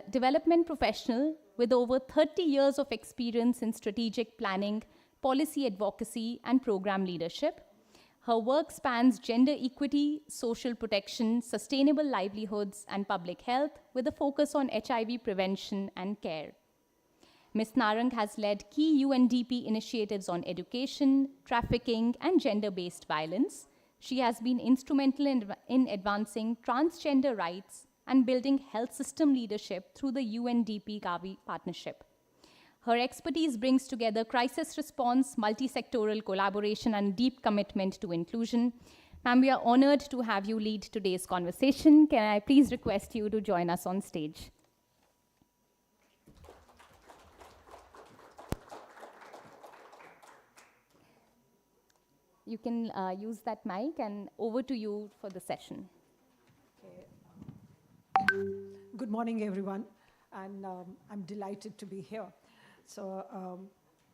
development professional with over 30 years of experience in strategic planning, policy advocacy, and program leadership. Her work spans gender equity, social protection, sustainable livelihoods, and public health, with a focus on HIV prevention and care. Ms. Narang has led key UNDP initiatives on education, trafficking, and gender-based violence. She has been instrumental in advancing transgender rights and building health system leadership through the UNDP-Gavi partnership. Her expertise brings together crisis response, multi-sectoral collaboration, and deep commitment to inclusion. Ma'am, we are honored to have you lead today's conversation. Can I please request you to join us on stage? You can use that mic, and over to you for the session. Okay. Good morning, everyone, and I'm delighted to be here. So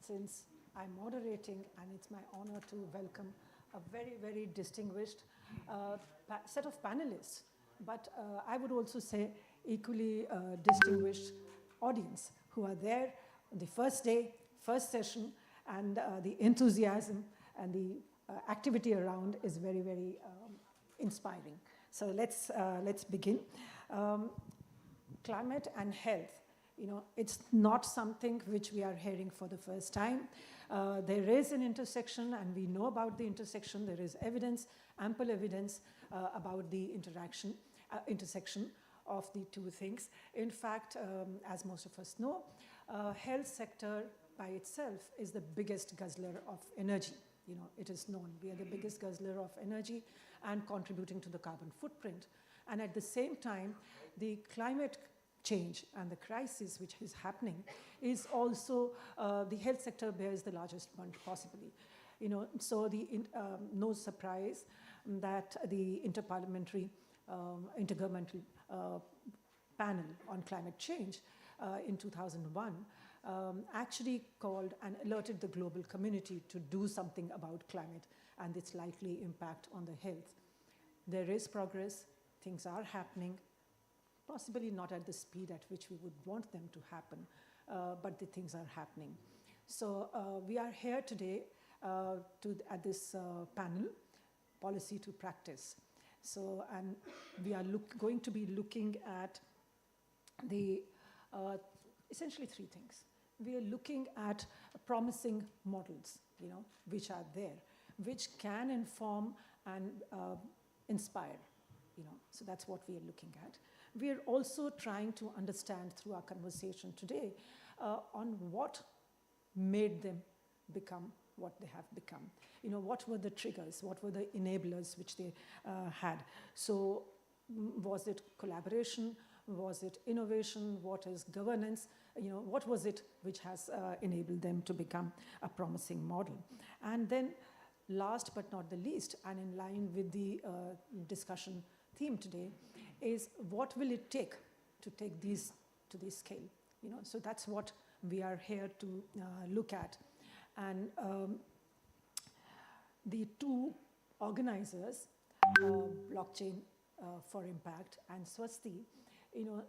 since I'm moderating, and it's my honor to welcome a very, very distinguished set of panelists, but I would also say equally distinguished audience who are there on the first day, first session, and the enthusiasm and the activity around is very, very inspiring. So let's begin. Climate and health, it's not something which we are hearing for the first time. There is an intersection, and we know about the intersection. There is evidence, ample evidence about the intersection of the two things. In fact, as most of us know, health sector by itself is the biggest guzzler of energy. It is known. We are the biggest guzzler of energy and contributing to the carbon footprint. And at the same time, the climate change and the crisis which is happening is also, the health sector bears the largest one possibly. So no surprise that the intergovernmental panel on climate change in 2001 actually called and alerted the global community to do something about climate and its likely impact on the health. There is progress, things are happening, possibly not at the speed at which we would want them to happen, but the things are happening. So we are here today at this panel, Policy to Practice. So, and we are going to be looking at the essentially three things. We are looking at promising models, which are there, which can inform and inspire, So that's what we are looking at. We are also trying to understand through our conversation today on what made them become what they have become. What were the triggers? What were the enablers which they had? So was it collaboration? Was it innovation? What is governance? What was it which has enabled them to become a promising model? And then last but not the least, and in line with the discussion theme today, is what will it take to take these to this scale? So that's what we are here to look at. And the two organizers, Blockchain for Impact and Swasti,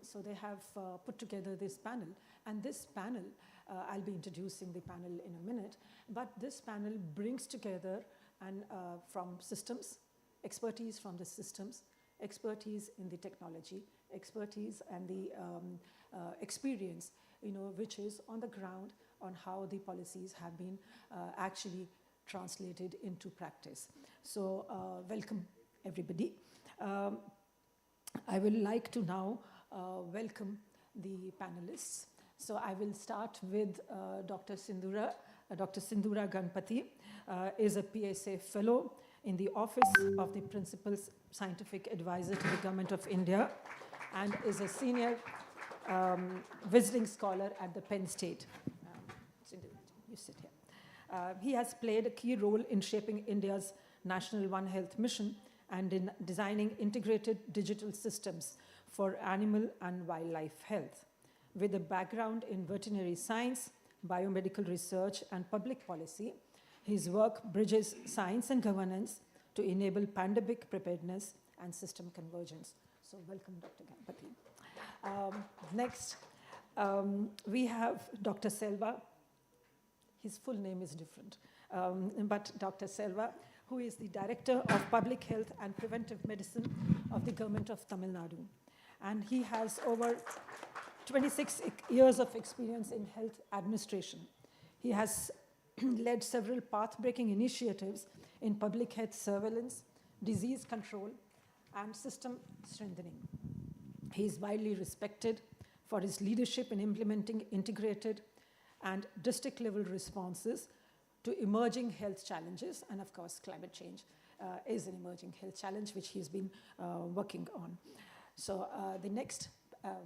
so they have put together this panel. And this panel, I'll be introducing the panel in a minute, but this panel brings together and from systems, expertise from the systems, expertise in the technology, expertise and the experience, which is on the ground on how the policies have been actually translated into practice. So welcome everybody. I would like to now welcome the panelists. So I will start with Dr. Sindhura. Dr. Sindhura Ganpati is a PSA fellow in the Office of the Principal Scientific Advisor to the Government of India and is a senior visiting scholar at the Penn State. You sit here. He has played a key role in shaping India's National One Health mission and in designing integrated digital systems for animal and wildlife health. With a background in veterinary science, biomedical research, and public policy, his work bridges science and governance to enable pandemic preparedness and system convergence. So welcome, Dr. Ganpati. Next, we have Dr. Selva. His full name is different, but Dr. Selva, who is the Director of Public Health and Preventive Medicine of the Government of Tamil Nadu. And he has over 26 years of experience in health administration. He has led several path-breaking initiatives in public health surveillance, disease control, and system strengthening. He is widely respected for his leadership in implementing integrated and district-level responses to emerging health challenges, and of course, climate change is an emerging health challenge which he's been working on. So the next,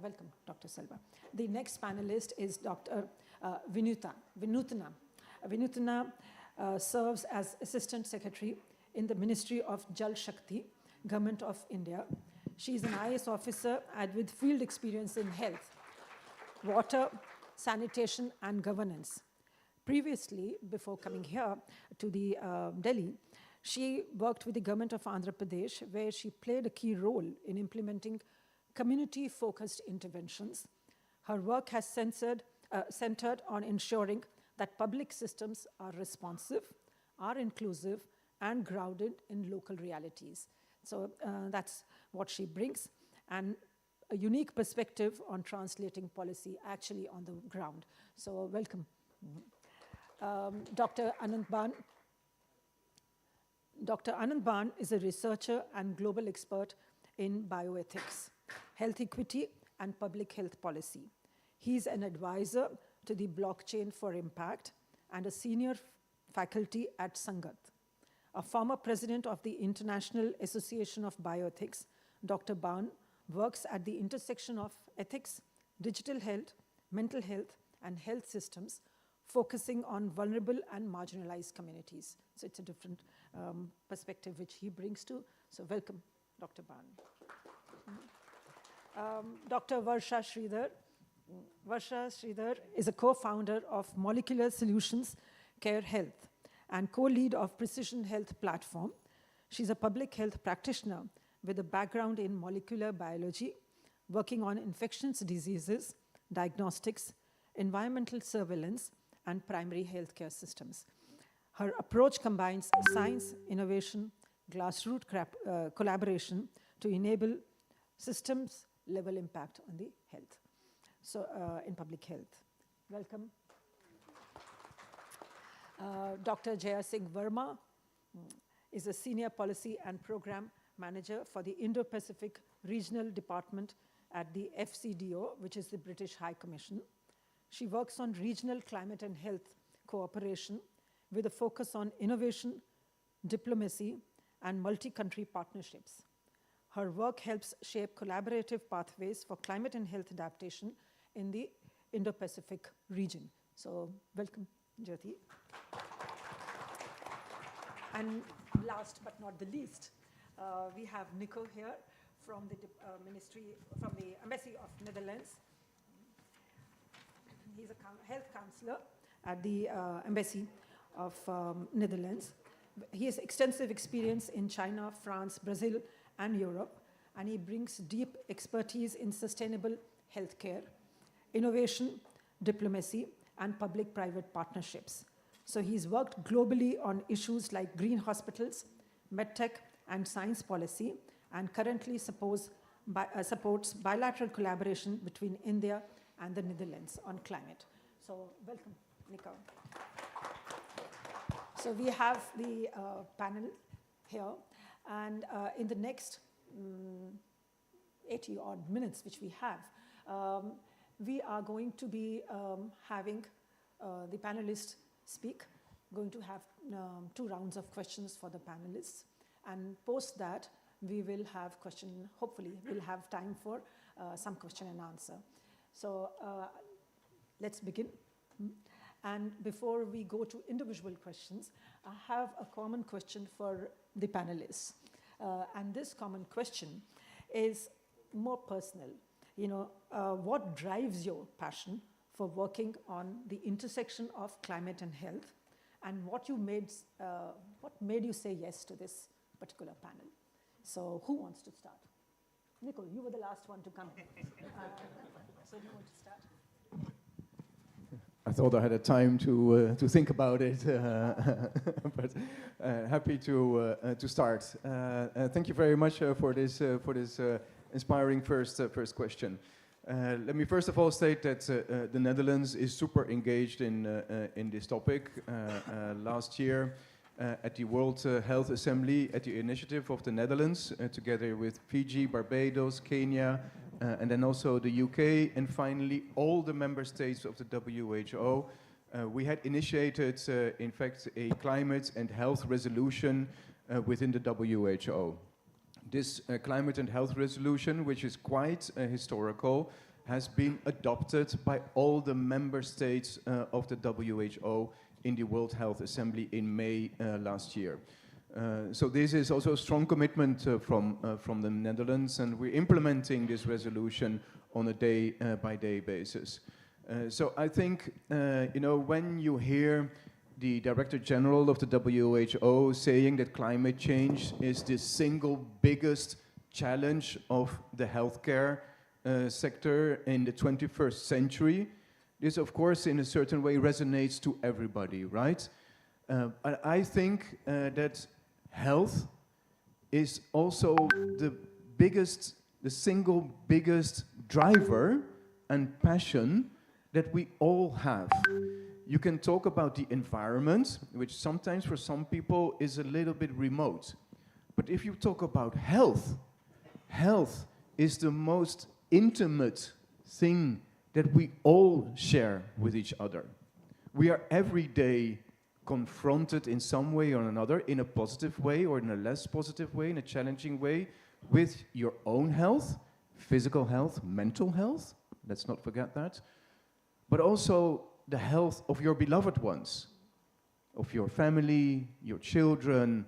welcome, Dr. Selva. The next panelist is Dr. Vinutana. Vinutana serves as Assistant Secretary in the Ministry of Jal Shakti, Government of India. She is an IS officer and with field experience in health, water, sanitation, and governance. Previously, before coming here to the Delhi, she worked with the government of Andhra Pradesh, where she played a key role in implementing community-focused interventions. Her work has centered on ensuring that public systems are responsive, are inclusive, and grounded in local realities. So that's what she brings, and a unique perspective on translating policy actually on the ground. So welcome. Dr. Anand Ban. Dr. Anand Ban is a researcher and global expert in bioethics, health equity, and public health policy. He's an advisor to the Blockchain for Impact and a senior faculty at Sangat. A former president of the International Association of Bioethics, Dr. Ban works at the intersection of ethics, digital health, mental health, and health systems, focusing on vulnerable and marginalized communities. So it's a different perspective which he brings to. So welcome, Dr. Ban. Dr. Varsha Sridhar. Varsha Sridhar is a co-founder of Molecular Solutions Care Health and co-lead of Precision Health Platform. She's a public health practitioner with a background in molecular biology, working on infectious diseases, diagnostics, environmental surveillance, and primary healthcare systems. Her approach combines science, innovation, grassroots collaboration to enable systems-level impact on the health, so in public health. Welcome. Dr. Jaya Singh Verma is a Senior Policy and Program Manager for the Indo-Pacific Regional Department at the FCDO, which is the British High Commission. She works on regional climate and health cooperation with a focus on innovation, diplomacy, and multi-country partnerships. Her work helps shape collaborative pathways for climate and health adaptation in the Indo-Pacific region. So welcome, Jyoti. And last but not the least, we have Nico here from the from the Embassy of Netherlands. He's a health counselor at the Embassy of Netherlands. He has extensive experience in China, France, Brazil, and Europe, and he brings deep expertise in sustainable healthcare, innovation, diplomacy, and public-private partnerships. So he's worked globally on issues like green hospitals, medtech, and science policy, and currently supports bilateral collaboration between India and the Netherlands on climate. So welcome, Nico. So we have the panel here, and in the next 80 odd minutes which we have, we are going to be having the panelists speak, going to have 2 rounds of questions for the panelists, and post that we will have hopefully we'll have time for some question and answer. So let's begin. And before we go to individual questions, I have a common question for the panelists. And this common question is more personal. You know, what drives your passion for working on the intersection of climate and health, and what made you say yes to this particular panel? So who wants to start? Nicole, you were the last one to come. So do you want to start? I thought I had a time to think about it, but happy to start. Thank you very much for this inspiring first question. Let me first of all state that the Netherlands is super engaged in this topic. Last year, at the World Health Assembly, at the initiative of the Netherlands, together with Fiji, Barbados, Kenya, and then also the UK, and finally all the member states of the WHO, we had initiated, in fact, a climate and health resolution within the WHO. This climate and health resolution, which is quite historical, has been adopted by all the member states of the WHO in the World Health Assembly in May last year. So this is also a strong commitment from the Netherlands, and we're implementing this resolution on a day-by-day basis. So I think, when you hear the Director General of the WHO saying that climate change is the single biggest challenge of the healthcare sector in the 21st century, this, of course, in a certain way resonates to everybody, right? I think that health is also the single biggest driver and passion that we all have. You can talk about the environment, which sometimes for some people is a little bit remote. But if you talk about health, health is the most intimate thing that we all share with each other. We are every day confronted in some way or another, in a positive way or in a less positive way, in a challenging way, with your own health, physical health, mental health, let's not forget that, but also the health of your beloved ones, of your family, your children,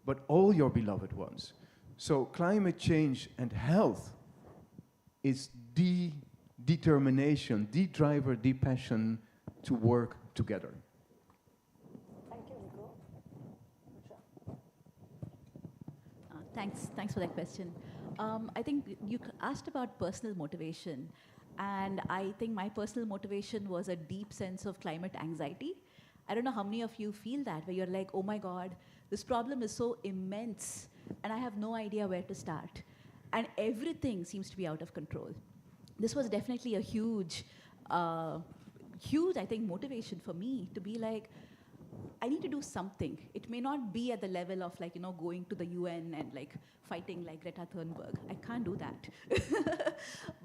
but all your beloved ones. So climate change and health is the determination, the driver, the passion to work together. Thank you, Nicole. Thanks for that question. I think you asked about personal motivation, and I think my personal motivation was a deep sense of climate anxiety. I don't know how many of you feel that, where you're like, oh my God, this problem is so immense, and I have no idea where to start. And everything seems to be out of control. This was definitely a huge, I think, motivation for me to be like, I need to do something. It may not be at the level of going to the UN and fighting like Greta Thunberg. I can't do that.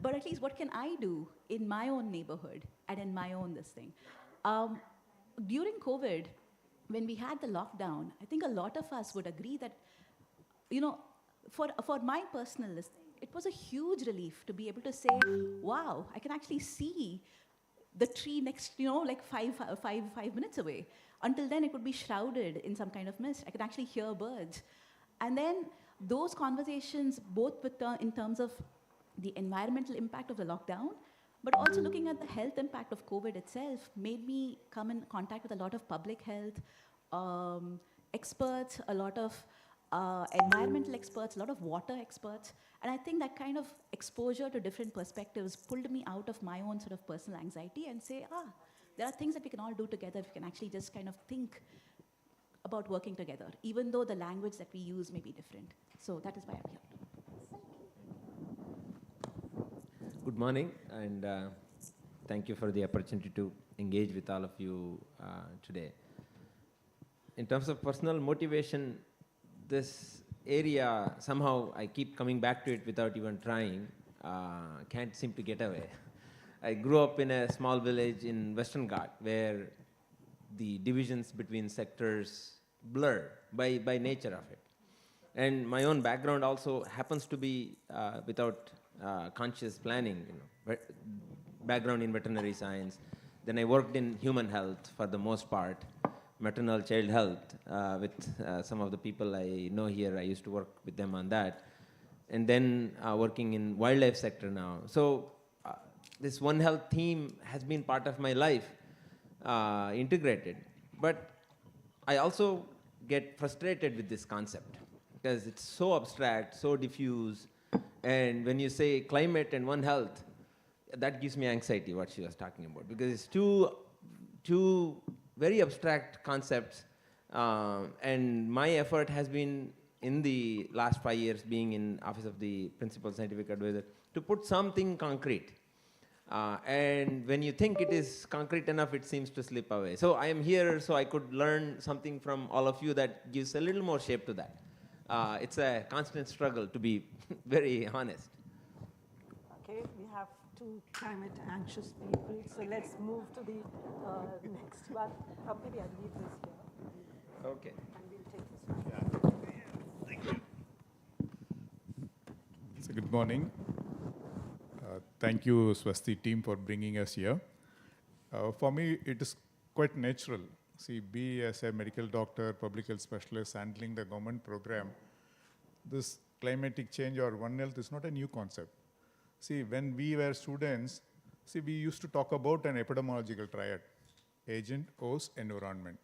But at least what can I do in my own neighborhood and in my own this thing? During COVID, when we had the lockdown, I think a lot of us would agree that, for my personal listening, it was a huge relief to be able to say, wow, I can actually see the tree next, 5 minutes away. Until then, it would be shrouded in some kind of mist. I could actually hear birds. And then those conversations, both in terms of the environmental impact of the lockdown, but also looking at the health impact of COVID itself, made me come in contact with a lot of public health experts, a lot of environmental experts, a lot of water experts. And I think that kind of exposure to different perspectives pulled me out of my own sort of personal anxiety and say, there are things that we can all do together if we can actually just kind of think about working together, even though the language that we use may be different. So that is why I'm here. Good morning, and thank you for the opportunity to engage with all of you today. In terms of personal motivation, this area, somehow I keep coming back to it without even trying, can't seem to get away. I grew up in a small village in Western Ghat where the divisions between sectors blur by nature of it. And my own background also happens to be without conscious planning, background in veterinary science. Then I worked in human health for the most part, maternal child health with some of the people I know here. I used to work with them on that. And then working in wildlife sector now. So this One Health theme has been part of my life, integrated. But I also get frustrated with this concept because it's so abstract, so diffuse, And when you say climate and One Health, that gives me anxiety, what she was talking about, because it's two very abstract concepts. And my effort has been, in the last 5 years, being in Office of the Principal Scientific Advisor, to put something concrete. And when you think it is concrete enough, it seems to slip away. So I am here so I could learn something from all of you that gives a little more shape to that. It's a constant struggle, to be very honest. Okay, we have two climate anxious people, so let's move to the next one. Maybe I'll leave this here. Okay. And we'll take this one. So good morning. Thank you, Swasti team, for bringing us here. For me, it is quite natural. See, be as a medical doctor, public health specialist handling the government program, this climatic change or One Health is not a new concept. See, when we were students, we used to talk about an epidemiological triad: agent, host, environment.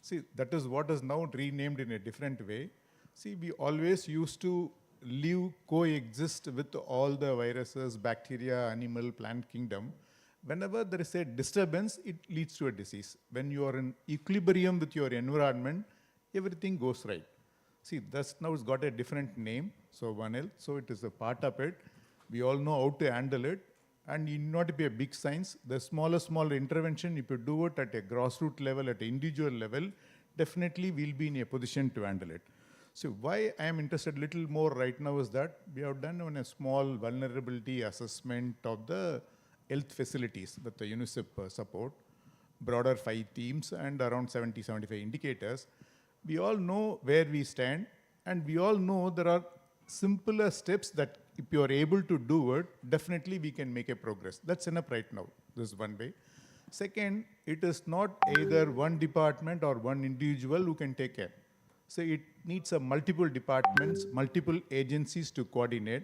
See, that is what is now renamed in a different way. See, we always used to live, coexist with all the viruses, bacteria, animal, plant kingdom. Whenever there is a disturbance, it leads to a disease. When you are in equilibrium with your environment, everything goes right. See, that's now it's got a different name, so One Health, so it is a part of it. We all know how to handle it, and you need not to be a big science. The small intervention, if you do it at a grassroots level, at an individual level, definitely we'll be in a position to handle it. So why I am interested a little more right now is that we have done a small vulnerability assessment of the health facilities with the UNICEF support, broader 5 themes and around 70-75 indicators. We all know where we stand, and we all know there are simpler steps that if you are able to do it, definitely we can make a progress. That's enough right now. This is one way. Second, it is not either one department or one individual who can take care. So it needs a multiple departments, multiple agencies to coordinate.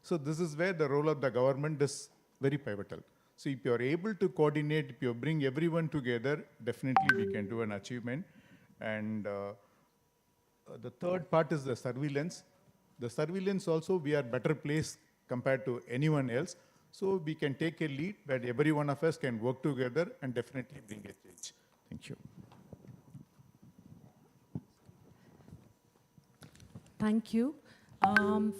So this is where the role of the government is very pivotal. So if you're able to coordinate, if you bring everyone together, definitely we can do an achievement. And the third part is the surveillance. The surveillance also, we are better placed compared to anyone else. So we can take a lead where every one of us can work together and definitely bring a change. Thank you. Thank you.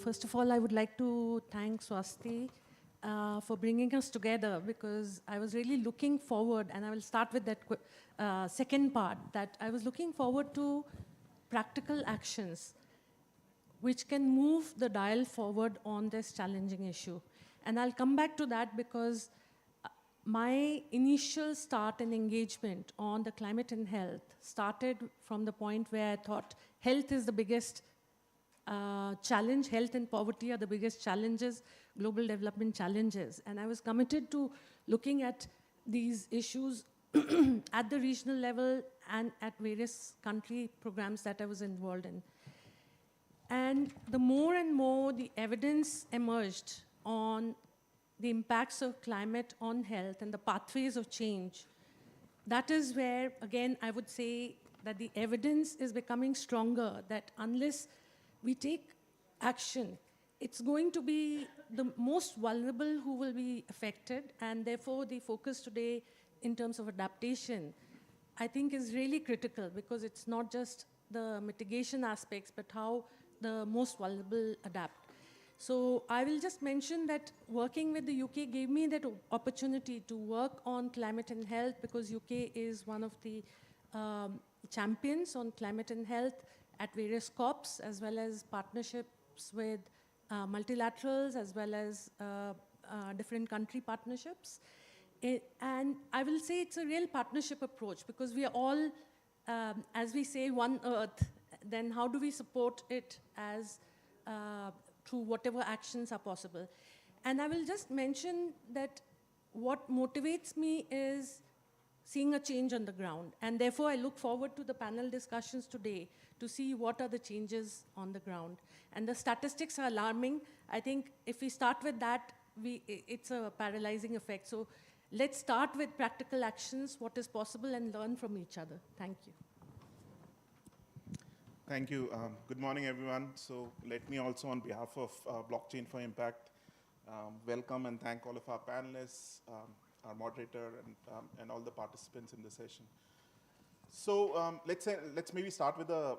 First of all, I would like to thank Swasti for bringing us together, because I was really looking forward, and I will start with that second part, that I was looking forward to practical actions which can move the dial forward on this challenging issue. And I'll come back to that because my initial start and engagement on the climate and health started from the point where I thought health is the biggest challenge. Health and poverty are the biggest challenges, global development challenges. And I was committed to looking at these issues at the regional level and at various country programs that I was involved in. And the more and more the evidence emerged on the impacts of climate on health and the pathways of change, that is where, again, I would say that the evidence is becoming stronger, that unless we take action, it's going to be the most vulnerable who will be affected, and therefore the focus today in terms of adaptation, I think, is really critical, because it's not just the mitigation aspects, but how the most vulnerable adapt. So I will just mention that working with the UK gave me that opportunity to work on climate and health, because UK is one of the champions on climate and health at various COPs, as well as partnerships with multilaterals, as well as different country partnerships. And I will say it's a real partnership approach, because we are all, as we say, one earth. Then how do we support it as through whatever actions are possible? And I will just mention that what motivates me is seeing a change on the ground. And therefore, I look forward to the panel discussions today to see what are the changes on the ground. And the statistics are alarming. I think if we start with that, it's a paralyzing effect. So let's start with practical actions, what is possible, and learn from each other. Thank you. Thank you. Good morning, everyone. So let me also, on behalf of Blockchain for Impact, welcome and thank all of our panelists, our moderator, and all the participants in the session. So let's maybe start with a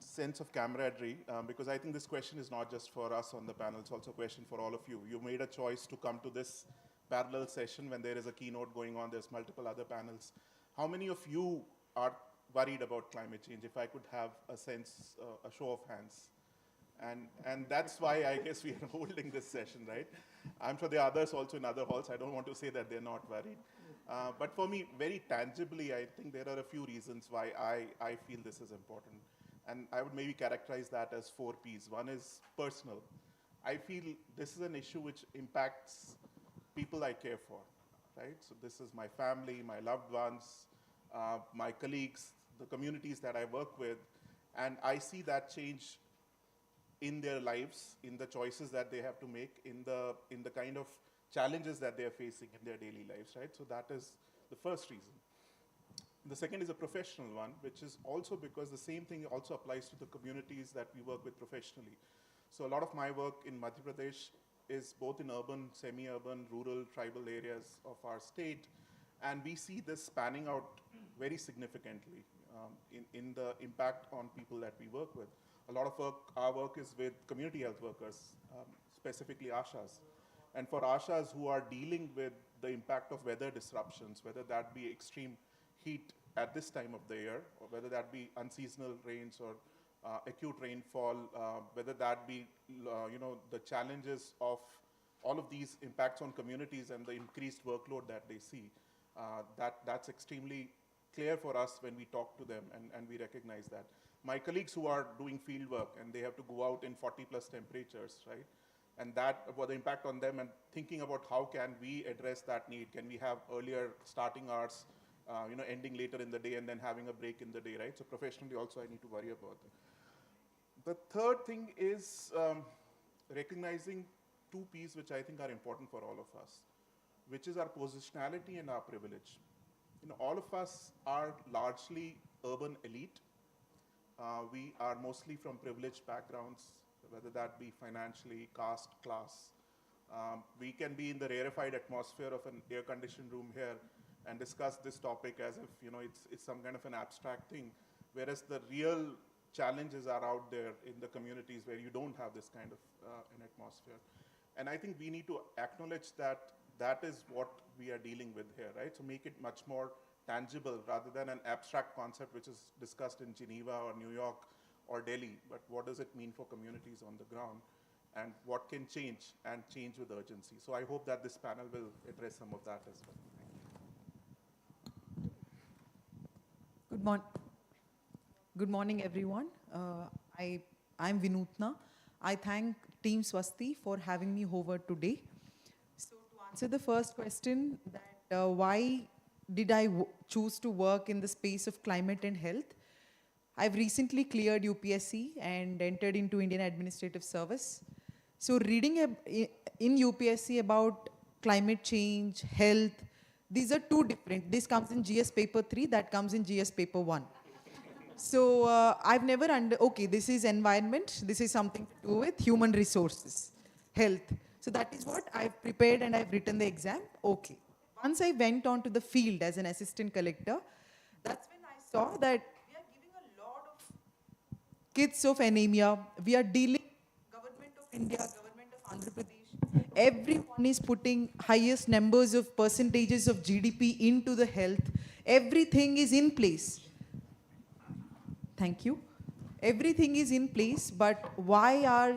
sense of camaraderie, because I think this question is not just for us on the panel, it's also a question for all of you. You made a choice to come to this parallel session when there is a keynote going on, there's multiple other panels. How many of you are worried about climate change? If I could have a sense, a show of hands. And that's why I guess we are holding this session, right? I'm sure there are others also in other halls. I don't want to say that they're not worried. But for me, very tangibly, I think there are a few reasons why I feel this is important. And I would maybe characterize that as 4 Ps. One is personal. I feel this is an issue which impacts people I care for, right? So this is my family, my loved ones, my colleagues, the communities that I work with, and I see that change in their lives, in the choices that they have to make, in the kind of challenges that they are facing in their daily lives, right? So that is the first reason. The second is a professional one, which is also because the same thing also applies to the communities that we work with professionally. So a lot of my work in Madhya Pradesh is both in urban, semi-urban, rural, tribal areas of our state, and we see this spanning out very significantly in the impact on people that we work with. A lot of our work is with community health workers, specifically ASHAs. And for ASHAs who are dealing with the impact of weather disruptions, whether that be extreme heat at this time of the year, or whether that be unseasonal rains or acute rainfall, whether that be the challenges of all of these impacts on communities and the increased workload that they see, that's extremely clear for us when we talk to them, and we recognize that. My colleagues who are doing field work and they have to go out in 40+ temperatures, right? And that, about the impact on them, and thinking about how can we address that need? Can we have earlier starting hours, ending later in the day, and then having a break in the day, right? So professionally also I need to worry about that. The third thing is recognizing 2 Ps which I think are important for all of us, which is our positionality and our privilege. All of us are largely urban elite. We are mostly from privileged backgrounds, whether that be financially, caste, class. We can be in the rarefied atmosphere of an air-conditioned room here and discuss this topic as if it's some kind of an abstract thing, whereas the real challenges are out there in the communities where you don't have this kind of an atmosphere. And I think we need to acknowledge that that is what we are dealing with here, right? So make it much more tangible rather than an abstract concept which is discussed in Geneva or New York or Delhi, but what does it mean for communities on the ground, and what can change, and change with urgency. So I hope that this panel will address some of that as well. Good morning, everyone. I'm Vinutna. I thank Team Swasti for having me over today. So to answer the first question, that why did I choose to work in the space of climate and health? I've recently cleared UPSC and entered into Indian Administrative Service. So reading in UPSC about climate change, health, these are 2 different. This comes in GS paper 3, that comes in GS paper 1. So I've never okay, this is environment, this is something to do with human resources, health. So that is what I've prepared and I've written the exam, okay. Once I went on to the field as an assistant collector, that's when I saw that we are giving a lot of kids of anemia. We are dealing, government of India, government of Andhra Pradesh, everyone is putting highest numbers of percentages of GDP into the health. Everything is in place. Thank you. Everything is in place, but why are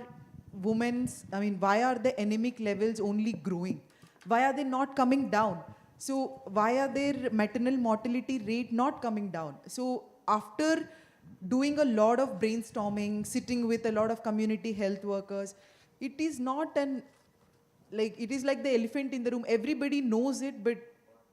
why are the anemic levels only growing? Why are they not coming down? So why are their maternal mortality rate not coming down? So after doing a lot of brainstorming, sitting with a lot of community health workers, it is not it is like the elephant in the room. Everybody knows it, but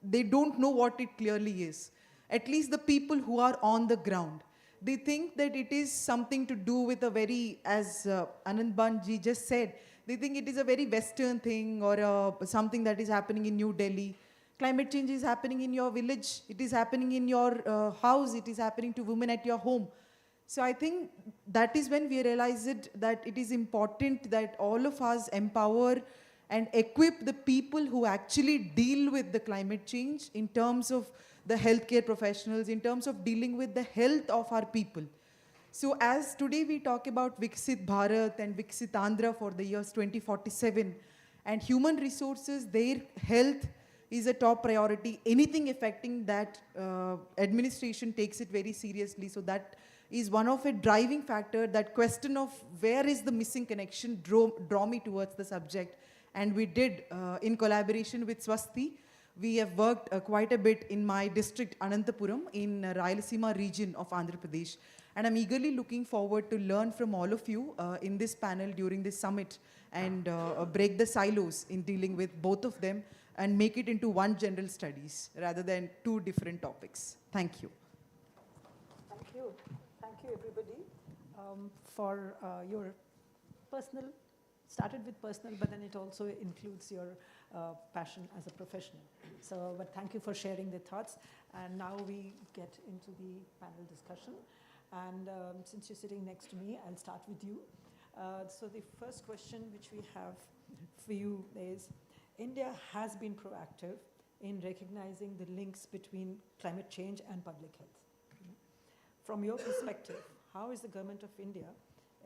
they don't know what it clearly is. At least the people who are on the ground. They think that it is something to do with a very, as Anand Banji just said, they think it is a very Western thing or something that is happening in New Delhi. Climate change is happening in your village. It is happening in your house. It is happening to women at your home. So I think that is when we realized that it is important that all of us empower and equip the people who actually deal with the climate change in terms of the healthcare professionals, in terms of dealing with the health of our people. So as today we talk about Viksit Bharat and Viksit Andhra for the years 2047, and human resources, their health is a top priority. Anything affecting that, administration takes it very seriously. So that is one of a driving factor. That question of where is the missing connection draw me towards the subject. And we did, in collaboration with Swasti, we have worked quite a bit in my district, Anantapuram, in Rayalaseema region of Andhra Pradesh. And I'm eagerly looking forward to learn from all of you in this panel during this summit and break the silos in dealing with both of them and make it into one general studies rather than two different topics. Thank you. Thank you. Thank you, everybody, for your personal, started with personal, but then it also includes your passion as a professional. So, but thank you for sharing the thoughts. And now we get into the panel discussion. And since you're sitting next to me, I'll start with you. So the first question which we have for you is, India has been proactive in recognizing the links between climate change and public health. From your perspective, how is the government of India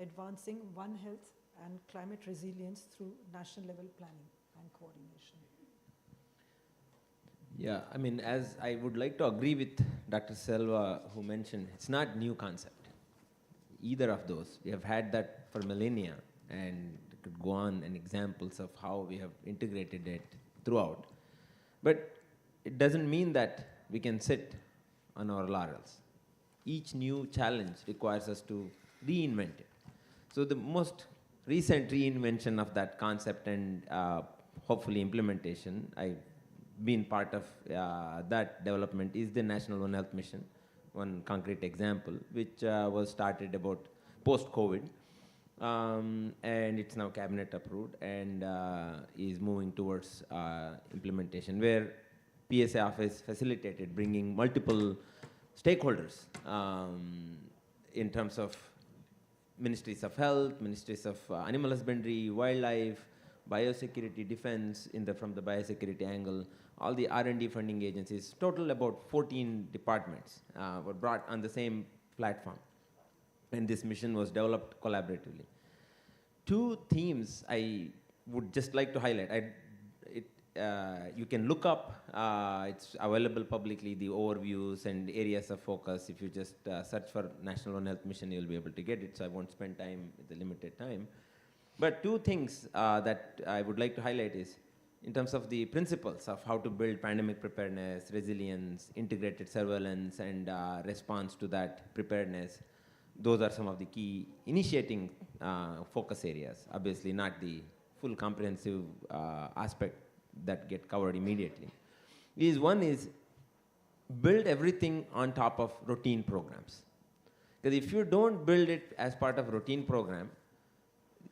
advancing One Health and climate resilience through national level planning and coordination? Yeah, I mean, as I would like to agree with Dr. Selva, who mentioned it's not new concept. Either of those. We have had that for millennia, and could go on and examples of how we have integrated it throughout. But it doesn't mean that we can sit on our laurels. Each new challenge requires us to reinvent it. So the most recent reinvention of that concept and hopefully implementation, I've been part of that development, is the National One Health Mission. One concrete example, which was started about post-COVID. And it's now cabinet approved and is moving towards implementation, where PSA office facilitated bringing multiple stakeholders in terms of ministries of health, ministries of animal husbandry, wildlife, biosecurity, defense from the biosecurity angle, all the R&D funding agencies, total about 14 departments were brought on the same platform. And this mission was developed collaboratively. Two themes I would just like to highlight. You can look up, it's available publicly, the overviews and areas of focus. If you just search for National One Health Mission, you'll be able to get it, so I won't spend time with the limited time. But two things that I would like to highlight is, in terms of the principles of how to build pandemic preparedness, resilience, integrated surveillance, and response to that preparedness, those are some of the key initiating focus areas. Obviously not the full comprehensive aspect that get covered immediately. One is build everything on top of routine programs. Because if you don't build it as part of routine program,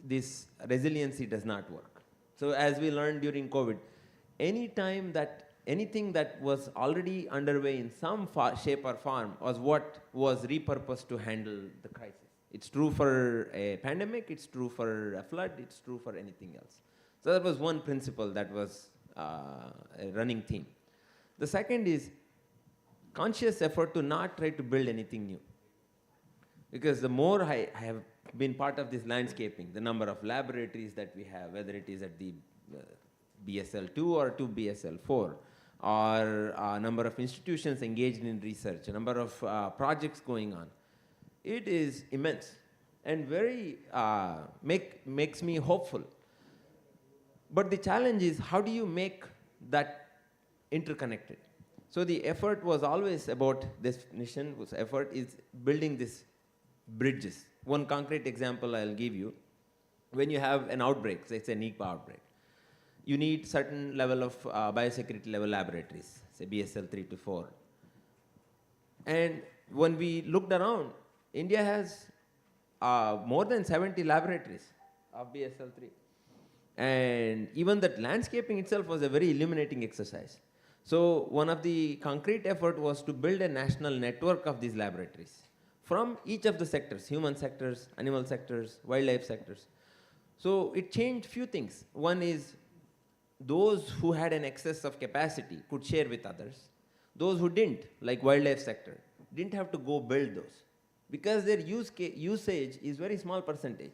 this resiliency does not work. So as we learned during COVID, anything that was already underway in some shape or form was what was repurposed to handle the crisis. It's true for a pandemic, it's true for a flood, it's true for anything else. So that was one principle that was a running theme. The second is conscious effort to not try to build anything new. Because the more I have been part of this landscaping, the number of laboratories that we have, whether it is at the BSL-2 or 2BSL-4, or a number of institutions engaged in research, a number of projects going on, it is immense and very makes me hopeful. But the challenge is, how do you make that interconnected? So the effort was always about this mission, effort is building these bridges. One concrete example I'll give you. When you have an outbreak, say it's an Nipah outbreak, you need certain level of biosecurity level laboratories, say BSL-3 to 4. And when we looked around, India has more than 70 laboratories of BSL-3. And even that landscaping itself was a very illuminating exercise. So one of the concrete effort was to build a national network of these laboratories from each of the sectors, human sectors, animal sectors, wildlife sectors. So it changed few things. One is those who had an excess of capacity could share with others. Those who didn't, like wildlife sector, didn't have to go build those because their usage is very small percentage.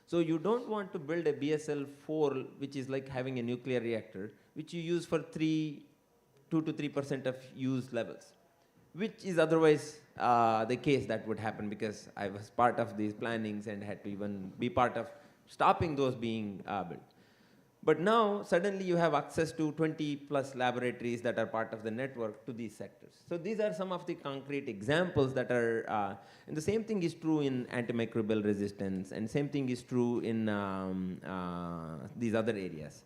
So you don't want to build a BSL-4, which is like having a nuclear reactor, which you use for 2 to 3% of use levels, which is otherwise the case that would happen because I was part of these plannings and had to even be part of stopping those being built. But now, suddenly you have access to 20 plus laboratories that are part of the network to these sectors. So these are some of the concrete examples that are, and the same thing is true in antimicrobial resistance, and same thing is true in these other areas.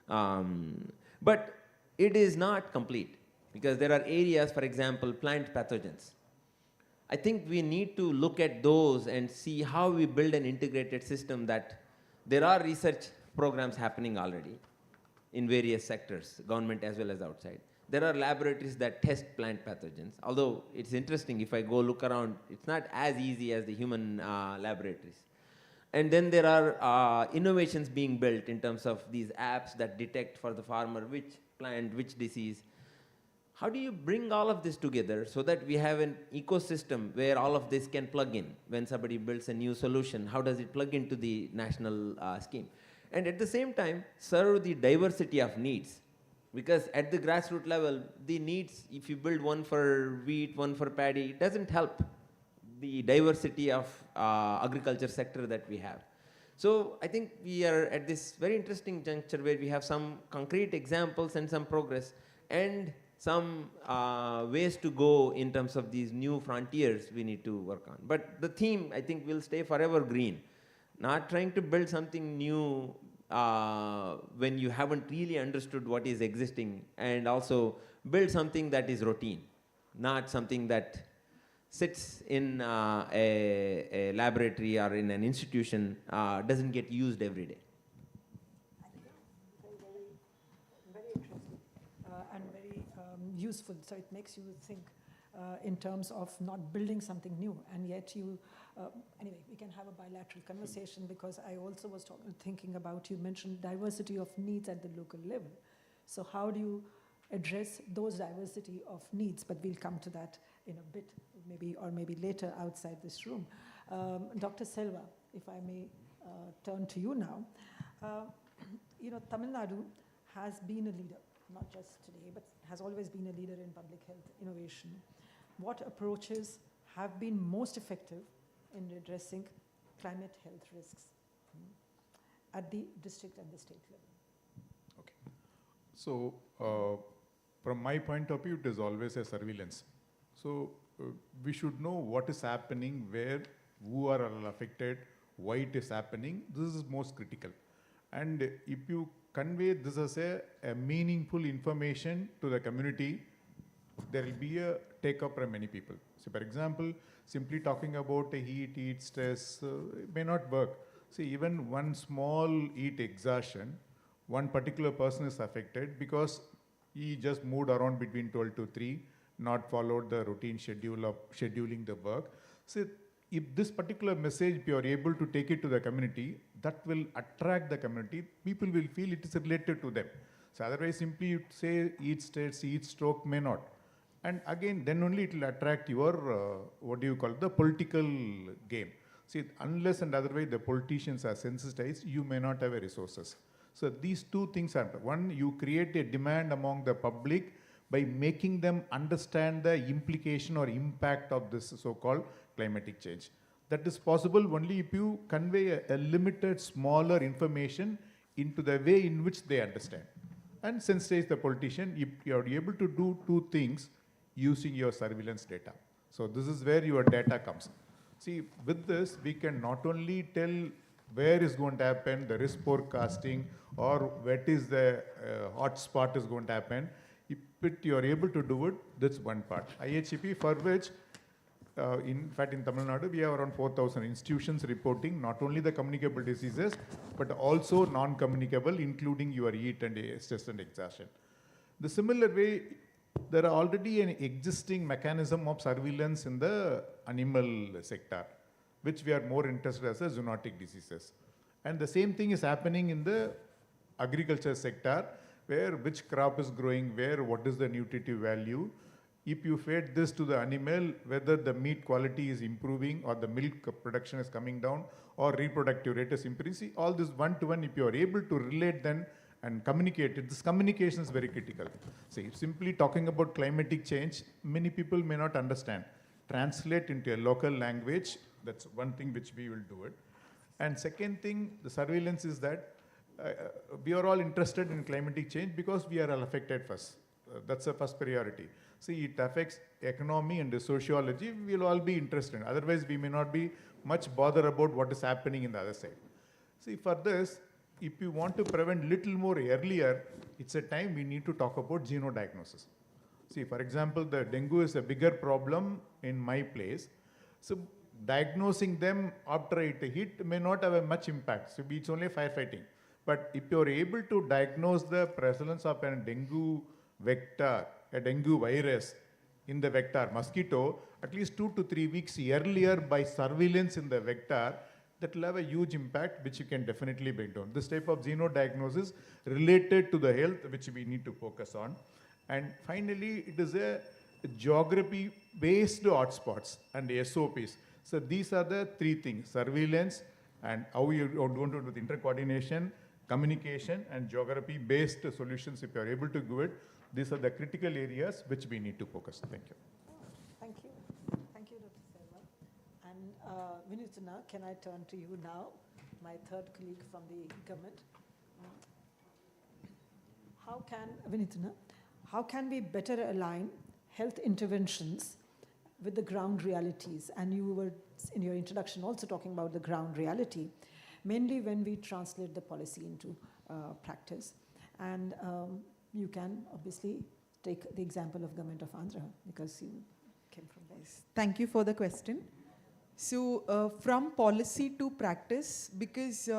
But it is not complete, because there are areas, for example, plant pathogens. I think we need to look at those and see how we build an integrated system that there are research programs happening already in various sectors, government as well as outside. There are laboratories that test plant pathogens, although it's interesting, if I go look around, it's not as easy as the human laboratories. And then there are innovations being built in terms of these apps that detect for the farmer which plant, which disease. How do you bring all of this together so that we have an ecosystem where all of this can plug in? When somebody builds a new solution, how does it plug into the national scheme? And at the same time, serve the diversity of needs. Because at the grassroots level, the needs, if you build one for wheat, one for paddy, it doesn't help the diversity of agriculture sector that we have. So I think we are at this very interesting juncture where we have some concrete examples and some progress and some ways to go in terms of these new frontiers we need to work on. But the theme, I think, will stay forever green. Not trying to build something new when you haven't really understood what is existing, and also build something that is routine, not something that sits in a laboratory or in an institution, doesn't get used every day. Very interesting and very useful. So it makes you think in terms of not building something new, and yet you, anyway, we can have a bilateral conversation, because I also was thinking about, you mentioned diversity of needs at the local level. So how do you address those diversity of needs? But we'll come to that in a bit, maybe, or maybe later outside this room. Dr. Selva, if I may turn to you now. You know, Tamil Nadu has been a leader, not just today, but has always been a leader in public health innovation. What approaches have been most effective in addressing climate health risks at the district and the state level? Okay. So, from my point of view, it is always a surveillance. So, we should know what is happening, where, who are all affected, why it is happening. This is most critical. And if you convey this as a meaningful information to the community, there will be a take-up from many people. So, for example, simply talking about a heat stress may not work. See, even one small heat exhaustion, one particular person is affected because he just moved around between 12 to 3, not followed the routine schedule of scheduling the work. So, if this particular message, you are able to take it to the community, that will attract the community. People will feel it is related to them. So otherwise, simply you say heat stress, heat stroke may not. And again, then only it will attract your, what do you call, the political game. See, unless and otherwise the politicians are sensitized, you may not have a resources. So these two things are, one, you create a demand among the public by making them understand the implication or impact of this so-called climatic change. That is possible only if you convey a limited, smaller information into the way in which they understand. And sensitize the politician, if you are able to do two things using your surveillance data. So this is where your data comes. See, with this, we can not only tell where is going to happen, the risk forecasting, or what is the hot spot is going to happen. If you are able to do it, that's one part. IHCP, for which, in fact, in Tamil Nadu, we have around 4,000 institutions reporting not only the communicable diseases, but also non-communicable, including your heat and stress and exhaustion. The similar way, there are already an existing mechanism of surveillance in the animal sector, which we are more interested as a zoonotic diseases. And the same thing is happening in the agriculture sector, where which crop is growing where, what is the nutritive value. If you feed this to the animal, whether the meat quality is improving or the milk production is coming down or reproductive rate is improving. See, all this one-to-one, if you are able to relate then and communicate it, this communication is very critical. See, simply talking about climatic change, many people may not understand. Translate into a local language, that's one thing which we will do it. And second thing, the surveillance is that we are all interested in climatic change because we are all affected first. That's the first priority. See, it affects economy and the sociology. We will all be interested. Otherwise, we may not be much bothered about what is happening in the other side. See, for this, if you want to prevent little more earlier, it's a time we need to talk about xenodiagnosis. See, for example, the dengue is a bigger problem in my place. So diagnosing them after it hit may not have a much impact. So it's only firefighting. But if you're able to diagnose the presence of a dengue vector, a dengue virus in the vector mosquito, at least 2 to 3 weeks earlier by surveillance in the vector, that will have a huge impact which you can definitely bring down. This type of xenodiagnosis related to the health which we need to focus on. And finally, it is a geography-based hotspots and SOPs. So these are the three things: surveillance and how you want to do the intercoordination, communication, and geography-based solutions. If you are able to do it, these are the critical areas which we need to focus. Thank you. Thank you. Thank you, Dr. Selva. And Vinutana, can I turn to you now, my third colleague from the government? How can we better align health interventions with the ground realities? And you were, in your introduction, also talking about the ground reality, mainly when we translate the policy into practice. And you can obviously take the example of Government of Andhra because you came from there. Thank you for the question. So from policy to practice, because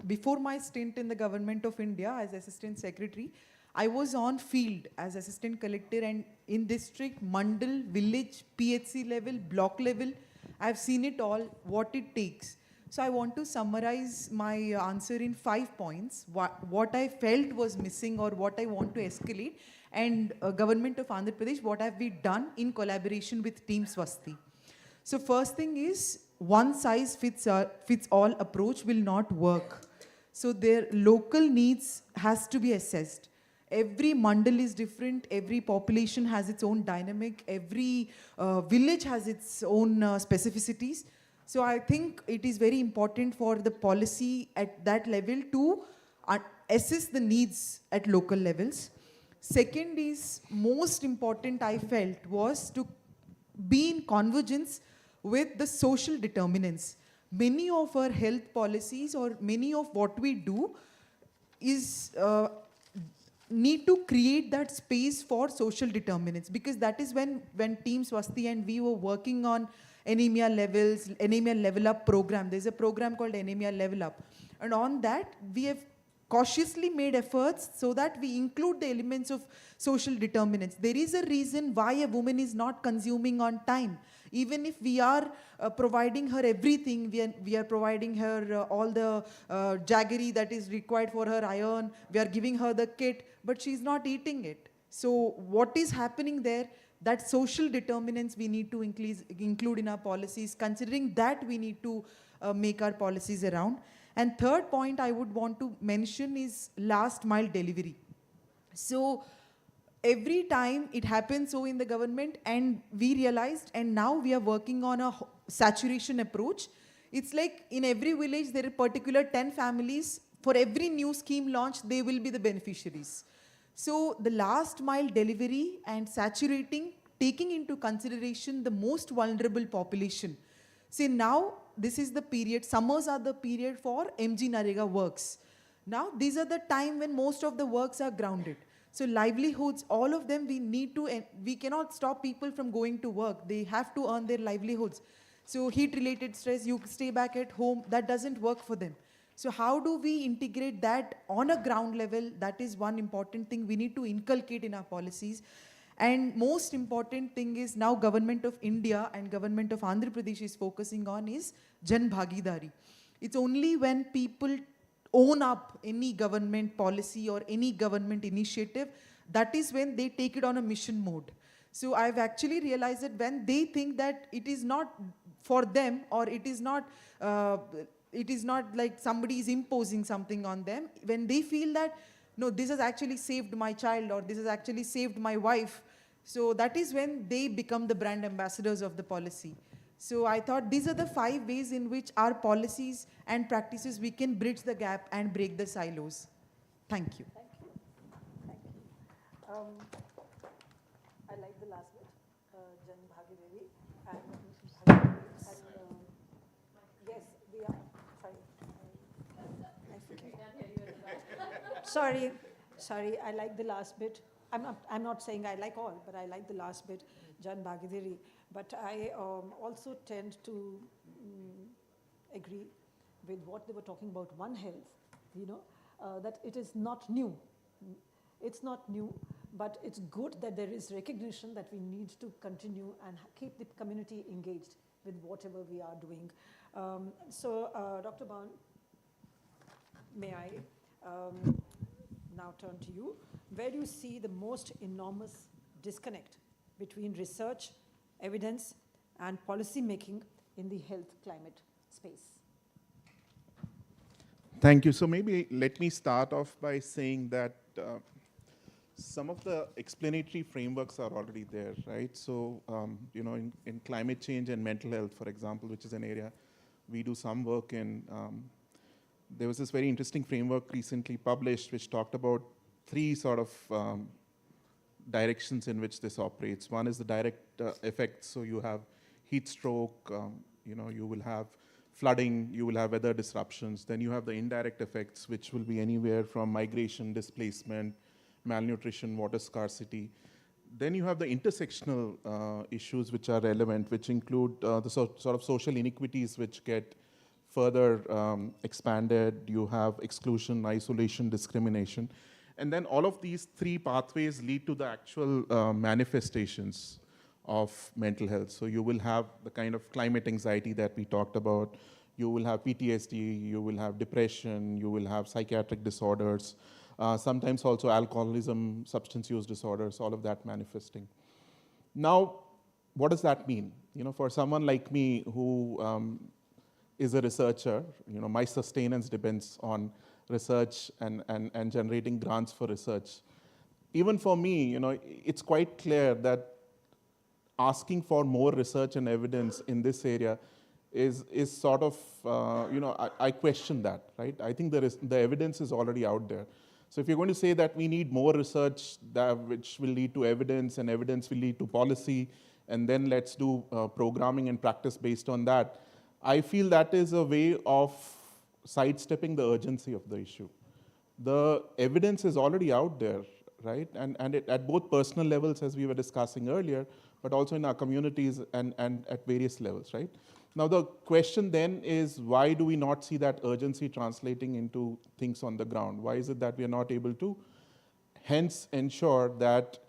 before my stint in the Government of India as Assistant Secretary, I was on field as Assistant Collector and in district, mandal, village, PHC level, block level. I've seen it all, what it takes. So I want to summarize my answer in 5 points, what I felt was missing or what I want to escalate, and Government of Andhra Pradesh, what have we done in collaboration with Team Swasti. So first thing is, one size fits all approach will not work. So their local needs has to be assessed. Every mandal is different, every population has its own dynamic, every village has its own specificities. So I think it is very important for the policy at that level to assess the needs at local levels. Second is, most important I felt was to be in convergence with the social determinants. Many of our health policies or many of what we do is need to create that space for social determinants, because that is when Team Swasti and we were working on anemia levels, anemia level up program. There's a program called Anemia Level Up. And on that, we have cautiously made efforts so that we include the elements of social determinants. There is a reason why a woman is not consuming on time. Even if we are providing her everything, we are providing her all the jaggery that is required for her iron, we are giving her the kit, but she's not eating it. So what is happening there? That social determinants we need to include in our policies. Considering that, we need to make our policies around. And third point I would want to mention is last mile delivery. So every time it happens so in the government, and we realized, and now we are working on a saturation approach. It's like in every village there are particular 10 families. For every new scheme launch, they will be the beneficiaries. So the last mile delivery and saturating, taking into consideration the most vulnerable population. See, now this is the period, summers are the period for MG Narega works. Now these are the time when most of the works are grounded. So livelihoods, all of them we cannot stop people from going to work. They have to earn their livelihoods. So heat related stress, you stay back at home, that doesn't work for them. So how do we integrate that on a ground level? That is one important thing we need to inculcate in our policies. And most important thing is now Government of India and Government of Andhra Pradesh is focusing on is Jan Bhagidari. It's only when people own up any government policy or any government initiative, that is when they take it on a mission mode. So I've actually realized that when they think that it is not for them, or it is not like somebody is imposing something on them, when they feel that, no, this has actually saved my child, or this has actually saved my wife, so that is when they become the brand ambassadors of the policy. So I thought these are the 5 ways in which our policies and practices, we can bridge the gap and break the silos. Thank you. Thank you. Thank you. I like the last bit, Jan Bhagidari. Yes, we are. Sorry, I like the last bit. I'm not saying I like all, but I like the last bit, Jan Bhagidari. But I also tend to agree with what they were talking about One Health, that it is not new. It's not new, but it's good that there is recognition that we need to continue and keep the community engaged with whatever we are doing. Dr. Ban, may I now turn to you. Where do you see the most enormous disconnect between research, evidence, and policy making in the health climate space? Thank you. So maybe let me start off by saying that some of the explanatory frameworks are already there, right? So, in climate change and mental health, for example, which is an area we do some work in, there was this very interesting framework recently published which talked about 3 sort of directions in which this operates. One is the direct effects. So you have heat stroke, you will have flooding, you will have weather disruptions. Then you have the indirect effects, which will be anywhere from migration, displacement, malnutrition, water scarcity. Then you have the intersectional issues which are relevant, which include the sort of social inequities which get further expanded. You have exclusion, isolation, discrimination. And then all of these 3 pathways lead to the actual manifestations of mental health. So you will have the kind of climate anxiety that we talked about. You will have PTSD, you will have depression, you will have psychiatric disorders, sometimes also alcoholism, substance use disorders, all of that manifesting. Now, what does that mean? For someone like me who is a researcher, my sustenance depends on research and generating grants for research. Even for me, it's quite clear that asking for more research and evidence in this area is sort of, I question that, right? I think the evidence is already out there. So if you're going to say that we need more research which will lead to evidence, and evidence will lead to policy, and then let's do programming and practice based on that, I feel that is a way of sidestepping the urgency of the issue. The evidence is already out there, right? And at both personal levels, as we were discussing earlier, but also in our communities and at various levels, right? Now the question then is, why do we not see that urgency translating into things on the ground? Why is it that we are not able to hence ensure that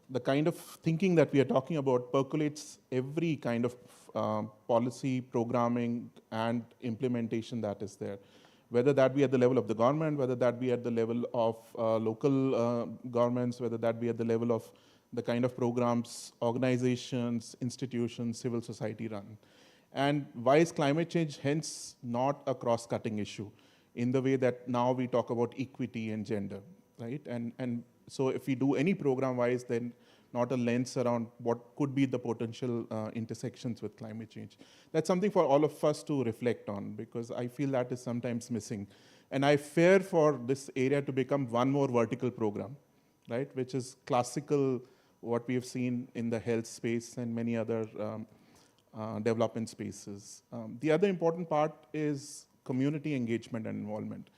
the kind of thinking that we are talking about percolates every kind of policy, programming, and implementation that is there? Whether that be at the level of the government, whether that be at the level of local governments, whether that be at the level of the kind of programs, organizations, institutions, civil society run. And why is climate change hence not a cross-cutting issue in the way that now we talk about equity and gender, right? And so if we do any program-wise, then not a lens around what could be the potential intersections with climate change. That's something for all of us to reflect on, because I feel that is sometimes missing. And I fear for this area to become one more vertical program, right? Which is classical, what we have seen in the health space and many other development spaces. The other important part is community engagement and involvement.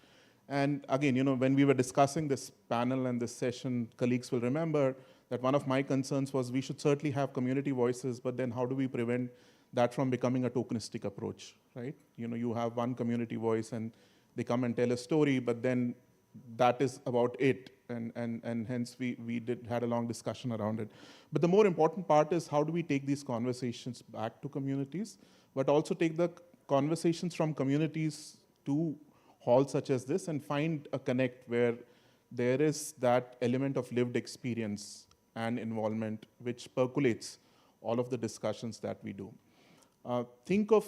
And again, when we were discussing this panel and this session, colleagues will remember that one of my concerns was we should certainly have community voices, but then how do we prevent that from becoming a tokenistic approach, right? You have one community voice and they come and tell a story, but then that is about it. and hence we had a long discussion around it. But the more important part is how do we take these conversations back to communities, but also take the conversations from communities to halls such as this and find a connect where there is that element of lived experience and involvement which percolates all of the discussions that we do. Think of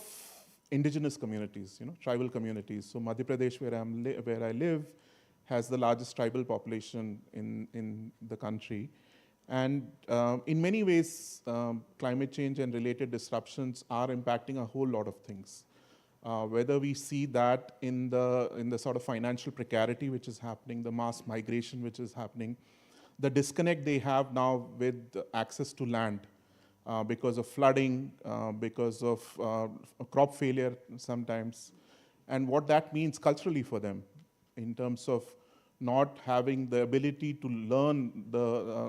indigenous communities, tribal communities. So Madhya Pradesh, where I live, has the largest tribal population in the country. And in many ways, climate change and related disruptions are impacting a whole lot of things. Whether we see that in the sort of financial precarity which is happening, the mass migration which is happening, the disconnect they have now with access to land because of flooding, because of crop failure sometimes, and what that means culturally for them in terms of not having the ability to learn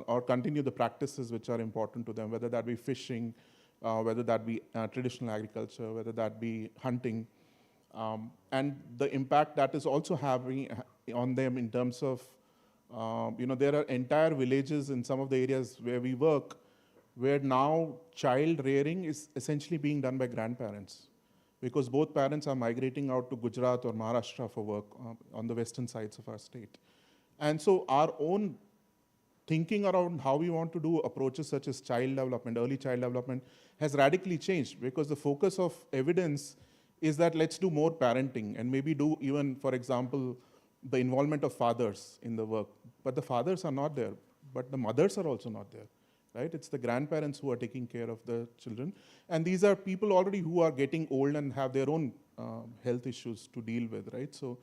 or continue the practices which are important to them, whether that be fishing, whether that be traditional agriculture, whether that be hunting, and the impact that is also having on them in terms of, there are entire villages in some of the areas where we work where now child rearing is essentially being done by grandparents because both parents are migrating out to Gujarat or Maharashtra for work on the western sides of our state. And so our own thinking around how we want to do approaches such as child development, early child development, has radically changed because the focus of evidence is that let's do more parenting and maybe do even, for example, the involvement of fathers in the work. But the fathers are not there, but the mothers are also not there. Right? It's the grandparents who are taking care of the children. And these are people already who are getting old and have their own health issues to deal with, right? So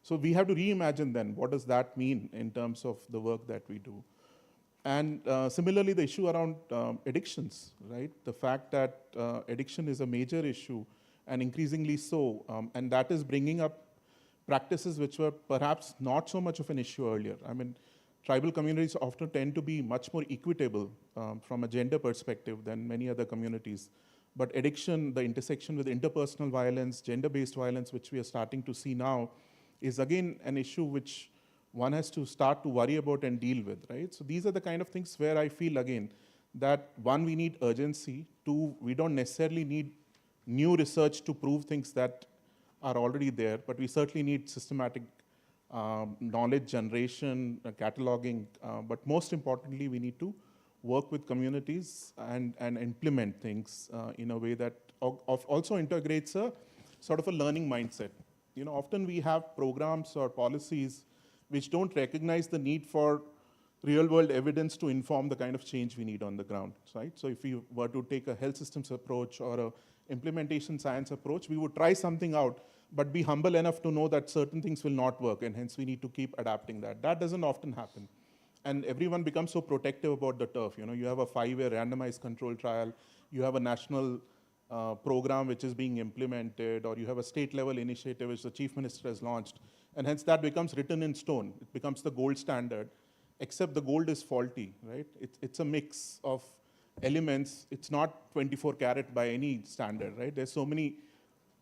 we have to reimagine then, what does that mean in terms of the work that we do? And similarly, the issue around addictions, right? The fact that addiction is a major issue and increasingly so, and that is bringing up practices which were perhaps not so much of an issue earlier. I mean, tribal communities often tend to be much more equitable from a gender perspective than many other communities. But addiction, the intersection with interpersonal violence, gender-based violence, which we are starting to see now, is again an issue which one has to start to worry about and deal with, right? So these are the kind of things where I feel, again, that one, we need urgency. Two, we don't necessarily need new research to prove things that are already there, but we certainly need systematic knowledge generation, cataloging, but most importantly, we need to work with communities and implement things in a way that also integrates a sort of a learning mindset. Often we have programs or policies which don't recognize the need for real-world evidence to inform the kind of change we need on the ground, right? So if we were to take a health systems approach or a implementation science approach, we would try something out, but be humble enough to know that certain things will not work, and hence we need to keep adapting that. That doesn't often happen. And everyone becomes so protective about the turf. You have a 5-year randomized control trial, you have a national program which is being implemented, or you have a state-level initiative which the chief minister has launched, and hence that becomes written in stone. It becomes the gold standard, except the gold is faulty, right? It's a mix of elements. It's not 24 karat by any standard, right? There's so many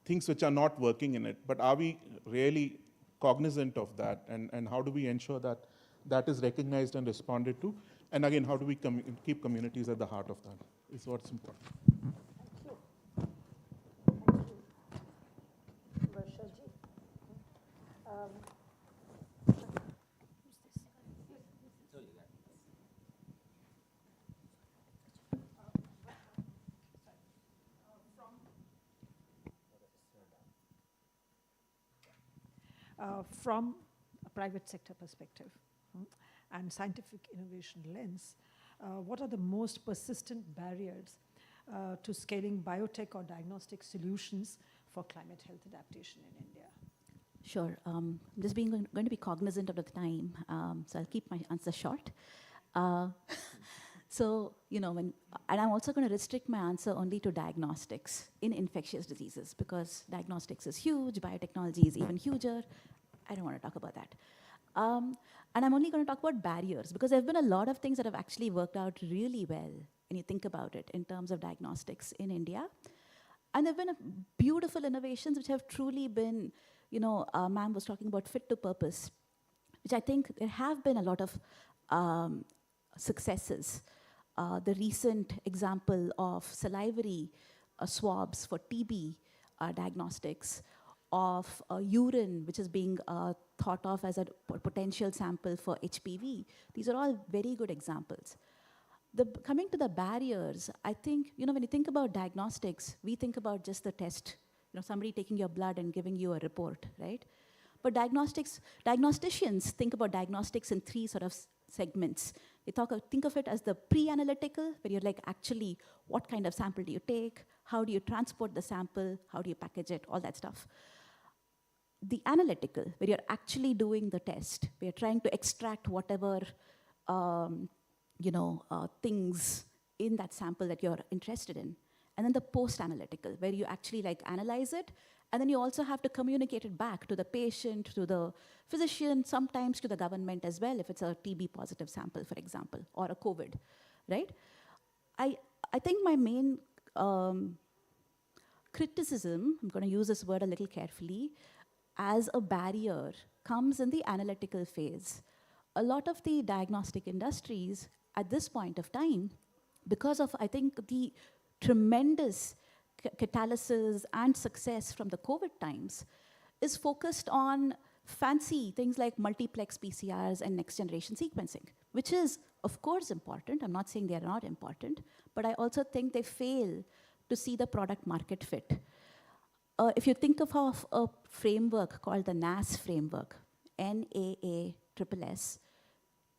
things which are not working in it, but are we really cognizant of that? And how do we ensure that that is recognized and responded to? And again, how do we keep communities at the heart of that? Is what's important. From a private sector perspective and scientific innovation lens, what are the most persistent barriers to scaling biotech or diagnostic solutions for climate health adaptation in India? Sure. Just going to be cognizant of the time, so I'll keep my answer short. So, and I'm also going to restrict my answer only to diagnostics in infectious diseases, because diagnostics is huge, biotechnology is even huger. I don't want to talk about that. And I'm only going to talk about barriers, because there have been a lot of things that have actually worked out really well when you think about it in terms of diagnostics in India. And there have been beautiful innovations which have truly been, ma'am was talking about fit to purpose. which I think there have been a lot of successes. The recent example of salivary swabs for TB diagnostics, of urine, which is being thought of as a potential sample for HPV. These are all very good examples. Coming to the barriers, I think, when you think about diagnostics, we think about just the test, somebody taking your blood and giving you a report, right? But diagnosticians think about diagnostics in three sort of segments. They think of it as the pre-analytical, where you're like, actually, what kind of sample do you take? How do you transport the sample? How do you package it? All that stuff. The analytical, where you're actually doing the test, where you're trying to extract whatever things in that sample that you're interested in. And then the post-analytical, where you actually analyze it, and then you also have to communicate it back to the patient, to the physician, sometimes to the government as well, if it's a TB positive sample, for example, or a COVID, right? I think my main criticism, I'm going to use this word a little carefully, as a barrier comes in the analytical phase. A lot of the diagnostic industries at this point of time, because of, I think, the tremendous catalysis and success from the COVID times, is focused on fancy things like multiplex PCRs and next generation sequencing, which is, of course, important. I'm not saying they're not important, but I also think they fail to see the product market fit. If you think of a framework called the NAS framework, NAASS,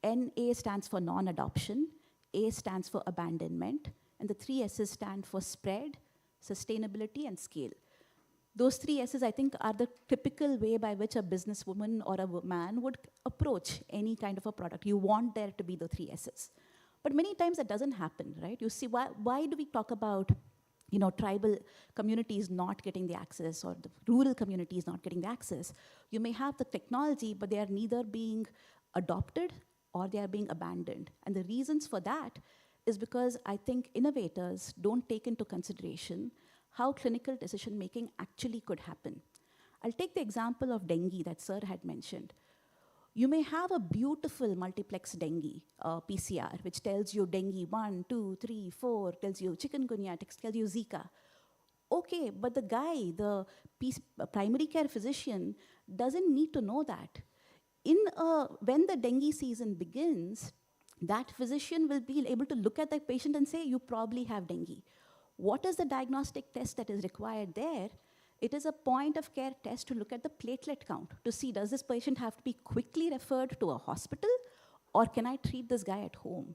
NA stands for non-adoption, A stands for abandonment, and the 3 S's stand for spread, sustainability, and scale. Those 3 S's, I think, are the typical way by which a businesswoman or a man would approach any kind of a product. You want there to be the 3 S's. But many times that doesn't happen, right? You see, why do we talk about tribal communities not getting the access, or the rural communities not getting the access? You may have the technology, but they are neither being adopted or they are being abandoned. And the reasons for that is because I think innovators don't take into consideration how clinical decision-making actually could happen. I'll take the example of dengue that Sir had mentioned. You may have a beautiful multiplex dengue PCR, which tells you dengue 1, 2, 3, 4, tells you chikungunya, tells you Zika. Okay, but the guy, the primary care physician, doesn't need to know that. When the dengue season begins, that physician will be able to look at that patient and say, you probably have dengue. What is the diagnostic test that is required there? It is a point of care test to look at the platelet count, to see, does this patient have to be quickly referred to a hospital, or can I treat this guy at home?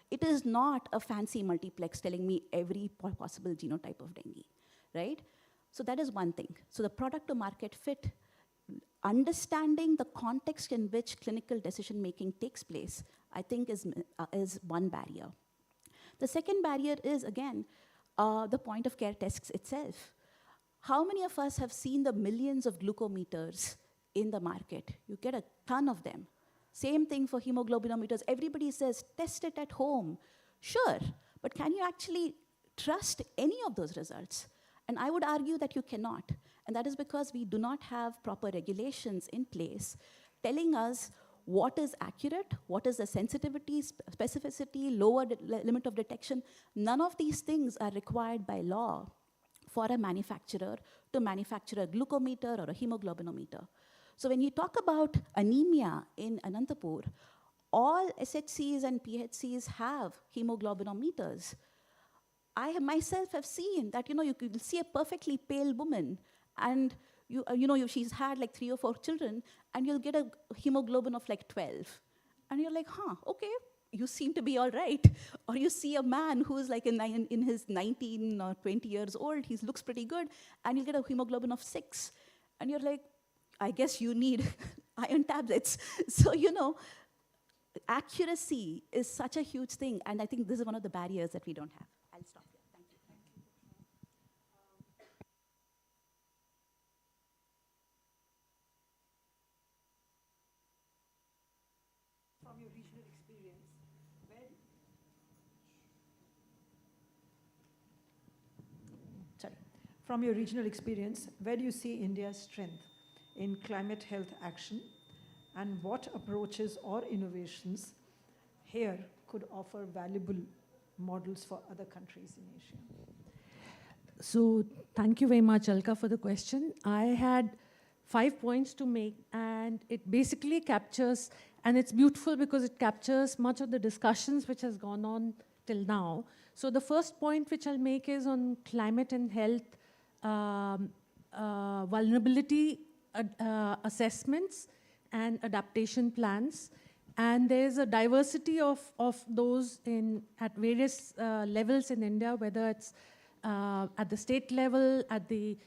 It is not a fancy multiplex telling me every possible genotype of dengue, right? So that is one thing. So the product to market fit, understanding the context in which clinical decision-making takes place, I think is one barrier. The second barrier is, again, the point of care tests itself. How many of us have seen the millions of glucometers in the market? You get a ton of them. Same thing for hemoglobinometers. Everybody says, test it at home. Sure, but can you actually trust any of those results? And I would argue that you cannot. And that is because we do not have proper regulations in place telling us what is accurate, what is the sensitivity, specificity, lower limit of detection. None of these things are required by law for a manufacturer to manufacture a glucometer or a hemoglobinometer. So when you talk about anemia in Anantapur, all SHCs and PHCs have hemoglobinometers. I myself have seen that, you could see a perfectly pale woman, and she's had like 3 or 4 children, and you'll get a hemoglobin of like 12. And you're like, okay, you seem to be all right. Or you see a man who's like in his 19 or 20 years old, he looks pretty good, and you'll get a hemoglobin of 6. And you're like, I guess you need iron tablets. So, accuracy is such a huge thing, and I think this is one of the barriers that we don't have. I'll stop here. Thank you. From your regional experience, where do you see India's strength in climate health action, and what approaches or innovations here could offer valuable models for other countries in Asia? So thank you very much, Alka, for the question. I had 5 points to make, and it basically captures, and it's beautiful because it captures much of the discussions which has gone on till now. So the first point which I'll make is on climate and health vulnerability assessments and adaptation plans. And there's a diversity of those at various levels in India, whether it's at the state level, at the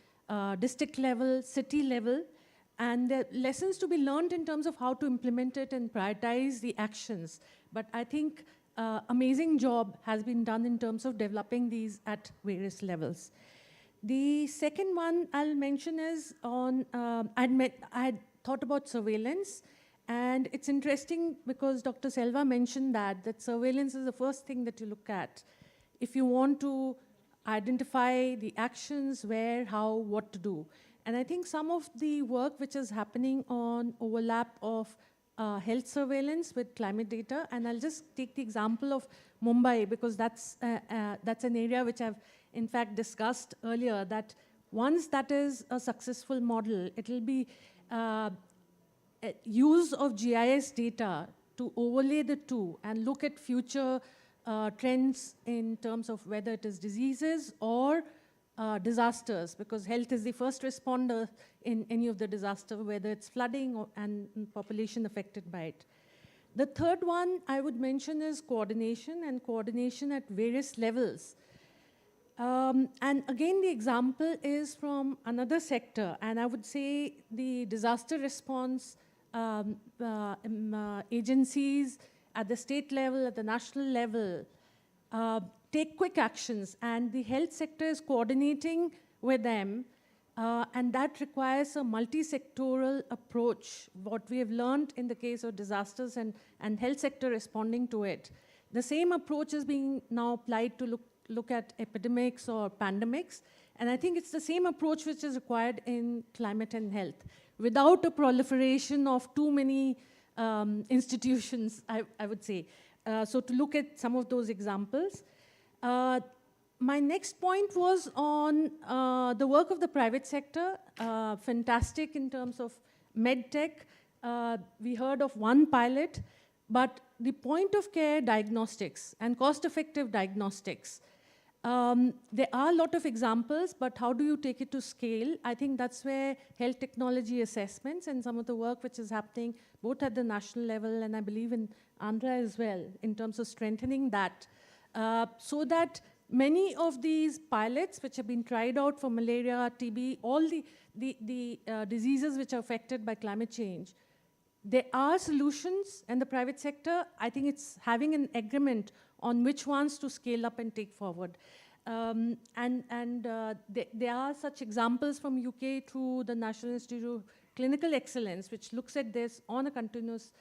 district level, city level. And there are lessons to be learned in terms of how to implement it and prioritize the actions. But I think amazing job has been done in terms of developing these at various levels. The second one I'll mention is on, I had thought about surveillance. And it's interesting because Dr. Selva mentioned that surveillance is the first thing that you look at if you want to identify the actions, where, how, what to do. And I think some of the work which is happening on overlap of health surveillance with climate data, and I'll just take the example of Mumbai because that's an area which I've in fact discussed earlier, that once that is a successful model, it'll be use of GIS data to overlay the two and look at future trends in terms of whether it is diseases or disasters, because health is the first responder in any of the disaster, whether it's flooding and population affected by it. The third one I would mention is coordination, and coordination at various levels. And again, the example is from another sector, and I would say the disaster response agencies at the state level, at the national level, take quick actions, and the health sector is coordinating with them, and that requires a multi-sectoral approach, what we have learned in the case of disasters and health sector responding to it. The same approach is being now applied to look at epidemics or pandemics, and I think it's the same approach which is required in climate and health, without a proliferation of too many institutions, I would say. So to look at some of those examples. My next point was on the work of the private sector, fantastic in terms of medtech. We heard of one pilot, but the point of care diagnostics and cost-effective diagnostics, there are a lot of examples, but how do you take it to scale? I think that's where health technology assessments and some of the work which is happening both at the national level and I believe in Andhra as well, in terms of strengthening that, so that many of these pilots which have been tried out for malaria, TB, all the diseases which are affected by climate change, there are solutions in the private sector. I think it's having an agreement on which ones to scale up and take forward. There are such examples from UK through the National Institute of Clinical Excellence, which looks at this on a continuous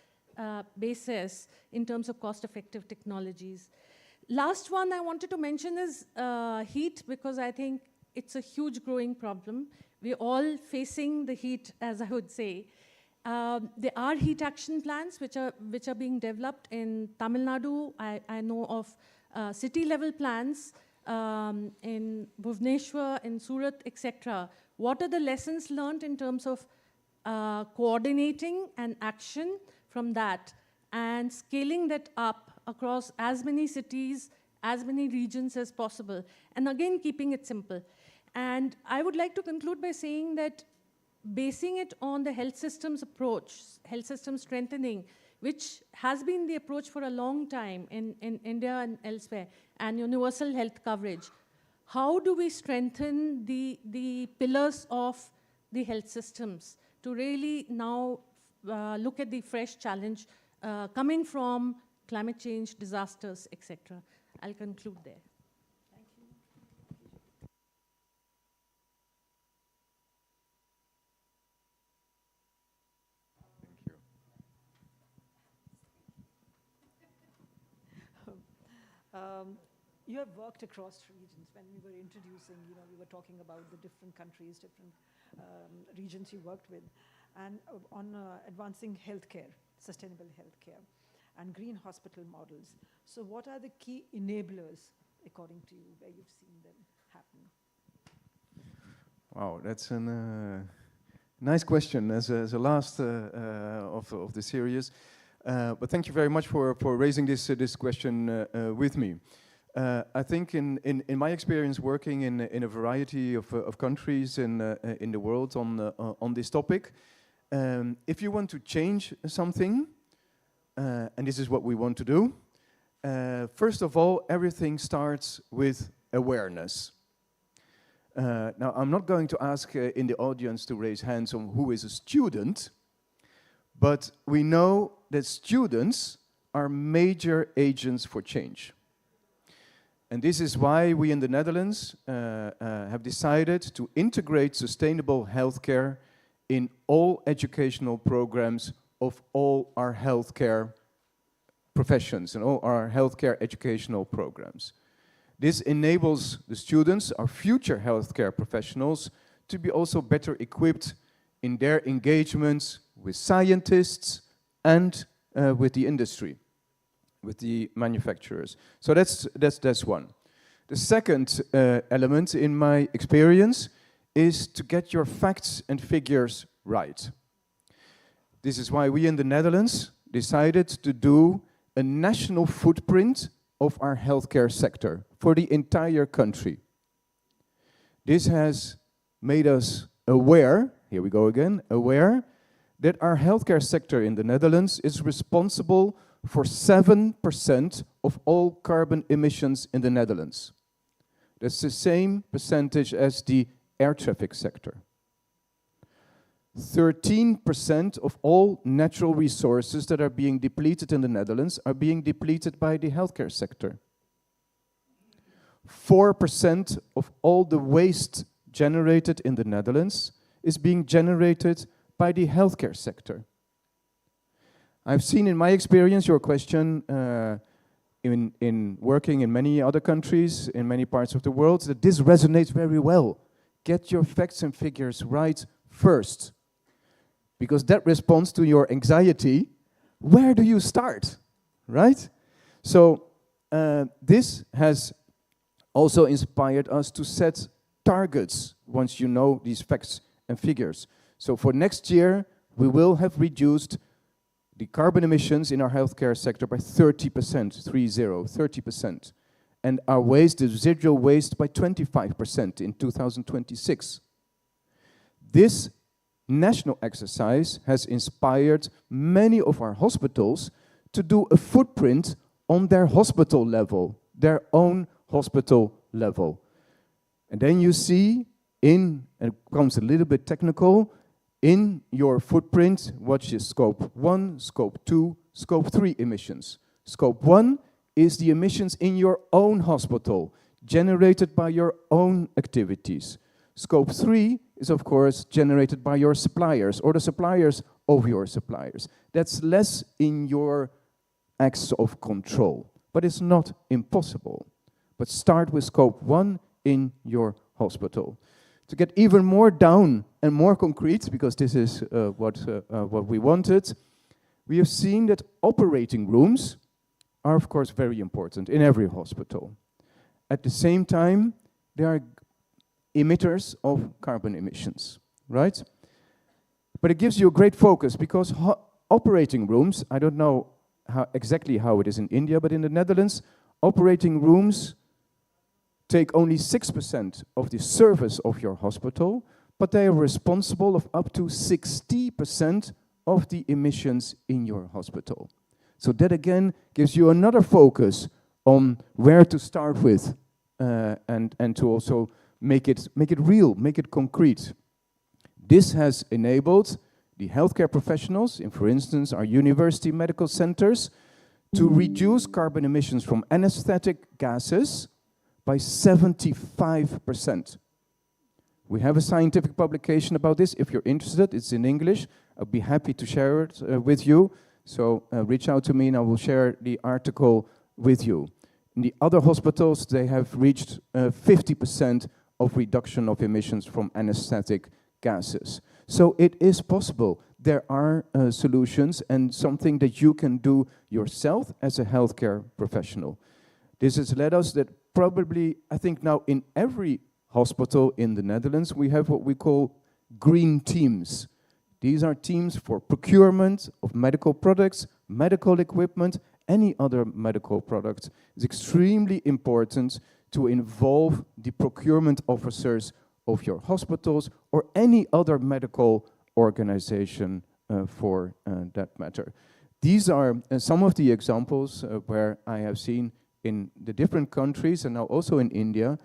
basis in terms of cost-effective technologies. Last one I wanted to mention is heat, because I think it's a huge growing problem. We're all facing the heat, as I would say. There are heat action plans which are being developed in Tamil Nadu. I know of city-level plans in Bhubaneswar, in Surat, etc. What are the lessons learned in terms of coordinating and action from that and scaling that up across as many cities, as many regions as possible, and again, keeping it simple. And I would like to conclude by saying that basing it on the health systems approach, health system strengthening, which has been the approach for a long time in India and elsewhere, and universal health coverage, how do we strengthen the pillars of the health systems to really now look at the fresh challenge coming from climate change, disasters, etc. I'll conclude there. Thank you. You have worked across regions. When we were introducing, we were talking about the different countries, different regions you worked with. and on advancing healthcare, sustainable healthcare, and green hospital models. So what are the key enablers, according to you, where you've seen them happen? Wow, that's a nice question as a last of the series. But thank you very much for raising this question with me. I think in my experience working in a variety of countries in the world on this topic, if you want to change something, and this is what we want to do, first of all, everything starts with awareness. Now, I'm not going to ask in the audience to raise hands on who is a student, but we know that students are major agents for change. And this is why we in the Netherlands have decided to integrate sustainable healthcare in all educational programs of all our healthcare professions and all our healthcare educational programs. This enables the students, our future healthcare professionals, to be also better equipped in their engagements with scientists and with the industry, with the manufacturers. So that's one. The second element in my experience is to get your facts and figures right. This is why we in the Netherlands decided to do a national footprint of our healthcare sector for the entire country. This has made us aware, here we go again, aware that our healthcare sector in the Netherlands is responsible for 7% of all carbon emissions in the Netherlands. That's the same percentage as the air traffic sector. 13% of all natural resources that are being depleted in the Netherlands are being depleted by the healthcare sector. 4% of all the waste generated in the Netherlands is being generated by the healthcare sector. I've seen in my experience your question in working in many other countries, in many parts of the world, that this resonates very well. Get your facts and figures right first, because that responds to your anxiety. Where do you start, right? So this has also inspired us to set targets once you know these facts and figures. So for next year, we will have reduced the carbon emissions in our healthcare sector by 30%, 30%, and our waste, the residual waste, by 25% in 2026. This national exercise has inspired many of our hospitals to do a footprint on their hospital level, their own hospital level. And then you see and it becomes a little bit technical, in your footprint, what is Scope 1, Scope 2, Scope 3 emissions. Scope 1 is the emissions in your own hospital, generated by your own activities. Scope 3 is, of course, generated by your suppliers or the suppliers of your suppliers. That's less in your axis of control, but it's not impossible. But start with Scope 1 in your hospital. To get even more down and more concrete, because this is what we wanted, we have seen that operating rooms are, of course, very important in every hospital. At the same time, they are emitters of carbon emissions, right? But it gives you a great focus, because operating rooms, I don't know exactly how it is in India, but in the Netherlands, operating rooms take only 6% of the service of your hospital, but they are responsible of up to 60% of the emissions in your hospital. So that again gives you another focus on where to start with and to also make it real, make it concrete. This has enabled the healthcare professionals, in, for instance, our university medical centers, to reduce carbon emissions from anesthetic gases by 75%. We have a scientific publication about this. If you're interested, it's in English. I'll be happy to share it with you. So reach out to me and I will share the article with you. In the other hospitals, they have reached 50% of reduction of emissions from anesthetic gases. So it is possible. There are solutions and something that you can do yourself as a healthcare professional. This has led us that probably, I think now in every hospital in the Netherlands, we have what we call green teams. These are teams for procurement of medical products, medical equipment, any other medical product. It's extremely important to involve the procurement officers of your hospitals or any other medical organization for that matter. These are some of the examples where I have seen in the different countries and now also in India,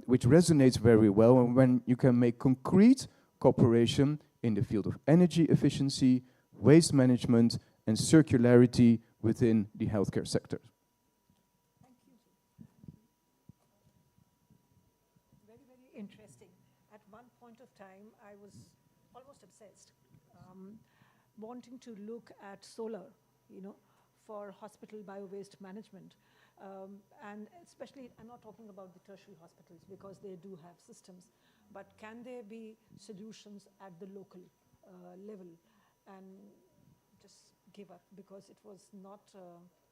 which resonates very well, and when you can make concrete cooperation in the field of energy efficiency, waste management, and circularity within the healthcare sector. Very, very interesting. At one point of time, I was almost obsessed, wanting to look at solar, for hospital bio-waste management. And especially, I'm not talking about the tertiary hospitals because they do have systems, but can there be solutions at the local level? And just give up because it was not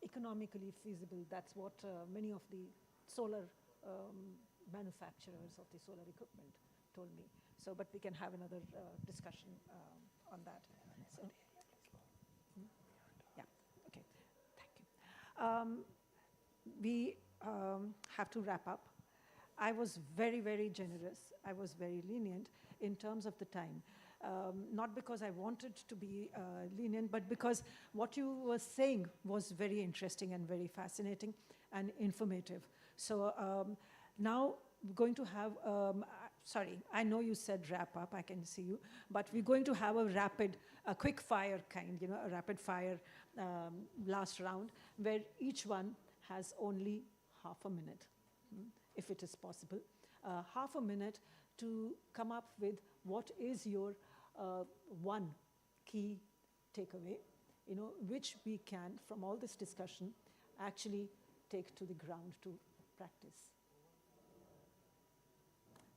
economically feasible. That's what many of the solar manufacturers of the solar equipment told me. So, but we can have another discussion on that. So, yeah, okay, thank you. We have to wrap up. I was very, very generous. I was very lenient in terms of the time. Not because I wanted to be lenient, but because what you were saying was very interesting and very fascinating and informative. So now we're going to have, sorry, I know you said wrap up, I can see you, but we're going to have a quick fire kind, a rapid fire last round where each one has only half a minute, if it is possible. Half a minute to come up with what is your one key takeaway, which we can, from all this discussion, actually take to the ground to practice.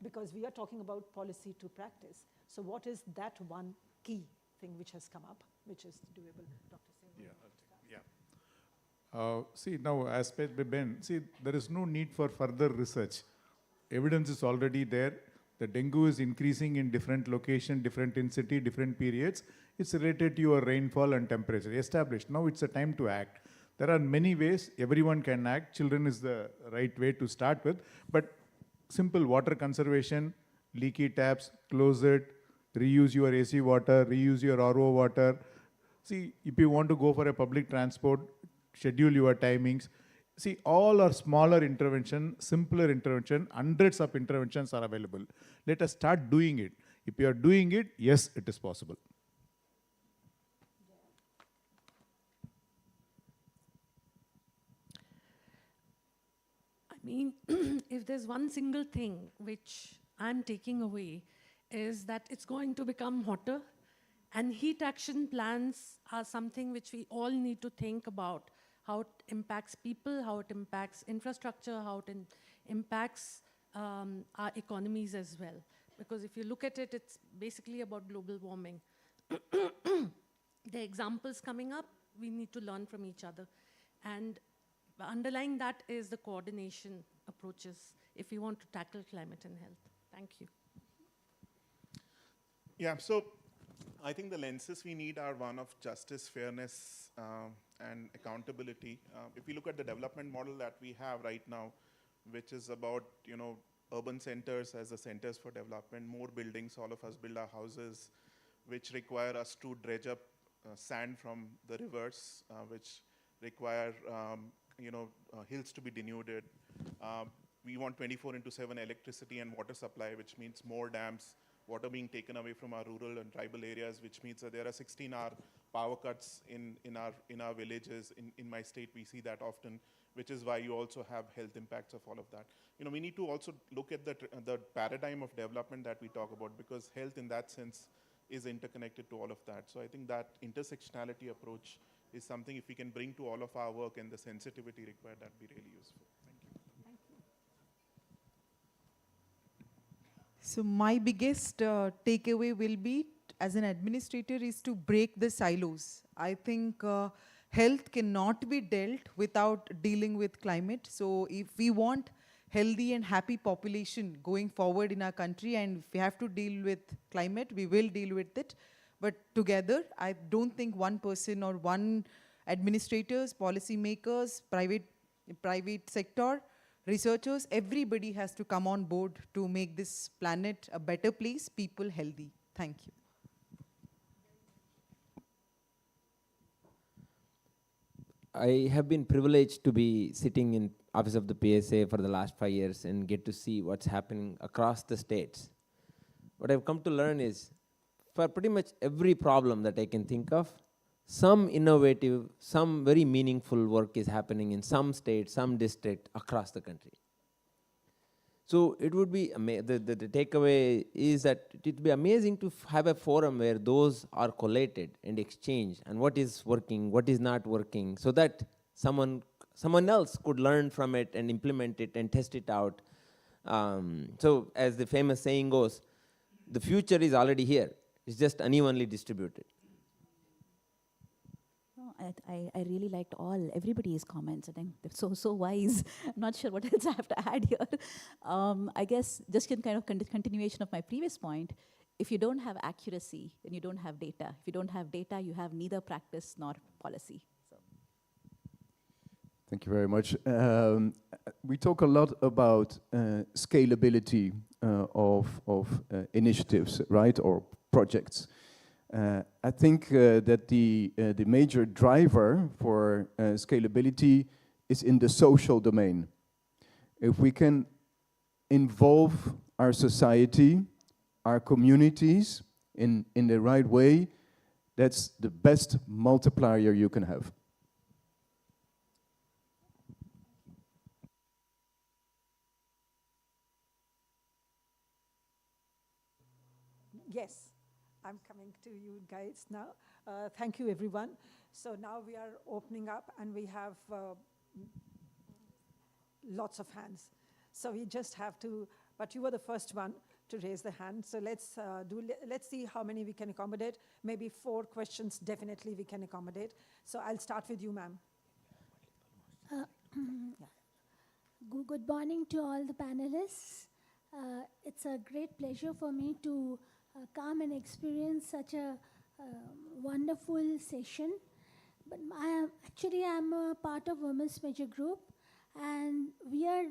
Because we are talking about policy to practice. So what is that one key thing which has come up, which is doable? Dr. Singh? See, now, as by Ben, see, there is no need for further research. Evidence is already there. The dengue is increasing in different location, different intensity, different periods. It's related to your rainfall and temperature. Established. Now it's a time to act. There are many ways everyone can act. Children is the right way to start with. But simple water conservation, leaky taps, close it, reuse your AC water, reuse your RO water. See, if you want to go for a public transport, schedule your timings. See, all are smaller intervention, simpler intervention, hundreds of interventions are available. Let us start doing it. If you are doing it, yes, it is possible. I mean, if there's one single thing which I'm taking away is that it's going to become hotter, and heat action plans are something which we all need to think about. How it impacts people, how it impacts infrastructure, how it impacts our economies as well. Because if you look at it, it's basically about global warming. The examples coming up, we need to learn from each other. And underlying that is the coordination approaches if we want to tackle climate and health. Thank you. Yeah, so I think the lenses we need are one of justice, fairness, and accountability. If you look at the development model that we have right now, which is about, urban centers as the centers for development, more buildings, all of us build our houses, which require us to dredge up sand from the rivers, which require, hills to be denuded. We want 24/7 electricity and water supply, which means more dams, water being taken away from our rural and tribal areas, which means that there are 16-hour power cuts in our villages. In my state, we see that often, which is why you also have health impacts of all of that. We need to also look at the paradigm of development that we talk about, because health in that sense is interconnected to all of that. So I think that intersectionality approach is something, if we can bring to all of our work and the sensitivity required, that'd be really useful. Thank you. So So my biggest takeaway will be, as an administrator, is to break the silos. I think health cannot be dealt without dealing with climate. So if we want healthy and happy population going forward in our country, and if we have to deal with climate, we will deal with it. But together, I don't think one person or one administrators, policy makers, private sector, researchers, everybody has to come on board to make this planet a better place, people healthy. Thank you. I have been privileged to be sitting in office of the PSA for the last 5 years and get to see what's happening across the states. What I've come to learn is, for pretty much every problem that I can think of, some innovative, some very meaningful work is happening in some state, some district across the country. So it would be, the takeaway is that it would be amazing to have a forum where those are collated and exchanged, and what is working, what is not working, so that someone else could learn from it and implement it and test it out. So as the famous saying goes, the future is already here. It's just unevenly distributed. I really liked everybody's comments. I think they're so wise. I'm not sure what else I have to add here. I guess just in kind of continuation of my previous point, if you don't have accuracy, then you don't have data. If you don't have data, you have neither practice nor policy. So. Thank you very much. We talk a lot about scalability of initiatives, right, or projects. I think that the major driver for scalability is in the social domain. If we can involve our society, our communities in the right way, that's the best multiplier you can have. Yes. I'm coming to you guys now. Thank you, everyone. So now we are opening up, and we have lots of hands. So we just have to, but you were the first one to raise the hand. So let's see how many we can accommodate. Maybe 4 questions, definitely we can accommodate. So I'll start with you, ma'am. Good morning to all the panelists. It's a great pleasure for me to come and experience such a wonderful session. But I'm a part of Women's Major Group, and we are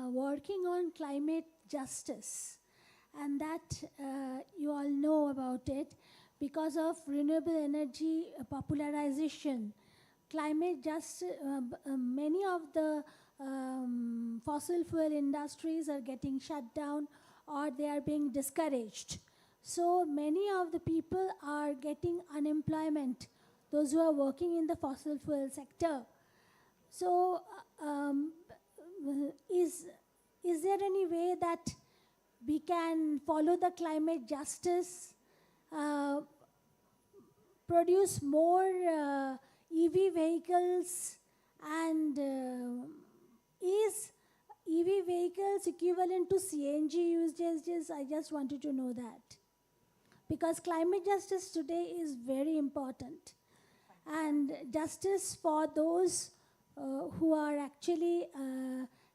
working on climate justice. And that you all know about it because of renewable energy popularization. Climate justice, many of the fossil fuel industries are getting shut down or they are being discouraged. So many of the people are getting unemployment, those who are working in the fossil fuel sector. So is there any way that we can follow the climate justice, produce more EV vehicles, and is EV vehicles equivalent to CNG usages? I just wanted to know that. Because climate justice today is very important. And justice for those who are actually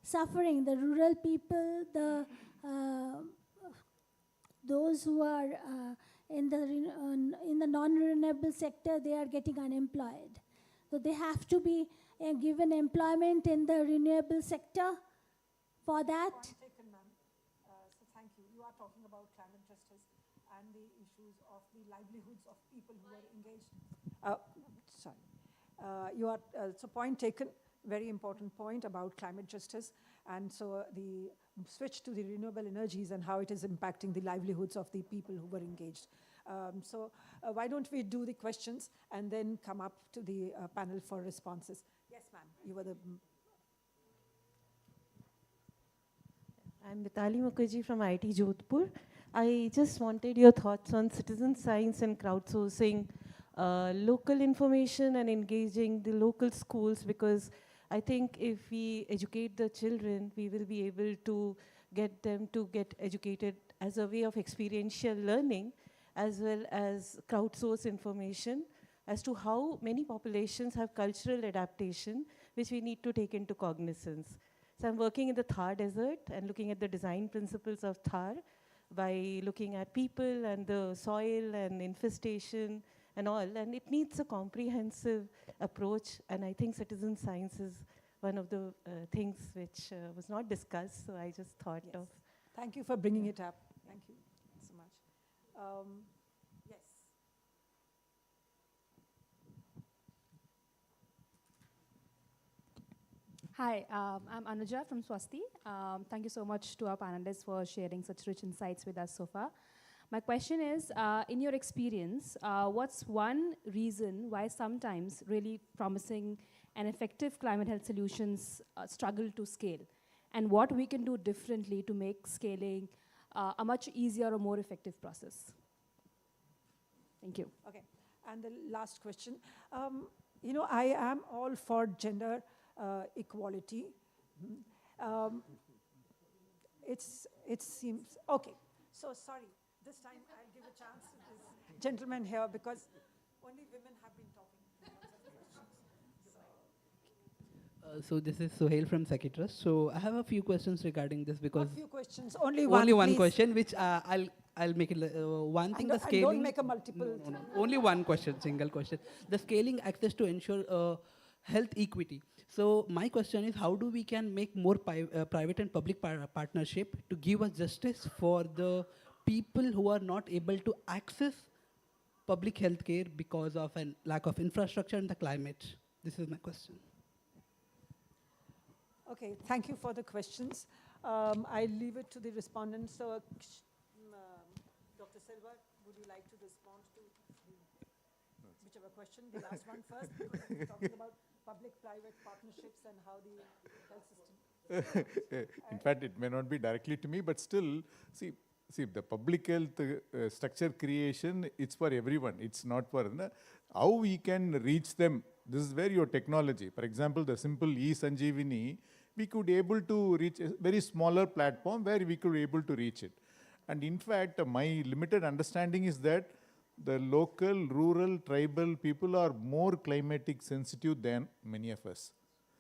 suffering, the rural people, those who are in the non-renewable sector, they are getting unemployed. So they have to be given employment in the renewable sector for that. Point taken, ma'am. So thank you. You are talking about climate justice and the issues of the livelihoods of people who are engaged. So point taken, very important point about climate justice, and so the switch to the renewable energies and how it is impacting the livelihoods of the people who were engaged. Why don't we do the questions and then come up to the panel for responses? Yes, ma'am. You were the... I'm Vitali Mukherjee from IIT Jodhpur. I just wanted your thoughts on citizen science and crowdsourcing, local information and engaging the local schools, because I think if we educate the children, we will be able to get them to get educated as a way of experiential learning, as well as crowdsource information as to how many populations have cultural adaptation, which we need to take into cognizance. So I'm working in the Thar Desert and looking at the design principles of Thar by looking at people and the soil and infestation and all. And it needs a comprehensive approach. And I think citizen science is one of the things which was not discussed. So I just thought of. Thank you for bringing it up. Thank you so much. Yes. Hi, I'm Anuja from Swasti. Thank you so much to our panelists for sharing such rich insights with us so far. My question is, in your experience, what's one reason why sometimes really promising and effective climate health solutions struggle to scale? And what we can do differently to make scaling a much easier or more effective process? Thank you. Okay, and the last question. You know, I am all for gender equality. It seems, okay, so sorry, this time I'll give a chance to this gentleman here because only women have been talking. So this is Sohail from Sekitrust. So I have a few questions regarding this because a few questions, only one. Only one please. question, which I'll make it one thing. The scaling. Don't make a multiple. No. Only one question, single question. The scaling access to ensure health equity. So my question is, how do we can make more private and public partnership to give us justice for the people who are not able to access public health care because of a lack of infrastructure and the climate? This is my question. Okay, thank you for the questions. I leave it to the respondents. So, Dr. Silva, would you like to respond to whichever question? The last one first, because we're talking about public-private partnerships and how the health system. In fact, it may not be directly to me, but still, see the public health structure creation, it's for everyone. It's not for how we can reach them. This is where your technology, for example, the simple e-Sanjeevani, we could able to reach a very smaller platform where we could able to reach it. And in fact, my limited understanding is that the local, rural, tribal people are more climatic sensitive than many of us.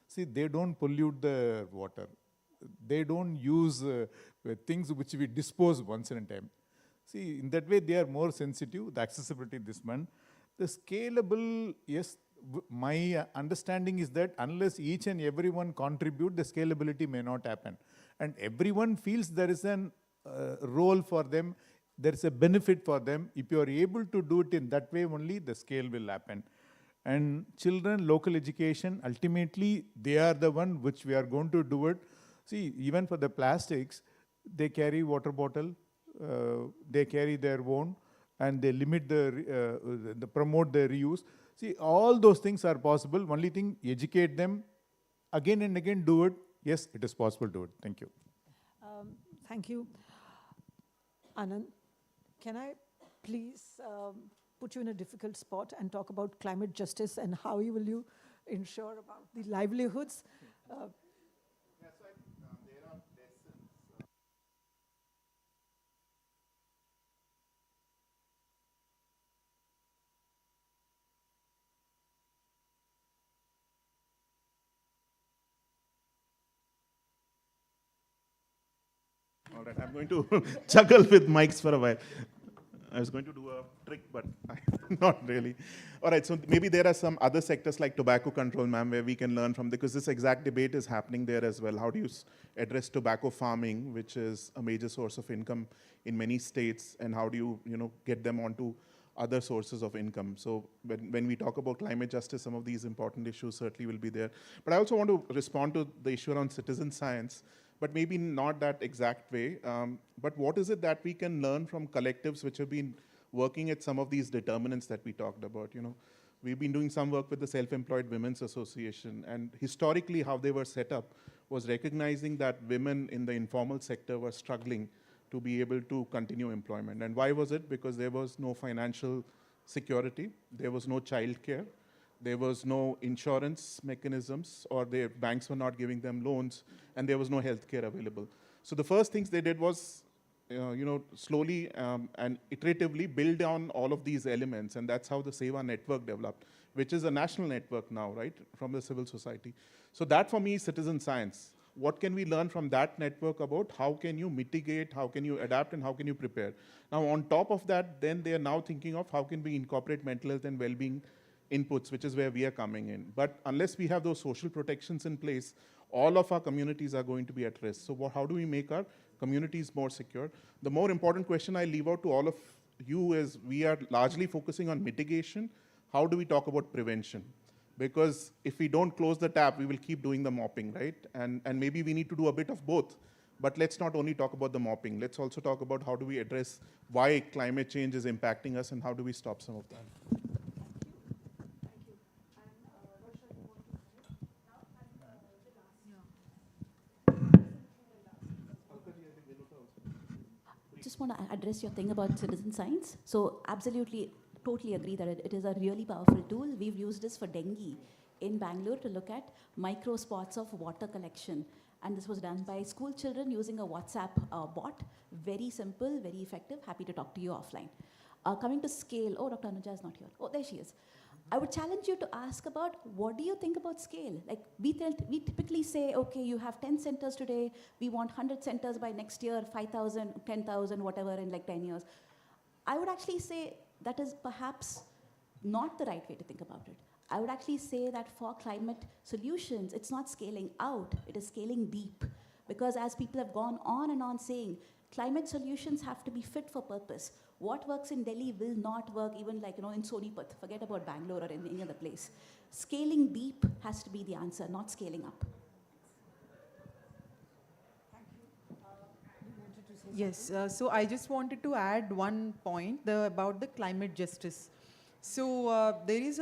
See, they don't pollute the water. They don't use things which we dispose once in a time. See, in that way, they are more sensitive. The accessibility, this one. The scalable, yes, my understanding is that unless each and everyone contribute, the scalability may not happen. And everyone feels there is a role for them, there is a benefit for them. If you are able to do it in that way only, the scale will happen. And children, local education, ultimately, they are the one which we are going to do it. See, even for the plastics, they carry water bottle, they carry their own, and they limit the promote the reuse. See, all those things are possible. Only thing, educate them, again and again do it. Yes, it is possible to do it. Thank you. Thank you. Anand, can I please put you in a difficult spot and talk about climate justice and how will you ensure about the livelihoods? All right, I'm going to juggle with mics for a while. I was going to do a trick, but not really. All right, so maybe there are some other sectors like tobacco control, ma'am, where we can learn from, because this exact debate is happening there as well. How do you address tobacco farming, which is a major source of income in many states, and how do you, get them onto other sources of income? So when we talk about climate justice, some of these important issues certainly will be there. But I also want to respond to the issue around citizen science, but maybe not that exact way. But what is it that we can learn from collectives which have been working at some of these determinants that we talked about? We've been doing some work with the Self-Employed Women's Association, and historically how they were set up was recognizing that women in the informal sector were struggling to be able to continue employment. And why was it? Because there was no financial security, there was no childcare, there was no insurance mechanisms, or their banks were not giving them loans, and there was no healthcare available. So the first things they did was, slowly and iteratively build down all of these elements, and that's how the Seva network developed, which is a national network now, right, from the civil society. So that for me is citizen science. What can we learn from that network about how can you mitigate, how can you adapt, and how can you prepare? Now on top of that, then they are now thinking of how can we incorporate mental health and well-being inputs, which is where we are coming in. But unless we have those social protections in place, all of our communities are going to be at risk. So how do we make our communities more secure? The more important question I leave out to all of you is, we are largely focusing on mitigation. How do we talk about prevention? Because if we don't close the tap, we will keep doing the mopping, right? And maybe we need to do a bit of both. But let's not only talk about the mopping. Let's also talk about how do we address why climate change is impacting us and how do we stop some of that. Just want to address your thing about citizen science. So absolutely, totally agree that it is a really powerful tool. We've used this for dengue in Bangalore to look at micro spots of water collection. And this was done by school children using a WhatsApp bot. Very simple, very effective. Happy to talk to you offline. Coming to scale, oh, Dr. Anuja is not here. Oh, there she is. I would challenge you to ask about, what do you think about scale? Like we typically say, okay, you have 10 centers today, we want 100 centers by next year, 5,000, 10,000, whatever in like 10 years. I would actually say that is perhaps not the right way to think about it. I would actually say that for climate solutions, it's not scaling out, it is scaling deep. Because as people have gone on and on saying, climate solutions have to be fit for purpose. What works in Delhi will not work even like, in Sonipat. Forget about Bangalore or in any other place. Scaling deep has to be the answer, not scaling up. Yes, so I just wanted to add one point about the climate justice. So there is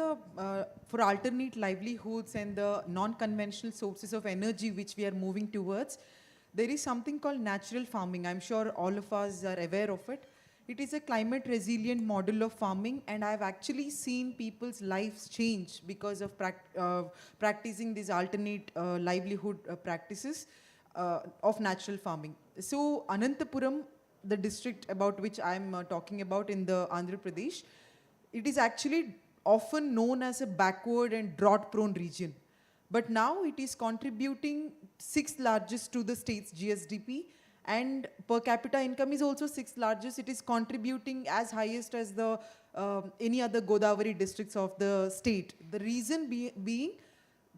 for alternate livelihoods and the non-conventional sources of energy which we are moving towards, there is something called natural farming. I'm sure all of us are aware of it. It is a climate resilient model of farming, and I've actually seen people's lives change because of practicing these alternate livelihood practices of natural farming. So Anantapuram, the district about which I'm talking about in the Andhra Pradesh, it is actually often known as a backward and drought-prone region. But now it is contributing 6th largest to the state's GSDP, and per capita income is also 6th largest. It is contributing as highest as the any other Godavari districts of the state. The reason being,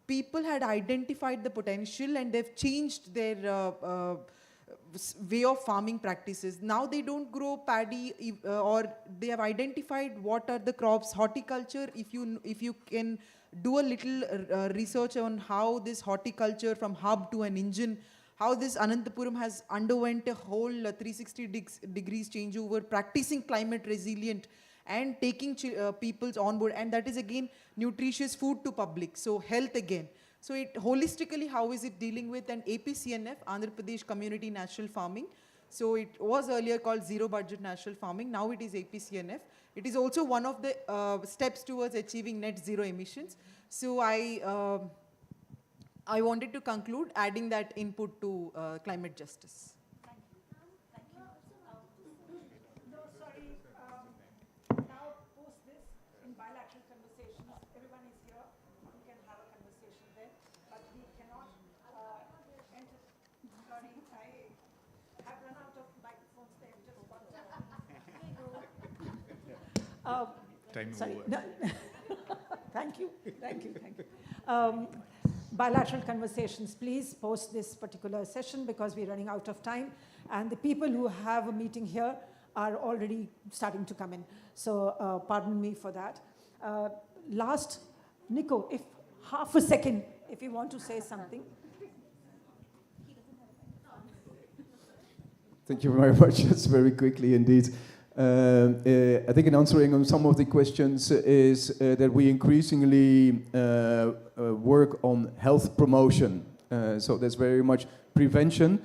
people had identified the potential and they've changed their way of farming practices. Now they don't grow paddy, or they have identified what are the crops. Horticulture, if you can do a little research on how this horticulture from hub to an engine, how this Anantapuram has underwent a whole 360 degrees changeover, practicing climate resilient and taking people's on board. And that is again nutritious food to public, so health again. So it holistically, how is it dealing with an APCNF, Andhra Pradesh Community Natural Farming. So it was earlier called Zero Budget Natural Farming, now it is APCNF. It is also one of the steps towards achieving net zero emissions. So I wanted to conclude adding that input to climate justice. Thank you. No, sorry. Now post this in bilateral conversations. Everyone is here. We can have a conversation there. But we cannot enter. Sorry, I have run out of microphones there. Just one. Time sorry. over. No. Thank you. Bilateral conversations, please post this particular session because we're running out of time. And the people who have a meeting here are already starting to come in. So pardon me for that. Last, Nico, if half a second, if you want to say something. Thank you very much. Just very quickly indeed. I think in answering on some of the questions is that we increasingly work on health promotion. So there's very much prevention,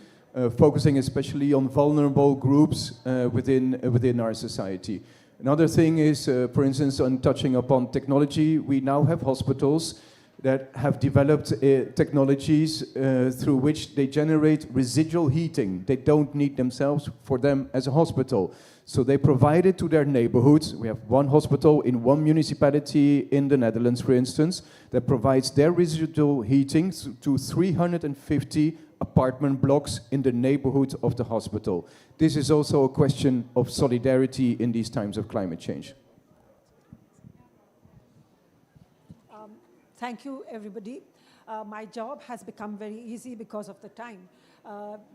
focusing especially on vulnerable groups within our society. Another thing is, for instance, on touching upon technology, we now have hospitals that have developed technologies through which they generate residual heating. They don't need themselves for them as a hospital. So they provide it to their neighborhoods. We have one hospital in one municipality in the Netherlands, for instance, that provides their residual heating to 350 apartment blocks in the neighborhood of the hospital. This is also a question of solidarity in these times of climate change. Thank you, everybody. My job has become very easy because of the time.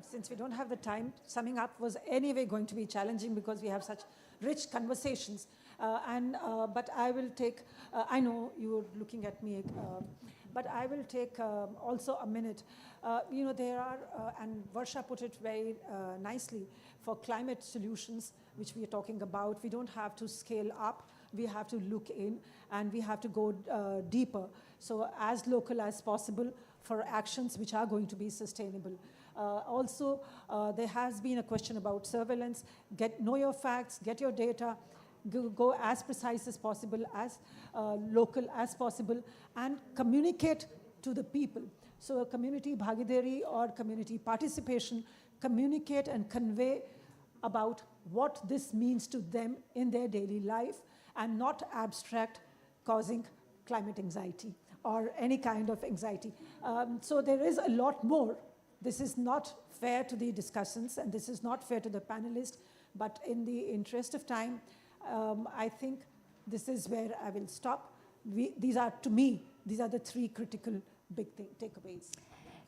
Since we don't have the time, summing up was anyway going to be challenging because we have such rich conversations. But I will take, I know you were looking at me, but I will take also a minute. You know, there are, and Varsha put it very nicely, for climate solutions, which we are talking about, we don't have to scale up, we have to look in, and we have to go deeper. So as local as possible for actions which are going to be sustainable. Also, there has been a question about surveillance. Know your facts, get your data, go as precise as possible, as local as possible, and communicate to the people. So a community bhagidari or community participation, communicate and convey about what this means to them in their daily life, and not abstract, causing climate anxiety or any kind of anxiety. So there is a lot more. This is not fair to the discussants, and this is not fair to the panelists, but in the interest of time, I think this is where I will stop. These are, to me, these are the three critical big takeaways.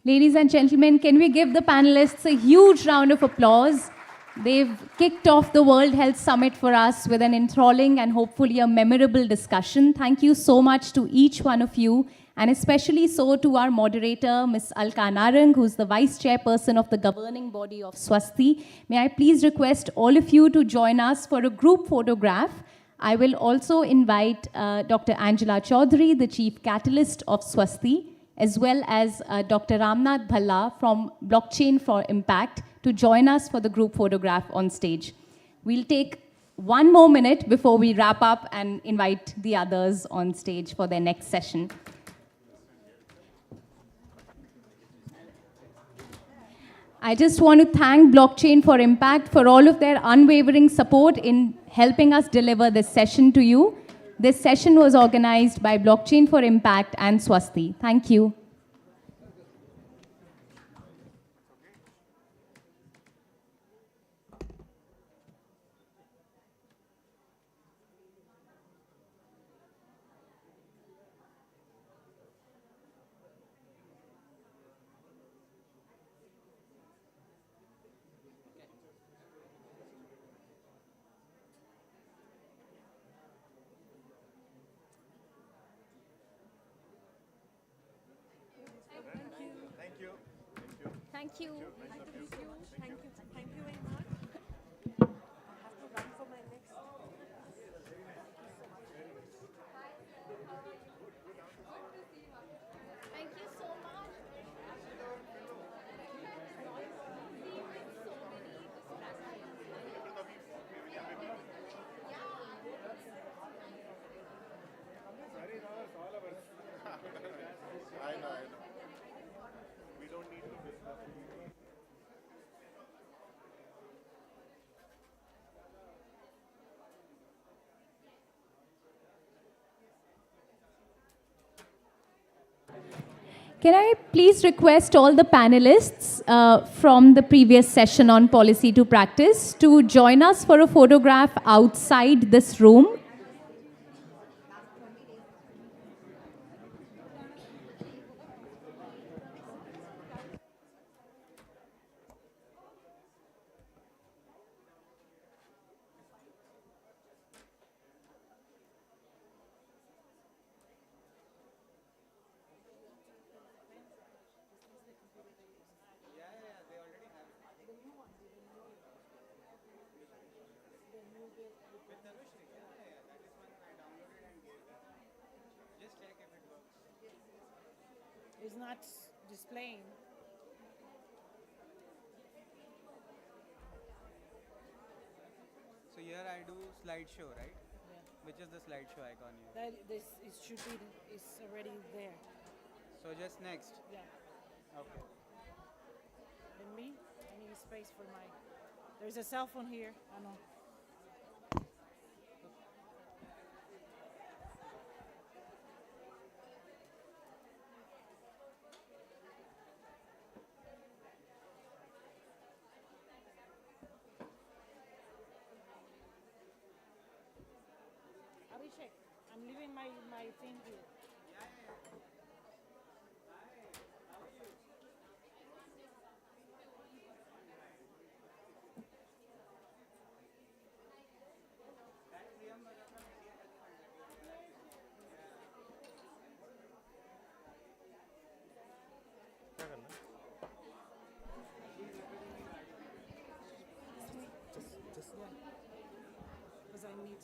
Ladies and gentlemen, can we give the panelists a huge round of applause? They've kicked off the World Health Summit for us with an enthralling and hopefully a memorable discussion. Thank you so much to each one of you, and especially so to our moderator, Ms. Alka Narang, who's the Vice Chairperson of the governing body of Swasthi. May I please request all of you to join us for a group photograph. I will also invite Dr. Angela Chaudhary, the Chief Catalyst of Swasthi, as well as Dr. Ramnath Bhalla from Blockchain for Impact to join us for the group photograph on stage. We'll take one more minute before we wrap up and invite the others on stage for their next session. I just want to thank Blockchain for Impact for all of their unwavering support in helping us deliver this session to you. This session was organized by Blockchain for Impact and Swasthi. Thank you. Thank you. Thank you very much. I have to run for my next. Thank you so much. I know. We don't need to discuss. Can I please request all the panelists from the previous session on policy to practice to join us for a photograph outside this room? It's not displaying. So here I do slideshow, right? Yeah. Which is the slideshow icon here? This it should be is already there. So just next. Yeah. Okay. And me, I need space for my. There's a cell phone here. I know. Abhishek, I'm leaving my thing here. Just Because I need.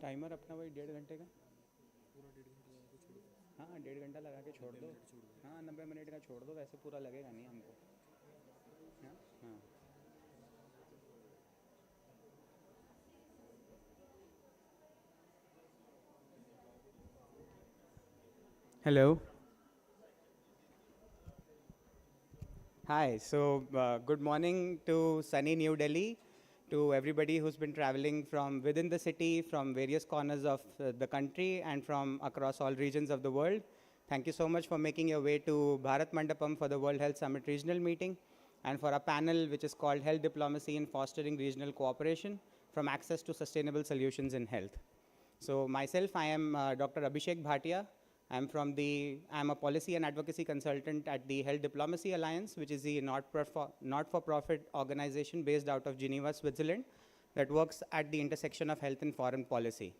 Timer अपना वही 1.5 घंटे का हाँ 1.5 घंटा लगा के छोड़ दो हाँ 90 मिनट का छोड़ दो वैसे पूरा लगेगा नहीं हमको हाँ हाँ Hello. Hi, so good morning to sunny New Delhi, to everybody who's been traveling from within the city, from various corners of the country, and from across all regions of the world. Thank you so much for making your way to Bharat Mandapam for the World Health Summit Regional Meeting, and for a panel which is called Health Diplomacy in Fostering Regional Cooperation from Access to Sustainable Solutions in Health. So myself, I am Dr. Abhishek Bhatia. I'm a policy and advocacy consultant at the Health Diplomacy Alliance, which is the not-for-profit organization based out of Geneva, Switzerland, that works at the intersection of health and foreign policy.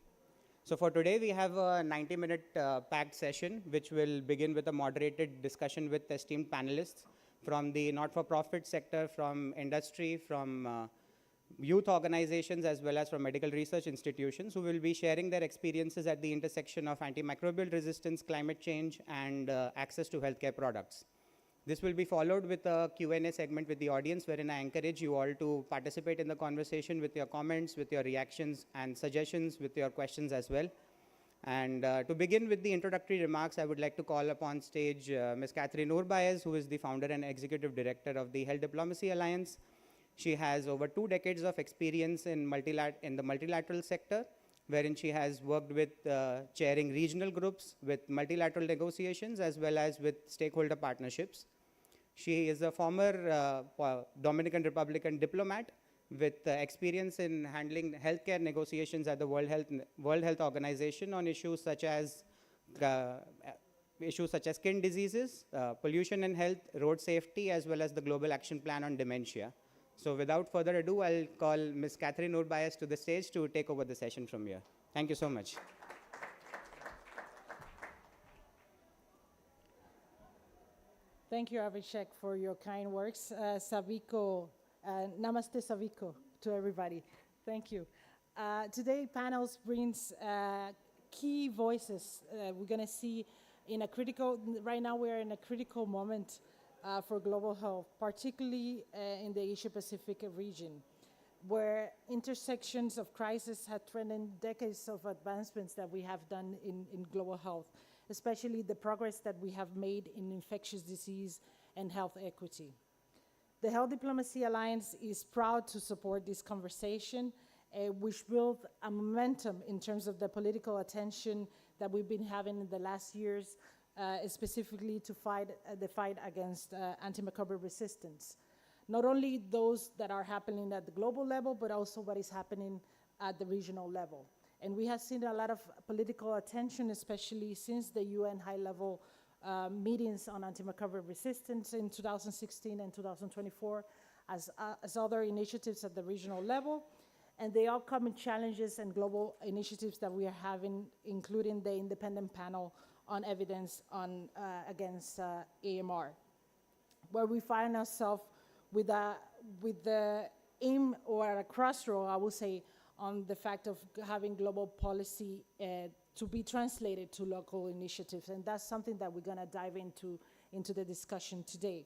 So for today, we have a 90-minute packed session, which will begin with a moderated discussion with esteemed panelists from the not-for-profit sector, from industry, from youth organizations, as well as from medical research institutions, who will be sharing their experiences at the intersection of antimicrobial resistance, climate change, and access to healthcare products. This will be followed with a Q&A segment with the audience, wherein I encourage you all to participate in the conversation with your comments, with your reactions, and suggestions, with your questions as well. And to begin with the introductory remarks, I would like to call upon stage Ms. Catherine Urbaez, who is the founder and executive director of the Health Diplomacy Alliance. She has over 2 decades of experience in the multilateral sector, wherein she has worked with chairing regional groups, with multilateral negotiations, as well as with stakeholder partnerships. She is a former Dominican Republican diplomat with experience in handling healthcare negotiations at the World Health Organization on issues such as skin diseases, pollution and health, road safety, as well as the Global Action Plan on Dementia. So without further ado, I'll call Ms. Catherine Urbaez to the stage to take over the session from here. Thank you so much. Thank you, Abhishek, for your kind words. Saviko, namaste Saviko to everybody. Thank you. Today, panels brings key voices. We're going to see right now we're in a critical moment for global health, particularly in the Asia-Pacific region, where intersections of crisis have threatened decades of advancements that we have done in global health, especially the progress that we have made in infectious disease and health equity. The Health Diplomacy Alliance is proud to support this conversation, which built a momentum in terms of the political attention that we've been having in the last years, specifically to fight the fight against antimicrobial resistance. Not only those that are happening at the global level, but also what is happening at the regional level. And we have seen a lot of political attention, especially since the UN high-level meetings on antimicrobial resistance in 2016 and 2024, as other initiatives at the regional level, and the upcoming challenges and global initiatives that we are having, including the independent panel on evidence against AMR, where we find ourselves with the aim or a crossroad, I would say, on the fact of having global policy to be translated to local initiatives. And that's something that we're going to dive into the discussion today.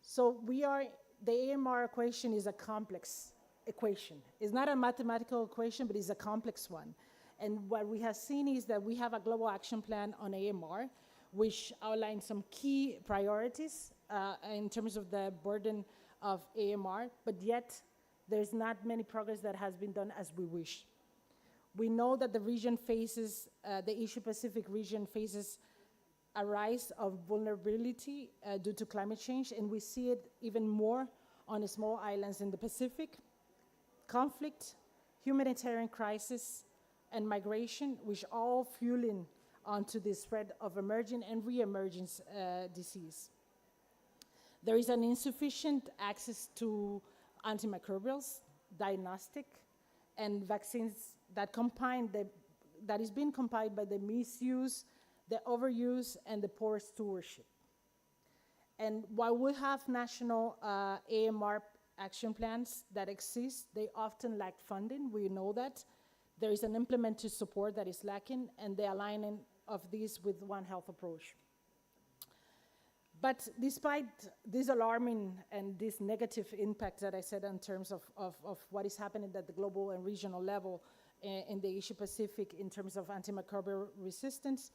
So the AMR equation is a complex equation. It's not a mathematical equation, but it's a complex one. And what we have seen is that we have a global action plan on AMR, which outlines some key priorities in terms of the burden of AMR, but yet there's not many progress that has been done as we wish. We know that the region faces, the Asia-Pacific region faces a rise of vulnerability due to climate change, and we see it even more on the small islands in the Pacific. Conflict, humanitarian crisis, and migration, which all fueling onto the spread of emerging and re-emergence disease. There is an insufficient access to antimicrobials, diagnostic, and vaccines that is being combined by the misuse, the overuse, and the poor stewardship. And while we have national AMR action plans that exist, they often lack funding. We know that. There is an implemented support that is lacking, and the aligning of this with One Health approach. But despite this alarming and this negative impact that I said in terms of what is happening at the global and regional level in the Asia Pacific in terms of antimicrobial resistance,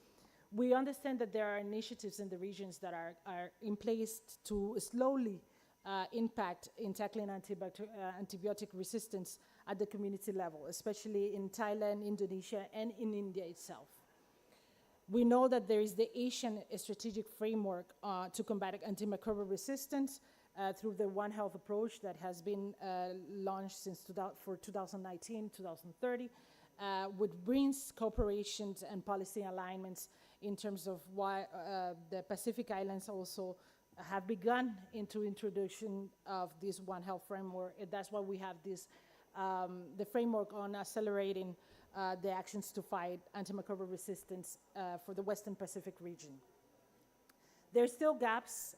we understand that there are initiatives in the regions that are in place to slowly impact in tackling antibiotic resistance at the community level, especially in Thailand, Indonesia, and in India itself. We know that there is the Asian strategic framework to combat antimicrobial resistance through the One Health approach that has been launched since 2019-2030, which brings cooperations and policy alignments in terms of why the Pacific Islands also have begun into introduction of this One Health framework. And that's why we have this, the framework on accelerating the actions to fight antimicrobial resistance for the Western Pacific region. There's still gaps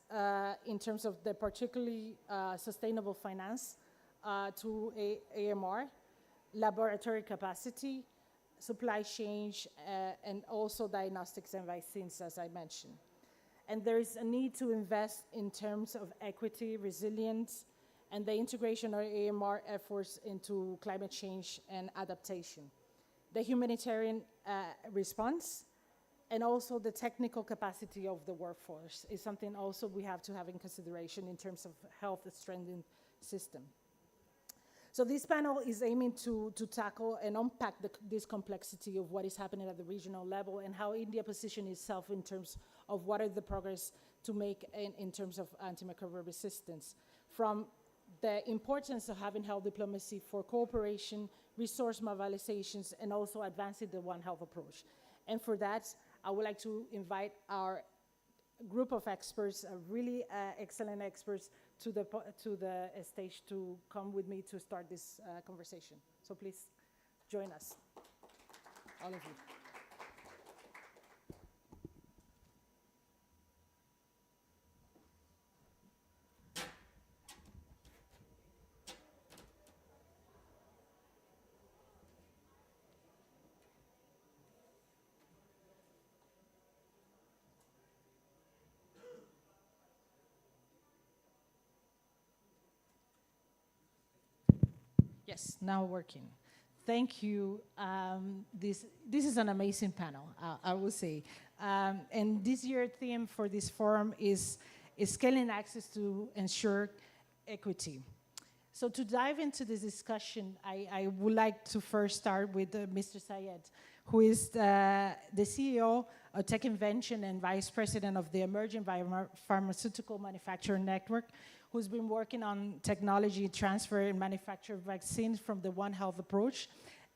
in terms of the particularly sustainable finance to AMR, laboratory capacity, supply chain, and also diagnostics and vaccines, as I mentioned. And there is a need to invest in terms of equity, resilience, and the integration of AMR efforts into climate change and adaptation. The humanitarian response and also the technical capacity of the workforce is something also we have to have in consideration in terms of health strengthening system. So this panel is aiming to tackle and unpack this complexity of what is happening at the regional level and how India positions itself in terms of what are the progress to make in terms of antimicrobial resistance, from the importance of having health diplomacy for cooperation, resource mobilizations, and also advancing the One Health approach. And for that, I would like to invite our group of experts, really excellent experts, to the stage to come with me to start this conversation. So please join us, all of you. Yes, now working. Thank you. This is an amazing panel, I will say. And this year's theme for this forum is scaling access to ensure equity. So to dive into this discussion, I would like to first start with Mr. Syed, who is the CEO of Tech Invention and Vice President of the Emerging Pharmaceutical Manufacturing Network, who's been working on technology transfer and manufacture vaccines from the One Health approach,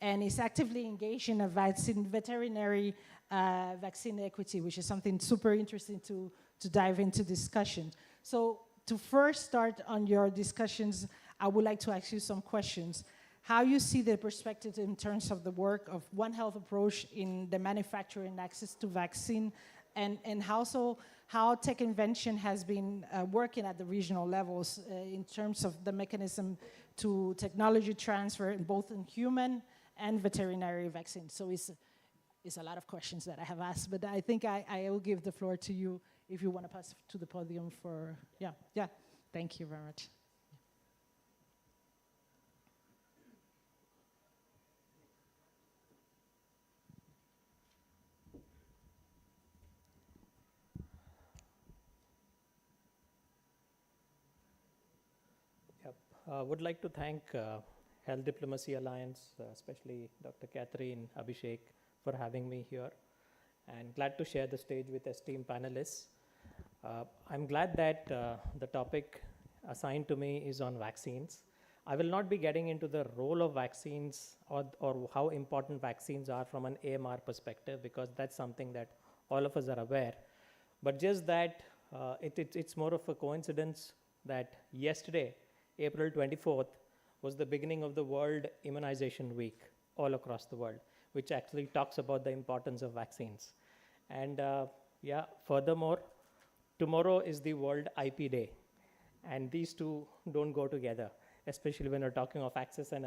and is actively engaged in a veterinary vaccine equity, which is something super interesting to dive into discussion. So to first start on your discussions, I would like to ask you some questions. How you see the perspective in terms of the work of One Health approach in the manufacturing access to vaccine, and how Tech Invention has been working at the regional levels in terms of the mechanism to technology transfer, both in human and veterinary vaccines. So it's a lot of questions that I have asked, but I think I will give the floor to you if you want to pass to the podium for, yeah. Thank you very much. Would like to thank Health Diplomacy Alliance, especially Dr. Catherine, Abhishek, for having me here, and glad to share the stage with esteemed panelists. I'm glad that the topic assigned to me is on vaccines. I will not be getting into the role of vaccines or how important vaccines are from an AMR perspective, because that's something that all of us are aware. But just that it's more of a coincidence that yesterday, April 24th, was the beginning of the World Immunization Week all across the world, which actually talks about the importance of vaccines. And furthermore, tomorrow is the World IP Day. And these two don't go together, especially when we're talking of access and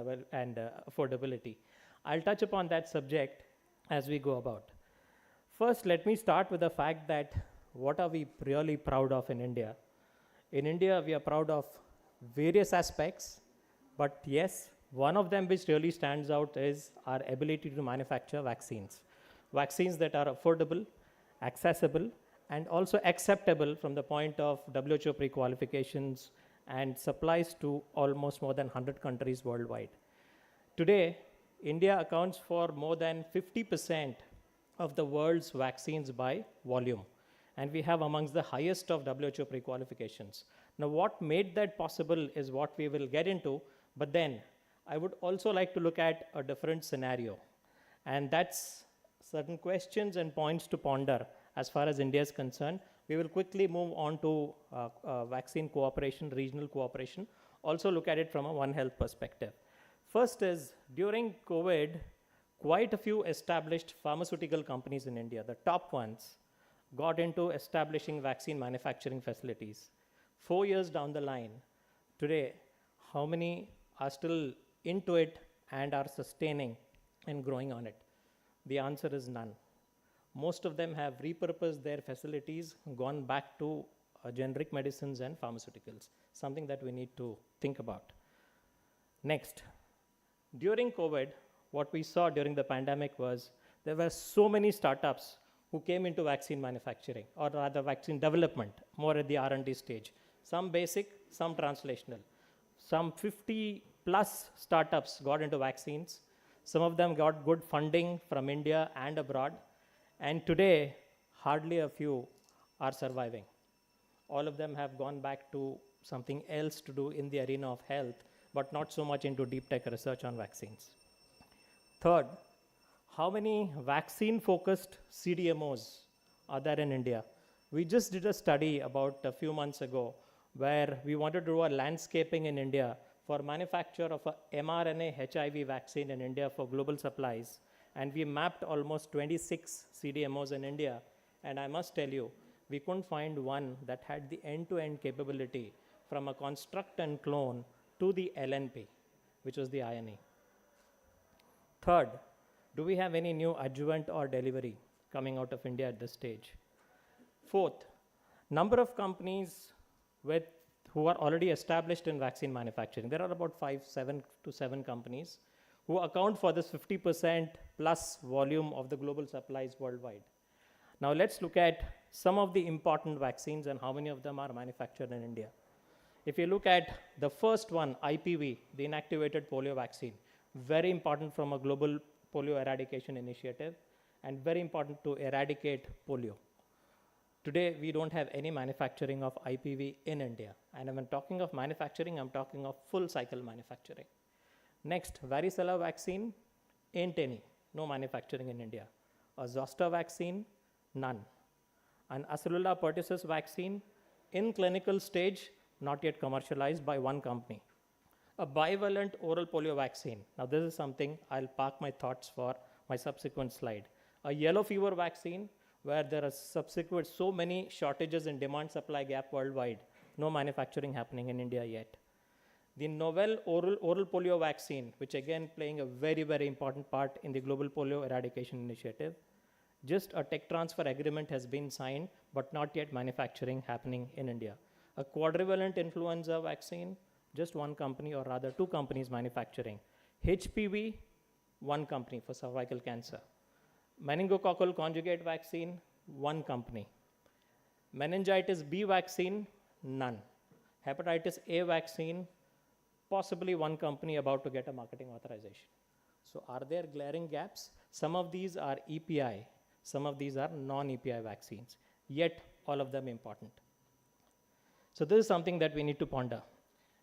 affordability. I'll touch upon that subject as we go about. First, let me start with the fact that what are we really proud of in India? In India, we are proud of various aspects, but yes, one of them which really stands out is our ability to manufacture vaccines. Vaccines that are affordable, accessible, and also acceptable from the point of WHO pre-qualifications and supplies to almost more than 100 countries worldwide. Today, India accounts for more than 50% of the world's vaccines by volume, and we have amongst the highest of WHO pre-qualifications. Now, what made that possible is what we will get into, but then I would also like to look at a different scenario, and that's certain questions and points to ponder as far as India is concerned. We will quickly move on to vaccine cooperation, regional cooperation, also look at it from a One Health perspective. First is, during COVID, quite a few established pharmaceutical companies in India, the top ones, got into establishing vaccine manufacturing facilities. 4 years down the line, today, how many are still into it and are sustaining and growing on it? The answer is none. Most of them have repurposed their facilities, gone back to generic medicines and pharmaceuticals, something that we need to think about. Next, during COVID, what we saw during the pandemic was there were so many startups who came into vaccine manufacturing, or rather vaccine development, more at the R&D stage. Some basic, some translational. Some 50 plus startups got into vaccines. Some of them got good funding from India and abroad. And today, hardly a few are surviving. All of them have gone back to something else to do in the arena of health, but not so much into deep tech research on vaccines. Third, how many vaccine-focused CDMOs are there in India? We just did a study about a few months ago where we wanted to do a landscaping in India for manufacture of a mRNA HIV vaccine in India for global supplies. And we mapped almost 26 CDMOs in India. And I must tell you, we couldn't find one that had the end-to-end capability from a construct and clone to the LNP, which was the INE. Third, do we have any new adjuvant or delivery coming out of India at this stage? Fourth, number of companies who are already established in vaccine manufacturing. There are about 7 to 7 companies who account for this 50% plus volume of the global supplies worldwide. Now let's look at some of the important vaccines and how many of them are manufactured in India. If you look at the first one, IPV, the inactivated polio vaccine, very important from a global polio eradication initiative and very important to eradicate polio. Today, we don't have any manufacturing of IPV in India. And when I'm talking of manufacturing, I'm talking of full cycle manufacturing. Next, varicella vaccine, ain't any, no manufacturing in India. A zoster vaccine, none. An acellular pertussis vaccine, in clinical stage, not yet commercialized by one company. A bivalent oral polio vaccine. Now this is something I'll park my thoughts for my subsequent slide. A yellow fever vaccine, where there are subsequent so many shortages in demand-supply gap worldwide, no manufacturing happening in India yet. The novel oral polio vaccine, which again playing a very, very important part in the global polio eradication initiative. Just a tech transfer agreement has been signed, but not yet manufacturing happening in India. A quadrivalent influenza vaccine, just one company or rather 2 companies manufacturing. HPV, 1 company for cervical cancer. Meningococcal conjugate vaccine, 1 company. Meningitis B vaccine, none. Hepatitis A vaccine, possibly 1 company about to get a marketing authorization. So are there glaring gaps? Some of these are EPI, some of these are non-EPI vaccines, yet all of them important. So this is something that we need to ponder.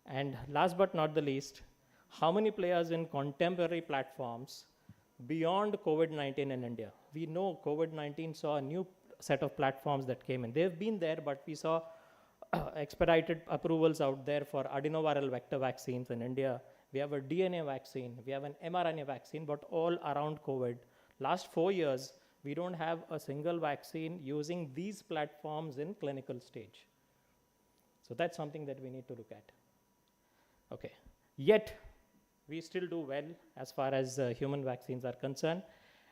And last but not the least, how many players in contemporary platforms beyond COVID-19 in India? We know COVID-19 saw a new set of platforms that came in. They've been there, but we saw expedited approvals out there for adenoviral vector vaccines in India. We have a DNA vaccine, we have an mRNA vaccine, but all around COVID. Last 4 years, we don't have a single vaccine using these platforms in clinical stage. So that's something that we need to look at. Okay. Yet, we still do well as far as human vaccines are concerned.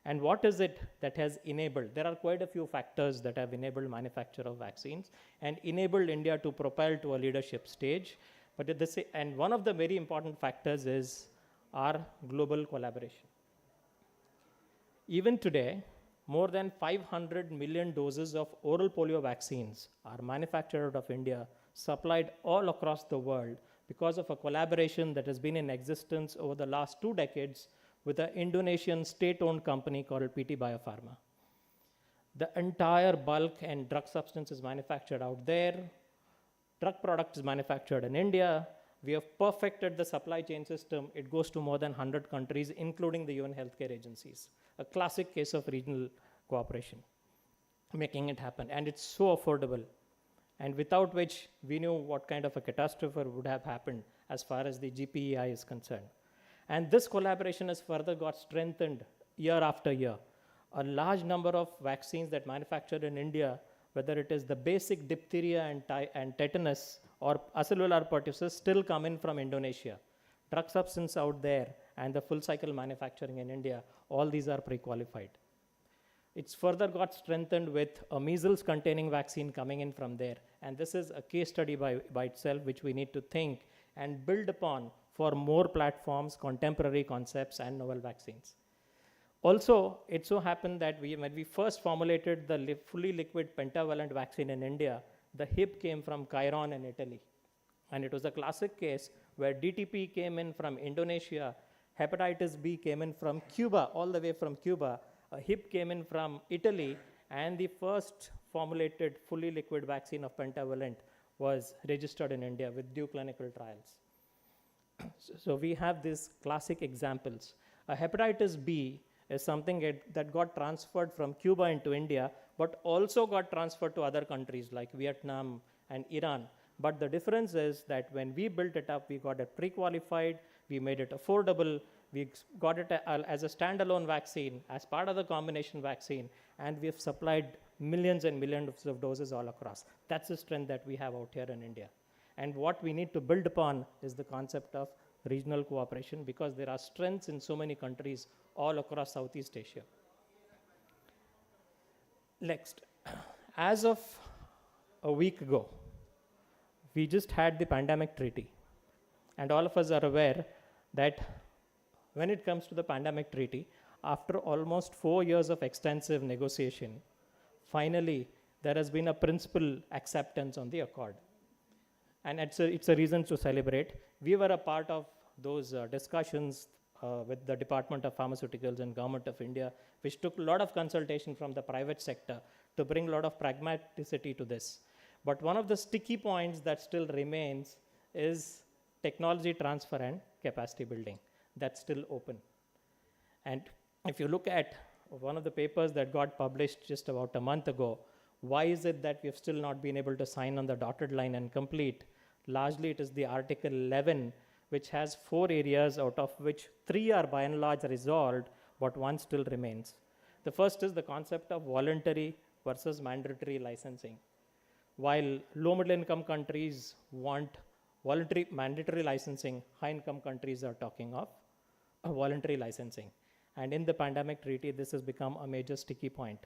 And what is it that has enabled? There are quite a few factors that have enabled manufacture of vaccines and enabled India to propel to a leadership stage. But at and one of the very important factors is our global collaboration. Even today, more than 500 million doses of oral polio vaccines are manufactured out of India, supplied all across the world because of a collaboration that has been in existence over the last 2 decades with an Indonesian state-owned company called PT Biopharma. The entire bulk and drug substance is manufactured out there. Drug product is manufactured in India. We have perfected the supply chain system. It goes to more than 100 countries, including the UN healthcare agencies. A classic case of regional cooperation, making it happen. And it's so affordable, and without which we knew what kind of a catastrophe would have happened as far as the GPEI is concerned. And this collaboration has further got strengthened year after year. A large number of vaccines that manufactured in India, whether it is the basic diphtheria and tetanus or acellular pertussis, still come in from Indonesia. Drug substance out there and the full cycle manufacturing in India, all these are pre-qualified. It's further got strengthened with a measles containing vaccine coming in from there. And this is a case study by itself, which we need to think and build upon for more platforms, contemporary concepts, and novel vaccines. Also, it so happened that when we first formulated the fully liquid pentavalent vaccine in India, the HIP came from Chiron in Italy. And it was a classic case where DTP came in from Indonesia, hepatitis B came in from Cuba, all the way from Cuba, a HIP came in from Italy, and the first formulated fully liquid vaccine of pentavalent was registered in India with due clinical trials. So we have these classic examples. A hepatitis B is something that got transferred from Cuba into India, but also got transferred to other countries like Vietnam and Iran. But the difference is that when we built it up, we got it pre-qualified, we made it affordable, we got it as a standalone vaccine, as part of the combination vaccine, and we have supplied millions and millions of doses all across. That's the strength that we have out here in India. And what we need to build upon is the concept of regional cooperation, because there are strengths in so many countries all across Southeast Asia. Next, as of a week ago, we just had the pandemic treaty. And all of us are aware that when it comes to the pandemic treaty, after almost 4 years of extensive negotiation, finally, there has been a principal acceptance on the accord. And it's a reason to celebrate. We were a part of those discussions with the Department of Pharmaceuticals and Government of India, which took a lot of consultation from the private sector to bring a lot of pragmaticity to this. But one of the sticky points that still remains is technology transfer and capacity building. That's still open. And if you look at one of the papers that got published just about a month ago, why is it that we have still not been able to sign on the dotted line and complete? Largely, it is the Article 11, which has 4 areas, out of which 3 are by and large resolved, but 1 still remains. The first is the concept of voluntary versus mandatory licensing. While low-middle income countries want voluntary mandatory licensing, high-income countries are talking of voluntary licensing. And in the pandemic treaty, this has become a major sticky point.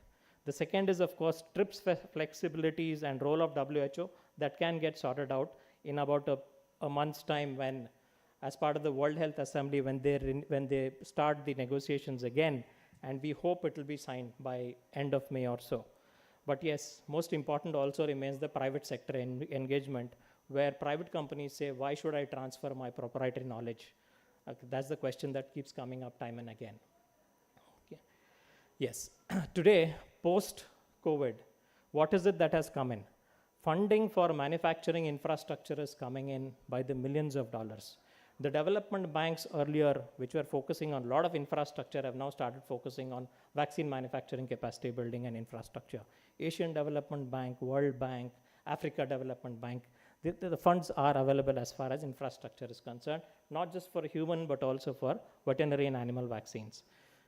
The second is, of course, TRIPS flexibilities and role of WHO that can get sorted out in about a month's time, when, as part of the World Health Assembly, when they start the negotiations again, and we hope it will be signed by end of May or so. But yes, most important also remains the private sector engagement, where private companies say, why should I transfer my proprietary knowledge? That's the question that keeps coming up time and again. Okay. Yes, today, post-COVID, what is it that has come in? Funding for manufacturing infrastructure is coming in by the millions of dollars. The development banks earlier, which were focusing on a lot of infrastructure, have now started focusing on vaccine manufacturing capacity building and infrastructure. Asian Development Bank, World Bank, Africa Development Bank, the funds are available as far as infrastructure is concerned, not just for human, but also for veterinary and animal vaccines.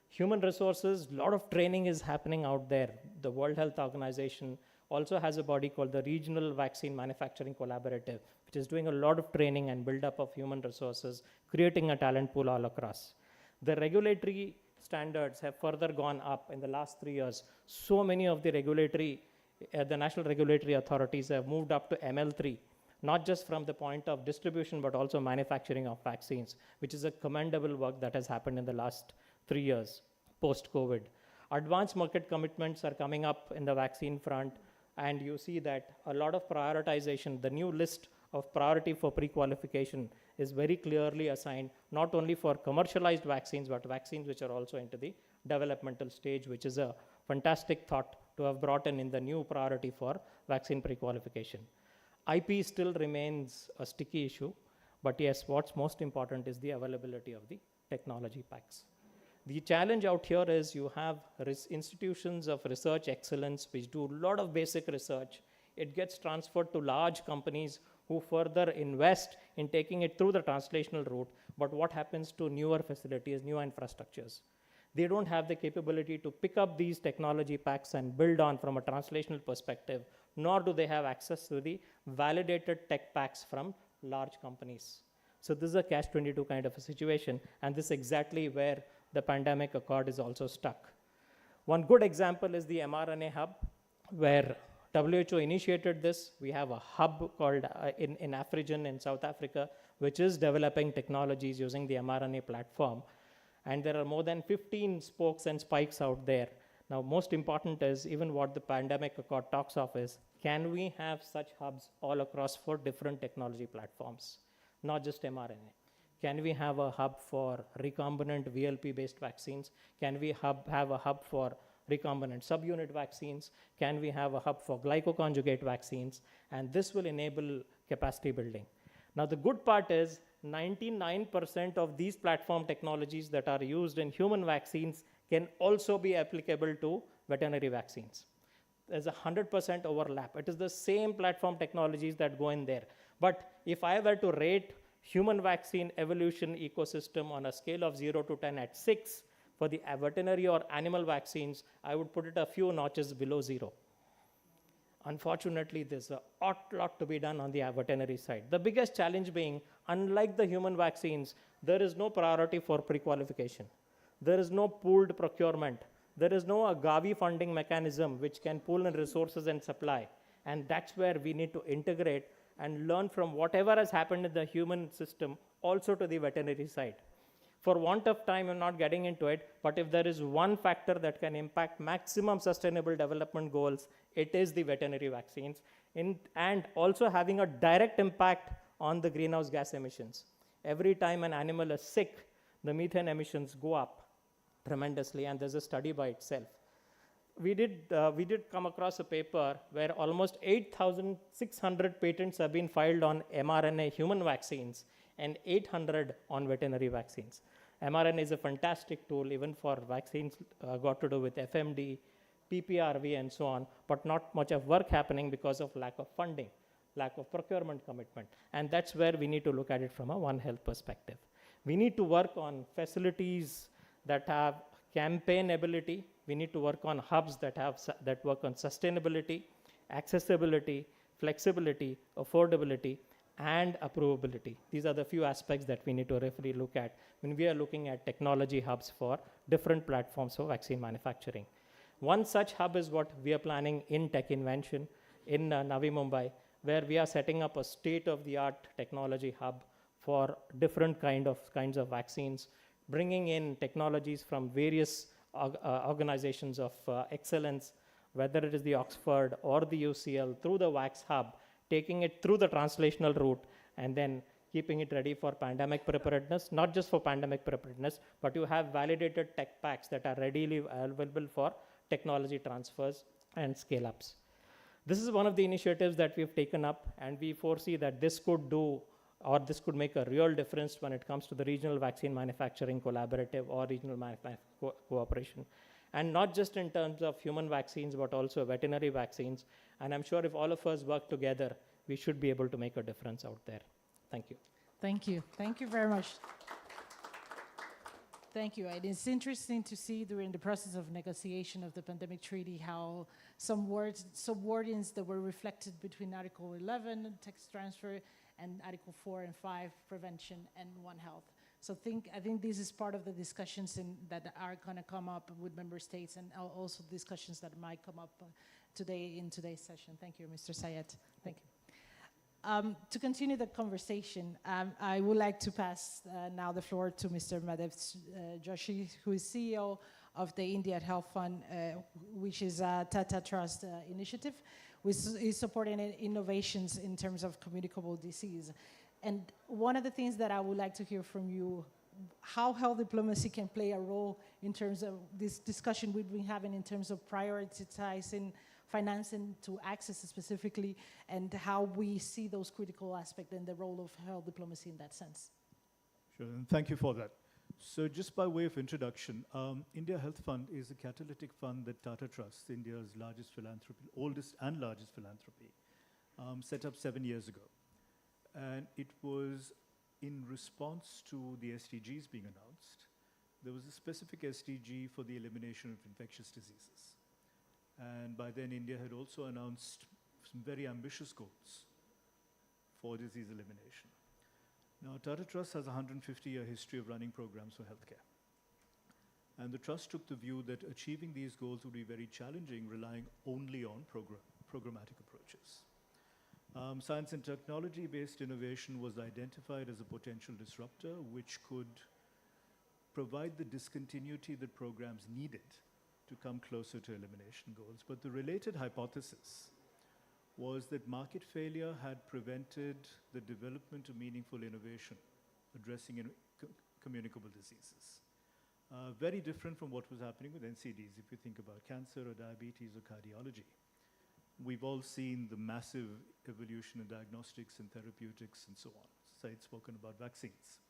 Human resources, a lot of training is happening out there. The World Health Organization also has a body called the Regional Vaccine Manufacturing Collaborative, which is doing a lot of training and build-up of human resources, creating a talent pool all across. The regulatory standards have further gone up in the last 3 years. So many of the the national regulatory authorities have moved up to ML3, not just from the point of distribution, but also manufacturing of vaccines, which is a commendable work that has happened in the last 3 years post-COVID. Advanced market commitments are coming up in the vaccine front, and you see that a lot of prioritization, the new list of priority for pre-qualification is very clearly assigned, not only for commercialized vaccines, but vaccines which are also into the developmental stage, which is a fantastic thought to have brought in the new priority for vaccine pre-qualification. IP still remains a sticky issue, but yes, what's most important is the availability of the technology packs. The challenge out here is you have institutions of research excellence which do a lot of basic research. It gets transferred to large companies who further invest in taking it through the translational route. But what happens to newer facilities, new infrastructures? They don't have the capability to pick up these technology packs and build on from a translational perspective, nor do they have access to the validated tech packs from large companies. So this is a catch-22 kind of a situation, and this is exactly where the pandemic accord is also stuck. One good example is the mRNA hub, where WHO initiated this. We have a hub called in Afrigen in South Africa, which is developing technologies using the mRNA platform. And there are more than 15 spokes and spikes out there. Now, most important is even what the pandemic accord talks of is, can we have such hubs all across 4 different technology platforms, not just mRNA? Can we have a hub for recombinant VLP-based vaccines? Can we have a hub for recombinant subunit vaccines? Can we have a hub for glycoconjugate vaccines? And this will enable capacity building. Now, the good part is 99% of these platform technologies that are used in human vaccines can also be applicable to veterinary vaccines. There's a 100% overlap. It is the same platform technologies that go in there. But if I were to rate human vaccine evolution ecosystem on a scale of 0 to 10 at 6, for the veterinary or animal vaccines, I would put it a few notches below 0. Unfortunately, there's a lot to be done on the veterinary side. The biggest challenge being, unlike the human vaccines, there is no priority for pre-qualification. There is no pooled procurement. There is no Gavi funding mechanism which can pool in resources and supply. And that's where we need to integrate and learn from whatever has happened in the human system also to the veterinary side. For want of time, I'm not getting into it, but if there is one factor that can impact maximum sustainable development goals, it is the veterinary vaccines, and also having a direct impact on the greenhouse gas emissions. Every time an animal is sick, the methane emissions go up tremendously, and there's a study by itself. We did come across a paper where almost 8,600 patents have been filed on mRNA human vaccines and 800 on veterinary vaccines. mRNA is a fantastic tool even for vaccines got to do with FMD, PPRV, and so on, but not much of work happening because of lack of funding, lack of procurement commitment. And that's where we need to look at it from a One Health perspective. We need to work on facilities that have campaign ability. We need to work on hubs that work on sustainability, accessibility, flexibility, affordability, and approvability. These are the few aspects that we need to really look at when we are looking at technology hubs for different platforms for vaccine manufacturing. One such hub is what we are planning in Tech Invention in Navi Mumbai, where we are setting up a state-of-the-art technology hub for different kinds of vaccines, bringing in technologies from various organizations of excellence, whether it is the Oxford or the UCL, through the VAX hub, taking it through the translational route, and then keeping it ready for pandemic preparedness, not just for pandemic preparedness, but you have validated tech packs that are readily available for technology transfers and scale-ups. This is one of the initiatives that we've taken up, and we foresee that this could do, or this could make a real difference when it comes to the regional vaccine manufacturing collaborative or regional cooperation. And not just in terms of human vaccines, but also veterinary vaccines. And I'm sure if all of us work together, we should be able to make a difference out there. Thank you. Thank you. Thank you very much. Thank you. And it's interesting to see during the process of negotiation of the pandemic treaty how some wordings that were reflected between Article 11, tax transfer, and Article 4 and 5, prevention and One Health. So I think this is part of the discussions that are going to come up with member states, and also discussions that might come up today in today's session. Thank you, Mr. Sayed. Thank you. To continue the conversation, I would like to pass now the floor to Mr. Madhav Joshi, who is CEO of the India Health Fund, which is a Tata Trust initiative, which is supporting innovations in terms of communicable disease. And one of the things that I would like to hear from you, how health diplomacy can play a role in terms of this discussion we've been having in terms of prioritizing financing to access specifically, and how we see those critical aspects and the role of health diplomacy in that sense. Sure, and thank you for that. So just by way of introduction, India Health Fund is a catalytic fund that Tata Trust, India's largest philanthropy, oldest and largest philanthropy, set up 7 years ago. And it was in response to the SDGs being announced. There was a specific SDG for the elimination of infectious diseases. And by then, India had also announced some very ambitious goals for disease elimination. Now, Tata Trust has a 150-year history of running programs for healthcare. And the Trust took the view that achieving these goals would be very challenging, relying only on programmatic approaches. Science and technology-based innovation was identified as a potential disruptor, which could provide the discontinuity that programs needed to come closer to elimination goals. But the related hypothesis was that market failure had prevented the development of meaningful innovation addressing communicable diseases. Very different from what was happening with NCDs, if you think about cancer or diabetes or cardiology. We've all seen the massive evolution in diagnostics and therapeutics and so on. Said spoken about vaccines.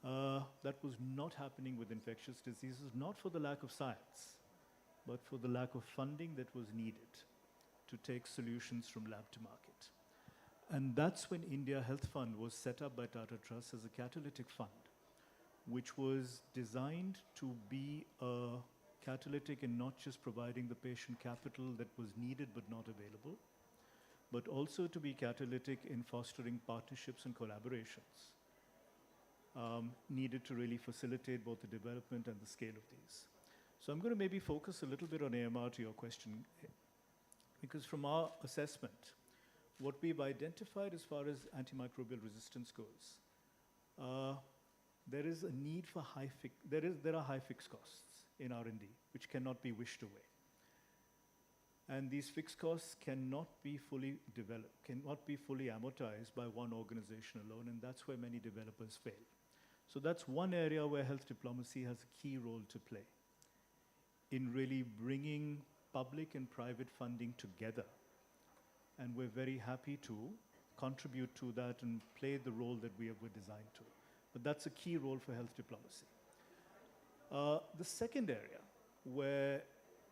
That was not happening with infectious diseases, not for the lack of science, but for the lack of funding that was needed to take solutions from lab to market. And that's when India Health Fund was set up by Tata Trust as a catalytic fund, which was designed to be a catalytic in not just providing the patient capital that was needed but not available, but also to be catalytic in fostering partnerships and collaborations needed to really facilitate both the development and the scale of these. So I'm going to maybe focus a little bit on AMR to your question, because from our assessment, what we've identified as far as antimicrobial resistance goes, there is a need for there are high fixed costs in R&D, which cannot be wished away. And these fixed costs cannot be fully developed, cannot be fully amortized by one organization alone, and that's where many developers fail. So that's one area where health diplomacy has a key role to play in really bringing public and private funding together. And we're very happy to contribute to that and play the role that we were designed to. But that's a key role for health diplomacy. The second area, where,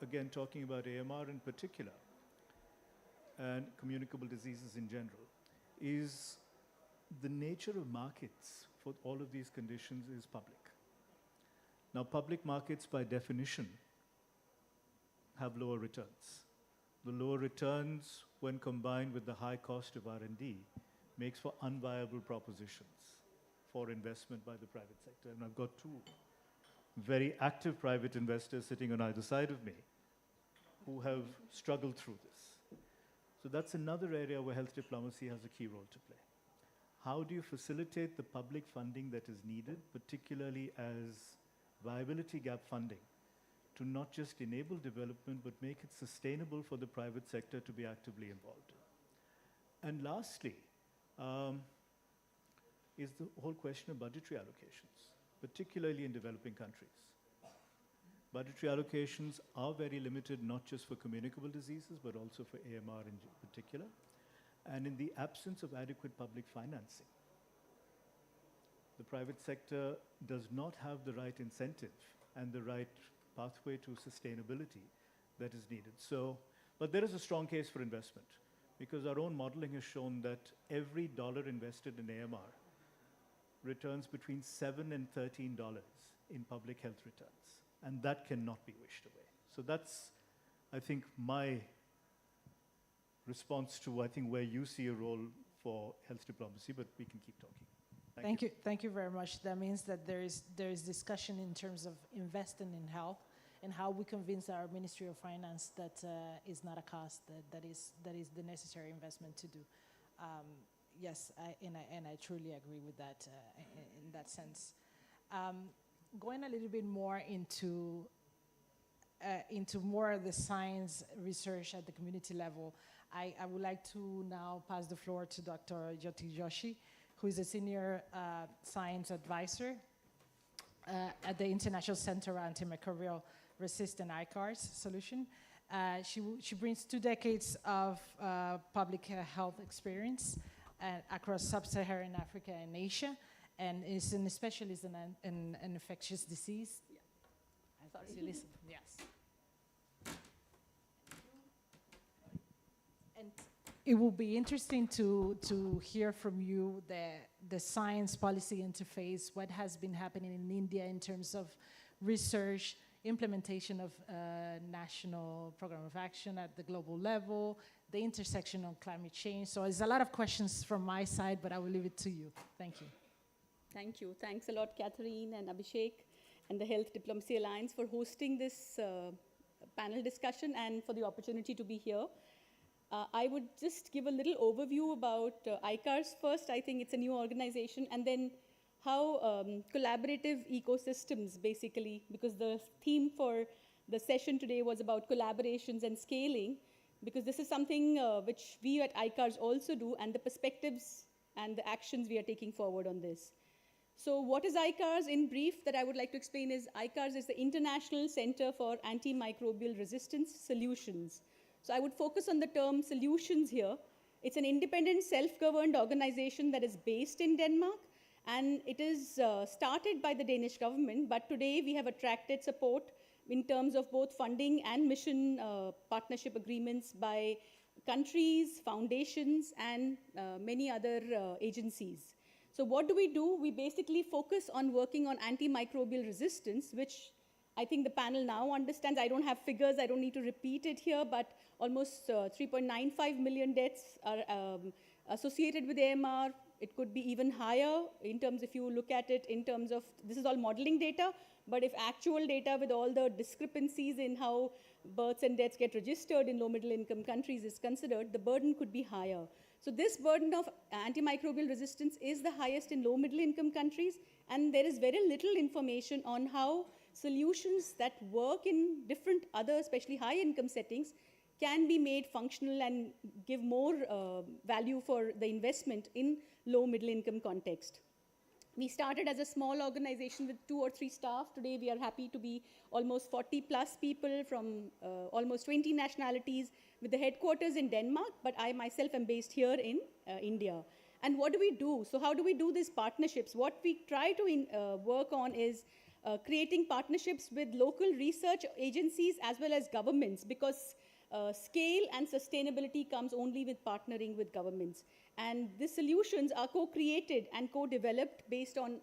again, talking about AMR in particular, and communicable diseases in general, is the nature of markets for all of these conditions is public. Now, public markets, by definition, have lower returns. The lower returns, when combined with the high cost of R&D, makes for unviable propositions for investment by the private sector. And I've got two very active private investors sitting on either side of me who have struggled through this. So that's another area where health diplomacy has a key role to play. How do you facilitate the public funding that is needed, particularly as viability gap funding, to not just enable development, but make it sustainable for the private sector to be actively involved in? And lastly, is the whole question of budgetary allocations, particularly in developing countries. Budgetary allocations are very limited, not just for communicable diseases, but also for AMR in particular. And in the absence of adequate public financing, the private sector does not have the right incentive and the right pathway to sustainability that is needed. So, but there is a strong case for investment, because our own modeling has shown that every dollar invested in AMR returns between $7 and $13 in public health returns. And that cannot be wished away. So that's, I think, my response to, I think, where you see a role for health diplomacy, but we can keep talking. Thank you. Thank you very much. That means that there is discussion in terms of investing in health and how we convince our Ministry of Finance that is not a cost, that is the necessary investment to do. Yes, and I truly agree with that in that sense. Going a little bit more into more of the science research at the community level, I would like to now pass the floor to Dr. Jyoti Joshi, who is a senior science advisor at the International Center on Antimicrobial Resistant ICARS solution. She brings 2 decades of public health experience across sub-Saharan Africa and Asia, and is a specialist in infectious disease. Yeah. Sorry. So listen. Yes. And it will be interesting to hear from you the science policy interface, what has been happening in India in terms of research, implementation of national program of action at the global level, the intersection of climate change. So there's a lot of questions from my side, but I will leave it to you. Thank you. Thank you. Thanks a lot, Catherine and Abhishek and the Health Diplomacy Alliance for hosting this panel discussion and for the opportunity to be here. I would just give a little overview about ICARS first. I think it's a new organization, and then how collaborative ecosystems, basically, because the theme for the session today was about collaborations and scaling, because this is something which we at ICARS also do, and the perspectives and the actions we are taking forward on this. So what is ICARS? In brief, that I would like to explain is ICARS is the International Center for Antimicrobial Resistance Solutions. So I would focus on the term solutions here. It's an independent, self-governed organization that is based in Denmark, and it is started by the Danish government, but today we have attracted support in terms of both funding and mission partnership agreements by countries, foundations, and many other agencies. So what do? We basically focus on working on antimicrobial resistance, which I think the panel now understands. I don't have figures, I don't need to repeat it here, but almost 3.95 million deaths are associated with AMR. It could be even higher in terms, if you look at it in terms of, this is all modeling data, but if actual data with all the discrepancies in how births and deaths get registered in low middle income countries is considered, the burden could be higher. So this burden of antimicrobial resistance is the highest in low middle income countries, and there is very little information on how solutions that work in different other, especially high income settings, can be made functional and give more value for the investment in low middle income context. We started as a small organization with 2 or 3 staff. Today we are happy to be almost 40 plus people from almost 20 nationalities, with the headquarters in Denmark, but I myself am based here in India. And what do? So how do we do these partnerships? What we try to work on is creating partnerships with local research agencies as well as governments, because scale and sustainability comes only with partnering with governments. And the solutions are co-created and co-developed based on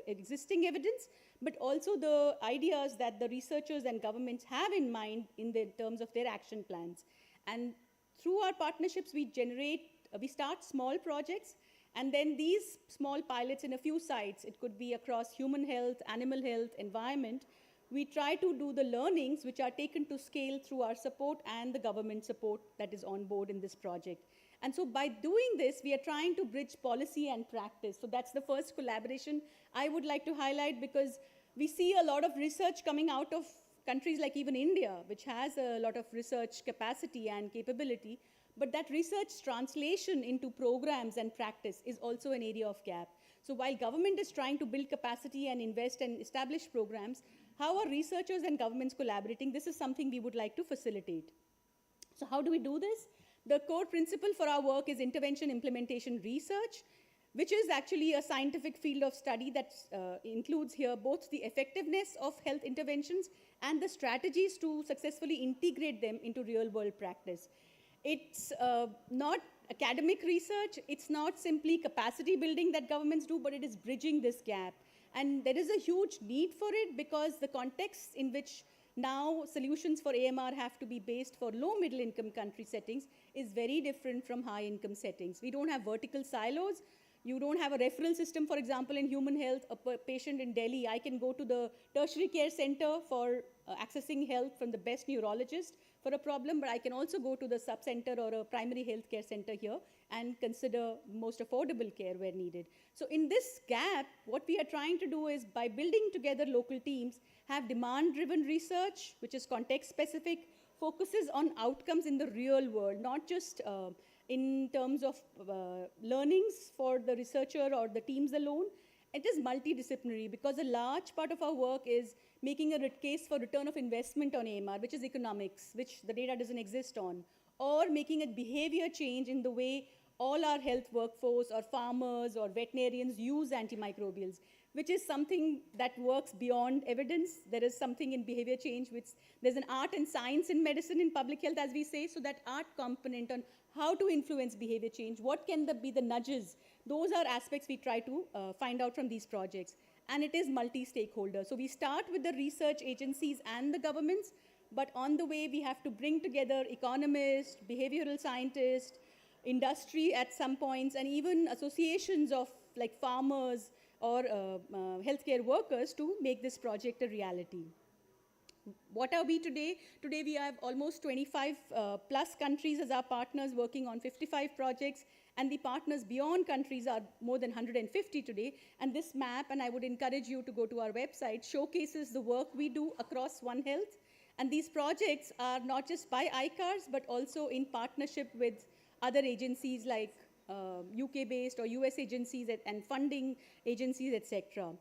existing evidence, but also the ideas that the researchers and governments have in mind in terms of their action plans. And through our partnerships, we start small projects, and then these small pilots in a few sites, it could be across human health, animal health, environment, we try to do the learnings which are taken to scale through our support and the government support that is on board in this project. And so by doing this, we are trying to bridge policy and practice. So that's the first collaboration I would like to highlight, because we see a lot of research coming out of countries like even India, which has a lot of research capacity and capability, but that research translation into programs and practice is also an area of gap. So while government is trying to build capacity and invest and establish programs, how are researchers and governments collaborating? This is something we would like to facilitate. So how do we do this? The core principle for our work is intervention implementation research, which is actually a scientific field of study that includes here both the effectiveness of health interventions and the strategies to successfully integrate them into real-world practice. It's not academic research, it's not simply capacity building that governments do, but it is bridging this gap. And there is a huge need for it because the context in which now solutions for AMR have to be based for low middle income country settings is very different from high income settings. We don't have vertical silos. You don't have a referral system, for example, in human health. A patient in Delhi, I can go to the tertiary care center for accessing help from the best neurologist for a problem, but I can also go to the sub-center or a primary health care center here and consider most affordable care where needed. So in this gap, what we are trying to do is by building together local teams, have demand-driven research, which is context-specific, focuses on outcomes in the real world, not just in terms of learnings for the researcher or the teams alone. It is multidisciplinary because a large part of our work is making a case for return of investment on AMR, which is economics, which the data doesn't exist on, or making a behavior change in the way all our health workforce or farmers or veterinarians use antimicrobials, which is something that works beyond evidence. There is something in behavior change, which there's an art and science in medicine, in public health, as we say, so that art component on how to influence behavior change, what can be the nudges, those are aspects we try to find out from these projects. And it is multi-stakeholder. So we start with the research agencies and the governments, but on the way we have to bring together economists, behavioral scientists, industry at some points, and even associations of like farmers or healthcare workers to make this project a reality. What are we today? Today we have almost 25 plus countries as our partners working on 55 projects, and the partners beyond countries are more than 150 today. And this map, and I would encourage you to go to our website, showcases the work we do across One Health. And these projects are not just by ICARS, but also in partnership with other agencies like UK-based or US agencies and funding agencies, etc.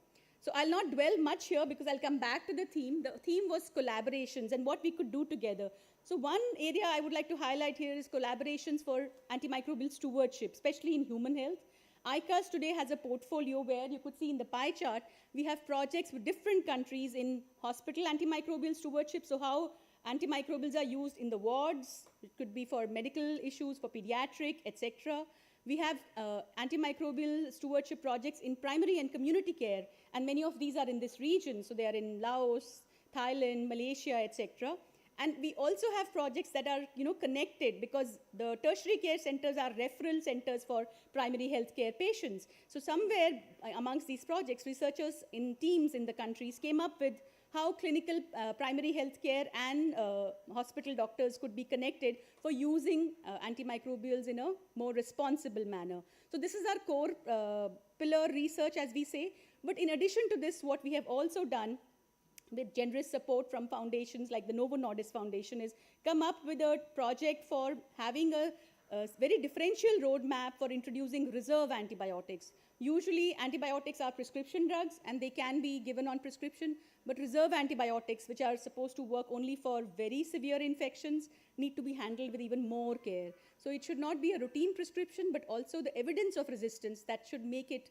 So I'll not dwell much here because I'll come back to the theme. The theme was collaborations and what we could do together. So one area I would like to highlight here is collaborations for antimicrobial stewardship, especially in human health. ICARS today has a portfolio where you could see in the pie chart, we have projects with different countries in hospital antimicrobial stewardship. So how antimicrobials are used in the wards. It could be for medical issues, for pediatric, etc. We have antimicrobial stewardship projects in primary and community care, and many of these are in this region. So they are in Laos, Thailand, Malaysia, etc. And we also have projects that are connected because the tertiary care centers are referral centers for primary healthcare patients. So somewhere amongst these projects, researchers in teams in the countries came up with how clinical primary health care and hospital doctors could be connected for using antimicrobials in a more responsible manner. So this is our core pillar research, as we say. But in addition to this, what we have also done with generous support from foundations like the Novo Nordisk Foundation is come up with a project for having a very differential roadmap for introducing reserve antibiotics. Usually antibiotics are prescription drugs and they can be given on prescription, but reserve antibiotics, which are supposed to work only for very severe infections, need to be handled with even more care. So it should not be a routine prescription, but also the evidence of resistance that should make it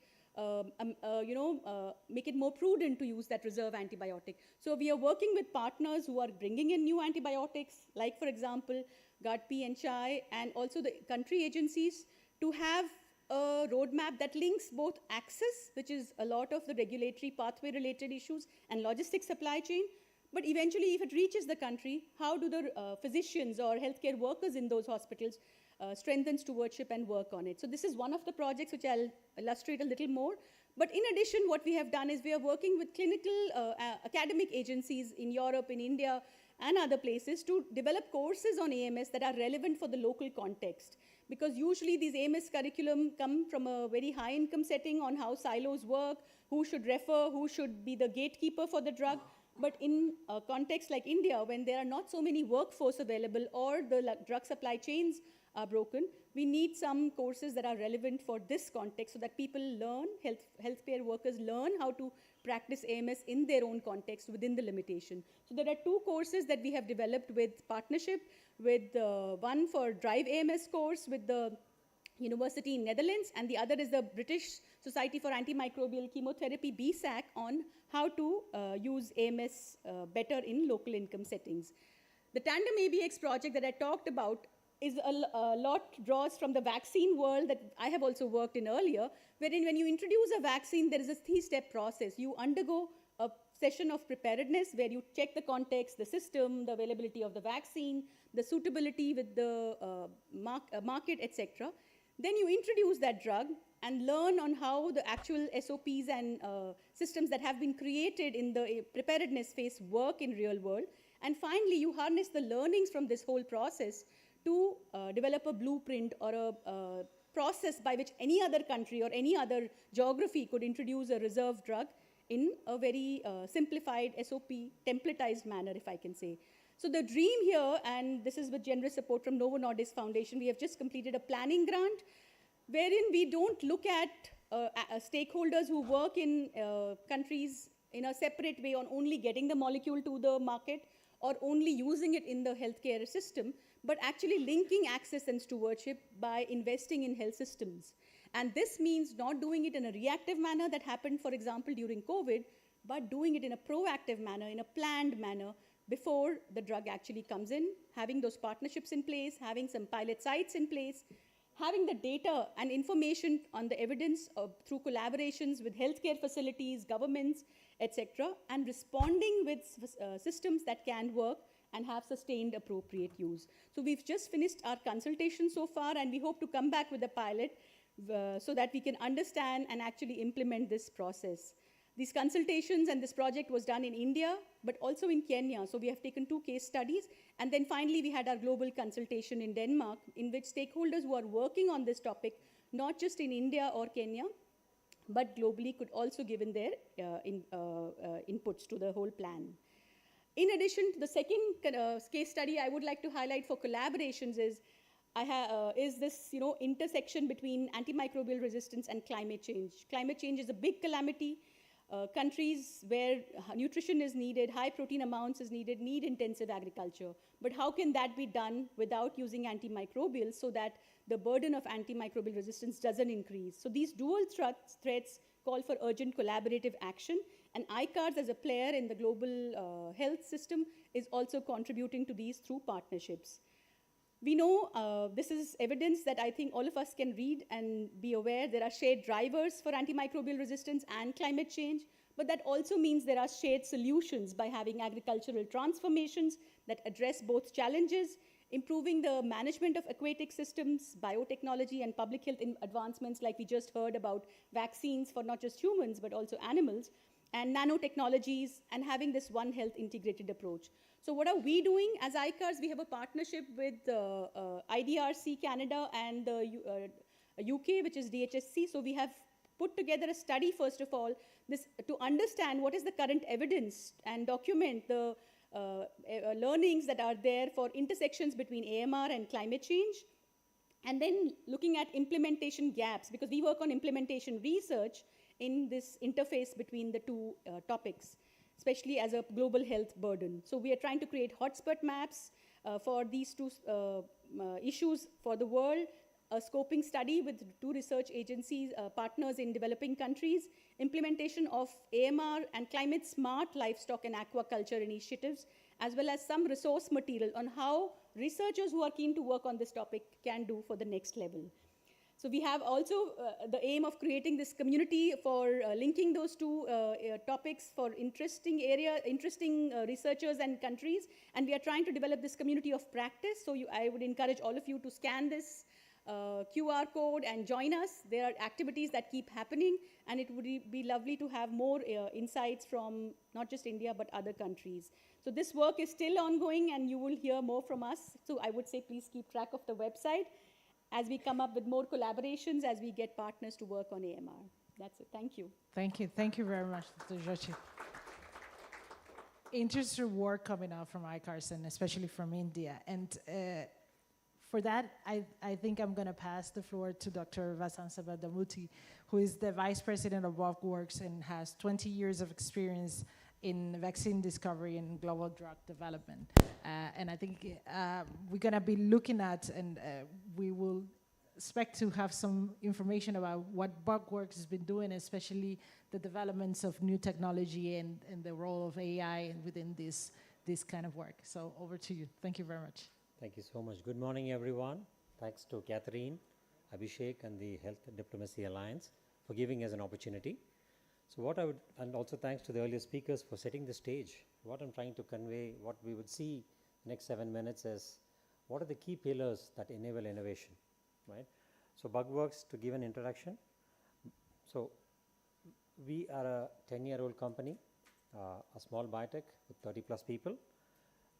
make it more prudent to use that reserve antibiotic. So we are working with partners who are bringing in new antibiotics, like for example, GARDP and CHAI, and also the country agencies to have a roadmap that links both access, which is a lot of the regulatory pathway related issues, and logistics supply chain. But eventually, if it reaches the country, how do the physicians or healthcare workers in those hospitals strengthen stewardship and work on it? So this is one of the projects which I'll illustrate a little more. But in addition, what we have done is we are working with clinical academic agencies in Europe, in India, and other places to develop courses on AMS that are relevant for the local context. Because usually these AMS curriculum come from a very high income setting on how silos work, who should refer, who should be the gatekeeper for the drug. But in a context like India, when there are not so many workforce available or the drug supply chains are broken, we need some courses that are relevant for this context so that people learn, healthcare workers learn how to practice AMS in their own context within the limitation. So there are two courses that we have developed with partnership, with one for Drive AMS course with the University in Netherlands, and the other is the British Society for Antimicrobial Chemotherapy, BSAC, on how to use AMS better in local income settings. The Tandem ABX project that I talked about a lot draws from the vaccine world that I have also worked in earlier, wherein when you introduce a vaccine, there is a three-step process. You undergo a session of preparedness where you check the context, the system, the availability of the vaccine, the suitability with the market, etc. Then you introduce that drug and learn on how the actual SOPs and systems that have been created in the preparedness phase work in real world. And finally, you harness the learnings from this whole process to develop a blueprint or a process by which any other country or any other geography could introduce a reserve drug in a very simplified SOP, templatized manner, if I can say. So the dream here, and this is with generous support from Novo Nordisk Foundation, we have just completed a planning grant wherein we don't look at stakeholders who work in countries in a separate way on only getting the molecule to the market or only using it in the healthcare system, but actually linking access and stewardship by investing in health systems. And this means not doing it in a reactive manner that happened, for example, during COVID, but doing it in a proactive manner, in a planned manner, before the drug actually comes in, having those partnerships in place, having some pilot sites in place, having the data and information on the evidence through collaborations with healthcare facilities, governments, etc., and responding with systems that can work and have sustained appropriate use. So we've just finished our consultation so far, and we hope to come back with a pilot so that we can understand and actually implement this process. These consultations and this project was done in India, but also in Kenya. So we have taken 2 case studies. And then finally, we had our global consultation in Denmark, in which stakeholders who are working on this topic, not just in India or Kenya, but globally, could also give in their inputs to the whole plan. In addition, the second case study I would like to highlight for collaborations is this intersection between antimicrobial resistance and climate change. Climate change is a big calamity. Countries where nutrition is needed, high protein amounts is needed, need intensive agriculture. But how can that be done without using antimicrobials so that the burden of antimicrobial resistance doesn't increase? So these dual threats call for urgent collaborative action, and ICARS as a player in the global health system is also contributing to these through partnerships. We know this is evidence that I think all of us can read and be aware. There are shared drivers for antimicrobial resistance and climate change, but that also means there are shared solutions by having agricultural transformations that address both challenges, improving the management of aquatic systems, biotechnology, and public health advancements like we just heard about vaccines for not just humans, but also animals, and nanotechnologies, and having this One Health integrated approach. So what are we doing as ICARS? We have a partnership with IDRC Canada and the UK, which is DHSC. So we have put together a study, first of all, to understand what is the current evidence and document the learnings that are there for intersections between AMR and climate change. And then looking at implementation gaps, because we work on implementation research in this interface between the 2 topics, especially as a global health burden. So we are trying to create hotspot maps for these 2 issues for the world, a scoping study with 2 research agencies, partners in developing countries, implementation of AMR and climate smart livestock and aquaculture initiatives, as well as some resource material on how researchers who are keen to work on this topic can do for the next level. So we have also the aim of creating this community for linking those 2 topics for interesting researchers and countries. And we are trying to develop this community of practice. So I would encourage all of you to scan this QR code and join us. There are activities that keep happening, and it would be lovely to have more insights from not just India, but other countries. So this work is still ongoing, and you will hear more from us. So I would say please keep track of the website as we come up with more collaborations, as we get partners to work on AMR. That's it. Thank you. Thank you. Thank you very much, Dr. Joshi. Interesting work coming out from ICARS, and especially from India. And for that, I think I'm going to pass the floor to Dr. Vasansava Damuti, who is the Vice President of WorkWorks and has 20 years of experience in vaccine discovery and global drug development. And I think we're going to be looking at, and we will expect to have some information about what WorkWorks has been doing, especially the developments of new technology and the role of AI within this kind of work. So over to you. Thank you very much. Thank you so much. Good morning, everyone. Thanks to Catherine, Abhishek, and the Health Diplomacy Alliance for giving us an opportunity. So what I would, and also thanks to the earlier speakers for setting the stage. What I'm trying to convey, what we would see next 7 minutes is, what are the key pillars that enable innovation, right? So Bugworks, to give an introduction. So we are a 10-year-old company, a small biotech with 30 plus people.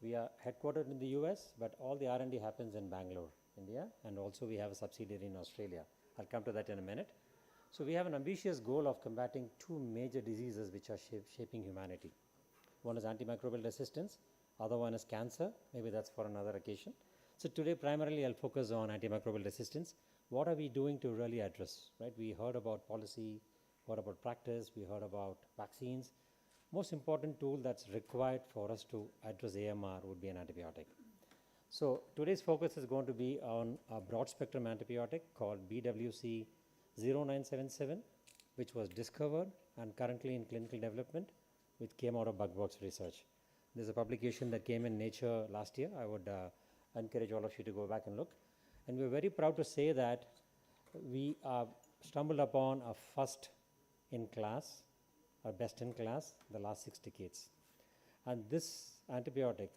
We are headquartered in the US, but all the R&D happens in Bangalore, India, and also we have a subsidiary in Australia. I'll come to that in a minute. So we have an ambitious goal of combating two major diseases which are shaping humanity. One is antimicrobial resistance, other one is cancer. Maybe that's for another occasion. So today, primarily, I'll focus on antimicrobial resistance. What are we doing to really address, right? We heard about policy, heard about practice, we heard about vaccines. Most important tool that's required for us to address AMR would be an antibiotic. So today's focus is going to be on a broad spectrum antibiotic called BWC 0977, which was discovered and currently in clinical development, which came out of Bugworks research. There's a publication that came in Nature last year. I would encourage all of you to go back and look. And we're very proud to say that we stumbled upon a first in class, or best in class, the last 6 decades. And this antibiotic,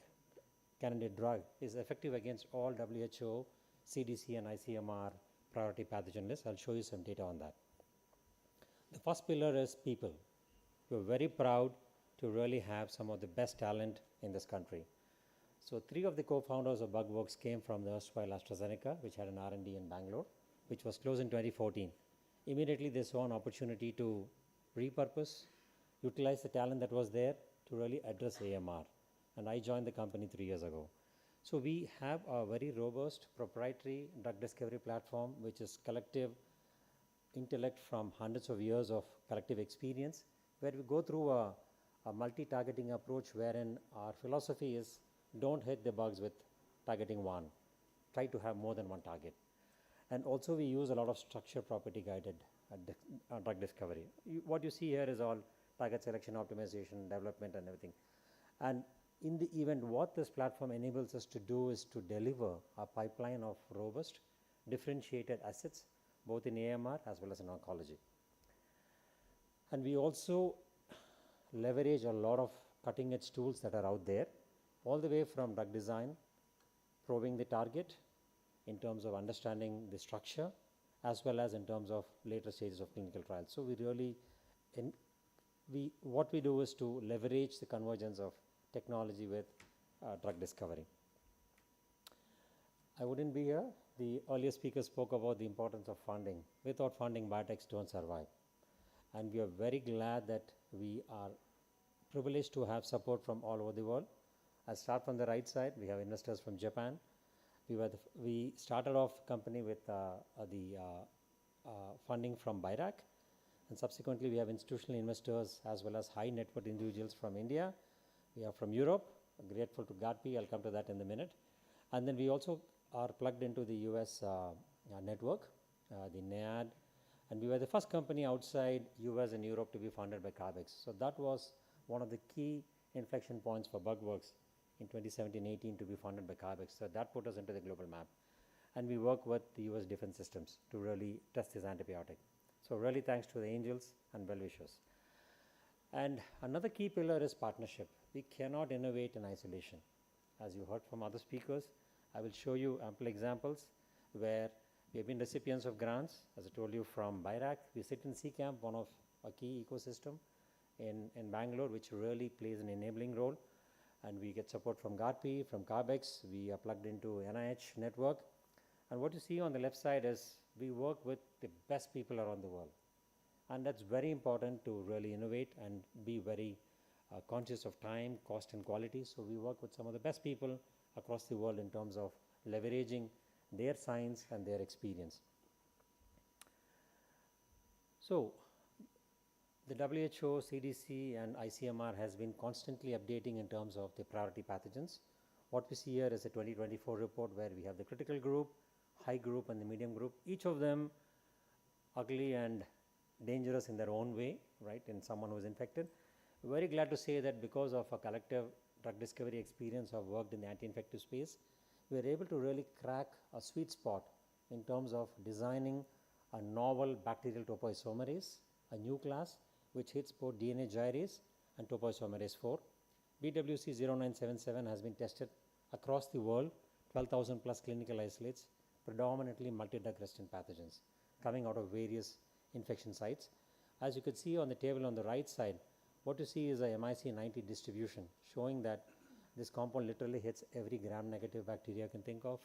candidate drug, is effective against all WHO, CDC, and ICMR priority pathogen lists. I'll show you some data on that. The first pillar is people. We're very proud to really have some of the best talent in this country. So 3 of the co-founders of Bugworks came from the erstwhile AstraZeneca, which had an R&D in Bangalore, which was closed in 2014. Immediately they saw an opportunity to repurpose, utilize the talent that was there to really address AMR. And I joined the company 3 years ago. So we have a very robust proprietary drug discovery platform, which is collective intellect from hundreds of years of collective experience, where we go through a multi-targeting approach wherein our philosophy is don't hit the bugs with targeting one. Try to have more than one target. And also we use a lot of structure property guided drug discovery. What you see here is all target selection, optimization, development, and everything. And in the event, what this platform enables us to do is to deliver a pipeline of robust, differentiated assets, both in AMR as well as in oncology. And we also leverage a lot of cutting-edge tools that are out there, all the way from drug design, probing the target in terms of understanding the structure, as well as in terms of later stages of clinical trials. So we really, what we do is to leverage the convergence of technology with drug discovery. I wouldn't be here. The earlier speaker spoke about the importance of funding. Without funding, biotechs don't survive. And we are very glad that we are privileged to have support from all over the world. I'll start from the right side. We have investors from Japan. We started off company with the funding from BIRAC, and subsequently we have institutional investors as well as high net worth individuals from India. We are from Europe, grateful to GARPI, I'll come to that in a minute. And then we also are plugged into the US network, the NEAD, and we were the first company outside US and Europe to be funded by CARBEX. So that was one of the key inflection points for Bugworks in 2017-18 to be funded by CARBEX. So that put us into the global map. And we work with the US defense systems to really test this antibiotic. So really thanks to the angels and well-wishers. And another key pillar is partnership. We cannot innovate in isolation. As you heard from other speakers, I will show you ample examples where we have been recipients of grants. As I told you, from BIRAC, we sit in CCAMP, one of a key ecosystem in Bangalore, which really plays an enabling role. And we get support from GARPI, from CARBEX. We are plugged into NIH network. And what you see on the left side is we work with the best people around the world. And that's very important to really innovate and be very conscious of time, cost, and quality. So we work with some of the best people across the world in terms of leveraging their science and their experience. So the WHO, CDC, and ICMR has been constantly updating in terms of the priority pathogens. What we see here is a 2024 report where we have the critical group, high group, and the medium group. Each of them ugly and dangerous in their own way, right, in someone who is infected. We're very glad to say that because of a collective drug discovery experience, I've worked in the anti-infective space, we were able to really crack a sweet spot in terms of designing a novel bacterial topoisomerase, a new class which hits both DNA gyrase and topoisomerase 4. BWC0977 has been tested across the world, 12,000 plus clinical isolates, predominantly multi-drug resistant pathogens coming out of various infection sites. As you can see on the table on the right side, what you see is a MIC 90 distribution showing that this compound literally hits every gram-negative bacteria you can think of,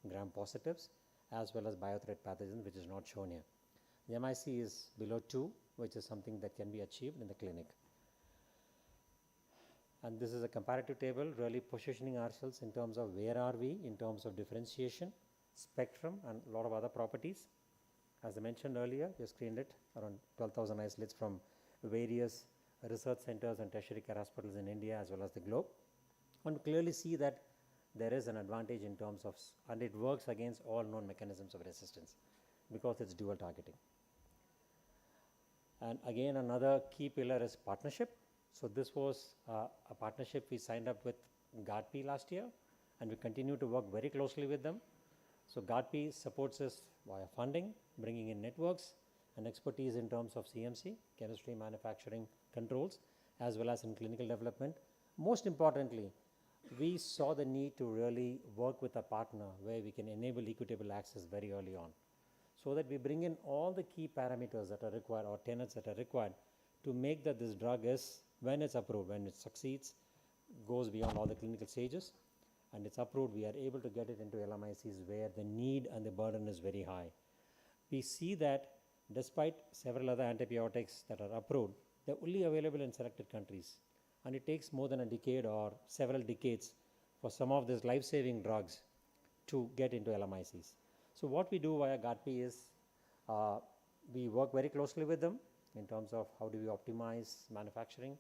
gram-positives, as well as biothreat pathogens, which is not shown here. The MIC is below 2, which is something that can be achieved in the clinic. And this is a comparative table, really positioning ourselves in terms of where are we in terms of differentiation, spectrum, and a lot of other properties. As I mentioned earlier, we screened it around 12,000 isolates from various research centers and tertiary care hospitals in India as well as the globe. And clearly see that there is an advantage in terms of, and it works against all known mechanisms of resistance because it's dual targeting. And again, another key pillar is partnership. So this was a partnership we signed up with GARDP last year, and we continue to work very closely with them. So GARDP supports us via funding, bringing in networks and expertise in terms of CMC, chemistry, manufacturing, controls, as well as in clinical development. Most importantly, we saw the need to really work with a partner where we can enable equitable access very early on, so that we bring in all the key parameters that are required or tenets that are required to make that this drug is, when it's approved, when it succeeds, goes beyond all the clinical stages, and it's approved, we are able to get it into LMICs where the need and the burden is very high. We see that despite several other antibiotics that are approved, they're only available in selected countries. And it takes more than a decade or several decades for some of these life-saving drugs to get into LMICs. So what we do via GARDP is we work very closely with them in terms of how do we optimize manufacturing,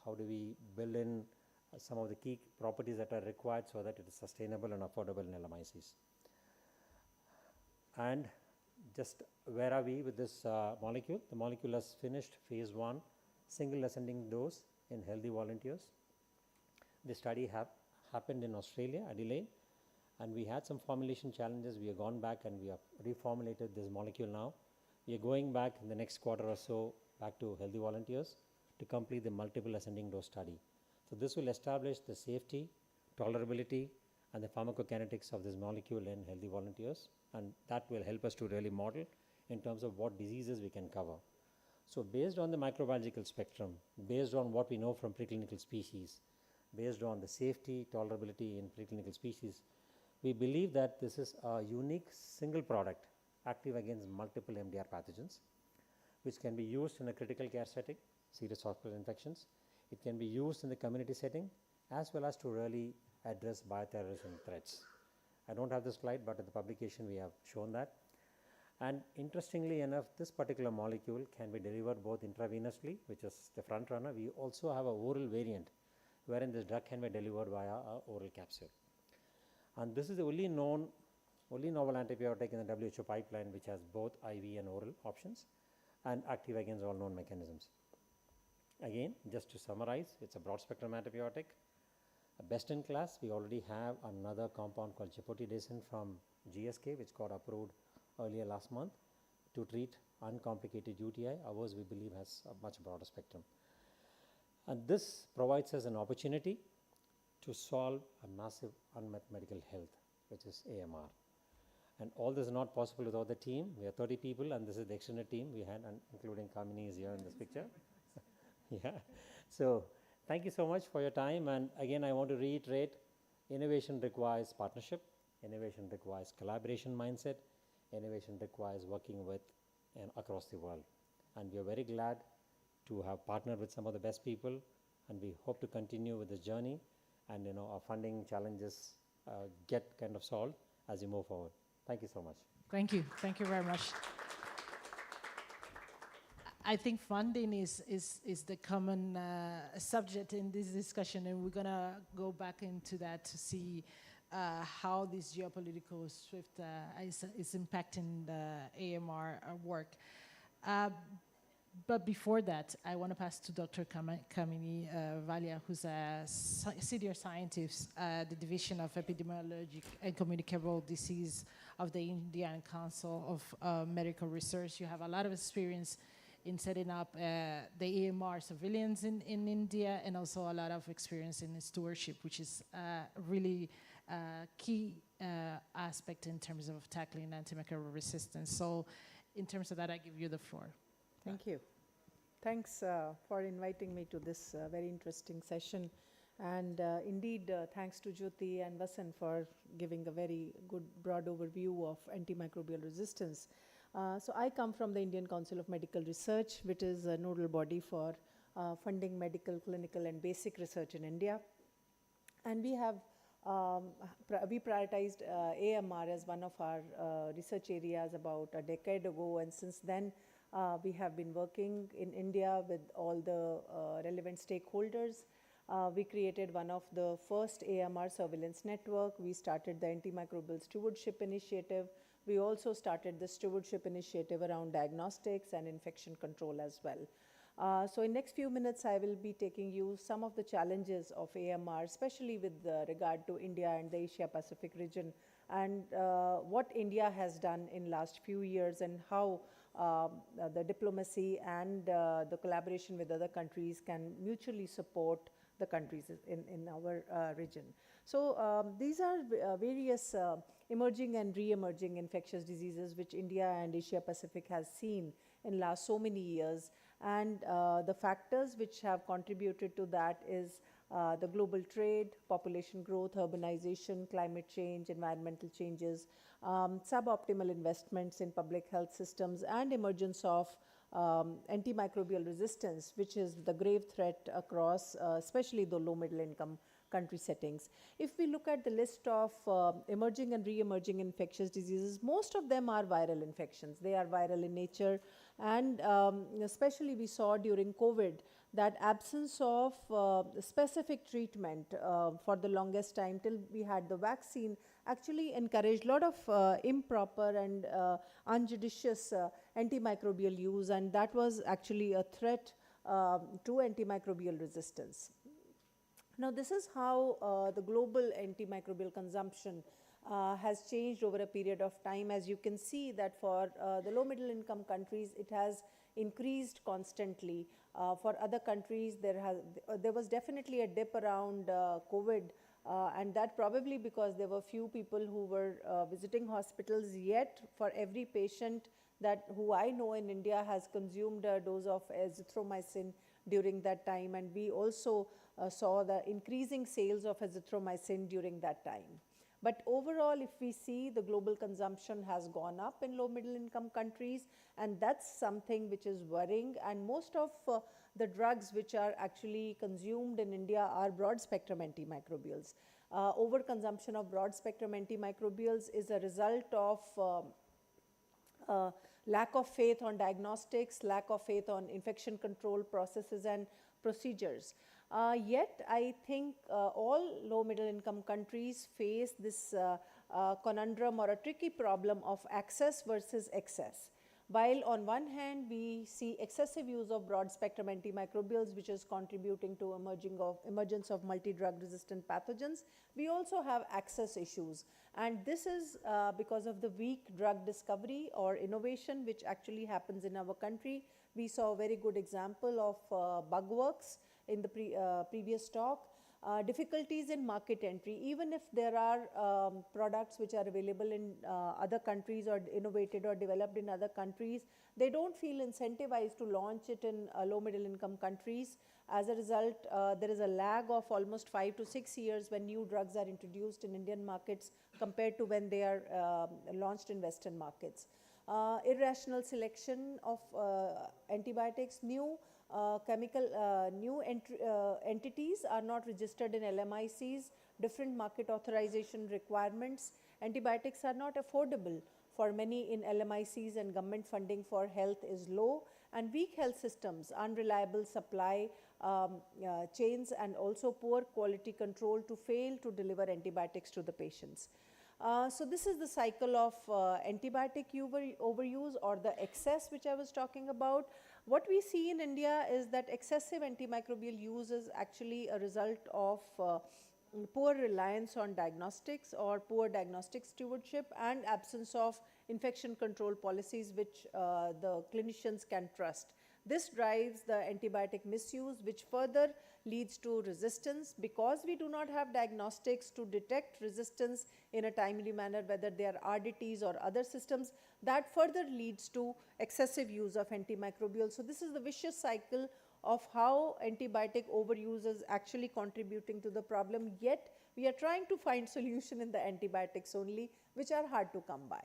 how do we build in some of the key properties that are required so that it is sustainable and affordable in LMICs. And just where are we with this molecule? The molecule has finished phase 1, single ascending dose in healthy volunteers. The study happened in Australia, Adelaide, and we had some formulation challenges. We have gone back and we have reformulated this molecule now. We are going back in the next quarter or so back to healthy volunteers to complete the multiple ascending dose study. So this will establish the safety, tolerability, and the pharmacokinetics of this molecule in healthy volunteers, and that will help us to really model in terms of what diseases we can cover. So based on the microbiological spectrum, based on what we know from preclinical species, based on the safety, tolerability in preclinical species, we believe that this is a unique single product active against multiple MDR pathogens, which can be used in a critical care setting, serious hospital infections. It can be used in the community setting, as well as to really address bioterrorism threats. I don't have the slide, but in the publication we have shown that. And interestingly enough, this particular molecule can be delivered both intravenously, which is the front runner. We also have an oral variant, wherein this drug can be delivered via an oral capsule. And this is the only novel antibiotic in the WHO pipeline which has both IV and oral options and active against all known mechanisms. Again, just to summarize, it's a broad spectrum antibiotic. A best in class, we already have another compound called gepotidacin from GSK, which got approved earlier last month to treat uncomplicated UTI. Ours, we believe, has a much broader spectrum. And this provides us an opportunity to solve a massive unmet medical health, which is AMR. And all this is not possible without the team. We are 30 people, and this is the extended team we had, and including Kamini is here in this picture. Yeah. So thank you so much for your time. And again, I want to reiterate, innovation requires partnership. Innovation requires collaboration mindset. Innovation requires working with and across the world. And we are very glad to have partnered with some of the best people, and we hope to continue with this journey. And our funding challenges get kind of solved as we move forward. Thank you so much. Thank you. Thank you very much. I think funding is the common subject in this discussion, and we're going to go back into that to see how this geopolitical shift is impacting the AMR work. But before that, I want to pass to Dr. Kamini Valia, who's a senior scientist at the Division of Epidemiologic and Communicable Disease of the Indian Council of Medical Research. You have a lot of experience in setting up the AMR surveillance in India, and also a lot of experience in stewardship, which is really key aspect in terms of tackling antimicrobial resistance. So in terms of that, I give you the floor. Thank you. Thanks for inviting me to this very interesting session. And indeed, thanks to Jyoti and Vasan for giving a very good broad overview of antimicrobial resistance. So I come from the Indian Council of Medical Research, which is a nodal body for funding medical, clinical, and basic research in India. And we have we prioritized AMR as one of our research areas about a decade ago, and since then we have been working in India with all the relevant stakeholders. We created one of the first AMR surveillance network. We started the antimicrobial stewardship initiative. We also started the stewardship initiative around diagnostics and infection control as well. So in next few minutes, I will be taking you some of the challenges of AMR, especially with regard to India and the Asia Pacific region, and what India has done in last few years, and how the diplomacy and the collaboration with other countries can mutually support the countries in our region. So these are various emerging and re-emerging infectious diseases which India and Asia Pacific has seen in last so many years, and the factors which have contributed to that is the global trade, population growth, urbanization, climate change, environmental changes, suboptimal investments in public health systems, and emergence of antimicrobial resistance, which is the grave threat across especially the low middle income country settings. If we look at the list of emerging and re-emerging infectious diseases, most of them are viral infections. They are viral in nature, and especially we saw during COVID that absence of specific treatment for the longest time till we had the vaccine actually encouraged a lot of improper and unjudicious antimicrobial use, and that was actually a threat to antimicrobial resistance. Now, this is how the global antimicrobial consumption has changed over a period of time. As you can see that for the low middle income countries, it has increased constantly. For other countries, there was definitely a dip around COVID, and that probably because there were few people who were visiting hospitals. Yet for every patient who I know in India has consumed a dose of azithromycin during that time, and we also saw the increasing sales of azithromycin during that time. But overall, if we see, the global consumption has gone up in low middle income countries, and that's something which is worrying. And most of the drugs which are actually consumed in India are broad spectrum antimicrobials. Overconsumption of broad spectrum antimicrobials is a result of lack of faith on diagnostics, lack of faith on infection control processes and procedures. Yet, I think all low middle income countries face this conundrum or a tricky problem of access versus excess. While on one hand, we see excessive use of broad spectrum antimicrobials, which is contributing to emergence of multi-drug resistant pathogens, we also have access issues. And this is because of the weak drug discovery or innovation, which actually happens in our country. We saw a very good example of Bugworks in the previous talk. Difficulties in market entry, even if there are products which are available in other countries or innovated or developed in other countries, they don't feel incentivized to launch it in low middle income countries. As a result, there is a lag of almost 5 to 6 years when new drugs are introduced in Indian markets compared to when they are launched in Western markets. Irrational selection of antibiotics, new entities are not registered in LMICs, different market authorization requirements. Antibiotics are not affordable for many in LMICs, and government funding for health is low, and weak health systems, unreliable supply chains, and also poor quality control to fail to deliver antibiotics to the patients. So this is the cycle of antibiotic overuse or the excess which I was talking about. What we see in India is that excessive antimicrobial use is actually a result of poor reliance on diagnostics or poor diagnostic stewardship and absence of infection control policies which the clinicians can trust. This drives the antibiotic misuse, which further leads to resistance. Because we do not have diagnostics to detect resistance in a timely manner, whether they are RDTs or other systems, that further leads to excessive use of antimicrobials. So this is the vicious cycle of how antibiotic overuse is actually contributing to the problem, yet we are trying to find solution in the antibiotics only, which are hard to come by.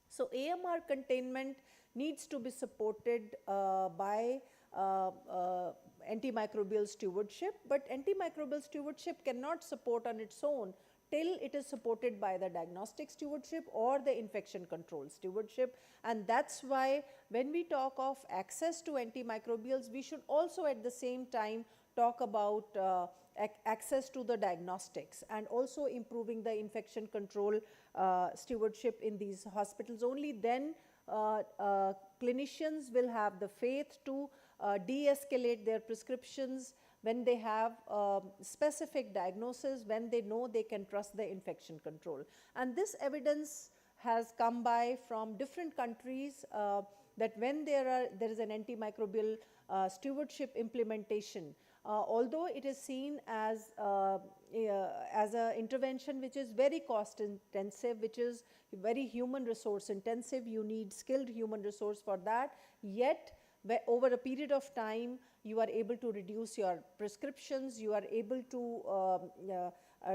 So AMR containment needs to be supported by antimicrobial stewardship, but antimicrobial stewardship cannot support on its own till it is supported by the diagnostic stewardship or the infection control stewardship. And that's why when we talk of access to antimicrobials, we should also at the same time talk about access to the diagnostics and also improving the infection control stewardship in these hospitals. Only then clinicians will have the faith to de-escalate their prescriptions when they have specific diagnosis, when they know they can trust the infection control. And this evidence has come by from different countries that when there is an antimicrobial stewardship implementation, although it is seen as an intervention which is very cost intensive, which is very human resource intensive, you need skilled human resource for that, yet over a period of time you are able to reduce your prescriptions, you are able to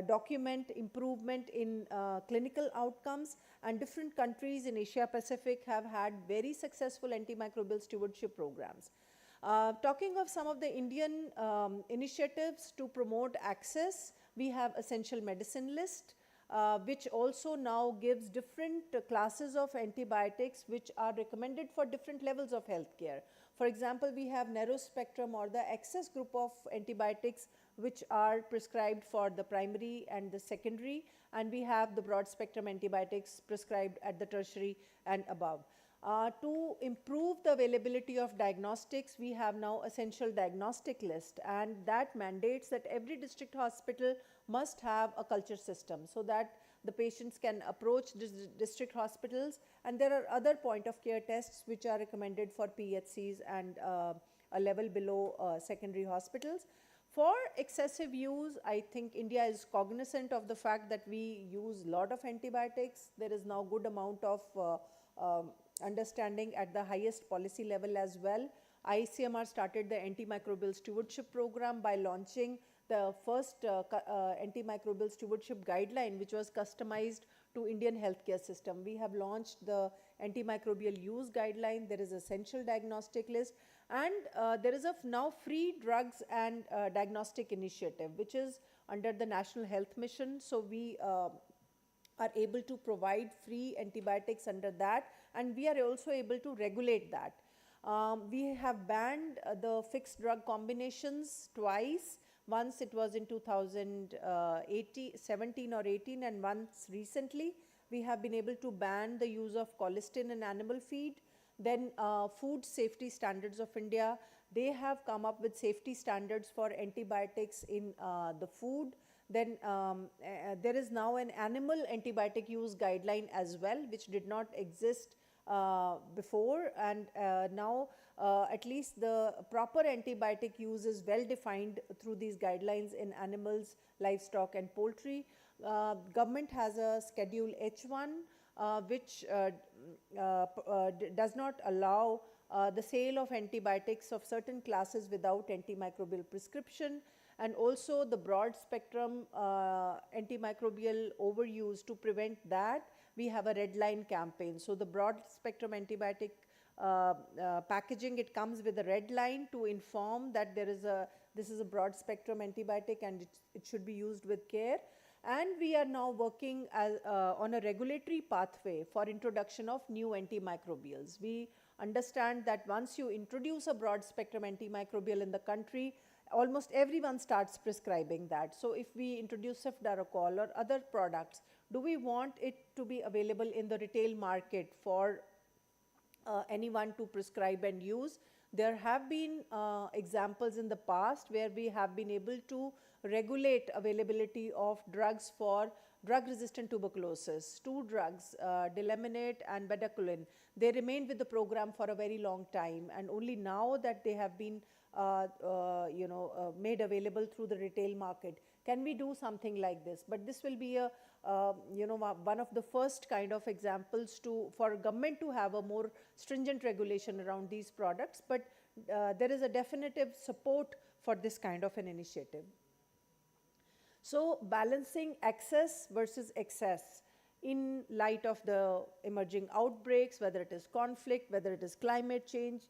document improvement in clinical outcomes, and different countries in Asia Pacific have had very successful antimicrobial stewardship programs. Talking of some of the Indian initiatives to promote access, we have Essential Medicine List, which also now gives different classes of antibiotics which are recommended for different levels of healthcare. For example, we have narrow spectrum or the access group of antibiotics which are prescribed for the primary and the secondary, and we have the broad spectrum antibiotics prescribed at the tertiary and above. To improve the availability of diagnostics, we have now Essential Diagnostic List, and that mandates that every district hospital must have a culture system so that the patients can approach district hospitals, and there are other point of care tests which are recommended for PHCs and a level below secondary hospitals. For excessive use, I think India is cognizant of the fact that we use a lot of antibiotics. There is now good amount of understanding at the highest policy level as well. ICMR started the antimicrobial stewardship program by launching the first antimicrobial stewardship guideline, which was customized to Indian healthcare system. We have launched the antimicrobial use guideline. There is Essential Diagnostic List, and there is a now free drugs and diagnostic initiative, which is under the National Health Mission. So we are able to provide free antibiotics under that, and we are also able to regulate that. We have banned the fixed drug combinations twice. Once it was in 2017 or 18, and once recently we have been able to ban the use of colistin in animal feed. Then Food Safety Standards of India, they have come up with safety standards for antibiotics in the food. Then there is now an animal antibiotic use guideline as well, which did not exist before, and now at least the proper antibiotic use is well defined through these guidelines in animals, livestock and poultry. Government has a Schedule H1 which does not allow the sale of antibiotics of certain classes without antimicrobial prescription, and also the broad spectrum antimicrobial overuse. To prevent that, we have a red line campaign. So the broad spectrum antibiotic packaging, it comes with a red line to inform that this is a broad spectrum antibiotic and it should be used with care. And we are now working on a regulatory pathway for introduction of new antimicrobials. We understand that once you introduce a broad spectrum antimicrobial in the country, almost everyone starts prescribing that. So if we introduce cefdarocol or other products, do we want it to be available in the retail market for anyone to prescribe and use. There have been examples in the past where we have been able to regulate availability of drugs for drug-resistant tuberculosis. Two drugs, delaminate and bedaquiline, they remained with the program for a very long time, and only now that they have been made available through the retail market, can we do something like this? But this will be a one of the first kind of examples for government to have a more stringent regulation around these products. But there is a definitive support for this kind of an initiative. So balancing access versus excess in light of the emerging outbreaks, whether it is conflict, whether it is climate change.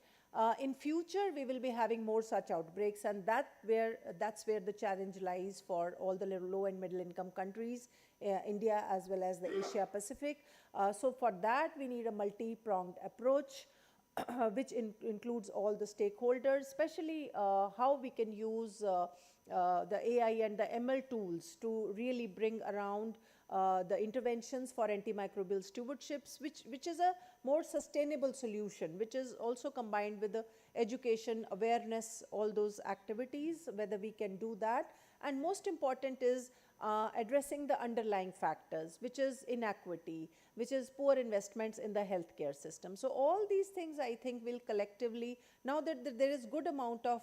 In future, we will be having more such outbreaks, and that's where the challenge lies for all the low and middle income countries, India as well as the Asia Pacific. So for that, we need a multi-pronged approach, which includes all the stakeholders, especially how we can use the AI and the ML tools to really bring around the interventions for antimicrobial stewardships, which is a more sustainable solution, which is also combined with the education, awareness, all those activities, whether we can do that. And most important is addressing the underlying factors, which is inequity, which is poor investments in the healthcare system. So all these things, I think, will collectively, now that there is good amount of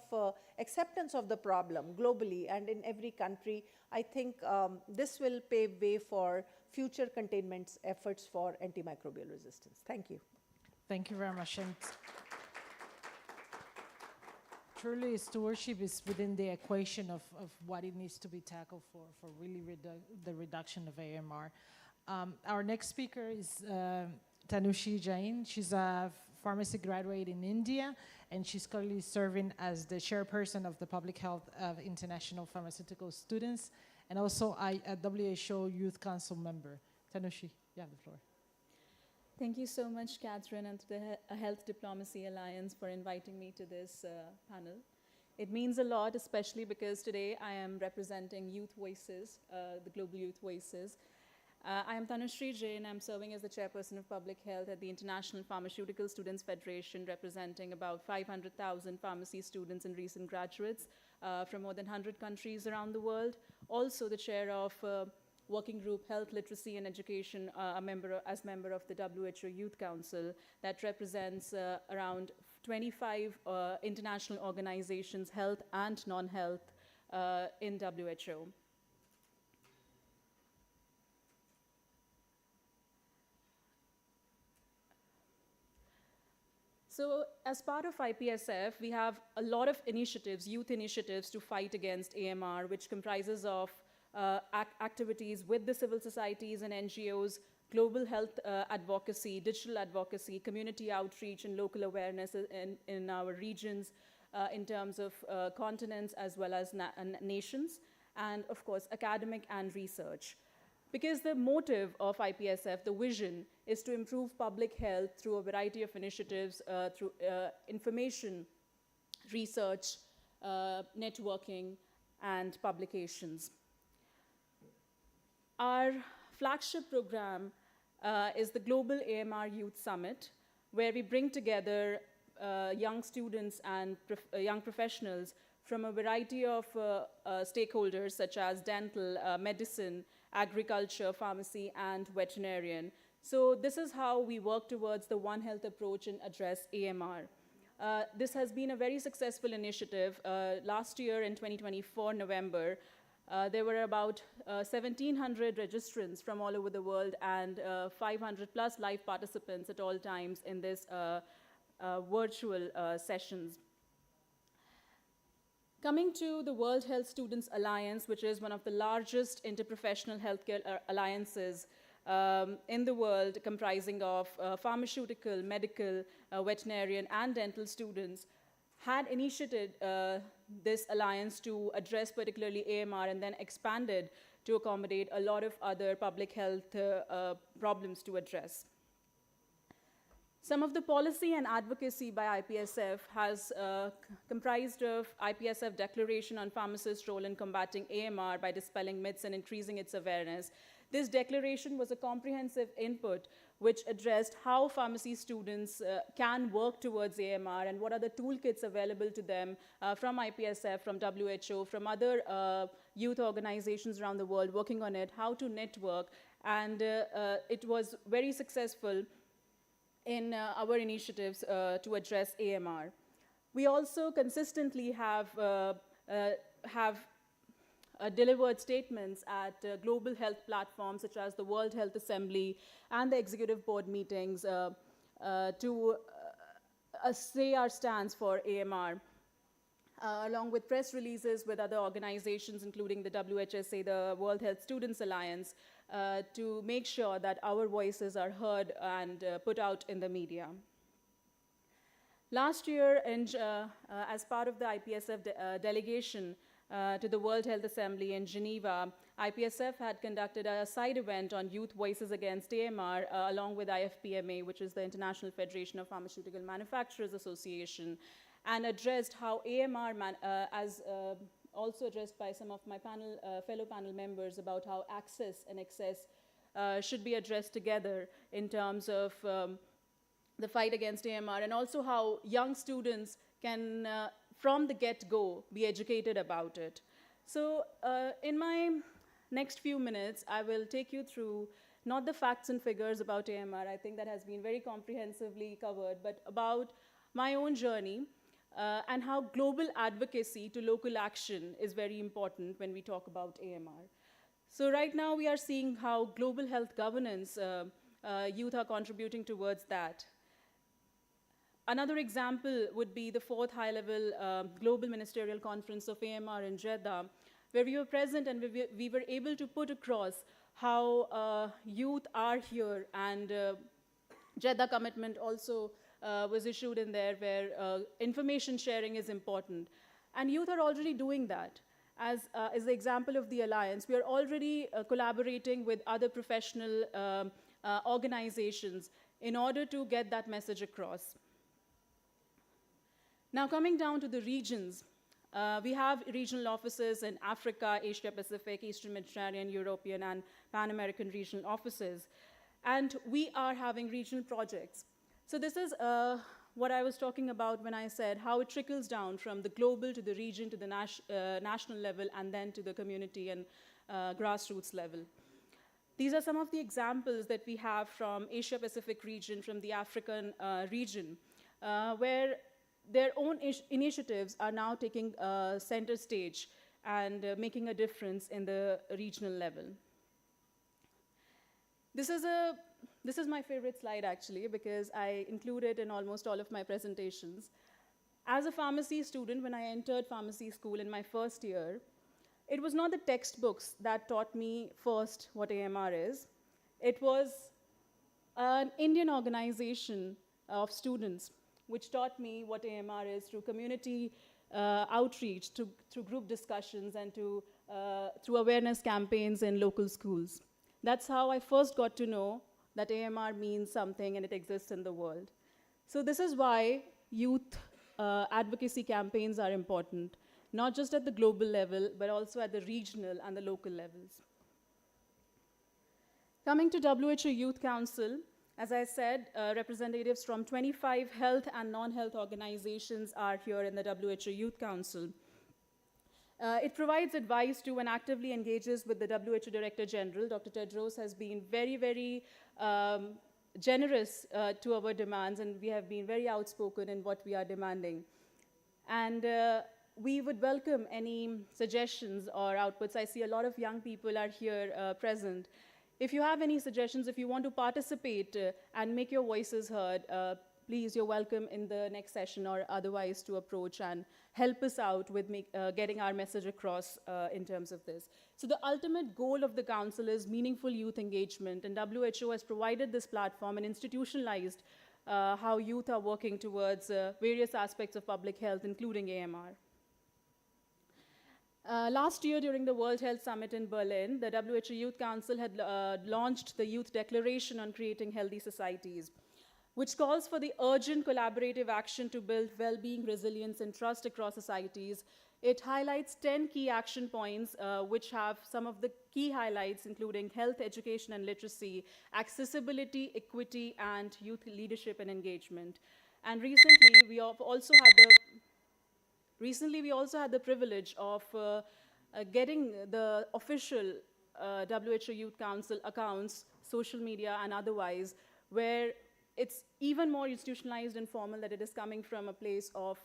acceptance of the problem globally and in every country, I think this will pave way for future containment efforts for antimicrobial resistance. Thank you. Thank you very much. And truly, stewardship is within the equation of what it needs to be tackled for really the reduction of AMR. Our next speaker is Tanushi Jain. She's a pharmacy graduate in India, and she's currently serving as the chairperson of the Public Health of International Pharmaceutical Students, and also a WHO Youth Council member. Tanushi, you have the floor. Thank you so much, Catherine, and to the Health Diplomacy Alliance for inviting me to this panel. It means a lot, especially because today I am representing Youth Voices, the Global Youth Voices. I am Tanushree Jain. I'm serving as the chairperson of public health at the International Pharmaceutical Students Federation, representing about 500,000 pharmacy students and recent graduates from more than 100 countries around the world. Also the chair of working group Health Literacy and Education, as member of the WHO Youth Council that represents around 25 international organizations, health and non-health, in WHO. So as part of IPSF, we have a lot of initiatives, youth initiatives to fight against AMR, which comprises of activities with the civil societies and NGOs, global health advocacy, digital advocacy, community outreach, and local awareness in our regions in terms of continents as well as nations, and of course, academic and research. Because the motive of IPSF, the vision, is to improve public health through a variety of initiatives, through information, research, networking, and publications. Our flagship program is the Global AMR Youth Summit, where we bring together young students and young professionals from a variety of stakeholders such as dental, medicine, agriculture, pharmacy, and veterinarian. So this is how we work towards the One Health approach and address AMR. This has been a very successful initiative. Last year in 2024, November, there were about 1,700 registrants from all over the world and 500 plus live participants at all times in this virtual sessions. Coming to the World Health Students Alliance, which is one of the largest interprofessional healthcare alliances in the world, comprising of pharmaceutical, medical, veterinarian, and dental students, had initiated this alliance to address particularly AMR and then expanded to accommodate a lot of other public health problems to address. Some of the policy and advocacy by IPSF has comprised of IPSF Declaration on Pharmacists' Role in Combating AMR by Dispelling Myths and Increasing its Awareness. This declaration was a comprehensive input which addressed how pharmacy students can work towards AMR and what are the toolkits available to them from IPSF, from WHO, from other youth organizations around the world working on it, how to network, and it was very successful in our initiatives to address AMR. We also consistently have delivered statements at global health platforms such as the World Health Assembly and the executive board meetings to say our stance for AMR, along with press releases with other organizations, including the WHSA, the World Health Students Alliance, to make sure that our voices are heard and put out in the media. Last year, as part of the IPSF delegation to the World Health Assembly in Geneva, IPSF had conducted a side event on youth voices against AMR along with IFPMA, which is the International Federation of Pharmaceutical Manufacturers Association, and addressed how AMR, as also addressed by some of my fellow panel members, about how access and excess should be addressed together in terms of the fight against AMR, and also how young students can, from the get-go, be educated about it. So in my next few minutes, I will take you through not the facts and figures about AMR, I think that has been very comprehensively covered, but about my own journey and how global advocacy to local action is very important when we talk about AMR. So right now we are seeing how global health governance youth are contributing towards that. Another example would be the 4th high-level Global Ministerial Conference of AMR in Jeddah, where we were present and we were able to put across how youth are here, and Jeddah commitment also was issued in there, where information sharing is important. And youth are already doing that. As the example of the Alliance, we are already collaborating with other professional organizations in order to get that message across. Now, coming down to the regions, we have regional offices in Africa, Asia Pacific, Eastern Mediterranean, European, and Pan American regional offices. And we are having regional projects. So this is what I was talking about when I said how it trickles down from the global to the region to the national level and then to the community and grassroots level. These are some of the examples that we have from Asia Pacific region, from the African region, where their own initiatives are now taking center stage and making a difference in the regional level. This is my favorite slide, actually, because I include it in almost all of my presentations. As a pharmacy student, when I entered pharmacy school in my first year, it was not the textbooks that taught me first what AMR is. It was an Indian organization of students which taught me what AMR is through community outreach, through group discussions, and through awareness campaigns in local schools. That's how I first got to know that AMR means something and it exists in the world. So this is why youth advocacy campaigns are important, not just at the global level, but also at the regional and the local levels. Coming to WHO Youth Council, as I said, representatives from 25 health and non-health organizations are here in the WHO Youth Council. It provides advice to and actively engages with the WHO Director General. Dr. Tedros has been very, very generous to our demands, and we have been very outspoken in what we are demanding. And we would welcome any suggestions or outputs. I see a lot of young people are here present. If you have any suggestions, if you want to participate and make your voices heard, please, you're welcome in the next session or otherwise to approach and help us out with getting our message across in terms of this. So the ultimate goal of the council is meaningful youth engagement, and WHO has provided this platform and institutionalized how youth are working towards various aspects of public health, including AMR. Last year, during the World Health Summit in Berlin, the WHO Youth Council had launched the Youth Declaration on Creating Healthy Societies. which calls for the urgent collaborative action to build well-being, resilience, and trust across societies. It highlights 10 key action points, which have some of the key highlights, including health, education, and literacy, accessibility, equity, and youth leadership and engagement. And recently, we also had the privilege of getting the official WHO Youth Council accounts, social media and otherwise, where it's even more institutionalized and formal, that it is coming from a place of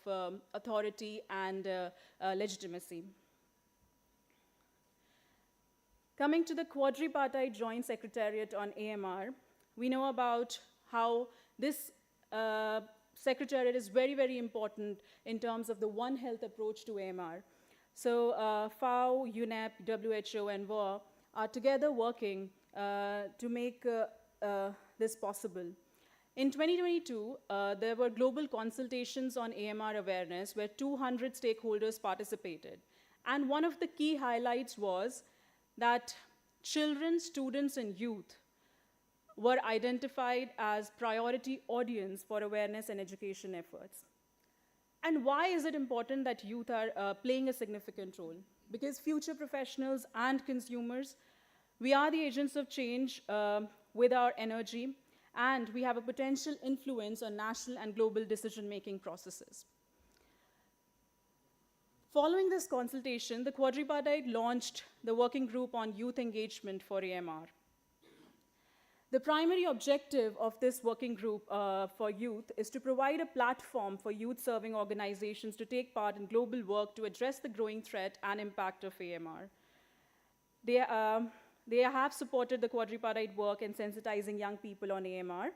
authority and legitimacy. Coming to the quadripartite Joint Secretariat on AMR, we know about how this secretariat is very, very important in terms of the One Health approach to AMR. So FAO, UNEP, WHO, and WA are together working to make this possible. In 2022, there were global consultations on AMR awareness where 200 stakeholders participated. And one of the key highlights was that children, students, and youth were identified as priority audience for awareness and education efforts. And why is it important that youth are playing a significant role? Because future professionals and consumers, we are the agents of change with our energy, and we have a potential influence on national and global decision-making processes. Following this consultation, the quadripartite launched the working group on youth engagement for AMR. The primary objective of this working group for youth is to provide a platform for youth-serving organizations to take part in global work to address the growing threat and impact of AMR. They have supported the quadripartite work in sensitizing young people on AMR.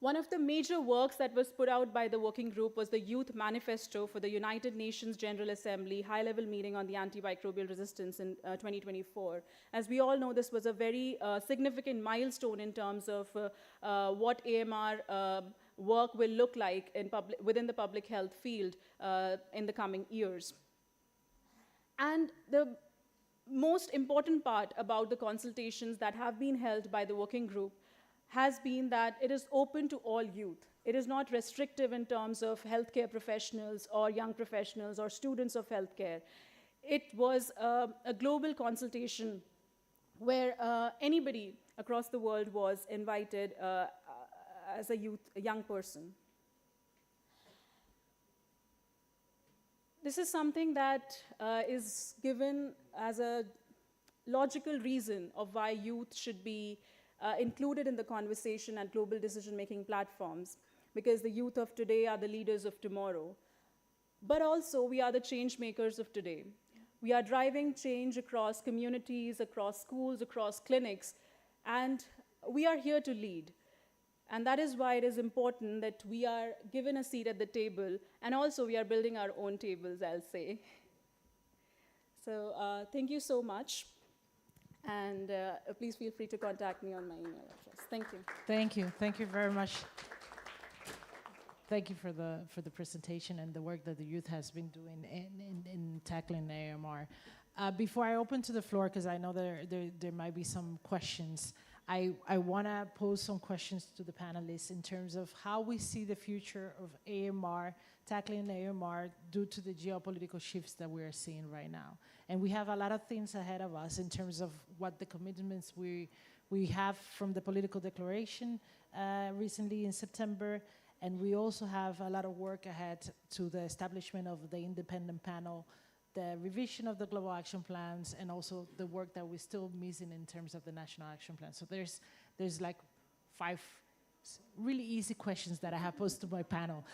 One of the major works that was put out by the working group was the Youth Manifesto for the United Nations General Assembly high-level meeting on the antimicrobial resistance in 2024. As we all know, this was a very significant milestone in terms of what AMR work will look like within the public health field in the coming years. And the most important part about the consultations that have been held by the working group has been that it is open to all youth. It is not restrictive in terms of healthcare professionals or young professionals or students of healthcare. It was a global consultation where anybody across the world was invited as a young person. This is something that is given as a logical reason of why youth should be included in the conversation at global decision-making platforms, because the youth of today are the leaders of tomorrow. But also, we are the change makers of today. We are driving change across communities, across schools, across clinics, and we are here to lead. And that is why it is important that we are given a seat at the table, and also we are building our own tables, I'll say. So thank you so much. And please feel free to contact me on my email address. Thank you. Thank you. Thank you very much. Thank you for the presentation and the work that the youth has been doing in tackling AMR. Before I open to the floor, because I know there might be some questions, I want to pose some questions to the panelists in terms of how we see the future of AMR, tackling AMR due to the geopolitical shifts that we are seeing right now. And we have a lot of things ahead of us in terms of what the commitments we have from the political declaration recently in September. And we also have a lot of work ahead to the establishment of the independent panel, the revision of the global action plans, and also the work that we're still missing in terms of the national action plan. So there's like 5 really easy questions that I have posed to my panel.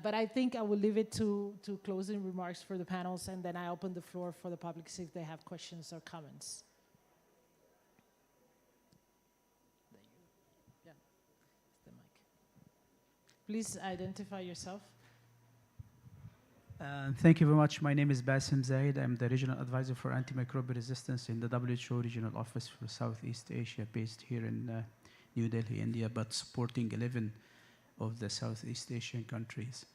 But I think I will leave it to closing remarks for the panels, and then I open the floor for the public see if they have questions or comments. Yeah, it's the mic. Please identify yourself. Thank you very much. My name is Bassem Zaid. I'm the Regional Advisor for Antimicrobial Resistance in the WHO Regional Office for Southeast Asia, based here in New Delhi, India, but supporting 11 of the Southeast Asian countries.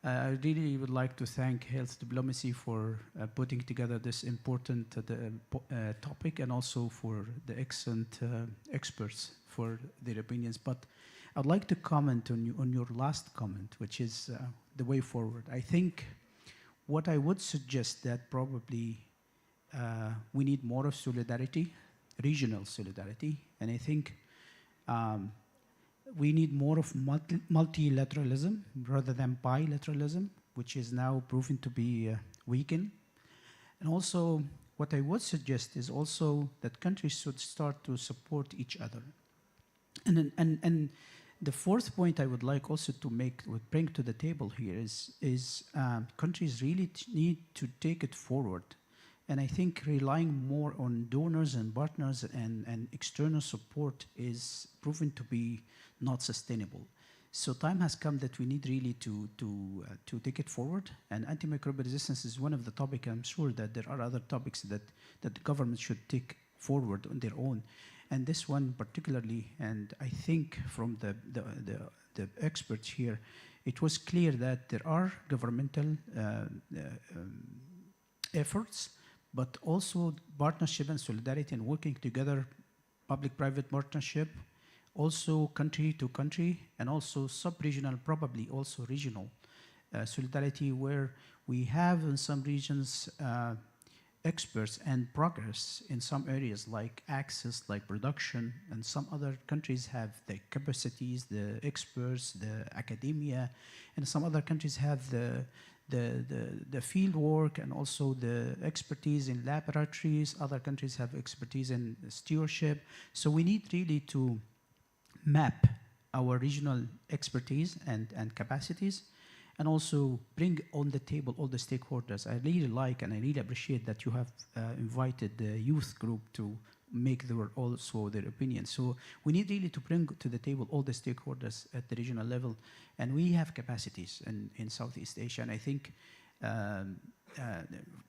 I really would like to thank Health Diplomacy for putting together this important topic, and also for the excellent experts for their opinions. But I'd like to comment on your last comment, which is the way forward. I think what I would suggest that probably we need more of solidarity, regional solidarity, and I think we need more of multilateralism rather than bilateralism, which is now proven to be weakened. And also, what I would suggest is also that countries should start to support each other. And the fourth point I would like also to bring to the table here is countries really need to take it forward. And I think relying more on donors and partners and external support is proven to be not sustainable. So time has come that we need really to take it forward. And antimicrobial resistance is one of the topics. I'm sure that there are other topics that the government should take forward on their own. And this one particularly, and I think from the experts here, it was clear that there are governmental efforts, but also partnership and solidarity and working together, public-private partnership, also country to country, and also sub-regional, probably also regional solidarity, where we have in some regions experts and progress in some areas like access, like production, and some other countries have the capacities, the experts, the academia, and some other countries have the field work and also the expertise in laboratories. Other countries have expertise in stewardship. So we need really to map our regional expertise and capacities, and also bring on the table all the stakeholders. I really like and I really appreciate that you have invited the youth group to make also their opinions. So we need really to bring to the table all the stakeholders at the regional level, and we have capacities in Southeast Asia. And I think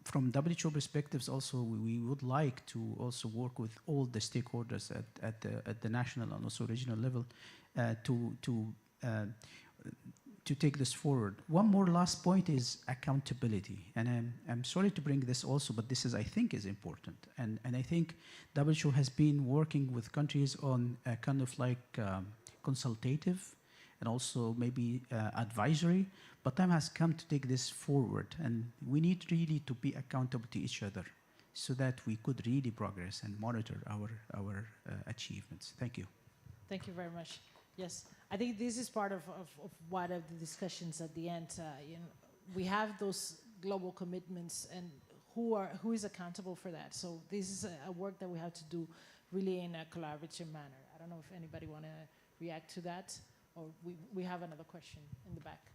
from WHO perspectives also, we would like to also work with all the stakeholders at the national and also regional level to take this forward. One more last point is accountability. And I'm sorry to bring this also, but this is, I think, is important. And I think WHO has been working with countries on a kind of like consultative and also maybe advisory, but time has come to take this forward. And we need really to be accountable to each other so that we could really progress and monitor our achievements. Thank you. Thank you very much. Yes, I think this is part of one of the discussions at the end. We have those global commitments, and who is accountable for that? So this is a work that we have to do really in a collaborative manner. I don't know if anybody want to react to that, or we have another question in the back.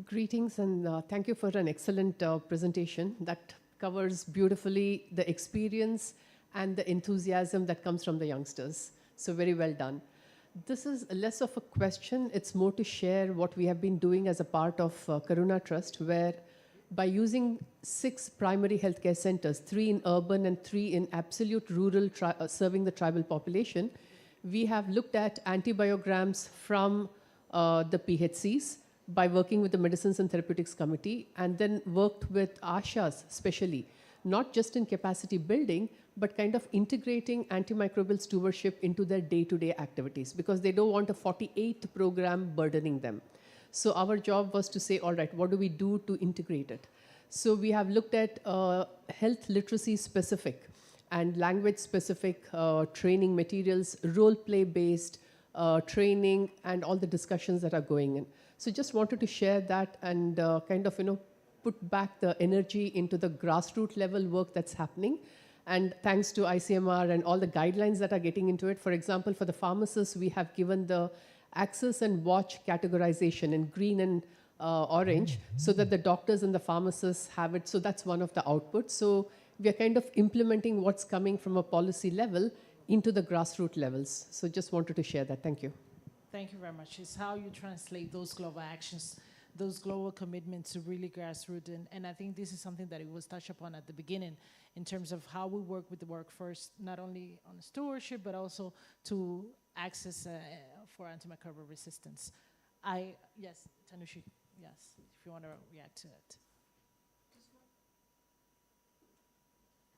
Greetings, and thank you for an excellent presentation that covers beautifully the experience and the enthusiasm that comes from the youngsters. So very well done. This is less of a question, it's more to share what we have been doing as a part of Karuna Trust, where by using 6 primary healthcare centers, 3 in urban and 3 in absolute rural, serving the tribal population, we have looked at antibiograms from the PHCs by working with the Medicines and Therapeutics Committee, and then worked with ASHAs especially, not just in capacity building, but kind of integrating antimicrobial stewardship into their day-to-day activities, because they don't want a 48th program burdening them. So our job was to say, all right, what do we do to integrate it? So we have looked at health literacy specific and language specific training materials, role play based training, and all the discussions that are going in. So just wanted to share that and kind of, put back the energy into the grassroots level work that's happening. And thanks to ICMR and all the guidelines that are getting into it. For example, for the pharmacists, we have given the access and watch categorization in green and orange so that the doctors and the pharmacists have it. So that's one of the outputs. So we are kind of implementing what's coming from a policy level into the grassroots levels. So just wanted to share that. Thank you. Thank you very much. It's how you translate those global actions, those global commitments to really grassroots. And I think this is something that it was touched upon at the beginning in terms of how we work with the workforce, not only on stewardship, but also to access for antimicrobial resistance. Yes, Tanushi, yes, if you want to react to it.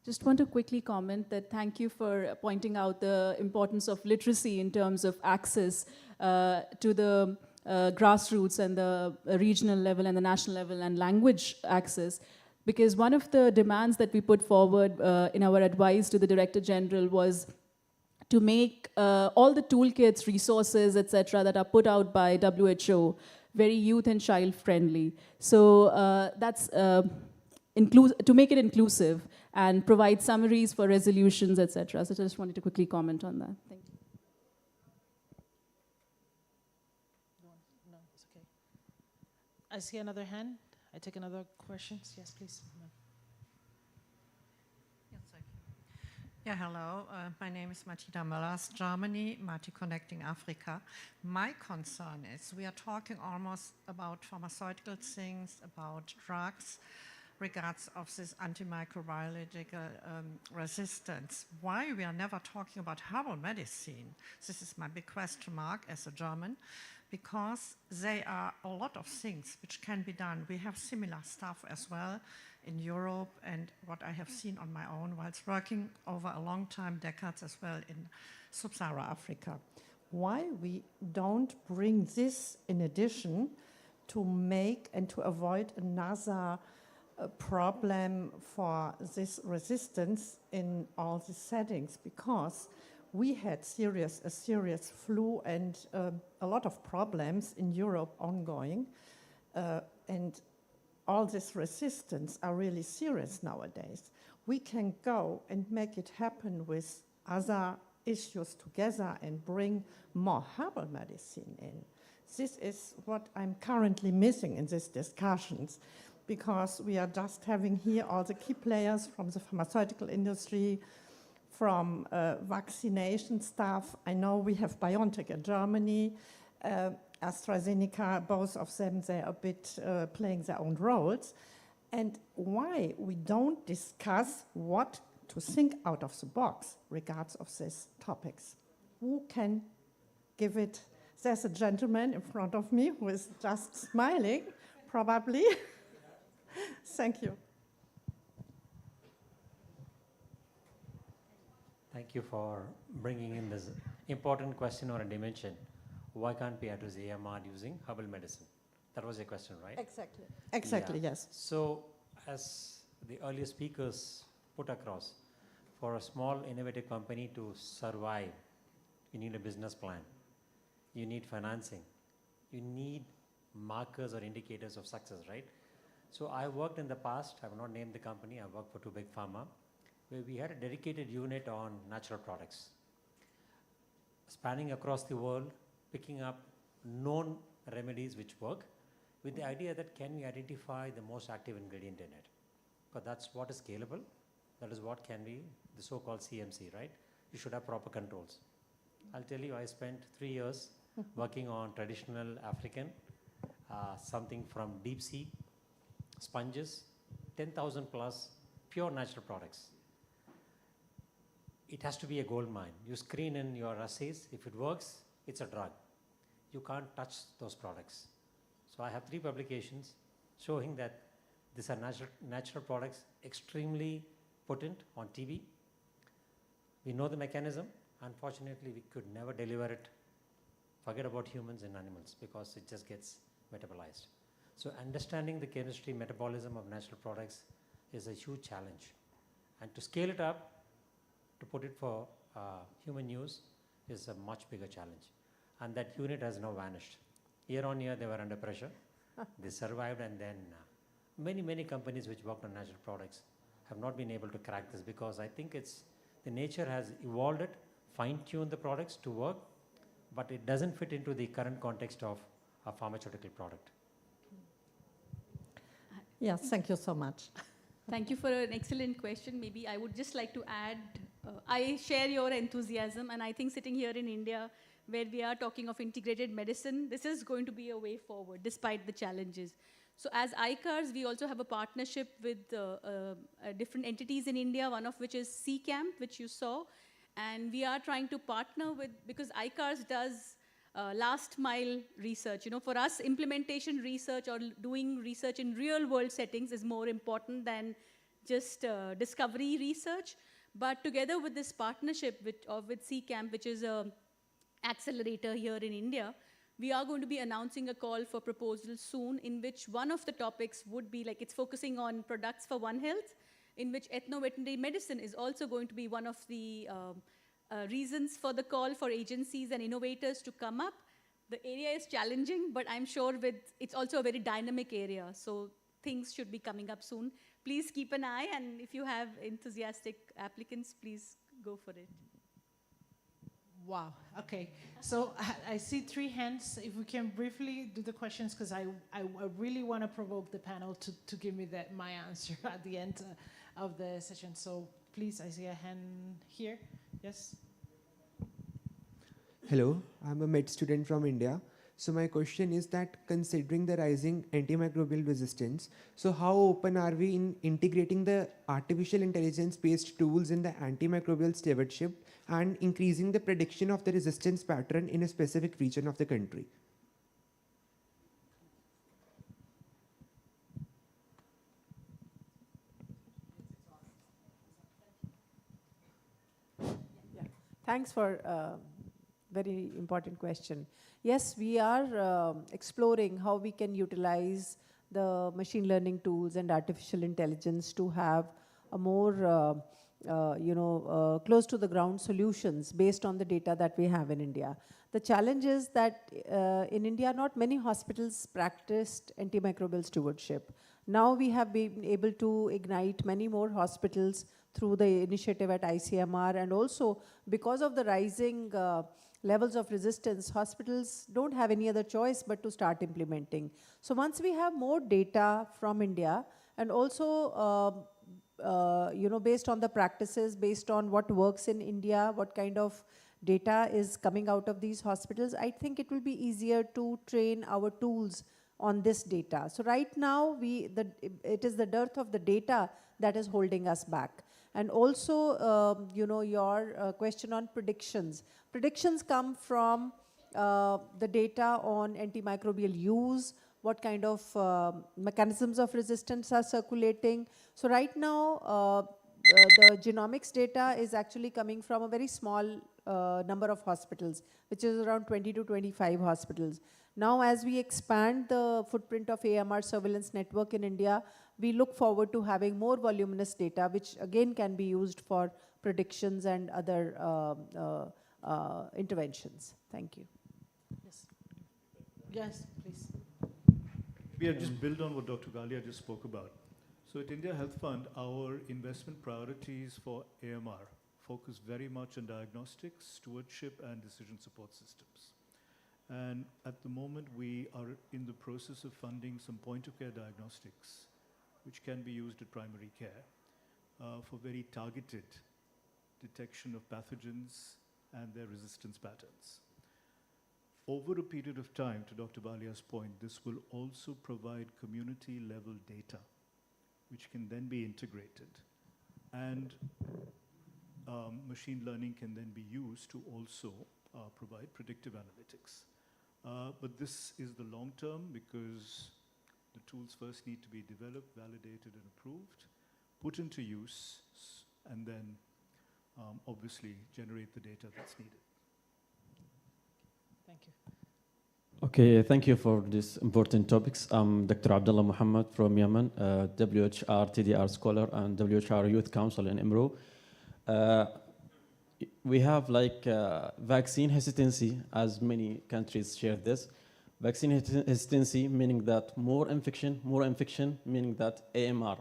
Just want to quickly comment that thank you for pointing out the importance of literacy in terms of access to the grassroots and the regional level and the national level and language access. Because one of the demands that we put forward in our advice to the Director General was to make all the toolkits, resources, etc., that are put out by WHO very youth and child friendly. So that's to make it inclusive and provide summaries for resolutions, etc. So I just wanted to quickly comment on that. Thank you. No, it's okay. I see another hand. I take another question. Yes, please. Yes, thank you. Yeah, hello. My name is Martina Möllers, Germany, Marti Connecting Africa. My concern is we are talking almost about pharmaceutical things, about drugs, regards of this antimicrobiological resistance. Why we are never talking about herbal medicine? This is my big question mark as a German, because there are a lot of things which can be done. We have similar stuff as well in Europe, and what I have seen on my own whilst working over a long time, decades as well in Sub-Saharan Africa. Why we don't bring this in addition to make and to avoid another problem for this resistance in all these settings, because we had a serious flu and a lot of problems in Europe ongoing, and all this resistance are really serious nowadays. We can go and make it happen with other issues together and bring more herbal medicine in. This is what I'm currently missing in these discussions, because we are just having here all the key players from the pharmaceutical industry, from vaccination staff. I know we have Biotech in Germany, AstraZeneca, both of them, they're a bit playing their own roles. And why we don't discuss what to think out of the box regards of these topics. Who can give it? There's a gentleman in front of me who is just smiling, probably. Thank you. Thank you for bringing in this important question or a dimension. Why can't we address AMR using herbal medicine? That was your question, right? Exactly. Exactly, Yeah. yes. So, as the earlier speakers put across, for a small innovative company to survive, you need a business plan. You need financing. You need markers or indicators of success, right? So I worked in the past, I will not name the company, I worked for two big pharma, where we had a dedicated unit on natural products, spanning across the world, picking up known remedies which work, with the idea that can we identify the most active ingredient in it? Because that's what is scalable, that is what can be the so-called CMC, right? You should have proper controls. I'll tell you, I spent 3 years working on traditional African, something from deep sea, sponges, 10,000 plus pure natural products. It has to be a gold mine. You screen in your assays. If it works, it's a drug. You can't touch those products. So I have 3 publications showing that these are natural products, extremely potent on TB. We know the mechanism. Unfortunately, we could never deliver it. Forget about humans and animals, because it just gets metabolized. So understanding the chemistry, metabolism of natural products is a huge challenge. And to scale it up, to put it for human use, is a much bigger challenge. And that unit has now vanished. Year on year, they were under pressure. They survived, and then many companies which worked on natural products have not been able to crack this, because I think it's the nature has evolved it, fine-tuned the products to work, but it doesn't fit into the current context of a pharmaceutical product. Yes, thank you so much. Thank you for an excellent question. Maybe I would just like to add, I share your enthusiasm, and I think sitting here in India, where we are talking of integrated medicine, this is going to be a way forward, despite the challenges. So as ICARS, we also have a partnership with different entities in India, one of which is CCAMP, which you saw, and we are trying to partner with, because ICARS does last mile research. You know, for us, implementation research or doing research in real world settings is more important than just discovery research. But together with this partnership with CCAMP, which is an accelerator here in India, we are going to be announcing a call for proposals soon, in which one of the topics would be, like, it's focusing on products for One Health, in which ethno-veterinary medicine is also going to be one of the reasons for the call for agencies and innovators to come up. The area is challenging, but I'm sure it's also a very dynamic area, so things should be coming up soon. Please keep an eye, and if you have enthusiastic applicants, please go for it. Wow, okay. So I see 3 hands. If we can briefly do the questions, because I really want to provoke the panel to give me my answer at the end of the session. So please, I see a hand here. Yes? Hello, I'm a med student from India. So my question is that, considering the rising antimicrobial resistance, so how open are we in integrating the artificial intelligence-based tools in the antimicrobial stewardship and increasing the prediction of the resistance pattern in a specific region of the country? Thanks for very important question. Yes, we are exploring how we can utilize the machine learning tools and artificial intelligence to have a more close to the ground solutions based on the data that we have in India. The challenge is that in India, not many hospitals practiced antimicrobial stewardship. Now we have been able to ignite many more hospitals through the initiative at ICMR, and also because of the rising levels of resistance, hospitals don't have any other choice but to start implementing. So once we have more data from India, and also based on the practices, based on what works in India, what kind of data is coming out of these hospitals, I think it will be easier to train our tools on this data. So right now, it is the dearth of the data that is holding us back. And also, your question on predictions. Predictions come from the data on antimicrobial use, what kind of mechanisms of resistance are circulating. So right now, the genomics data is actually coming from a very small number of hospitals, which is around 20 to 25 hospitals. Now, as we expand the footprint of AMR surveillance network in India, we look forward to having more voluminous data, which again can be used for predictions and other interventions. Thank you. Yes. Yes, please. We have just built on what Dr. Galia just spoke about. So at India Health Fund, our investment priorities for AMR focus very much on diagnostics, stewardship, and decision support systems. And at the moment, we are in the process of funding some point-of-care diagnostics, which can be used at primary care for very targeted detection of pathogens and their resistance patterns. Over a period of time, to Dr. Balia's point, this will also provide community-level data, which can then be integrated. And machine learning can then be used to also provide predictive analytics. But this is the long term, because the tools first need to be developed, validated, and approved, put into use, and then obviously generate the data that's needed. Thank you. Okay, thank you for these important topics. I'm Dr. Abdullah Muhammad from Yemen, WHR TDR scholar and WHR Youth Council in IMRO. We have vaccine hesitancy, as many countries share this. Vaccine hesitancy, meaning that more infection, meaning that AMR.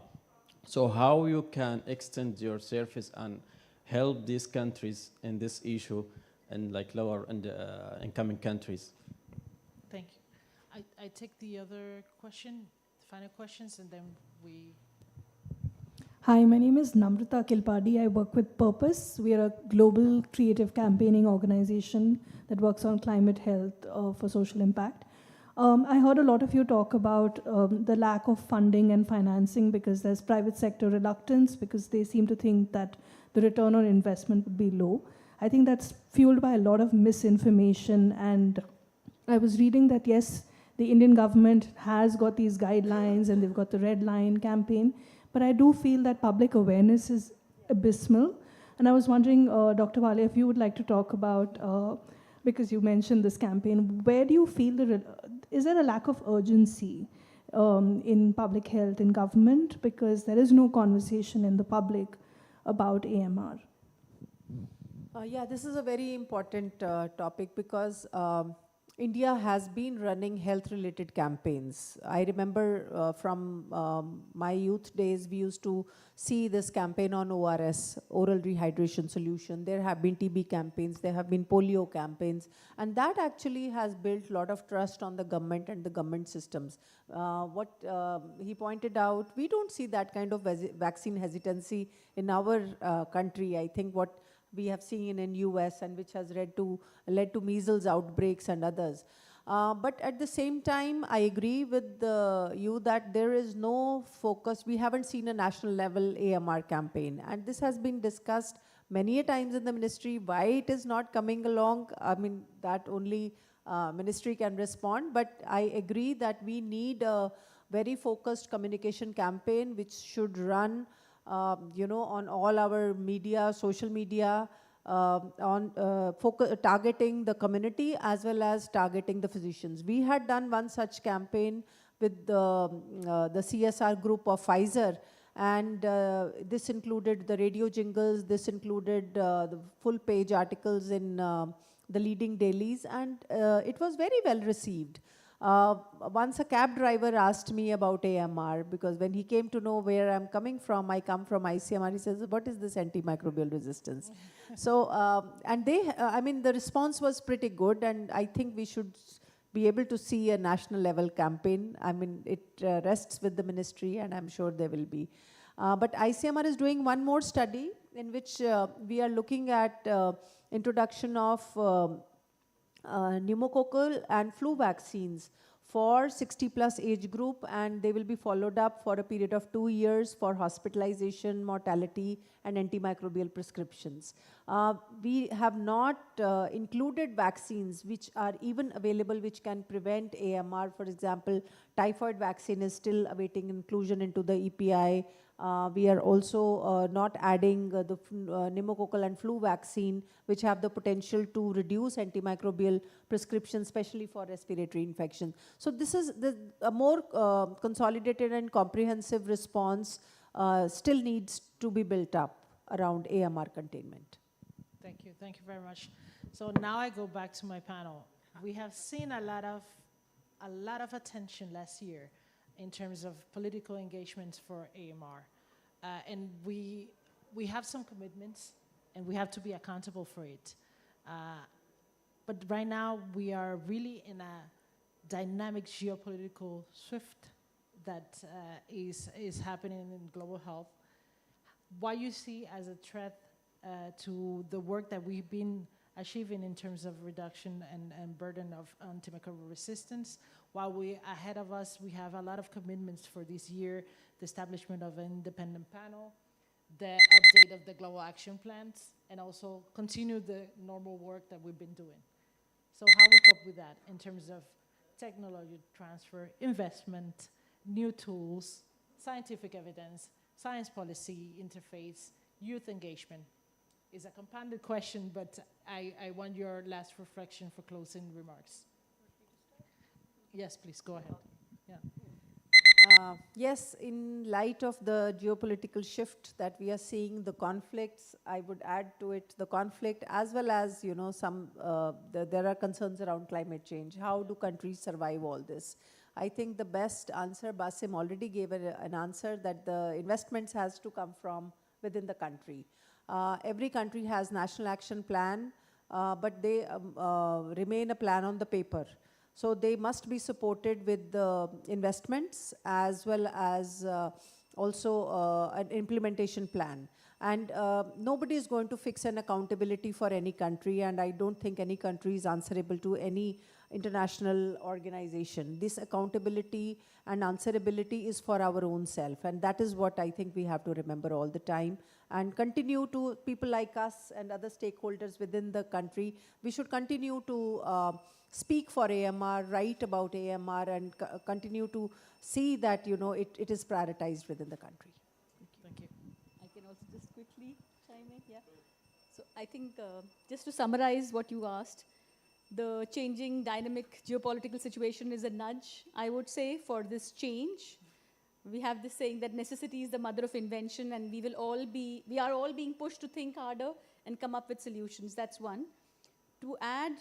So how you can extend your service and help these countries in this issue and lower incoming countries? Thank you. I take the other question, final questions, and then we... Hi, my name is Namrata Kilpadi. I work with Purpose. We are a global creative campaigning organization that works on climate health for social impact. I heard a lot of you talk about the lack of funding and financing because there's private sector reluctance because they seem to think that the return on investment would be low. I think that's fueled by a lot of misinformation, and I was reading that, yes, the Indian government has got these guidelines and they've got the Red Line campaign, but I do feel that public awareness is abysmal. And I was wondering, Dr. Wale, if you would like to talk about, because you mentioned this campaign, where do you feel is there a lack of urgency in public health, in government, because there is no conversation in the public about AMR? Yeah, this is a very important topic because India has been running health-related campaigns. I remember from my youth days, we used to see this campaign on ORS, oral rehydration solution. There have been TB campaigns, there have been polio campaigns, and that actually has built a lot of trust on the government and the government systems. What he pointed out, we don't see that kind of vaccine hesitancy in our country. I think what we have seen in US and which has led to measles outbreaks and others. But at the same time, I agree with you that there is no focus. We haven't seen a national level AMR campaign. And this has been discussed many a times in the ministry, why it is not coming along. I mean, that only ministry can respond. But I agree that we need a very focused communication campaign which should run on all our media, social media, targeting the community as well as targeting the physicians. We had done one such campaign with the CSR group of Pfizer, and this included the radio jingles, this included the full page articles in the leading dailies, and it was very well received. Once a cab driver asked me about AMR, because when he came to know where I'm coming from, I come from ICMR, he says, what is this antimicrobial resistance? So, and the response was pretty good, and I think we should be able to see a national level campaign. I mean, it rests with the ministry, and I'm sure there will be. But ICMR is doing one more study in which we are looking at introduction of pneumococcal and flu vaccines for 60 plus age group, and they will be followed up for a period of 2 years for hospitalization, mortality, and antimicrobial prescriptions. We have not included vaccines which are even available which can prevent AMR. For example, typhoid vaccine is still awaiting inclusion into the EPI. We are also not adding the pneumococcal and flu vaccine, which have the potential to reduce antimicrobial prescription, especially for respiratory infection. So this is a more consolidated and comprehensive response still needs to be built up around AMR containment. Thank you very much. So now I go back to my panel. We have seen a lot of attention last year in terms of political engagements for AMR. And we have some commitments, and we have to be accountable for it. But right now, we are really in a dynamic geopolitical shift that is happening in global health. What you see as a threat to the work that we've been achieving in terms of reduction and burden of antimicrobial resistance. While ahead of us, we have a lot of commitments for this year, the establishment of an independent panel, the update of the global action plans, and also continue the normal work that we've been doing. So how we cope with that in terms of technology transfer, investment, new tools, scientific evidence, science policy interface, youth engagement, is a compounded question, but I want your last reflection for closing remarks. Yes, please, go ahead. Yeah. Yes, in light of the geopolitical shift that we are seeing, the conflicts, I would add to it the conflict as well as, there are concerns around climate change. How do countries survive all this? I think the best answer, Basim already gave an answer, that the investments has to come from within the country. Every country has national action plan, but they remain a plan on the paper. So they must be supported with the investments as well as also an implementation plan. And nobody is going to fix an accountability for any country, and I don't think any country is answerable to any international organization. This accountability and answerability is for our own self, and that is what I think we have to remember all the time, and continue to, people like us and other stakeholders within the country, we should continue to speak for AMR, write about AMR, and continue to see that it is prioritized within the country. I may, yeah. So I think just to summarize what you asked, the changing dynamic geopolitical situation is a nudge, I would say, for this change. We have this saying that necessity is the mother of invention, and we are all being pushed to think harder and come up with solutions. That's one. To add,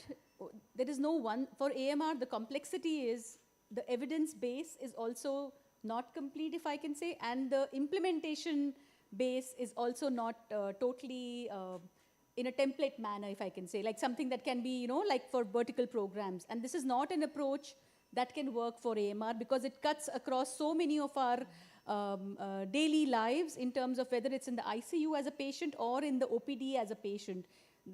there is no one, for AMR, the complexity is, the evidence base is also not complete, if I can say, and the implementation base is also not totally in a template manner, if I can say, like something that can be, like for vertical programs. And this is not an approach that can work for AMR because it cuts across so many of our daily lives in terms of whether it's in the ICU as a patient or in the OPD as a patient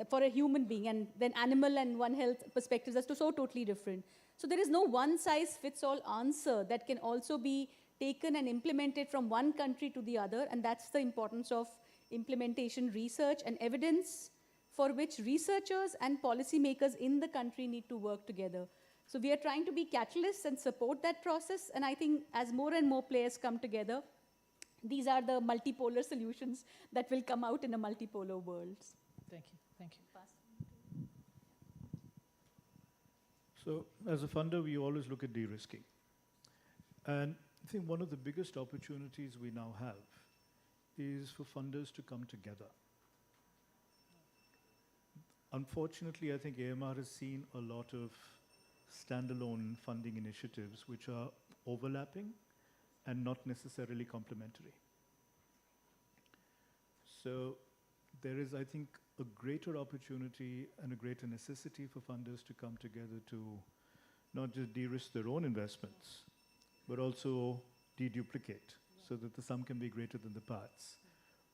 for a human being, and then animal and One Health perspectives are so totally different. So there is no one-size-fits-all answer that can also be taken and implemented from one country to the other, and that's the importance of implementation research and evidence for which researchers and policymakers in the country need to work together. So we are trying to be catalysts and support that process, and I think as more and more players come together, these are the multipolar solutions that will come out in a multipolar world. Thank you. Thank you. So as a funder, we always look at de-risking. And I think one of the biggest opportunities we now have is for funders to come together. Unfortunately, I think AMR has seen a lot of standalone funding initiatives which are overlapping and not necessarily complementary. So there is, I think, a greater opportunity and a greater necessity for funders to come together to not just de-risk their own investments, but also deduplicate so that the sum can be greater than the parts.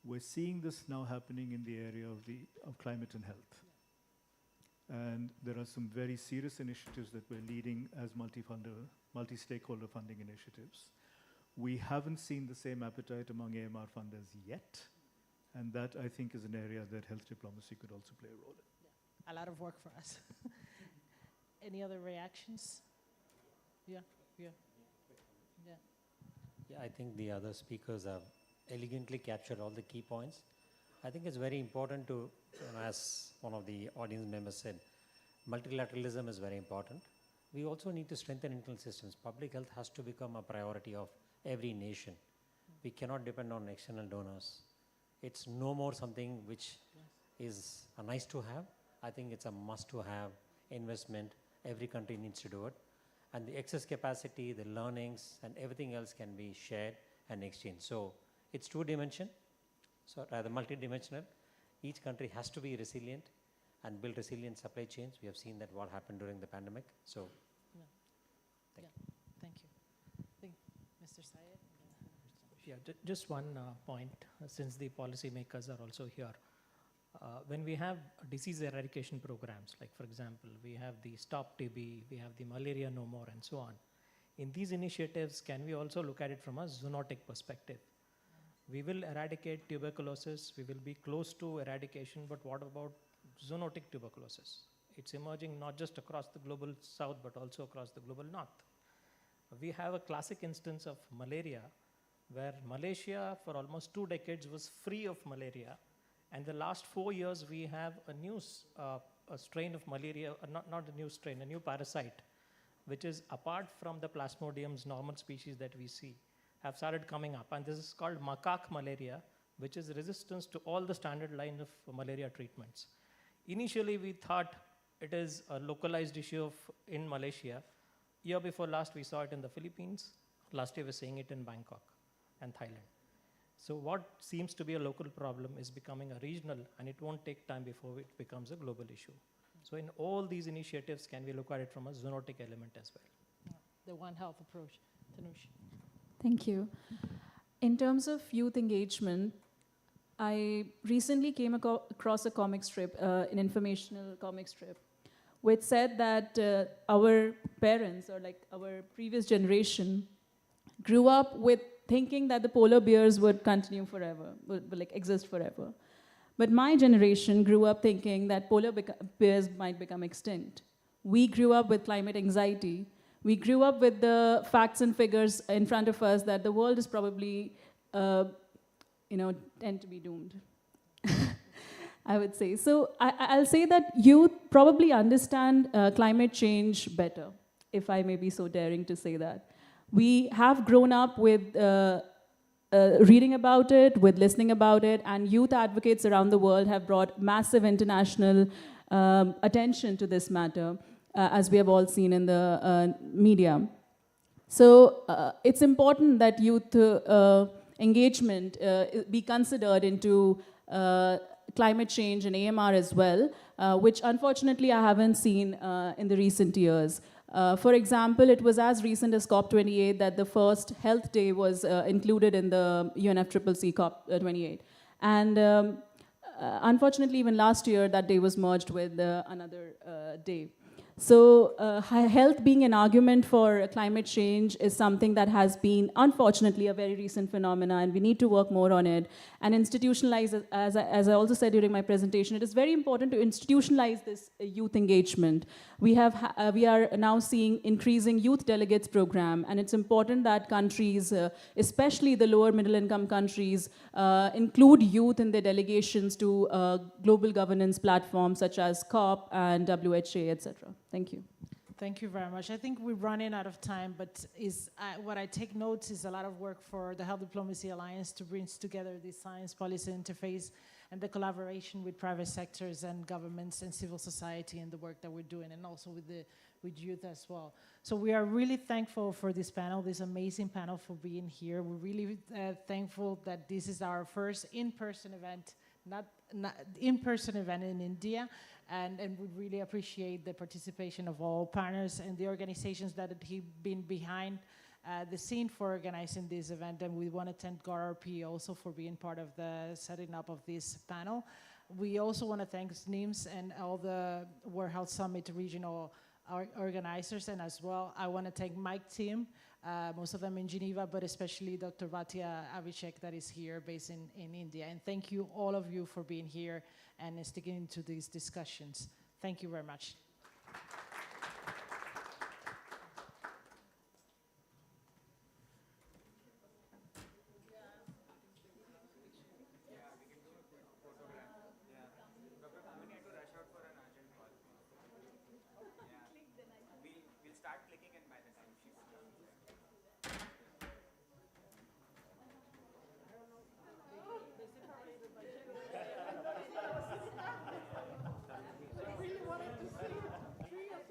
We're seeing this now happening in the area of climate and health. And there are some very serious initiatives that we're leading as multi-stakeholder funding initiatives. We haven't seen the same appetite among AMR funders yet. And that, I think, is an area that health diplomacy could also play a role in. Yeah. A lot of work for us. Any other reactions? Yeah. Yeah, I think the other speakers have elegantly captured all the key points. I think it's very important to, as one of the audience members said, multilateralism is very important. We also need to strengthen internal systems. Public health has to become a priority of every nation. We cannot depend on external donors. It's no more something which is a nice to have. I think it's a must to have investment. Every country needs to do it. And the excess capacity, the learnings, and everything else can be shared and exchanged. So it's two-dimensional, so rather multi-dimensional. Each country has to be resilient and build resilient supply chains. We have seen that what happened during the pandemic. So thank you. Thank you. I think Mr. Syed. Yeah, just one point, since the policymakers are also here. When we have disease eradication programs, like for example, we have the Stop TB, we have the Malaria No More, and so on. In these initiatives, can we also look at it from a zoonotic perspective? We will eradicate tuberculosis, we will be close to eradication, but what about zoonotic tuberculosis? It's emerging not just across the global south, but also across the global north. We have a classic instance of malaria, where Malaysia for almost 2 decades was free of malaria, and the last 4 years we have a new a strain of malaria, not a new strain, a new parasite, which is apart from the Plasmodium's normal species that we see, have started coming up, and this is called macaque malaria, which is resistance to all the standard line of malaria treatments. Initially we thought it is a localized issue in Malaysia. Year before last we saw it in the Philippines, last year we're seeing it in Bangkok and Thailand. So what seems to be a local problem is becoming a regional, and it won't take time before it becomes a global issue. So in all these initiatives, can we look at it from a zoonotic element as well? The One Health approach. Tanush. Thank you. In terms of youth engagement, I recently came across a comic strip, an informational comic strip, which said that our parents, or like our previous generation, grew up with thinking that the polar bears would continue forever, would like exist forever. But my generation grew up thinking that polar bears might become extinct. We grew up with climate anxiety. We grew up with the facts and figures in front of us that the world is probably, tend to be doomed. I would say. So I'll say that youth probably understand climate change better, if I may be so daring to say that. We have grown up with reading about it, with listening about it, and youth advocates around the world have brought massive international attention to this matter, as we have all seen in the media. So it's important that youth engagement be considered into climate change and AMR as well, which unfortunately I haven't seen in the recent years. For example, it was as recent as COP28 that the first health day was included in the UNFCCC COP28. And unfortunately, even last year, that day was merged with another day. So health being an argument for climate change is something that has been, unfortunately, a very recent phenomena, and we need to work more on it and institutionalize, as I also said during my presentation, it is very important to institutionalize this youth engagement. We are now seeing increasing youth delegates program, and it's important that countries, especially the lower middle income countries, include youth in their delegations to global governance platforms such as COP and WHA, etc. Thank you. Thank you very much. I think we're running out of time, but what I take notes is a lot of work for the Health Diplomacy Alliance to bring together the science policy interface and the collaboration with private sectors and governments and civil society and the work that we're doing, and also with youth as well. So we are really thankful for this panel, this amazing panel, for being here. We're really thankful that this is our first in-person event, not in-person event in India. And we really appreciate the participation of all partners and the organizations that have been behind the scene for organizing this event. And we want to thank GRRP also for being part of the setting up of this panel. We also want to thank NIMS and all the World Health Summit regional organizers. And as well, I want to thank Mike team, most of them in Geneva, but especially Dr. Bhatia Abhishek that is here based in India. And thank you, all of you, for being here and sticking into these discussions. Thank you very much. We'll start clicking and by the time she's I really wanted to see 3 of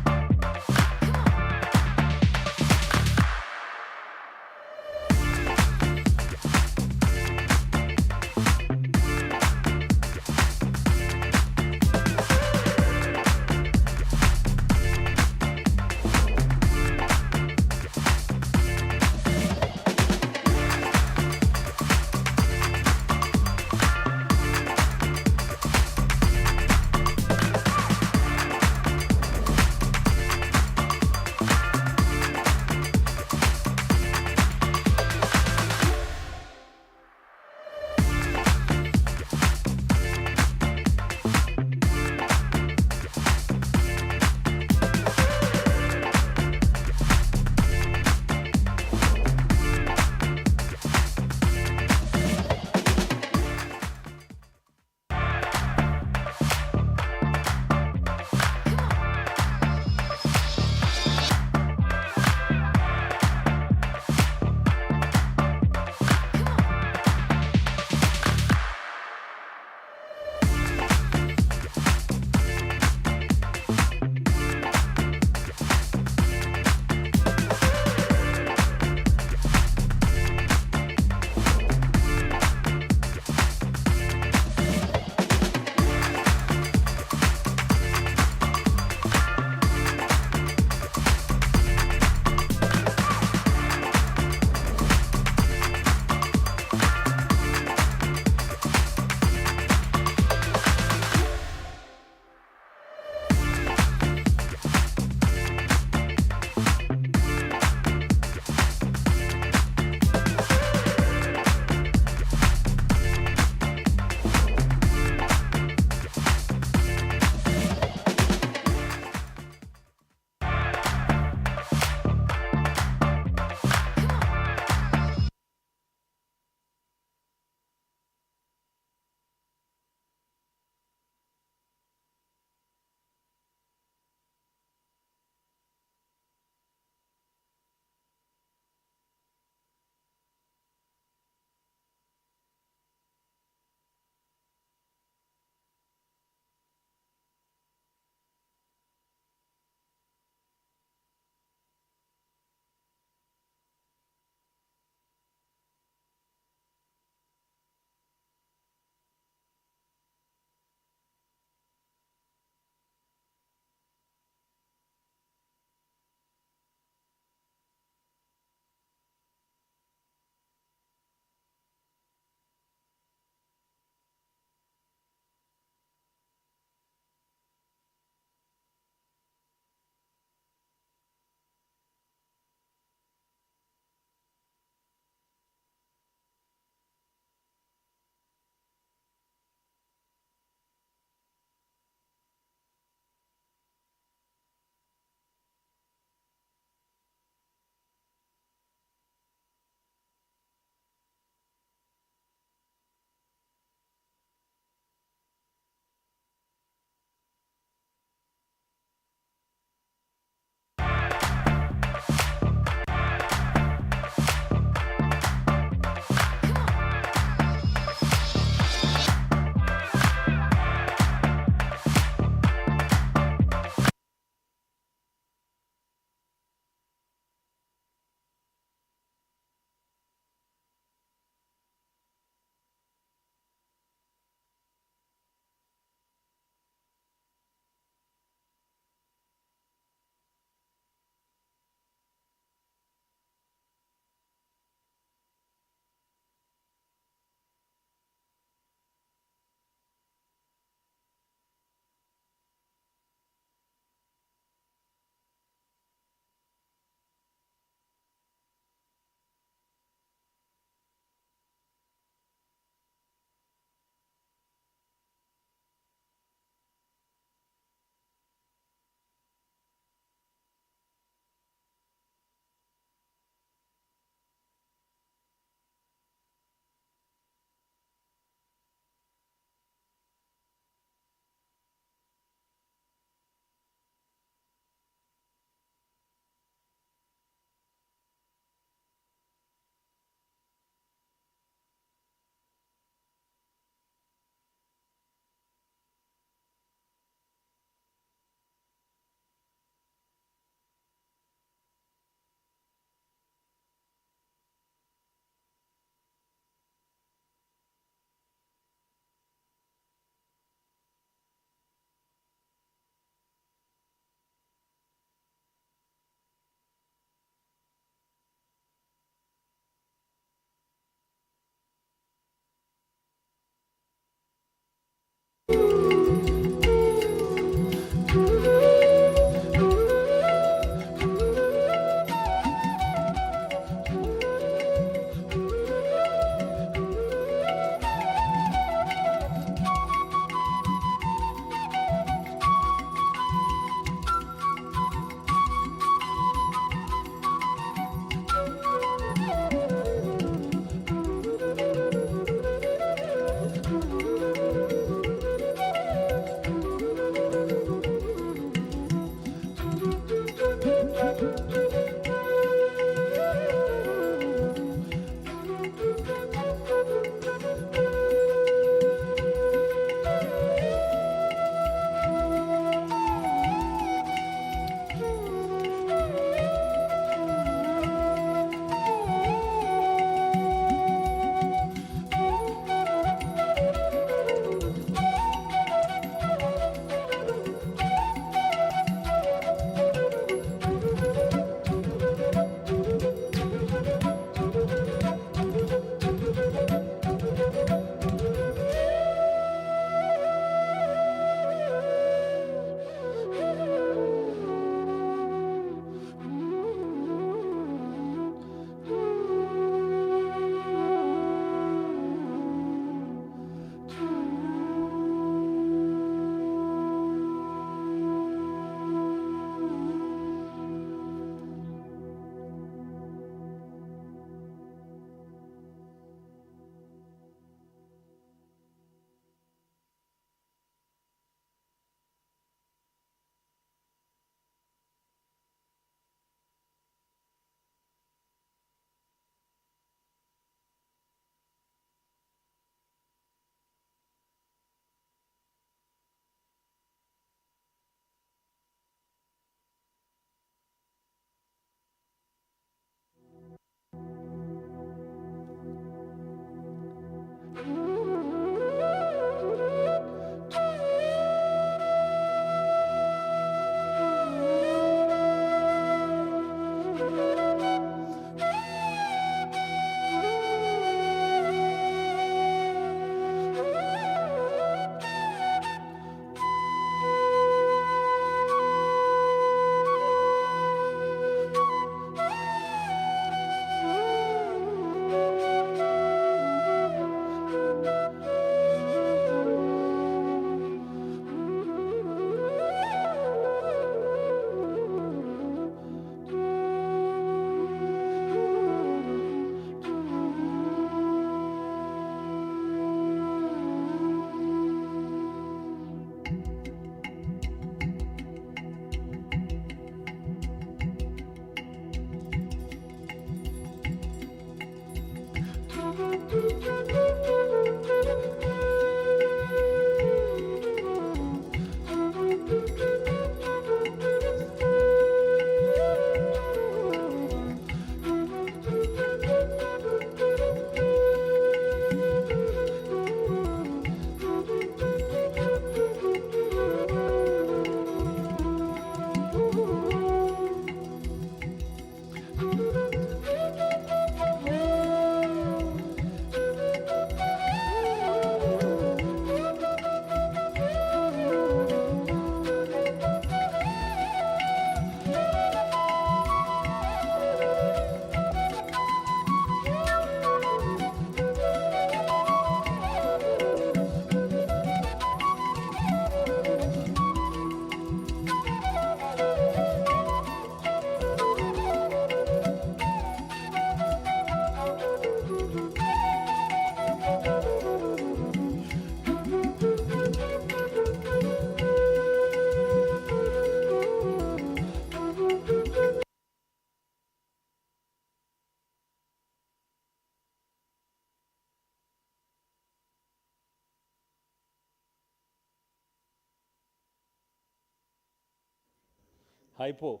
Hypo.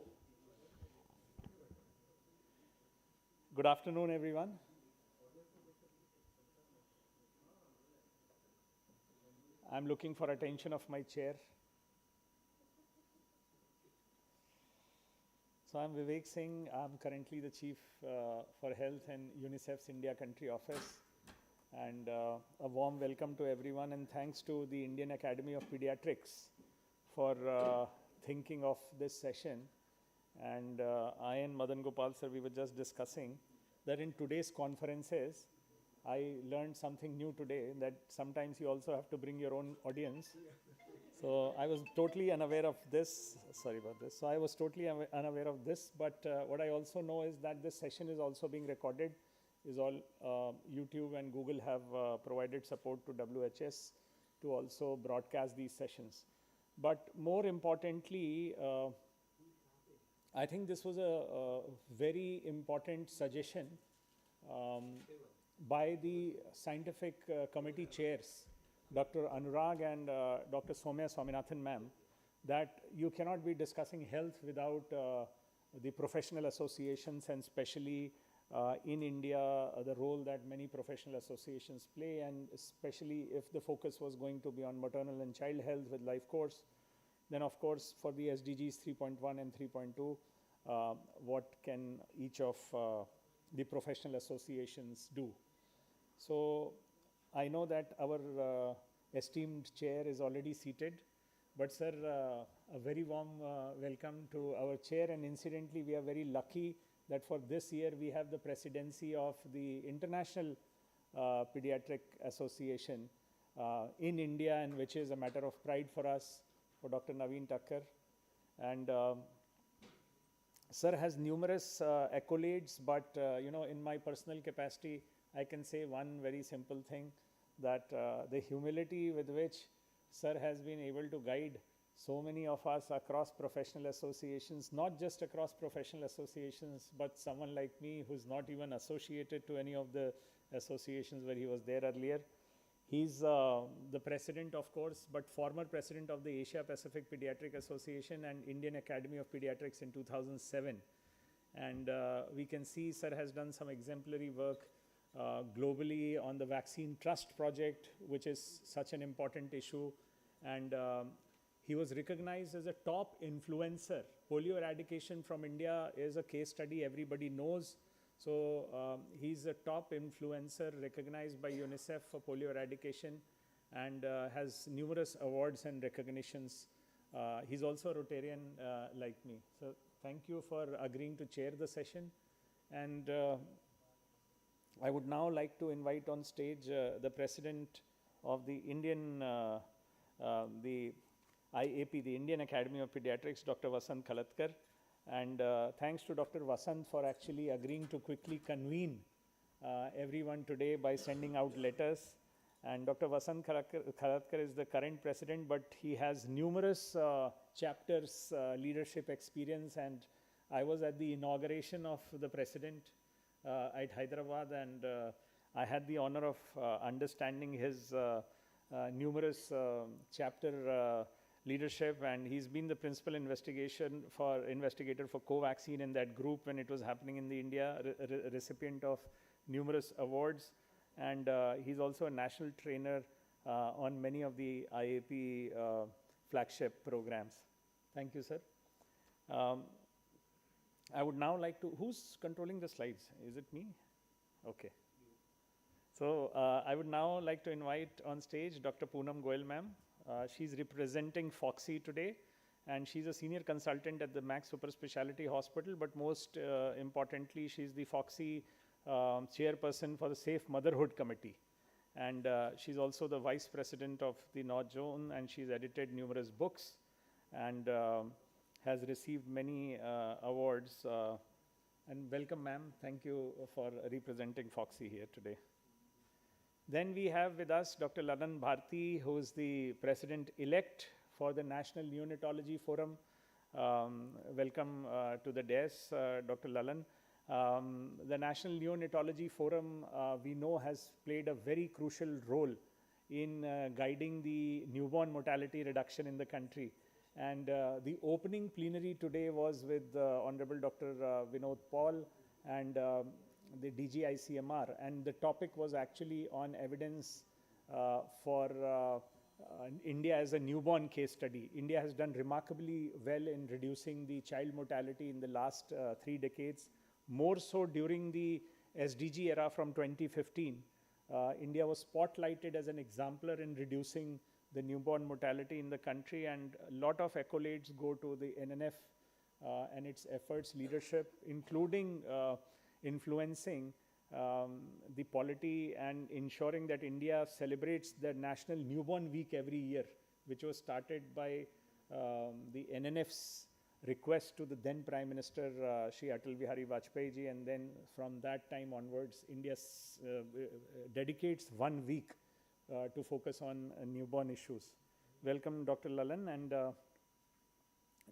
Good afternoon, everyone. I'm looking for attention of my chair. So I'm Vivek Singh. I'm currently the Chief for Health and UNICEF's India Country Office. And a warm welcome to everyone, and thanks to the Indian Academy of Pediatrics for thinking of this session. And I and Madan Gopal sir, we were just discussing that in today's conferences, I learned something new today, that sometimes you also have to bring your own audience. So I was totally unaware of this. Sorry about this. So I was totally unaware of this. But what I also know is that this session is also being recorded. Is all YouTube and Google have provided support to WHS to also broadcast these sessions. But more importantly, I think this was a very important suggestion by the scientific committee chairs, Dr. Anurag and Dr. Soumya Swaminathan ma'am, that you cannot be discussing health without the professional associations, and especially in India, the role that many professional associations play, and especially if the focus was going to be on maternal and child health with life course, then of course for the SDGs 3.1 and 3.2, what can each of the professional associations do? So I know that our esteemed chair is already seated, but sir, a very warm welcome to our chair, and incidentally we are very lucky that for this year we have the presidency of the International Pediatric Association in India, and which is a matter of pride for us, for Dr. Naveen Thakkar. And sir has numerous accolades, but you know, in my personal capacity, I can say one very simple thing, that the humility with which sir has been able to guide so many of us across professional associations, not just across professional associations, but someone like me who's not even associated to any of the associations where he was there earlier. He's the president, of course, but former president of the Asia Pacific Pediatric Association and Indian Academy of Pediatrics in 2007. And we can see sir has done some exemplary work globally on the Vaccine Trust project, which is such an important issue. And he was recognized as a top influencer. Polio eradication from India is a case study everybody knows. So he's a top influencer recognized by UNICEF for polio eradication, and has numerous awards and recognitions. He's also a Rotarian like me. So thank you for agreeing to chair the session. And I would now like to invite on stage the president of the Indian, the IAP, the Indian Academy of Pediatrics, Dr. Vasant Khalatkar. And thanks to Dr. Vasant for actually agreeing to quickly convene everyone today by sending out letters. And Dr. Vasant Khalatkar is the current president, but he has numerous chapters, leadership experience. And I was at the inauguration of the president at Hyderabad, and I had the honor of understanding his numerous chapter leadership, and he's been the principal investigator for Covaxin in that group when it was happening in the India, recipient of numerous awards, and he's also a national trainer on many of the IAP flagship programs. Thank you, sir. I would now like to, who's controlling the slides? Is it me? Okay. So I would now like to invite on stage Dr. Poonam Goyal ma'am. She's representing Foxy today, and she's a senior consultant at the Max Super Speciality Hospital, but most importantly, she's the Foxy chairperson for the Safe Motherhood Committee. And she's also the vice president of the North Zone, and she's edited numerous books and has received many awards. And welcome, ma'am. Thank you for representing Foxy here today. Then we have with us Dr. Lalan Bharti, who is the president-elect for the National Neonatology Forum. Welcome to the dais, Dr. Lalan. The National Neonatology Forum, we know, has played a very crucial role in guiding the newborn mortality reduction in the country. And the opening plenary today was with Honorable Dr. Vinod Paul and the DGICMR, and the topic was actually on evidence for India as a newborn case study. India has done remarkably well in reducing the child mortality in the last 3 decades, more so during the SDG era from 2015. India was spotlighted as an exemplar in reducing the newborn mortality in the country, and a lot of accolades go to the NNF and its efforts, leadership, including influencing the polity and ensuring that India celebrates the National Newborn Week every year, which was started by the NNF's request to the then Prime Minister Shri Atal Bihari Vajpayee ji, and then from that time onwards, India dedicates 1 week to focus on newborn issues. Welcome, Dr. Lalan. And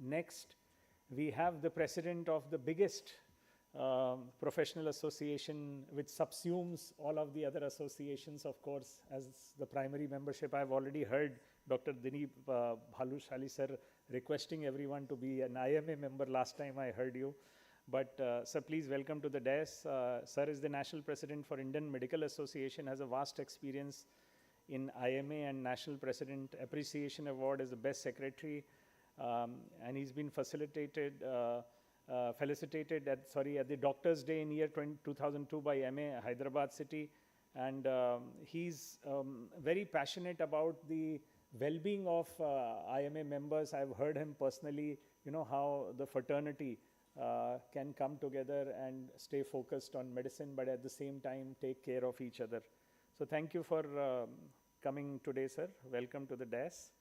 next, we have the president of the biggest professional association, which subsumes all of the other associations, of course, as the primary membership. I've already heard Dr. Dineep Bhalushali sir requesting everyone to be an IMA member last time I heard you. But sir, please welcome to the dais. Sir is the national president for Indian Medical Association, has a vast experience in IMA and National President Appreciation Award as the best secretary, and he's been felicitated at the Doctors' Day in year 2002 by MA Hyderabad City, and he's very passionate about the well-being of IMA members. I've heard him personally, you know, how the fraternity can come together and stay focused on medicine, but at the same time take care of each other. So thank you for coming today, sir. Welcome to the dais.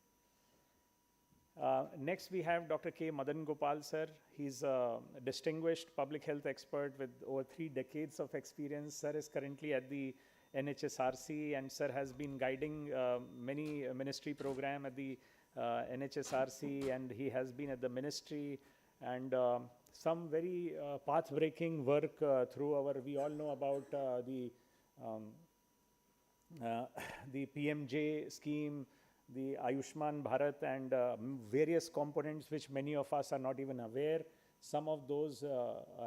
Next, we have Dr. K. Madan Gopal, sir. He's a distinguished public health expert with over 3 decades of experience. Sir is currently at the NHSRC, and sir has been guiding many ministry program at the NHSRC, and he has been at the ministry, and some very path-breaking work through our, we all know about the PMJ scheme, the Ayushman Bharat, and various components which many of us are not even aware. Some of those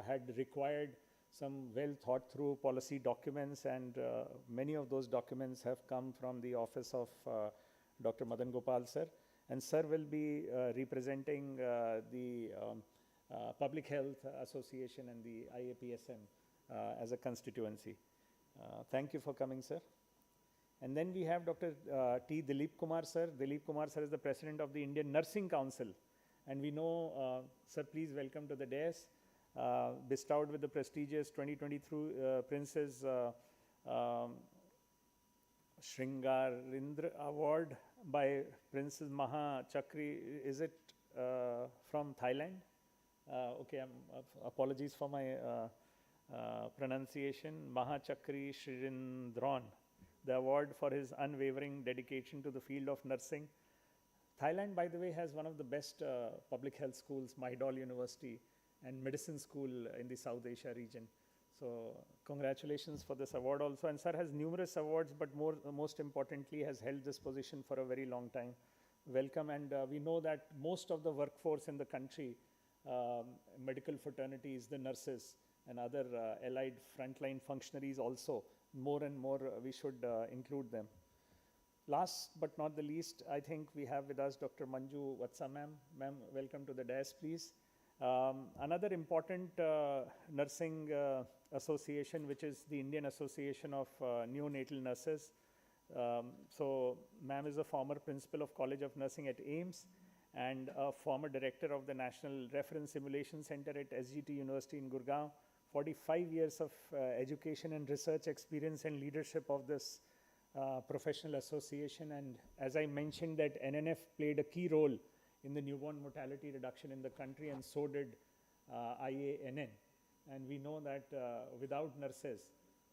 had required some well thought through policy documents, and many of those documents have come from the office of Dr. Madan Gopal sir. And sir will be representing the Public Health Association and the IAPSM as a constituency. Thank you for coming, sir. And then we have Dr. T. Dilip Kumar sir. Dilip Kumar sir is the president of the Indian Nursing Council. And we know, sir, please welcome to the dais, bestowed with the prestigious 2023 Princess Shringarindra Award by Princess Maha Chakri. Is it from Thailand? Okay, apologies for my pronunciation. Maha Chakri Shirindron, the award for his unwavering dedication to the field of nursing. Thailand, by the way, has one of the best public health schools, Mahidol University, and medicine school in the South Asia region. So congratulations for this award also. And sir has numerous awards, but most importantly has held this position for a very long time. Welcome. And we know that most of the workforce in the country, medical fraternities, the nurses, and other allied frontline functionaries also, more and more we should include them. Last but not the least, I think we have with us Dr. Manju Vatsa ma'am. Ma'am, welcome to the dais, please. Another important nursing association, which is the Indian Association of Neonatal Nurses. So ma'am is a former principal of College of Nursing at AIIMS and a former director of the National Reference Simulation Center at SGT University in Gurgaon. 45 years of education and research experience and leadership of this professional association. And as I mentioned, that NNF played a key role in the newborn mortality reduction in the country, and so did IANN. And we know that without nurses,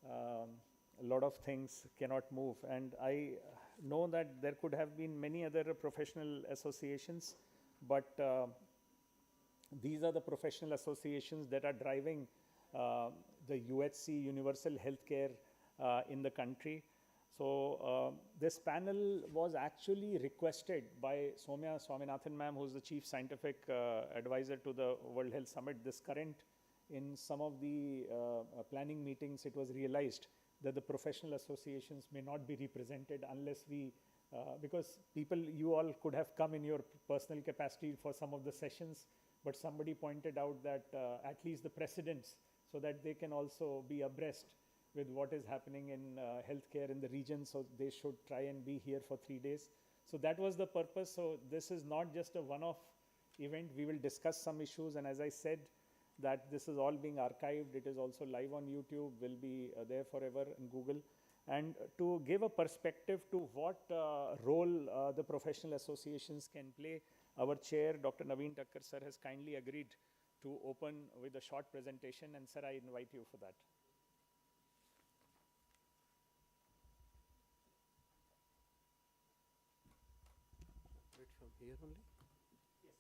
a lot of things cannot move. And I know that there could have been many other professional associations, but these are the professional associations that are driving the UHC, universal healthcare in the country. So this panel was actually requested by Soumya Swaminathan ma'am, who's the Chief Scientific Advisor to the World Health Summit. This current, in some of the planning meetings, it was realized that the professional associations may not be represented unless we, because people, you all could have come in your personal capacity for some of the sessions, but somebody pointed out that at least the precedents, so that they can also be abreast with what is happening in healthcare in the region, so they should try and be here for 3 days. So that was the purpose. So this is not just a one-off event. We will discuss some issues, and as I said, that this is all being archived. It is also live on YouTube, will be there forever in Google. And to give a perspective to what role the professional associations can play, our chair, Dr. Naveen Thakkar sir, has kindly agreed to open with a short presentation, and sir, I invite you for that. Right from here only? Yes,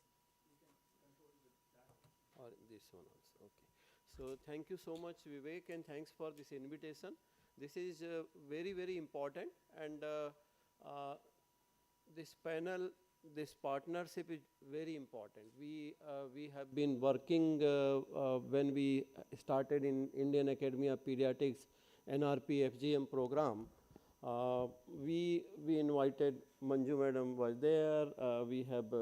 you can control that. Or this one also, okay. So thank you so much, Vivek, and thanks for this invitation. This is very, very important, and this panel, this partnership is very important. We have been working when we started in Indian Academy of Pediatrics NRP FGM program. We invited Manju madam was there. We have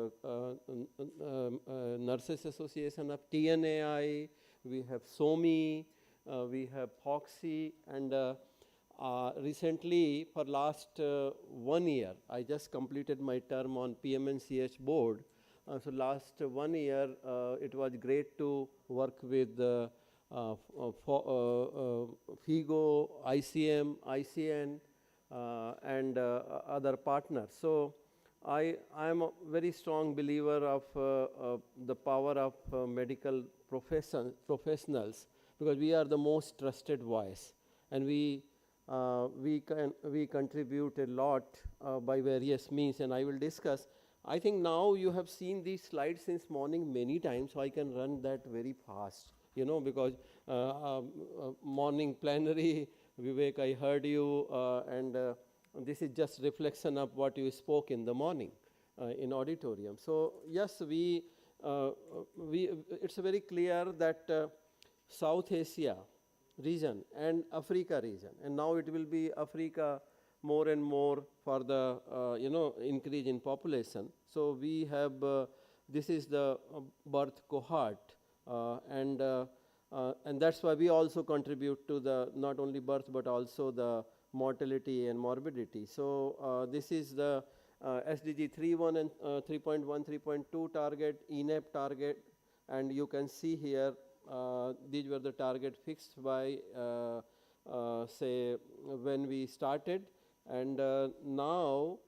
Nurses Association of TNAI. We have SOMI. We have Foxy, and recently, for last 1 year, I just completed my term on PMNCH board. So last 1 year, it was great to work with FIGO, ICM, ICN, and other partners. So I am a very strong believer of the power of medical professionals, because we are the most trusted voice, and we contribute a lot by various means, and I will discuss. I think now you have seen these slides since morning many times, so I can run that very fast, you know, because morning plenary, Vivek, I heard you, and this is just reflection of what you spoke in the morning in auditorium. So yes, it's very clear that South Asia region and Africa region, and now it will be Africa more and more for the increase in population. So we have this is the birth cohort, and that's why we also contribute to the not only birth but also the mortality and morbidity. So this is the SDG 3.1 and 3.1, 3.2 target, ENAP target, and you can see here these were the target fixed by say when we started, and now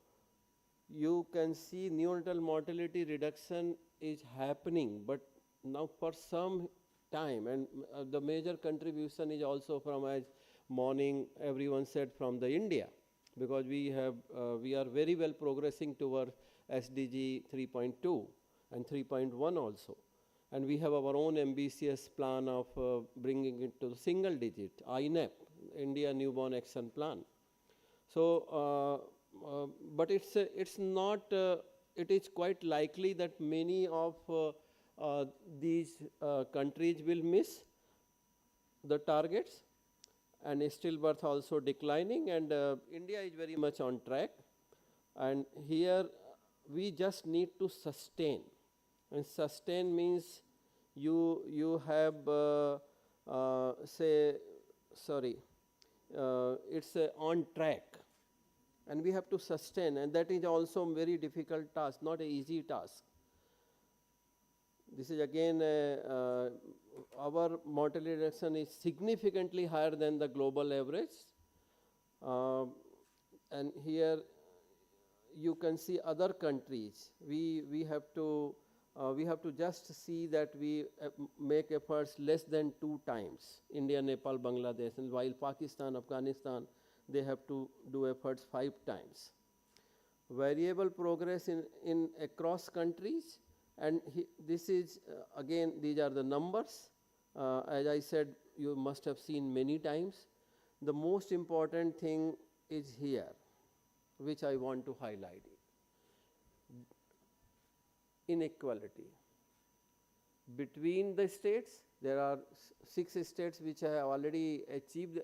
you can see neonatal mortality reduction is happening, but now for some time, and the major contribution is also from, as morning everyone said, from the India, because we are very well progressing towards SDG 3.2 and 3.1 also. And we have our own ambitious plan of bringing it to single digit, INAP, India Newborn Action Plan. So, but it's not, it is quite likely that many of these countries will miss the targets, and stillbirth also declining, and India is very much on track. And here we just need to sustain. And sustain means you have it's on track, and we have to sustain, and that is also a very difficult task, not an easy task. This is again our mortality reduction is significantly higher than the global average, and here you can see other countries. We have to just see that we make efforts less than 2 times, India, Nepal, Bangladesh, and while Pakistan, Afghanistan, they have to do efforts 5 times. Variable progress in across countries, and this is again, these are the numbers. As I said, you must have seen many times. The most important thing is here, which I want to highlight. Inequality. Between the states, there are 6 states which have already achieved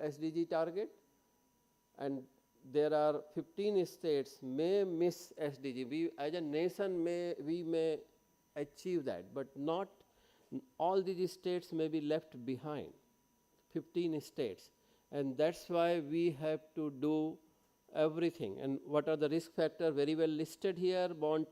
SDG target, and there are 15 states may miss SDG. We as a nation we may achieve that, but not all these states may be left behind. 15 states, and that's why we have to do everything. And what are the risk factors? Very well listed here: born,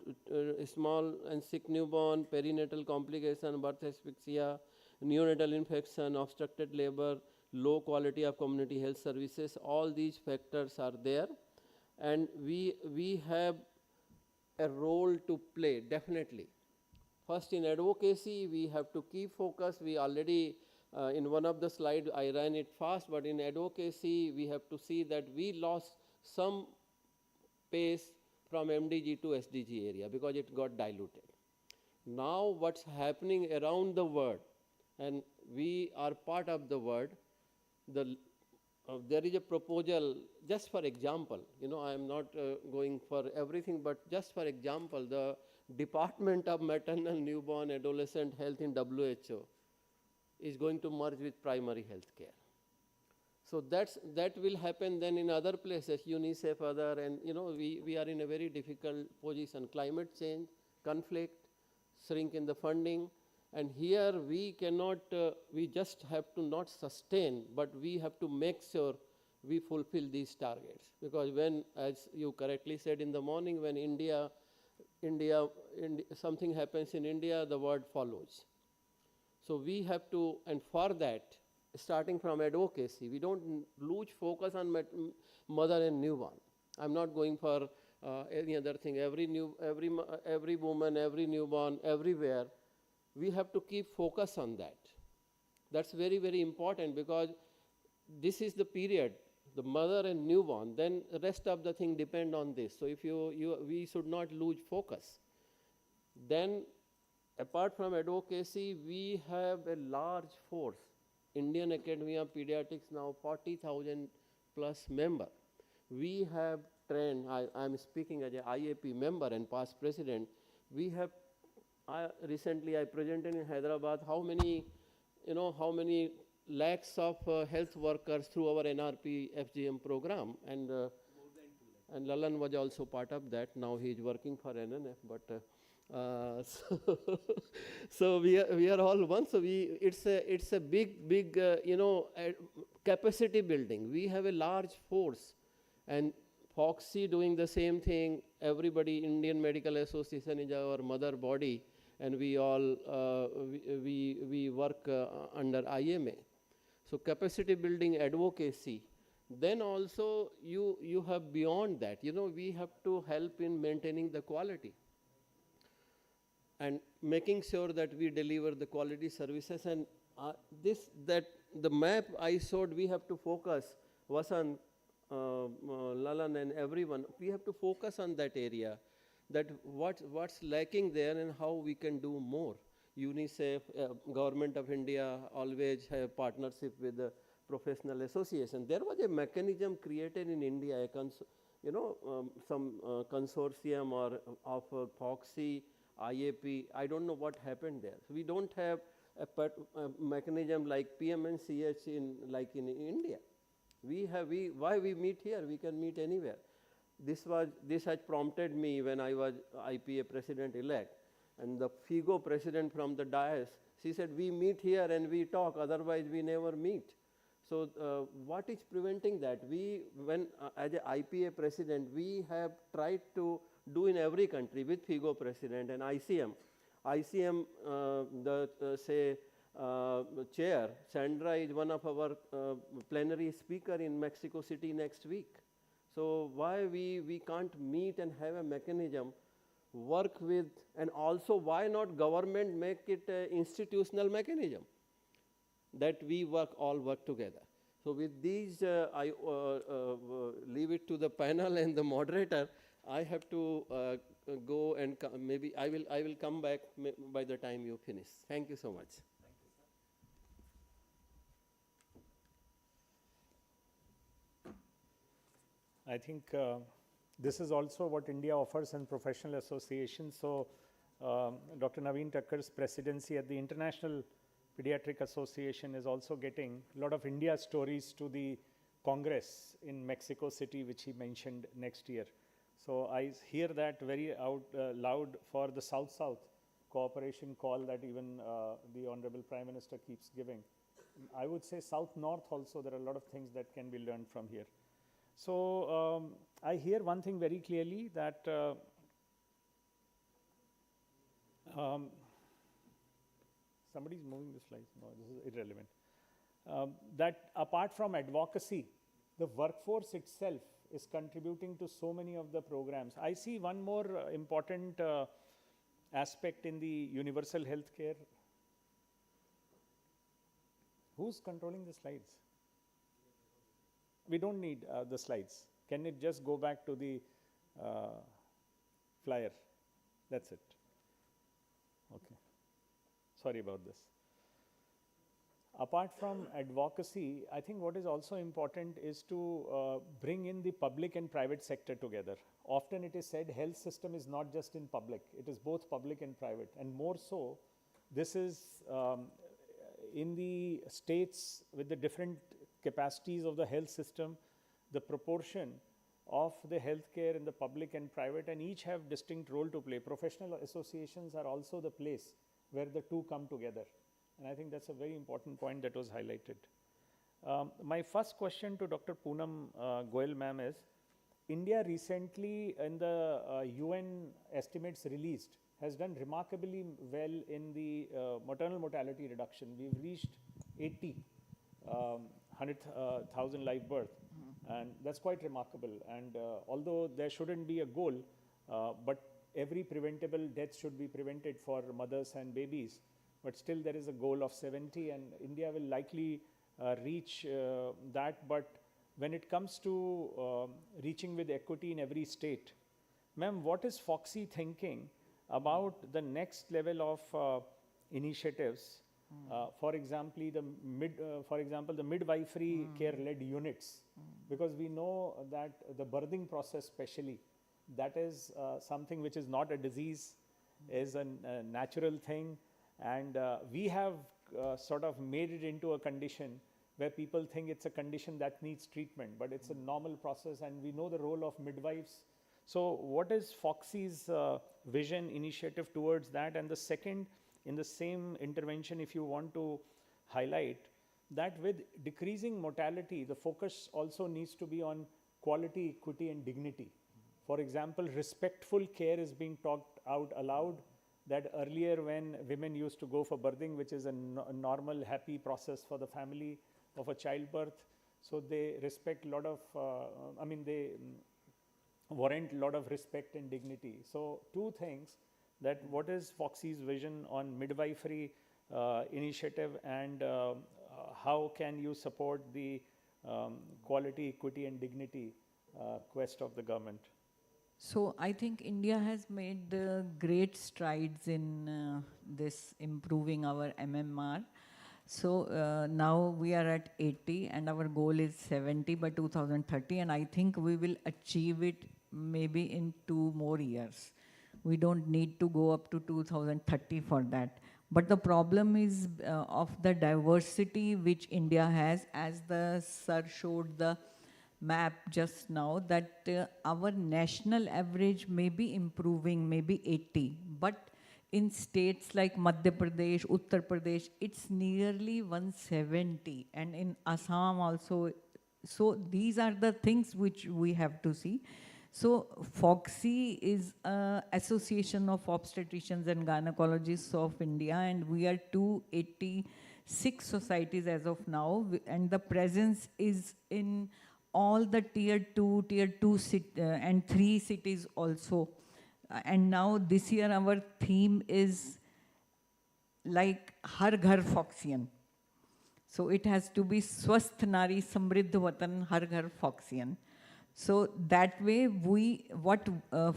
small and sick newborn, perinatal complication, birth asphyxia, neonatal infection, obstructed labor, low quality of community health services. All these factors are there, and we have a role to play, definitely. First, in advocacy, we have to keep focus. We already, in one of the slides, I ran it fast, but in advocacy, we have to see that we lost some pace from MDG to SDG area because it got diluted. Now, what's happening around the world, and we are part of the world, there is a proposal, just for example, I am not going for everything, but just for example, the Department of Maternal, Newborn, Adolescent Health in WHO is going to merge with primary health care. So that will happen then in other places, UNICEF, other, and we are in a very difficult position. Climate change, conflict, shrink in the funding, and here we cannot, we just have to not sustain, but we have to make sure we fulfill these targets. Because when, as you correctly said in the morning, when something happens in India, the world follows. So we have to, and for that, starting from advocacy, we don't lose focus on mother and newborn. I'm not going for any other thing. Every woman, every newborn, everywhere, we have to keep focus on that. That's very, very important, because this is the period, the mother and newborn, then the rest of the thing depend on this. So if we should not lose focus. Then, apart from advocacy, we have a large force. Indian Academy of Pediatrics now 40,000 plus member. We have trained, I'm speaking as an IAP member and past president, we have, recently I presented in Hyderabad how many lakhs of health workers through our NRP FGM program, and Lalan was also part of that. Now he is working for NNF, but so we are all one. So it's a big capacity building. We have a large force, and Foxy doing the same thing. Everybody, Indian Medical Association is our mother body, and we all we work under IMA. So capacity building, advocacy. Then also you have beyond that. We have to help in maintaining the quality and making sure that we deliver the quality services. And the map I showed, we have to focus, Vasan, Lalan and everyone, we have to focus on that area, that what's lacking there and how we can do more. UNICEF, Government of India always have partnership with the professional association. There was a mechanism created in India, some consortium of Foxy, IAP, I don't know what happened there. So we don't have a mechanism like PMNCH in India. Why we meet here? We can meet anywhere. This has prompted me when I was IPA president-elect, and the FIGO president from the dais, she said, we meet here and we talk, otherwise we never meet. So what is preventing that? As an IPA president, we have tried to do in every country with FIGO president and ICM. ICM, chair, Sandra is one of our plenary speaker in Mexico City next week. So why we can't meet and have a mechanism, work with, and also why not government make it an institutional mechanism that we all work together. So with these, I leave it to the panel and the moderator. I have to go and maybe I will come back by the time you finish. Thank you so much. I think this is also what India offers in professional associations. So Dr. Naveen Takkar's presidency at the International Pediatric Association is also getting a lot of India stories to the Congress in Mexico City, which he mentioned next year. So I hear that very loud for the South-South cooperation call that even the Honorable Prime Minister keeps giving. I would say South-North also, there are a lot of things that can be learned from here. So I hear one thing very clearly, that somebody's moving the slides. No, this is irrelevant. That apart from advocacy, the workforce itself is contributing to so many of the programs. I see one more important aspect in the universal health care. Who's controlling the slides? We don't need the slides. Can it just go back to the flyer? That's it. Okay. Sorry about this. Apart from advocacy, I think what is also important is to bring in the public and private sector together. Often it is said health system is not just in public, it is both public and private. And more so, this is in the states with the different capacities of the health system, the proportion of the healthcare in the public and private, and each have distinct role to play. Professional associations are also the place where the two come together. And I think that's a very important point that was highlighted. My first question to Dr. Poonam Goyal ma'am is, India recently in the UN estimates released has done remarkably well in the maternal mortality reduction. We've reached 80, 100,000 live birth, and that's quite remarkable. And although there shouldn't be a goal, but every preventable death should be prevented for mothers and babies, but still there is a goal of 70, and India will likely reach that. But when it comes to reaching with equity in every state, ma'am, what is Foxy thinking about the next level of initiatives? For example, the midwifery care-led units, because we know that the birthing process especially, that is something which is not a disease, is a natural thing. And we have sort of made it into a condition where people think it's a condition that needs treatment, but it's a normal process, and we know the role of midwives. So what is Foxy's vision initiative towards that? And the second, in the same intervention, if you want to highlight that with decreasing mortality, the focus also needs to be on quality, equity, and dignity. For example, respectful care is being talked out aloud, that earlier when women used to go for birthing, which is a normal, happy process for the family of a childbirth, so they respect a lot of, they warrant a lot of respect and dignity. So two things, that what is Foxy's vision on midwifery initiative, and how can you support the quality, equity, and dignity quest of the government? So I think India has made great strides in this improving our MMR. So now we are at 80 and our goal is 70 by 2030, and I think we will achieve it maybe in 2 more years. We don't need to go up to 2030 for that. But the problem is of the diversity which India has, as the sir showed the map just now, that our national average may be improving, maybe 80, but in states like Madhya Pradesh, Uttar Pradesh, it's nearly 170, and in Assam also. So these are the things which we have to see. So Foxy is an association of obstetricians and gynecologists of India, and we are 286 societies as of now, and the presence is in all the tier 2 and 3 cities also. And now this year our theme is like Har Ghar Foxian. So it has to be Swasth Nari Samriddh Vatan Har Ghar Foxian. So that way what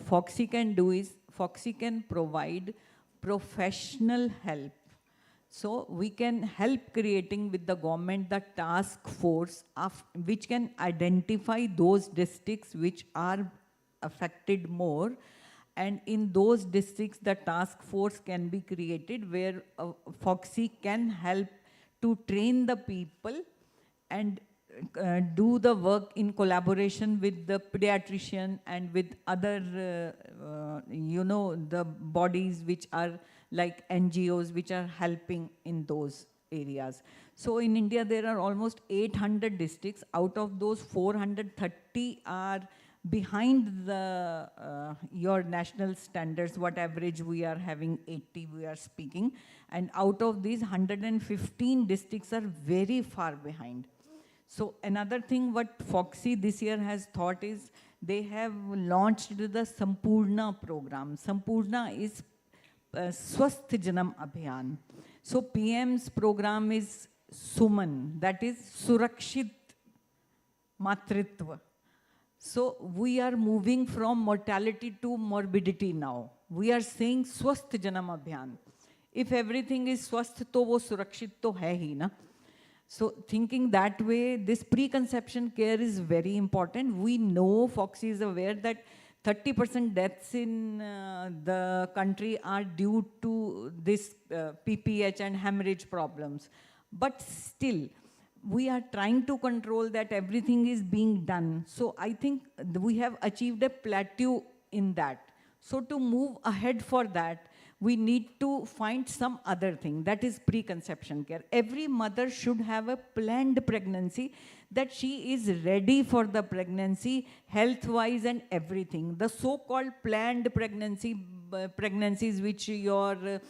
Foxy can do is, Foxy can provide professional help. So we can help creating with the government the task force which can identify those districts which are affected more, and in those districts the task force can be created where Foxy can help to train the people and do the work in collaboration with the pediatrician and with other, the bodies which are like NGOs which are helping in those areas. So in India, there are almost 800 districts. Out of those, 430 are behind the your national standards, what average we are having 80 we are speaking. And out of these, 115 districts are very far behind. So another thing what Foxy this year has thought is they have launched the Sampurna program. Sampurna is Swasth Janam Abhiyan. So PM's program is Suman, that is Surakshit Matritva. So we are moving from mortality to morbidity now. We are saying Swasth Janam Abhiyan. If everything is swasth, to wo surakshit to hai hi na. So thinking that way, this preconception care is very important. We know, Foxy is aware that 30% deaths in the country are due to this PPH and hemorrhage problems. But still, we are trying to control that. Everything is being done. So I think we have achieved a plateau in that. So to move ahead for that, we need to find some other thing, that is preconception care. Every mother should have a planned pregnancy, that she is ready for the pregnancy, health-wise and everything. The so-called planned pregnancies which your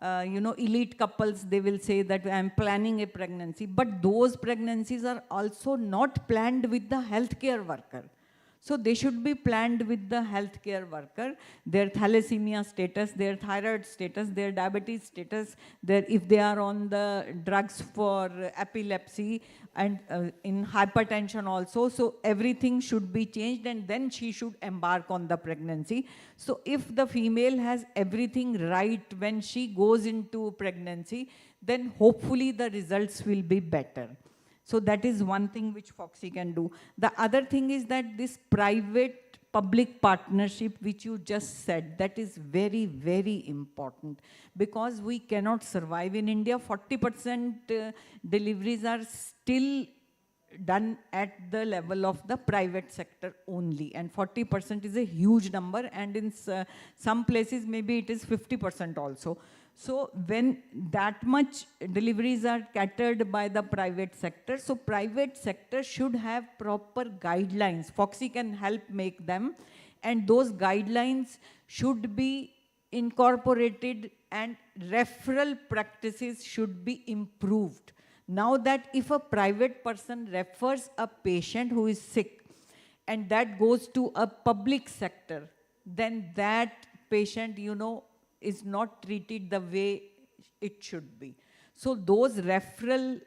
elite couples, they will say that I'm planning a pregnancy, but those pregnancies are also not planned with the healthcare worker. So they should be planned with the healthcare worker, their thalassemia status, their thyroid status, their diabetes status, if they are on the drugs for epilepsy and in hypertension also. So everything should be changed and then she should embark on the pregnancy. So if the female has everything right when she goes into pregnancy, then hopefully the results will be better. So that is one thing which Foxy can do. The other thing is that this private-public partnership which you just said, that is very, very important, because we cannot survive in India. 40% deliveries are still done at the level of the private sector only, and 40% is a huge number, and in some places maybe it is 50% also. So when that much deliveries are catered by the private sector, so private sector should have proper guidelines. Foxy can help make them, and those guidelines should be incorporated and referral practices should be improved. Now that if a private person refers a patient who is sick and that goes to a public sector, then that patient, is not treated the way it should be. So those referral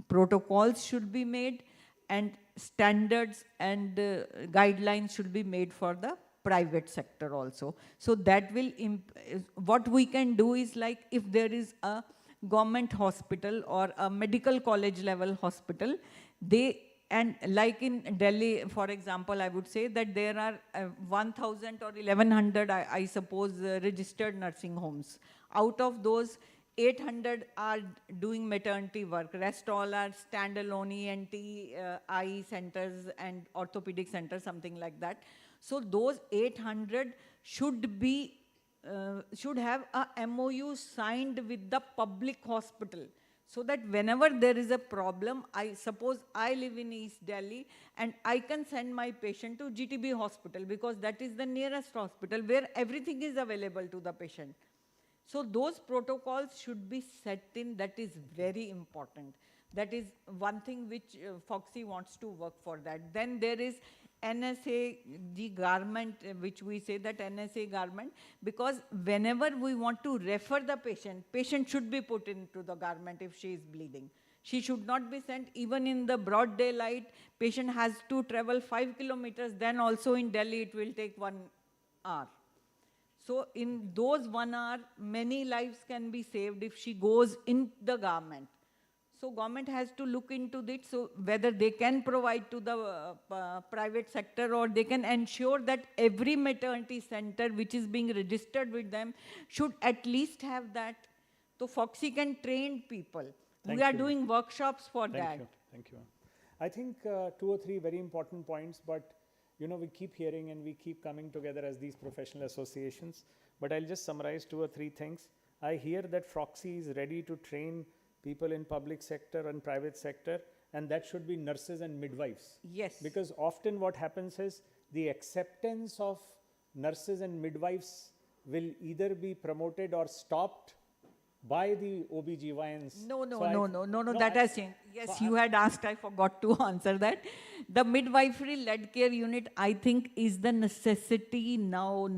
protocols should be made, and standards and guidelines should be made for the private sector also. So that will, what we can do is, like, if there is a government hospital or a medical college level hospital, and like in Delhi, for example, I would say that there are 1,000 or 1,100, I suppose, registered nursing homes. Out of those, 800 are doing maternity work. Rest all are standalone ENT, eye centers and orthopedic centers, something like that. So those 800 should have a MOU signed with the public hospital, so that whenever there is a problem, suppose I live in East Delhi and I can send my patient to GTB hospital because that is the nearest hospital where everything is available to the patient. So those protocols should be set in. That is very important. That is one thing which Foxy wants to work for that. Then there is NSA, the garment, which we say that NSA garment, because whenever we want to refer the patient should be put into the garment if she is bleeding. She should not be sent even in the broad daylight. Patient has to travel 5 kilometers, then also in Delhi it will take 1 hour. So in those 1 hour, many lives can be saved if she goes in the government. So government has to look into it, so whether they can provide to the private sector, or they can ensure that every maternity center which is being registered with them should at least have that. So Foxy can train people. We are doing workshops for that. Thank you. I think 2 or 3 very important points, but you know, we keep hearing and we keep coming together as these professional associations. But I'll just summarize 2 or 3 things. I hear that Foxy is ready to train people in public sector and private sector, and that should be nurses and midwives. Yes. Because often what happens is the acceptance of nurses and midwives will either be promoted or stopped by the OBGYNs. No, that has changed. Yes, you had asked, I forgot to answer that. The midwifery-led care unit, I think, is the necessity now,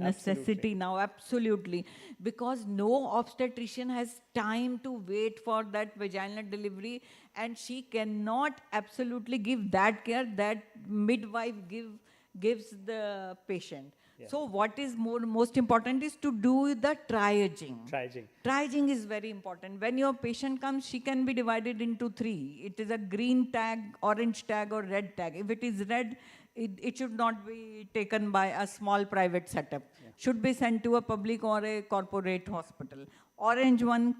absolutely. Because no obstetrician has time to wait for that vaginal delivery, and she cannot absolutely give that care that midwife gives the patient. Yeah. So what is most important is to do the triaging. Triaging is very important. When your patient comes, she can be divided into 3. It is a green tag, orange tag, or red tag. If it is red, it should not be taken by a small private setup. Yeah. Should be sent to a public or a corporate hospital. Orange one,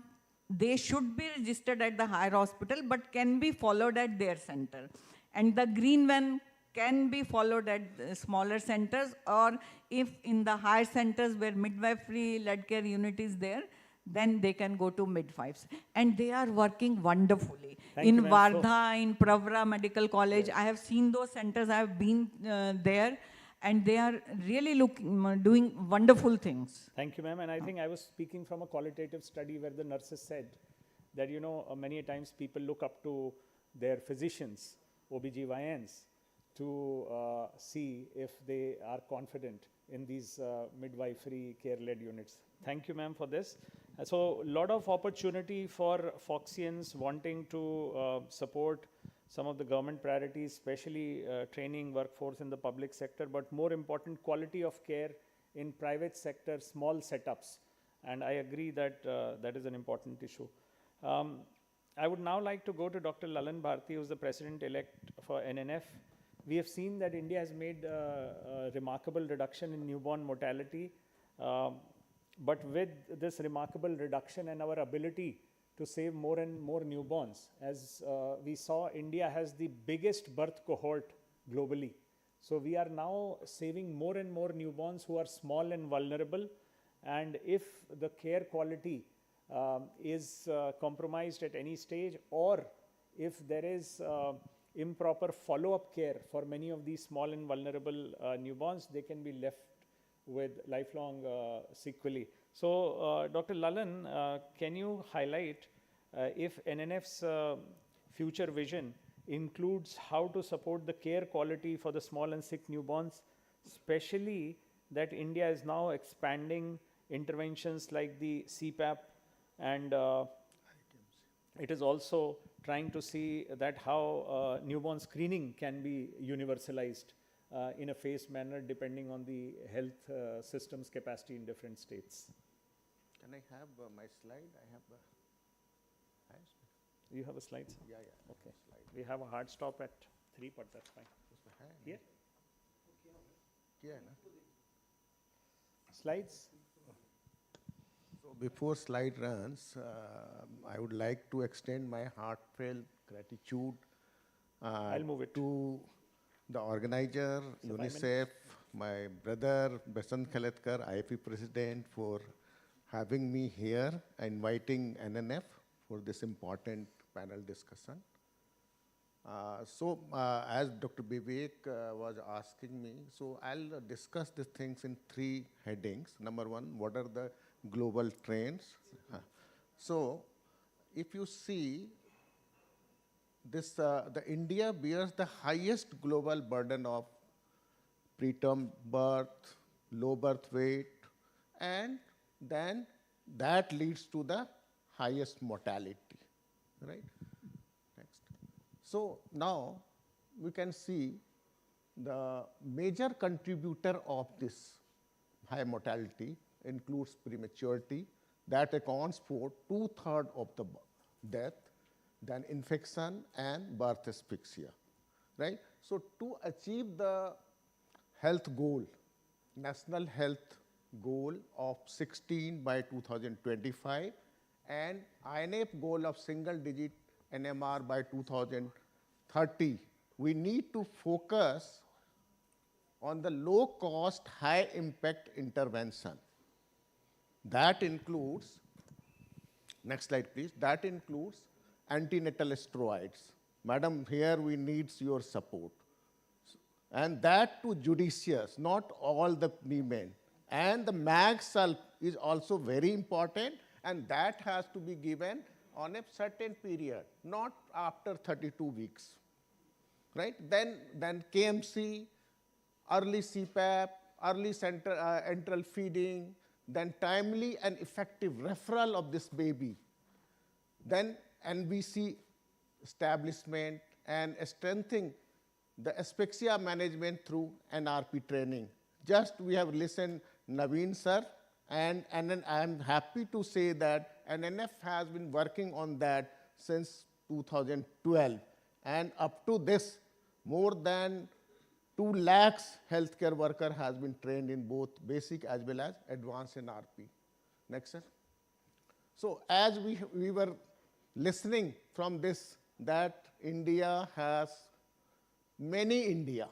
they should be registered at the higher hospital, but can be followed at their center. And the green one can be followed at smaller centers, or if in the higher centers where midwifery-led care unit is there, then they can go to midwives. And they are working wonderfully. In Wardha, in Pravra Medical College, I have seen those centers, I have been there, and they are really doing wonderful things. Thank you, ma'am. And I think I was speaking from a qualitative study where the nurses said that, you know, many times people look up to their physicians, OBGYNs, to see if they are confident in these midwifery care-led units. Thank you, ma'am, for this. So a lot of opportunity for Foxians wanting to support some of the government priorities, especially training workforce in the public sector, but more important, quality of care in private sector, small setups. And I agree that that is an important issue. I would now like to go to Dr. Lalan Bharti, who is the president-elect for NNF. We have seen that India has made a remarkable reduction in newborn mortality, but with this remarkable reduction and our ability to save more and more newborns, as we saw, India has the biggest birth cohort globally. So we are now saving more and more newborns who are small and vulnerable, and if the care quality is compromised at any stage, or if there is improper follow-up care for many of these small and vulnerable newborns, they can be left with lifelong sequelae. So, Dr. Lalan, can you highlight if NNF's future vision includes how to support the care quality for the small and sick newborns, especially that India is now expanding interventions like the CPAP, and it is also trying to see that how newborn screening can be universalized in a phased manner depending on the health system's capacity in different states. Can I have my slide? I have You have a slide? Yeah. Okay. We have a hard stop at 3, but that's fine. Here? Yeah. Slides? So before slide runs, I would like to extend my heartfelt gratitude I'll move it to the organizer, So UNICEF, my brother Basant Khaletkar, IFE president, for having me here, inviting NNF for this important panel discussion. As Dr. Vivek was asking me, so I'll discuss these things in 3 headings. Number 1, what are the global trends? So if you see this, the India bears the highest global burden of preterm birth, low birth weight, and then that leads to the highest mortality, right? Next. So now we can see the major contributor of this high mortality includes prematurity. That accounts for 2/3 of the death, then infection and birth asphyxia, right? So to achieve the health goal, national health goal of 16 by 2025 and INF goal of single digit NMR by 2030, we need to focus on the low cost, high impact intervention. That includes, next slide please, that includes antenatal steroids. Madam, here we need your support. And that too judicious, not all the women. And the MAG sulf is also very important, and that has to be given on a certain period, not after 32 weeks, right? Then KMC, early CPAP, early enteral feeding, then timely and effective referral of this baby, then NBC establishment and strengthening the asphyxia management through NRP training. Just we have listened Naveen sir, and then I am happy to say that NNF has been working on that since 2012, and up to this, more than 2 lakhs healthcare worker has been trained in both basic as well as advanced NRP. Next, sir. So as we were listening from this, that India has many India.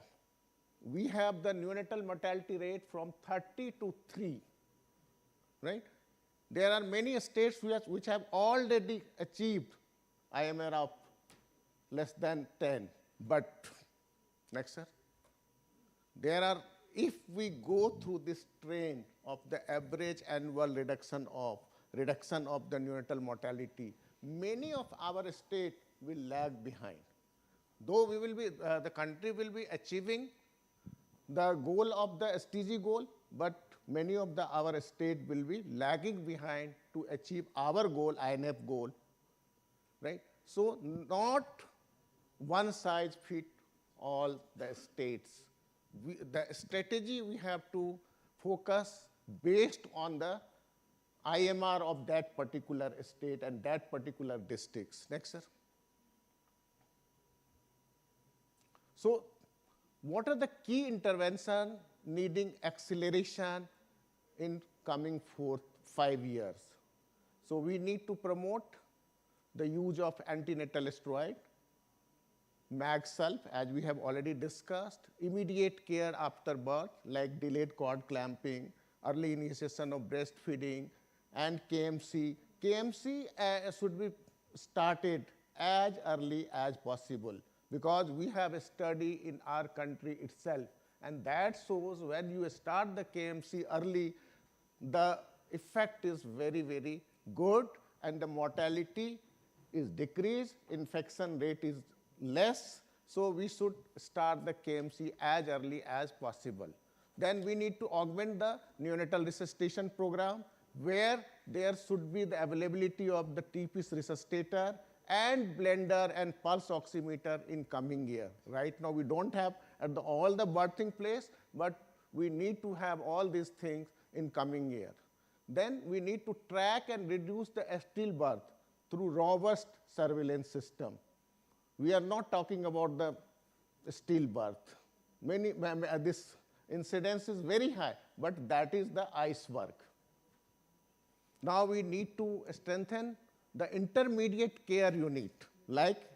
We have the neonatal mortality rate from 30 to 3, right? There are many states which have already achieved IMR of less than 10, but, next, sir. There are, if we go through this train of the average annual reduction of the neonatal mortality, many of our states will lag behind. Though we will be, the country will be achieving the goal of the SDG goal, but many of our states will be lagging behind to achieve our goal, INF goal, right? So not one size fit all the states. The strategy we have to focus based on the IMR of that particular state and that particular districts. Next, sir. So what are the key intervention needing acceleration in coming 4-5 years? So we need to promote the use of antenatal steroid, MAG sulf, as we have already discussed, immediate care after birth, like delayed cord clamping, early initiation of breastfeeding, and KMC. KMC should be started as early as possible, because we have a study in our country itself, and that shows when you start the KMC early, the effect is very, very good, and the mortality is decreased, infection rate is less, so we should start the KMC as early as possible. Then we need to augment the neonatal resuscitation program, where there should be the availability of the T-piece resuscitator and blender and pulse oximeter in coming year. Right now we don't have at all the birthing place, but we need to have all these things in coming year. Then we need to track and reduce the stillbirth through robust surveillance system. We are not talking about the stillbirth. This incidence is very high, but that is the iceberg. Now we need to strengthen the intermediate care unit, like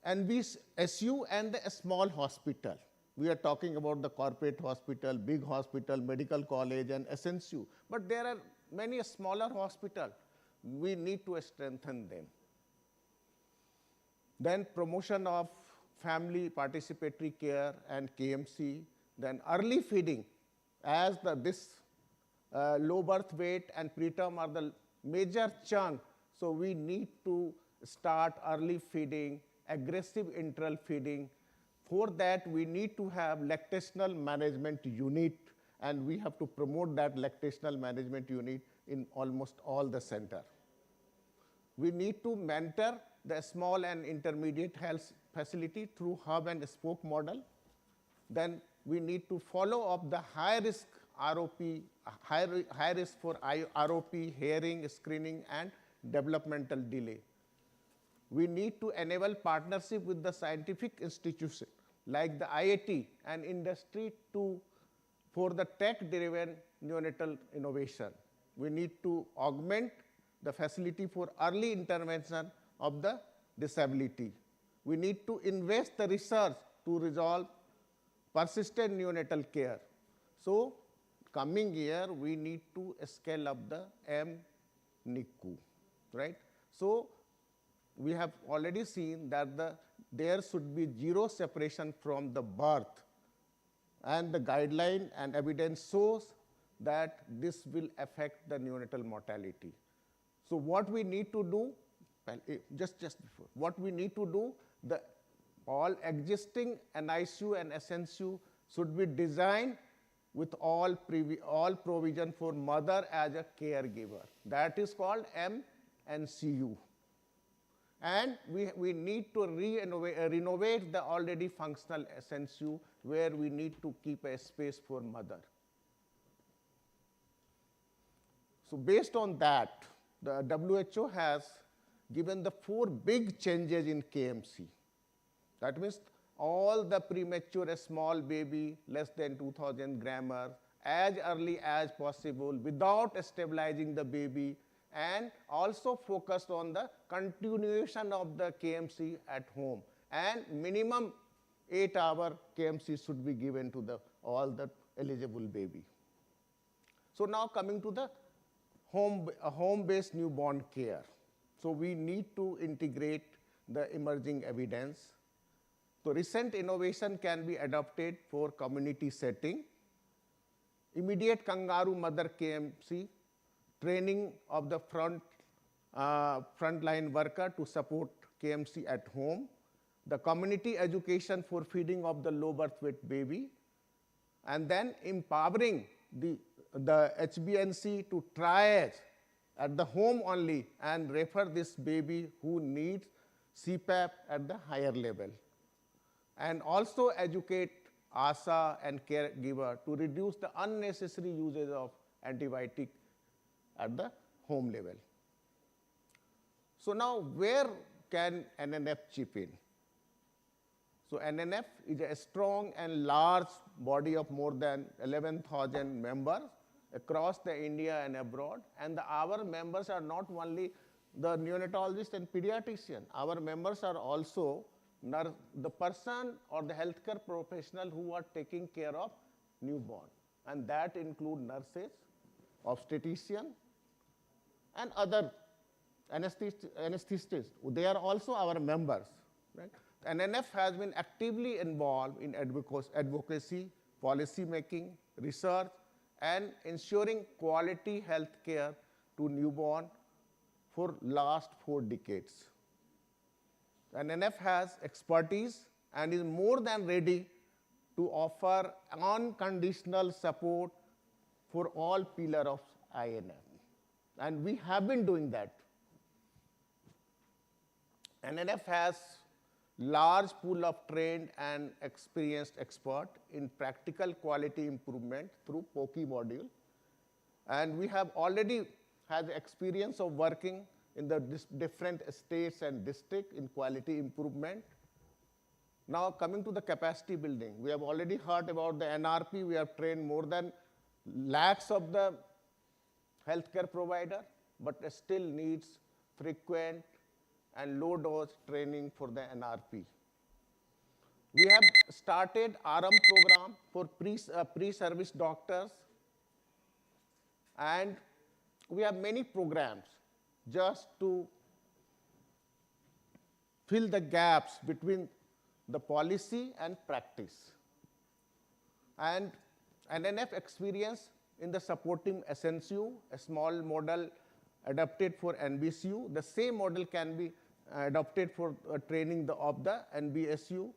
NBSU and the small hospital. We are talking about the corporate hospital, big hospital, medical college, and SNCU. But there are many smaller hospitals. We need to strengthen them. Then promotion of family participatory care and KMC. Then early feeding, as this low birth weight and preterm are the major chunk. So we need to start early feeding, aggressive enteral feeding. For that, we need to have lactational management unit, and we have to promote that lactational management unit in almost all the center. We need to mentor the small and intermediate health facility through hub and spoke model. Then we need to follow up the high-risk ROP high risk for ROP, hearing, screening, and developmental delay. We need to enable partnership with the scientific institution like the IIT and industry for the tech-driven neonatal innovation. We need to augment the facility for early intervention of the disability. We need to invest the research to resolve persistent neonatal care. So coming year, we need to scale up the MNICU, right? So we have already seen that there should be zero separation from the birth, and the guideline and evidence shows that this will affect the neonatal mortality. So what we need to do, just before, what we need to do, all existing NICU and SNCU should be designed with all provision for mother as a caregiver. That is called MNCU. And we need to renovate the already functional SNCU where we need to keep a space for mother. So based on that, the WHO has given the 4 big changes in KMC. That means all the premature small baby, less than 2,000 grammar, as early as possible without stabilizing the baby, and also focused on the continuation of the KMC at home. And minimum 8-hour KMC should be given to all the eligible baby. So now coming to the home-based newborn care. So we need to integrate the emerging evidence. So recent innovation can be adopted for community setting. Immediate kangaroo mother KMC, training of the frontline worker to support KMC at home, the community education for feeding of the low birth weight baby, and then empowering the HBNC to triage at the home only and refer this baby who needs CPAP at the higher level. And also educate ASA and caregiver to reduce the unnecessary usage of antibiotic at the home level. So now where can NNF chip in? So NNF is a strong and large body of more than 11,000 members across the India and abroad. And our members are not only the neonatologist and pediatrician. Our members are also the person or the healthcare professional who are taking care of newborn. And that include nurses, obstetrician, and other anesthetists. They are also our members, right? NNF has been actively involved in advocacy, policy making, research, and ensuring quality health care to newborn for last 4 decades. NNF has expertise and is more than ready to offer unconditional support for all pillars of INF. And we have been doing that. NNF has large pool of trained and experienced experts in practical quality improvement through POCI module. And we have already had experience of working in the different states and districts in quality improvement. Now coming to the capacity building, we have already heard about the NRP. We have trained more than lakhs of the healthcare provider, but still needs frequent and low dose training for the NRP. We have started RM program for pre-service doctors, and we have many programs just to fill the gaps between the policy and practice. And NNF experience in the supporting SNCU, a small model adapted for NBCU. The same model can be adopted for training of the NBSU.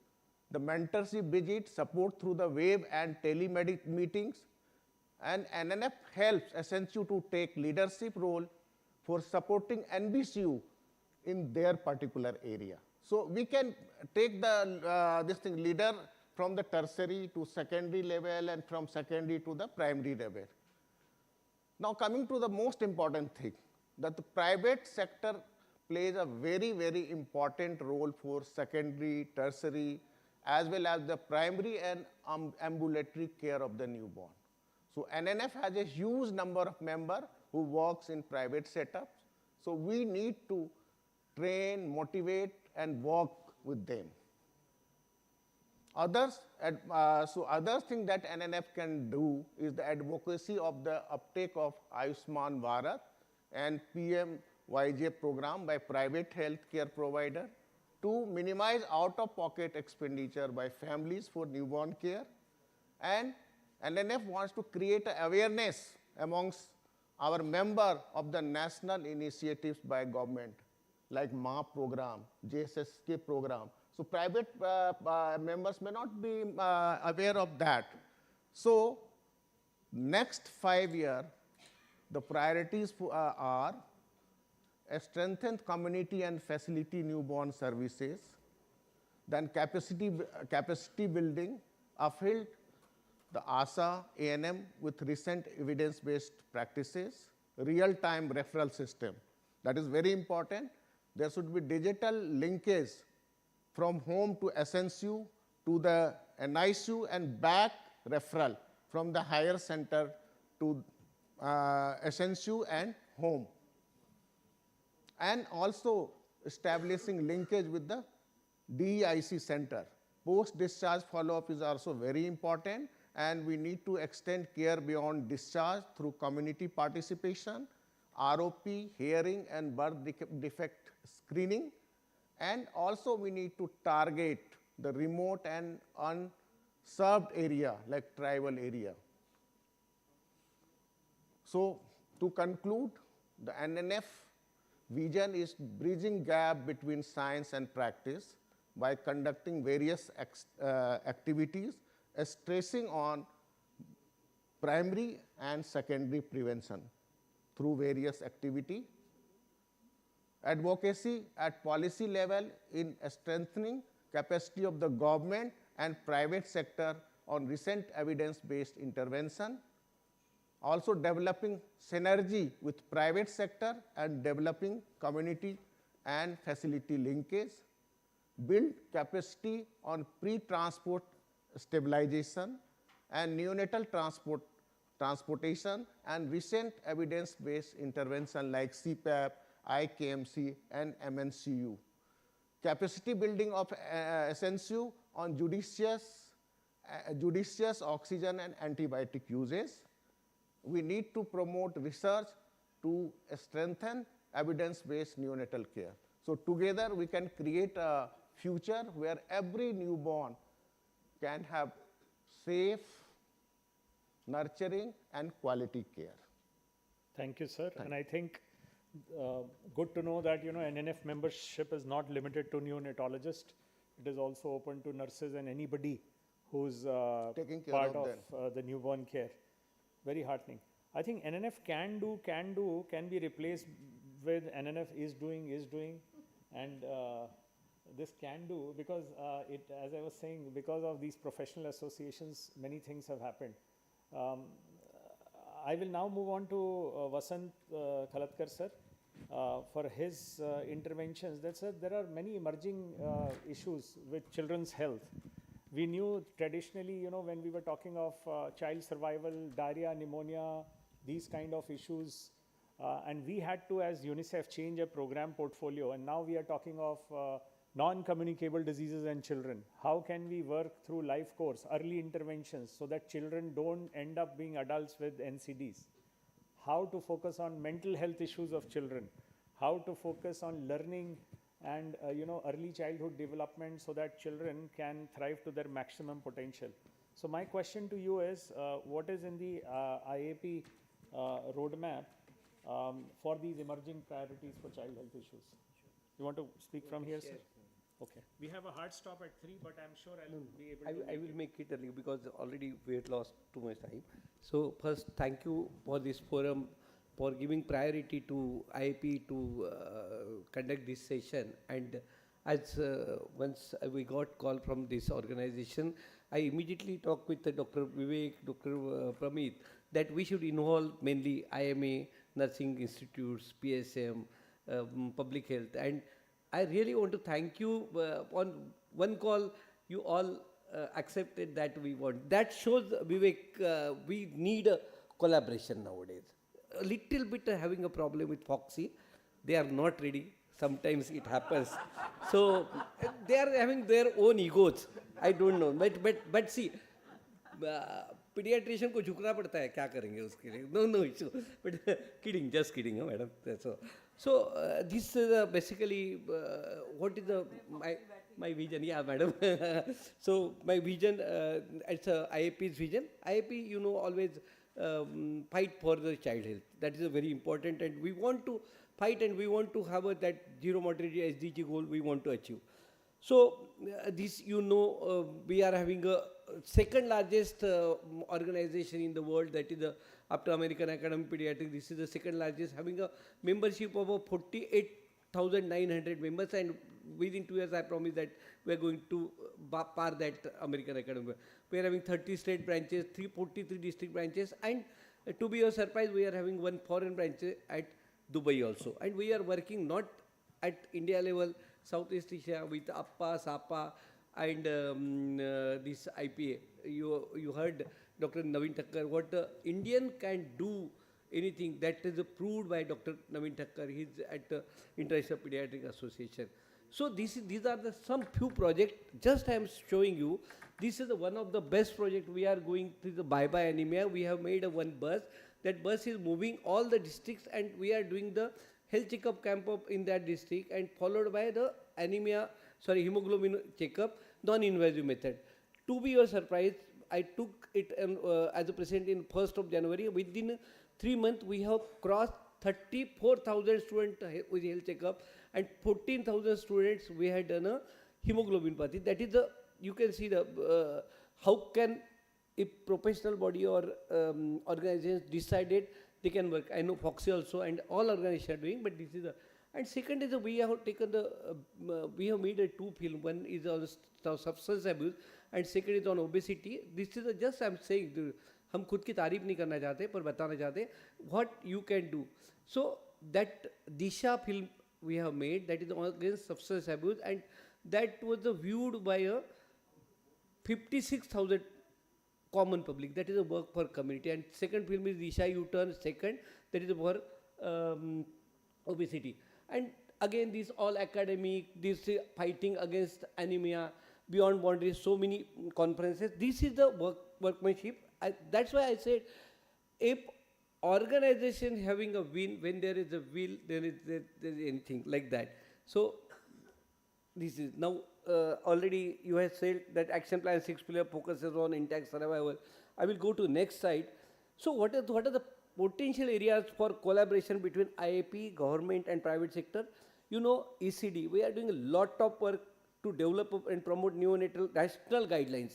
The mentorship visit, support through the web and telemedic meetings. And NNF helps SNCU to take leadership role for supporting NBCU in their particular area. So we can take this leader from the tertiary to secondary level and from secondary to the primary level. Now coming to the most important thing, that the private sector plays a very, very important role for secondary, tertiary, as well as the primary and ambulatory care of the newborn. So NNF has a huge number of members who works in private setups. So we need to train, motivate, and work with them. Other thing that NNF can do is the advocacy of the uptake of Ayushman Bharat and PMYJ program by private healthcare provider to minimize out-of-pocket expenditure by families for newborn care. And NNF wants to create awareness amongst our member of the national initiatives by government, like MA program, JSSK program. So private members may not be aware of that. So next 5 years, the priorities are a strengthened community and facility newborn services, then capacity building, uphold the ASA, ANM with recent evidence-based practices, real-time referral system. That is very important. There should be digital linkage from home to SNCU to the NICU and back referral from the higher center to SNCU and home. And also establishing linkage with the DEIC center. Post-discharge follow-up is also very important, and we need to extend care beyond discharge through community participation, ROP, hearing, and birth defect screening. And also we need to target the remote and unserved area, like tribal area. So to conclude, the NNF vision is bridging gap between science and practice by conducting various activities, stressing on primary and secondary prevention through various activity. Advocacy at policy level in strengthening capacity of the government and private sector on recent evidence-based intervention. Also developing synergy with private sector and developing community and facility linkage. Build capacity on pre-transport stabilization and neonatal transportation and recent evidence-based intervention like CPAP, IKMC, and MNCU. Capacity building of SNCU on judicious oxygen and antibiotic uses. We need to promote research to strengthen evidence-based neonatal care. So together we can create a future where every newborn can have safe, nurturing, and quality care. Thank you, sir. And I think good to know that NNF membership is not limited to neonatologists. It is also open to nurses and anybody who's taking care part of the newborn care. Very heartening. I think NNF can be replaced with NNF is doing, and this can do, because as I was saying, because of these professional associations, many things have happened. I will now move on to Vasant Khalatkar sir for his interventions. There are many emerging issues with children's health. We knew traditionally, when we were talking of child survival, diarrhea, pneumonia, these kind of issues, and we had to, as UNICEF, change a program portfolio, and now we are talking of non-communicable diseases in children. How can we work through life course, early interventions, so that children don't end up being adults with NCDs? How to focus on mental health issues of children? How to focus on learning and early childhood development so that children can thrive to their maximum potential? So my question to you is, what is in the IAP roadmap for these emerging priorities for child health issues? You want to speak from here, sir? Okay. We have a hard stop at 3, but I'm sure I'll be able to. I will make it early because already we had lost too much time. So first, thank you for this forum, for giving priority to IAP to conduct this session. And as once we got call from this organization, I immediately talked with Dr. Vivek, Dr. Pramit, that we should involve mainly IMA, nursing institutes, PSM, public health. And I really want to thank you. On one call, you all accepted that we want. That shows, Vivek, we need a collaboration nowadays. A little bit having a problem with Foxy. They are not ready. Sometimes it happens. So they are having their own egos. I don't know. But see, pediatrician को झुकना पड़ता है, क्या करेंगे उसके लिए? No issue. But kidding, just kidding, madam. So this is basically what is my vision. Yeah, madam. So my vision, it's IAP's vision. IAP, you know, always fight for the child health. That is a very important, and we want to fight, and we want to have that zero mortality SDG goal we want to achieve. So this, you know, we are having a second largest organization in the world, that is after American Academy of Pediatrics. This is the second largest, having a membership of 48,900 members, and within 2 years I promise that we are going to par that American Academy. We are having 30 state branches, 343 district branches, and to be your surprise, we are having one foreign branch at Dubai also. And we are working not at India level, Southeast Asia, with APPA, SAPA, and this IPA. You heard Dr. Naveen Thakkar, what the Indian can do, anything that is approved by Dr. Naveen Thakkar. He is at the International Pediatric Association. So these are the some few projects. Just I am showing you. This is one of the best projects we are going to the bye-bye anemia. We have made one bus. That bus is moving all the districts, and we are doing the health checkup camp up in that district, and followed by the hemoglobin checkup, non-invasive method. To be your surprise, I took it as a president in 1st of January. Within 3 months, we have crossed 34,000 students with health checkup, and 14,000 students we had done a hemoglobin pathology. That is the, you can see the, how can a professional body or organizations decided they can work. I know Foxy also and all organizations are doing, but this is the, and second is we have taken the, we have made a 2 film. One is on substance abuse, and second is on obesity. This is just I'm saying, हम खुद की तारीफ नहीं करना चाहते, पर बताना चाहते what you can do. So that Disha film we have made, that is against substance abuse, and that was viewed by a 56,000 common public. That is a work for community. And second film is Disha U-Turn, second, that is for obesity. And again, this all academic, this fighting against anemia, beyond boundaries, so many conferences. This is the workmanship. That's why I said, if organization having a will, when there is a will, there is anything like that. So this is now already you have said that action plan 6 pillar focuses on intact survival. I will go to next slide. So what are the potential areas for collaboration between IAP, government and private sector? You know, ECD, we are doing a lot of work to develop and promote neonatal national guidelines,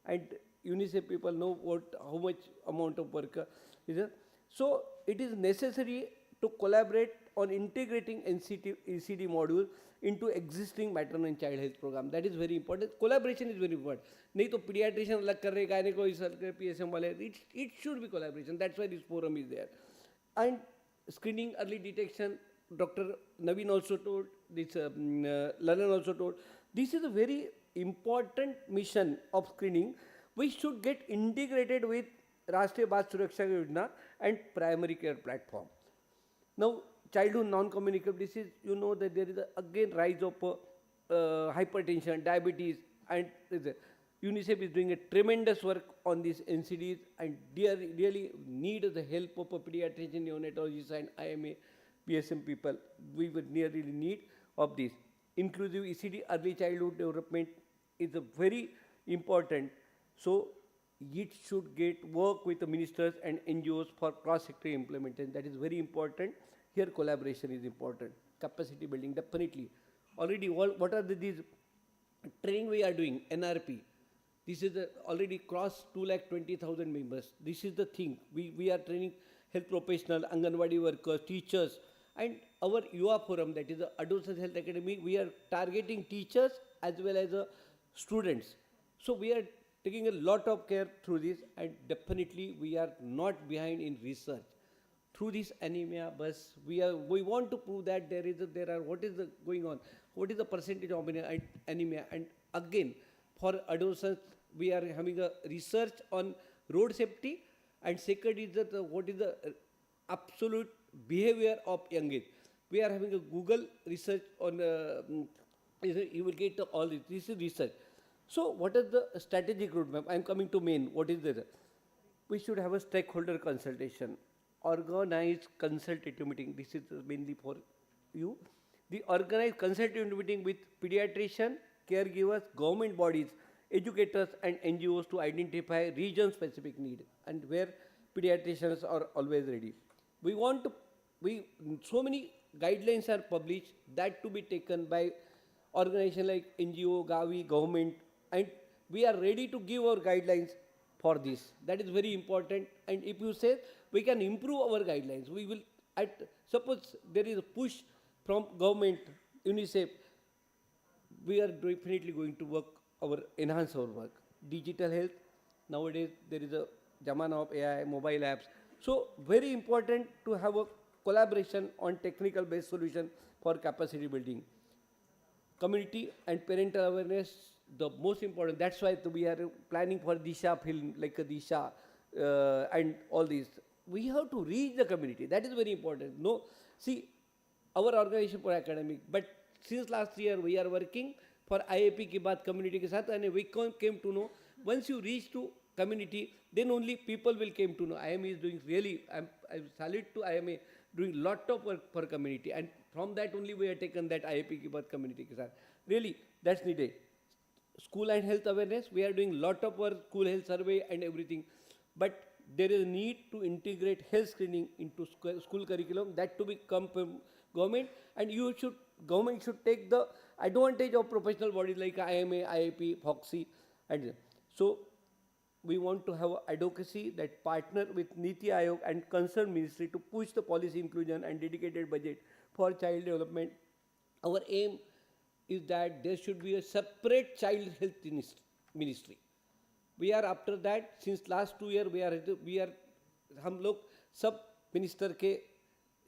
and UNICEF people know how much amount of work is there. So it is necessary to collaborate on integrating ECD module into existing maternal and child health program. That is very important. Collaboration is very important. नहीं तो pediatrician अलग कर रहे, gynecologist PSM वाले. It should be collaboration. That's why this forum is there. And screening, early detection. Dr. Naveen also told this. Lalan also told. This is a very important mission of screening, which should get integrated with Rashtriya Baal Suraksha Yojana and primary care platform. Now, childhood non-communicable disease, you know that there is again rise of hypertension, diabetes, and UNICEF is doing a tremendous work on these NCDs, and they really need the help of a pediatrician, neonatologist, and IMA, PSM people. We would really need of this. Inclusive ECD, early childhood development, is a very important. So it should get work with the ministers and NGOs for cross-sector implementation. That is very important. Here collaboration is important. Capacity building, definitely. Already, what are these training we are doing? NRP. This is already crossed 220,000 members. This is the thing. We are training health professionals, Anganwadi workers, teachers, and our UA forum, that is the Adolescent Health Academy, we are targeting teachers as well as students. So we are taking a lot of care through this, and definitely we are not behind in research. Through this anemia, but we want to prove that what is the going on, what is the percentage of anemia, and again, for adolescents, we are having a research on road safety, and second is that what is the absolute behavior of young age. We are having a Google research on, you will get all this. This is research. So what is the strategic roadmap? I am coming to main. What is the? We should have a stakeholder consultation, organized consultative meeting. This is mainly for you. The organized consultative meeting with pediatrician, caregivers, government bodies, educators and NGOs to identify region-specific need and where pediatricians are always ready. We want to, so many guidelines are published that to be taken by organizations like NGO, Gavi, government, and we are ready to give our guidelines for this. That is very important. And if you say we can improve our guidelines, we will, suppose there is a push from government, UNICEF, we are definitely going to enhance our work. Digital health, nowadays there is a jamana of AI, mobile apps. So very important to have a collaboration on technical based solution for capacity building. Community and parental awareness, the most important. That's why we are planning for Disha film, like a Disha and all these. We have to reach the community. That is very important. No, see, our organization for academic, but since last year we are working for IAP ke baad community ke saath, and we came to know, once you reach to community, then only people will came to know. IMA is doing really, I salute to IMA, doing lot of work for community, and from that only we have taken that IAP ke baad community ke saath. Really, that's needed. School and health awareness, we are doing lot of work, school health survey and everything, but there is a need to integrate health screening into school curriculum, that to become from government, and government should take the advantage of professional bodies like IMA, IAP, FOXY, and so we want to have advocacy that partner with Niti Aayog and concerned ministry to push the policy inclusion and dedicated budget for child development. Our aim is that there should be a separate child health ministry. We are after that, since last 2 years, we are हम लोग सब minister के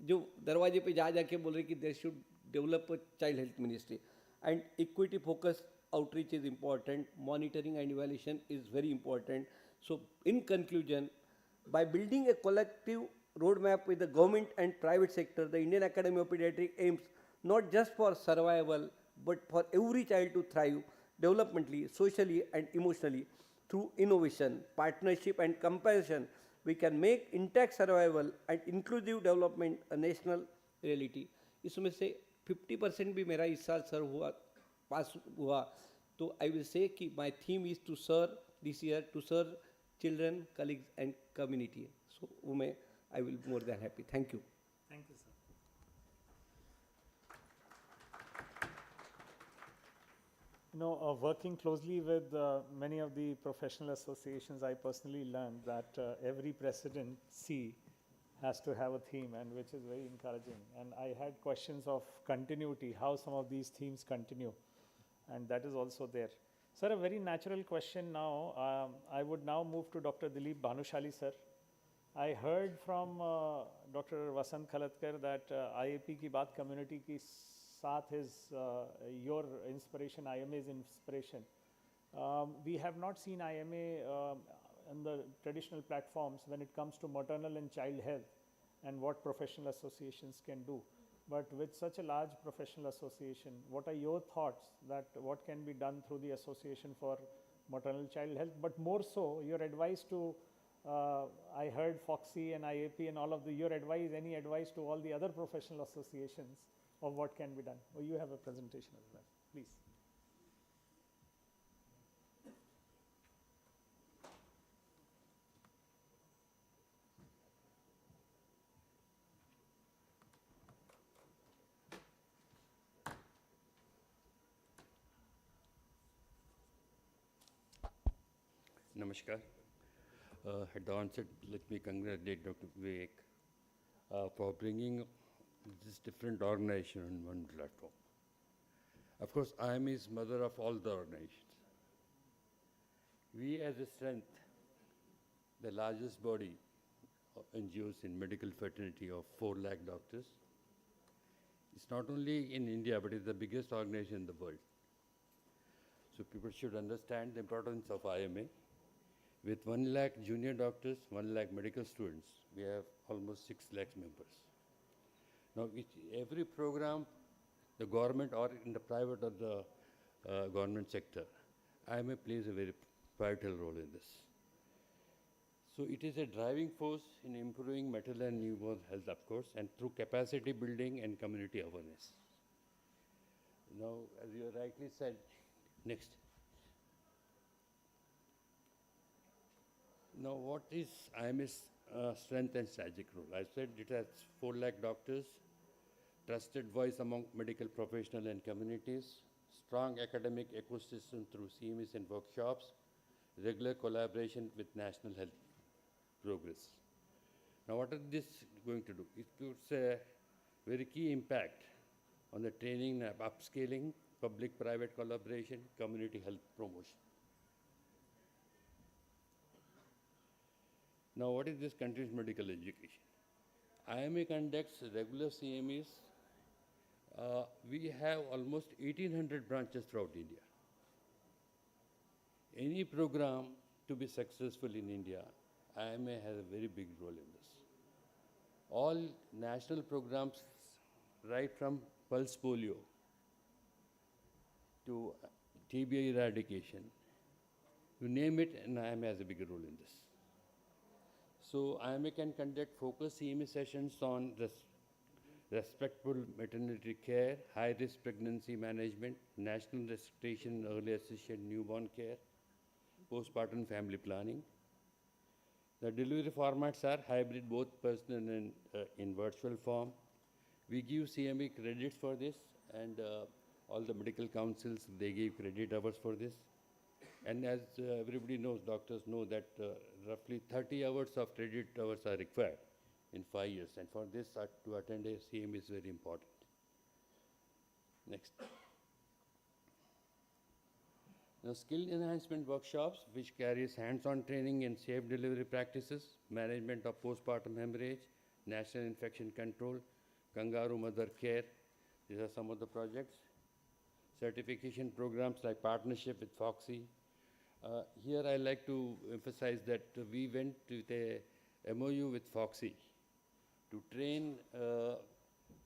जो दरवाजे पे जा के बोल रहे कि there should develop a child health ministry, and equity focused outreach is important, monitoring and evaluation is very important. So in conclusion, by building a collective roadmap with the government and private sector, the Indian Academy of Pediatrics aims not just for survival, but for every child to thrive developmentally, socially and emotionally. Through innovation, partnership and compassion, we can make intact survival and inclusive development a national reality. इसमें से 50% भी मेरा इस साल पास हुआ, तो I will say कि my theme is to serve this year, to serve children, colleagues and community. So I will be more than happy. Thank you. Thank you, sir. Working closely with many of the professional associations, I personally learned that every presidency has to have a theme, and which is very encouraging. And I had questions of continuity, how some of these themes continue, and that is also there. Sir, a very natural question now. I would now move to Dr. Dilip Bhanushali, sir. I heard from Dr. Vasant Khalatkar that IAP ki baat community ki saath is your inspiration, IMA's inspiration. We have not seen IMA in the traditional platforms when it comes to maternal and child health and what professional associations can do. But with such a large professional association, what are your thoughts that what can be done through the Association for Maternal Child Health? But more so, your advice to, I heard FOXY and IAP and all of your advice, any advice to all the other professional associations of what can be done? Or you have a presentation as well, please. Namaskar. At the onset, let me congratulate Dr. Vivek for bringing this different organization on one platform. Of course, IMA is mother of all the organizations. We as a strength, the largest body of NGOs in medical fraternity of 4 lakh doctors. It's not only in India, but it's the biggest organization in the world. So people should understand the importance of IMA. With 1 lakh junior doctors, 1 lakh medical students, we have almost 6 lakhs members. Now, every program, the government or in the private or the government sector, IMA plays a very vital role in this. So it is a driving force in improving maternal and newborn health, of course, and through capacity building and community awareness. Now, as you rightly said, next. Now, what is IMA's strength and strategic role? I said it has 4 lakh doctors, trusted voice among medical professionals and communities, strong academic ecosystem through CMEs and workshops, regular collaboration with national health progress. Now, what is this going to do? It puts a very key impact on the training and upscaling, public-private collaboration, community health promotion. Now, what is this country's medical education? IMA conducts regular CMEs. We have almost 1,800 branches throughout India. Any program to be successful in India, IMA has a very big role in this. All national programs, right from pulse polio to TB eradication, you name it, and IMA has a big role in this. So IMA can conduct focused CME sessions on respectful maternity care, high-risk pregnancy management, national resuscitation, early assisted newborn care, postpartum family planning. The delivery formats are hybrid, both personal and in virtual form. We give CME credits for this, and all the medical councils, they give credit hours for this. And as everybody knows, doctors know that roughly 30 hours of credit hours are required in 5 years. And for this, to attend a CME is very important. Next. Now, skill enhancement workshops, which carries hands-on training in safe delivery practices, management of postpartum hemorrhage, national infection control, kangaroo mother care. These are some of the projects. Certification programs like partnership with Foxy. Here I like to emphasize that we went with a MOU with Foxy to train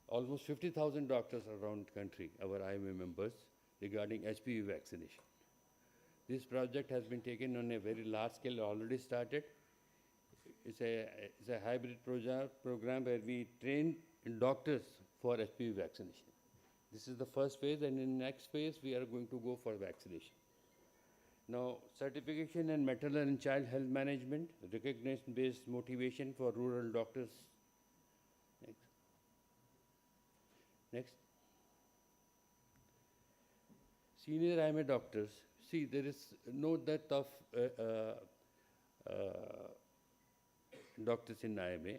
almost 50,000 doctors around the country, our IMA members, regarding HPV vaccination. This project has been taken on a very large scale, already started. It's a hybrid program where we train doctors for HPV vaccination. This is the first phase, and in the next phase, we are going to go for vaccination. Now, certification in maternal and child health management, recognition-based motivation for rural doctors. Next. Senior IMA doctors. See, there is no dearth of doctors in IMA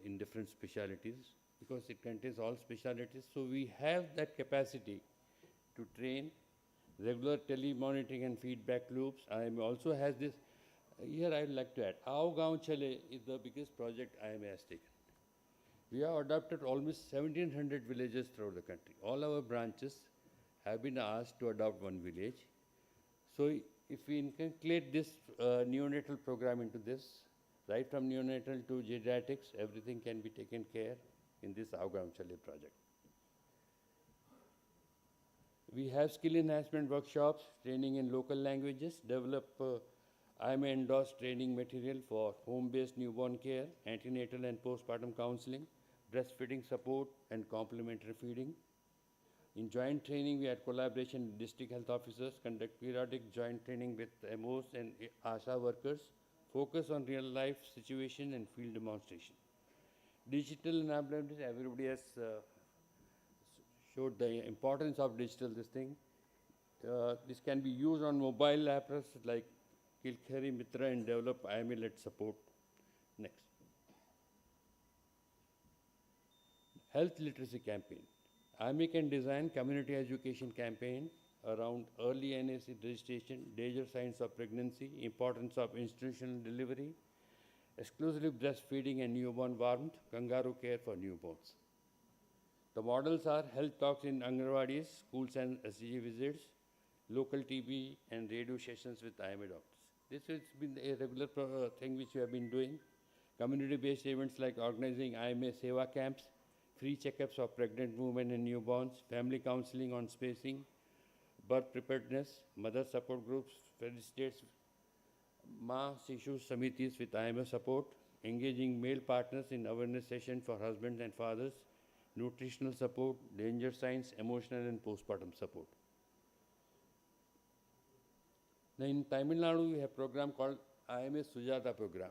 in different specialties because it contains all specialties. So we have that capacity to train regular telemonitoring and feedback loops. IMA also has this. Here I would like to add, Aao Gaon Chale is the biggest project IMA has taken. We have adopted almost 1,700 villages throughout the country. All our branches have been asked to adopt one village. So if we include this neonatal program into this, right from neonatal to geriatrics, everything can be taken care in this Aao Gaon Chale project. We have skill enhancement workshops, training in local languages, develop IMA endorsed training material for home-based newborn care, antenatal and postpartum counseling, breastfeeding support, and complementary feeding. In joint training, we had collaboration with district health officers, conduct periodic joint training with MOs and ASHA workers, focus on real-life situation and field demonstration. Digital enablement, everybody has showed the importance of digital this thing. This can be used on mobile apps like Kilkheri Mitra and develop IMA-led support. Next. Health literacy campaign. IME can design community education campaign around early NAC registration, danger signs of pregnancy, importance of institutional delivery, exclusive breastfeeding and newborn warmth, kangaroo care for newborns. The models are health talks in Anganwadis, schools and SG visits, local TV and radio sessions with IMA doctors. This has been a regular thing which we have been doing. Community-based events like organizing IMA Seva camps, free checkups of pregnant women and newborns, family counseling on spacing, birth preparedness, mother support groups, facilitates Ma Sishu Samitis with IMA support, engaging male partners in awareness session for husbands and fathers, nutritional support, danger signs, emotional and postpartum support. Now in Tamil Nadu, we have a program called IMA Sujata program.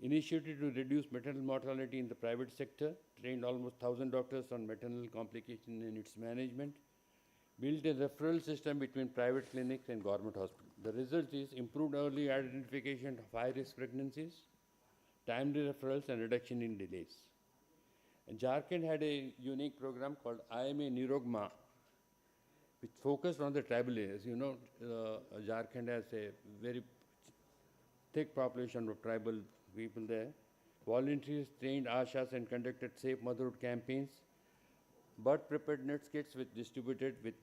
Initiated to reduce maternal mortality in the private sector, trained almost 1,000 doctors on maternal complication and its management, built a referral system between private clinics and government hospitals. The result is improved early identification of high-risk pregnancies, timely referrals and reduction in delays. And Jharkhand had a unique program called IMA Nirogma, which focused on the tribal areas. You know, Jharkhand has a very thick population of tribal people there. Volunteers trained ashas and conducted safe motherhood campaigns. Birth preparedness kits with distributed with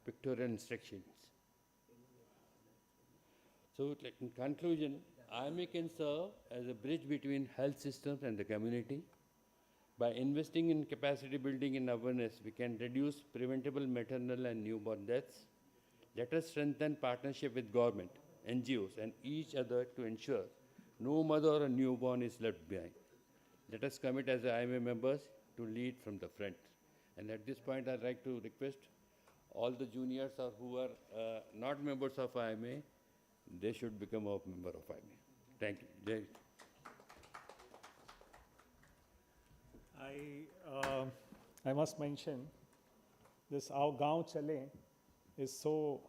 pictorial instructions. So, like in conclusion, IMA can serve as a bridge between health systems and the community. By investing in capacity building and awareness, we can reduce preventable maternal and newborn deaths. Let us strengthen partnership with government, NGOs, and each other to ensure no mother or newborn is left behind. Let us commit as IMA members to lead from the front. And at this point, I'd like to request all the juniors or who are not members of IMA, they should become a member of IMA. Thank you. Jai. I must mention this "Aao Gaon Chale" is so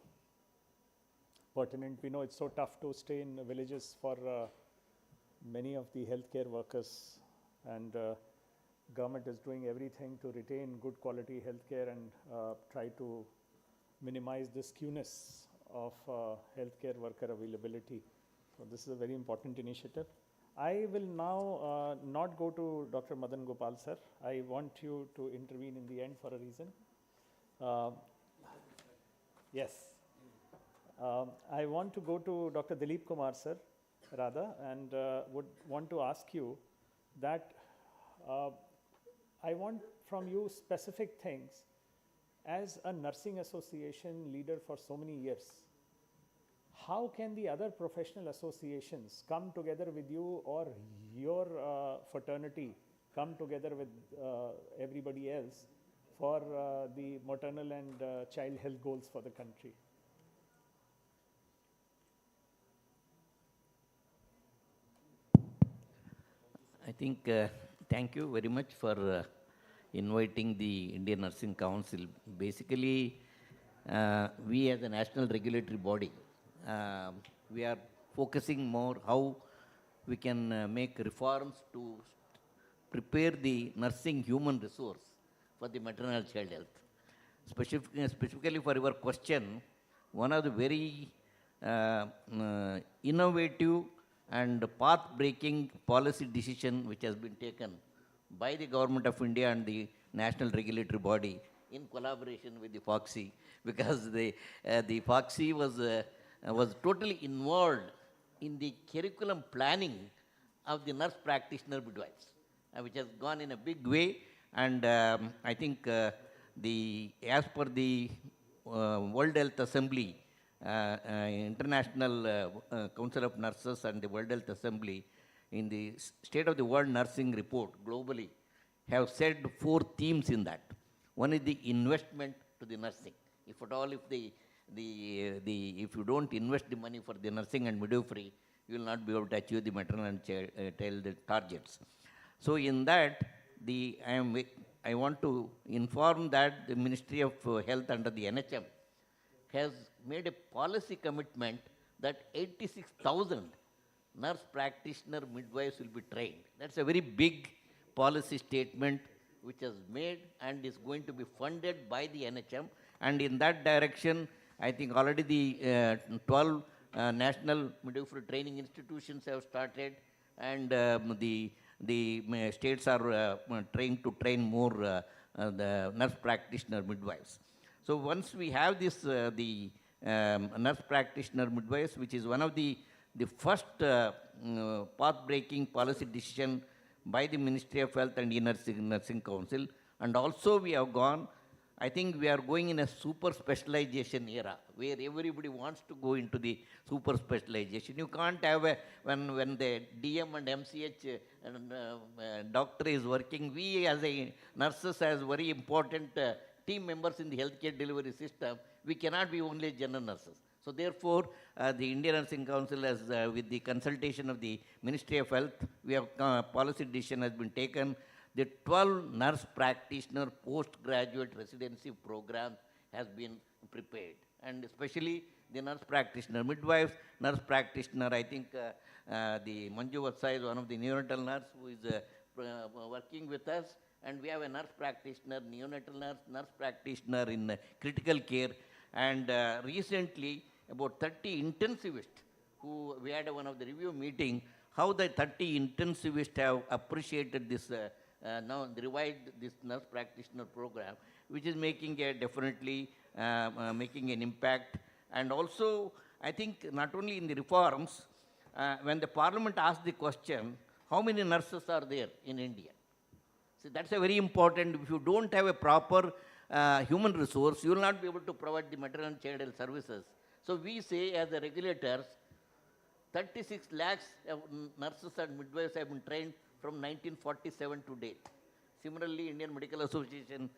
pertinent. We know it's so tough to stay in villages for many of the healthcare workers, and government is doing everything to retain good quality healthcare and try to minimize the skewness of healthcare worker availability. So this is a very important initiative. I will now not go to Dr. Madan Gopal sir. I want you to intervene in the end for a reason. Yes. I want to go to Dr. Dilip Kumar sir, rather, and would want to ask you that I want from you specific things as a nursing association leader for so many years. How can the other professional associations come together with you, or your fraternity come together with everybody else for the maternal and child health goals for the country? I think, thank you very much for inviting the Indian Nursing Council. Basically, we as a national regulatory body, we are focusing more how we can make reforms to prepare the nursing human resource for the maternal child health. Specifically for your question, one of the very innovative and path-breaking policy decision which has been taken by the Government of India and the national regulatory body in collaboration with the FOXI, because the FOXI was totally involved in the curriculum planning of the nurse practitioner midwives, which has gone in a big way. And I think as per the World Health Assembly, International Council of Nurses and the World Health Assembly, in the State of the World Nursing Report globally, have said 4 themes in that. One is the investment to the nursing. If at all, if you don't invest the money for the nursing and midwifery, you will not be able to achieve the maternal and child targets. So in that, I want to inform that the Ministry of Health under the NHM has made a policy commitment that 86,000 nurse practitioner midwives will be trained. That's a very big policy statement which is made and is going to be funded by the NHM. And in that direction, I think already the 12 national midwifery training institutions have started, and the states are trying to train more the nurse practitioner midwives. So once we have this, the nurse practitioner midwives, which is one of the first path-breaking policy decision by the Ministry of Health and Nursing Council, and also we have gone, I think we are going in a super specialization era where everybody wants to go into the super specialization. You can't have a, when the DM and MCH doctor is working, we as a nurses as very important team members in the healthcare delivery system, we cannot be only general nurses. So therefore, the Indian Nursing Council has, with the consultation of the Ministry of Health, we have policy decision has been taken. The 12 nurse practitioner postgraduate residency program has been prepared, and especially the nurse practitioner midwives, nurse practitioner, I think the Manju Vatsa is one of the neonatal nurse who is working with us, and we have a nurse practitioner, neonatal nurse, nurse practitioner in critical care, and recently about 30 intensivists who we had one of the review meeting, how the 30 intensivists have appreciated this now revived this nurse practitioner program, which is making a definitely making an impact. And also, I think not only in the reforms, when the parliament asked the question, how many nurses are there in India? See, that's a very important. If you don't have a proper human resource, you will not be able to provide the maternal and child health services. So we say as the regulators, 36 lakhs of nurses and midwives have been trained from 1947 to date. Similarly, Indian Medical Association,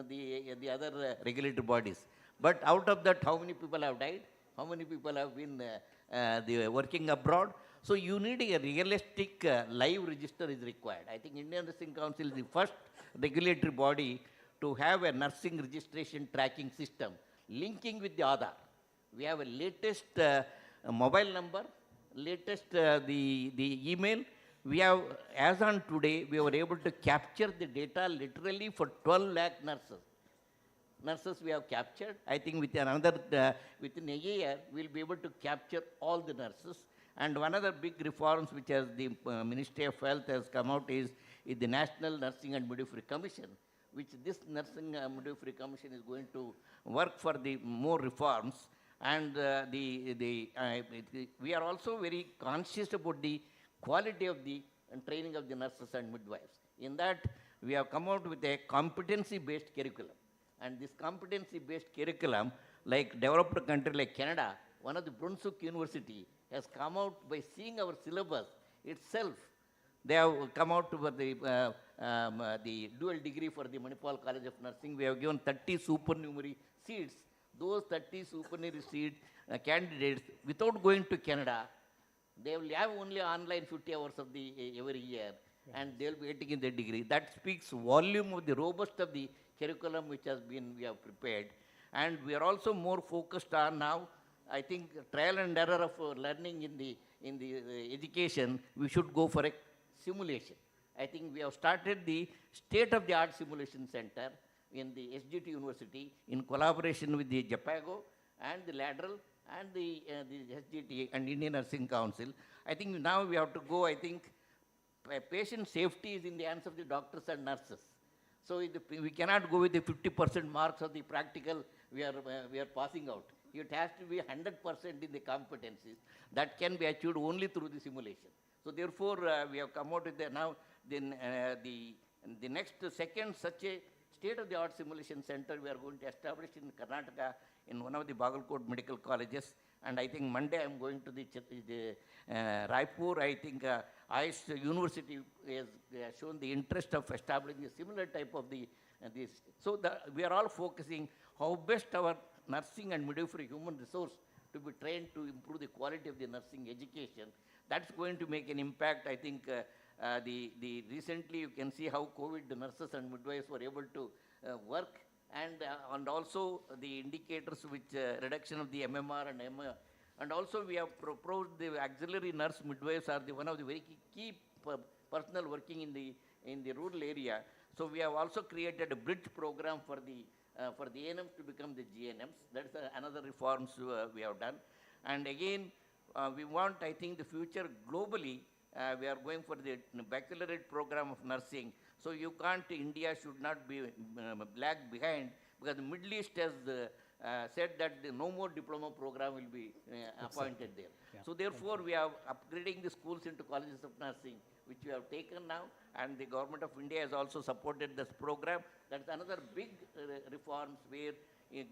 the other regulatory bodies. But out of that, how many people have died? How many people have been working abroad? So you need a realistic live register is required. I think Indian Nursing Council is the first regulatory body to have a nursing registration tracking system linking with the Aadhaar. We have a latest mobile number, latest the email. We have, as on today, we were able to capture the data literally for 12 lakh nurses. Nurses we have captured. I think with another, within a year, we'll be able to capture all the nurses. And one other big reforms which has the Ministry of Health has come out is the National Nursing and Midwifery Commission, which this Nursing and Midwifery Commission is going to work for the more reforms. And we are also very conscious about the quality of the training of the nurses and midwives. In that, we have come out with a competency-based curriculum. And this competency-based curriculum, like developed country like Canada, one of the Brunswick University has come out by seeing our syllabus itself. They have come out with the dual degree for the Manipal College of Nursing. We have given 30 supernumerary seats. Those 30 supernumerary seat candidates, without going to Canada, they will have only online 50 hours of the every year, and they will be getting in their degree. That speaks volume of the robust of the curriculum which has been we have prepared. And we are also more focused on now, I think, trial and error of learning in the education. We should go for a simulation. I think we have started the state-of-the-art simulation center in the SGT University in collaboration with the JAPAGO and the Lateral and the SGT and Indian Nursing Council. I think now we have to go, I think, patient safety is in the hands of the doctors and nurses. So we cannot go with the 50% marks of the practical we are passing out. It has to be 100% in the competencies. That can be achieved only through the simulation. So therefore, we have come out with the next second such a state-of-the-art simulation center we are going to establish in Karnataka in one of the Bagalkot medical colleges. And I think Monday I'm going to the Raipur. I think ICE University has shown the interest of establishing a similar type of this. So we are all focusing how best our nursing and midwifery human resource to be trained to improve the quality of the nursing education. That's going to make an impact. I think recently you can see how COVID nurses and midwives were able to work, and also the indicators which reduction of the MMR and MR. And also we have proposed the auxiliary nurse midwives are one of the very key personnel working in the rural area. So we have also created a bridge program for the ANMs to become the GNMs. That's another reforms we have done. And again, we want, I think, the future globally, we are going for the baccalaureate program of nursing. So you can't, India should not be lag behind, because the Middle East has said that no more diploma program will be appointed there. Yeah. So therefore, we are upgrading the schools into colleges of nursing, which we have taken now, and the government of India has also supported this program. That's another big reforms where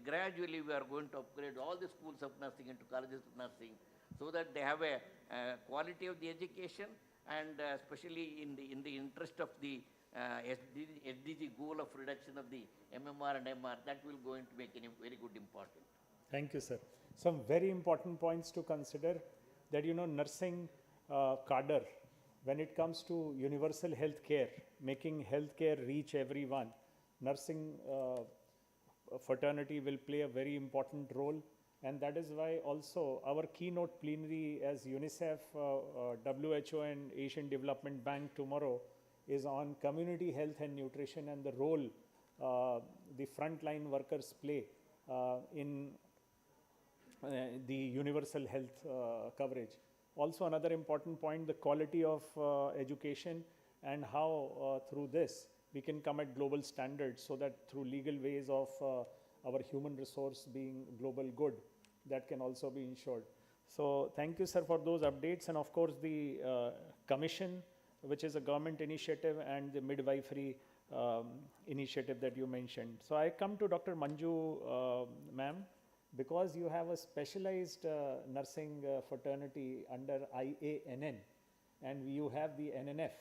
gradually we are going to upgrade all the schools of nursing into colleges of nursing, so that they have a quality of the education, and especially in the interest of the SDG goal of reduction of the MMR and MR, that will going to make a very good important. Thank you, sir. Some very important points to consider, that nursing cadre, when it comes to universal health care, making health care reach everyone, nursing fraternity will play a very important role. And that is why also our keynote plenary as UNICEF, WHO and Asian Development Bank tomorrow is on community health and nutrition, and the role the frontline workers play in the universal health coverage. Also another important point, the quality of education, and how through this we can come at global standards, so that through legal ways of our human resource being global good, that can also be ensured. So thank you, sir, for those updates. And of course the commission, which is a government initiative, and the midwifery initiative that you mentioned. So I come to Dr. Manju, ma'am, because you have a specialized nursing fraternity under IANN, and you have the NNF.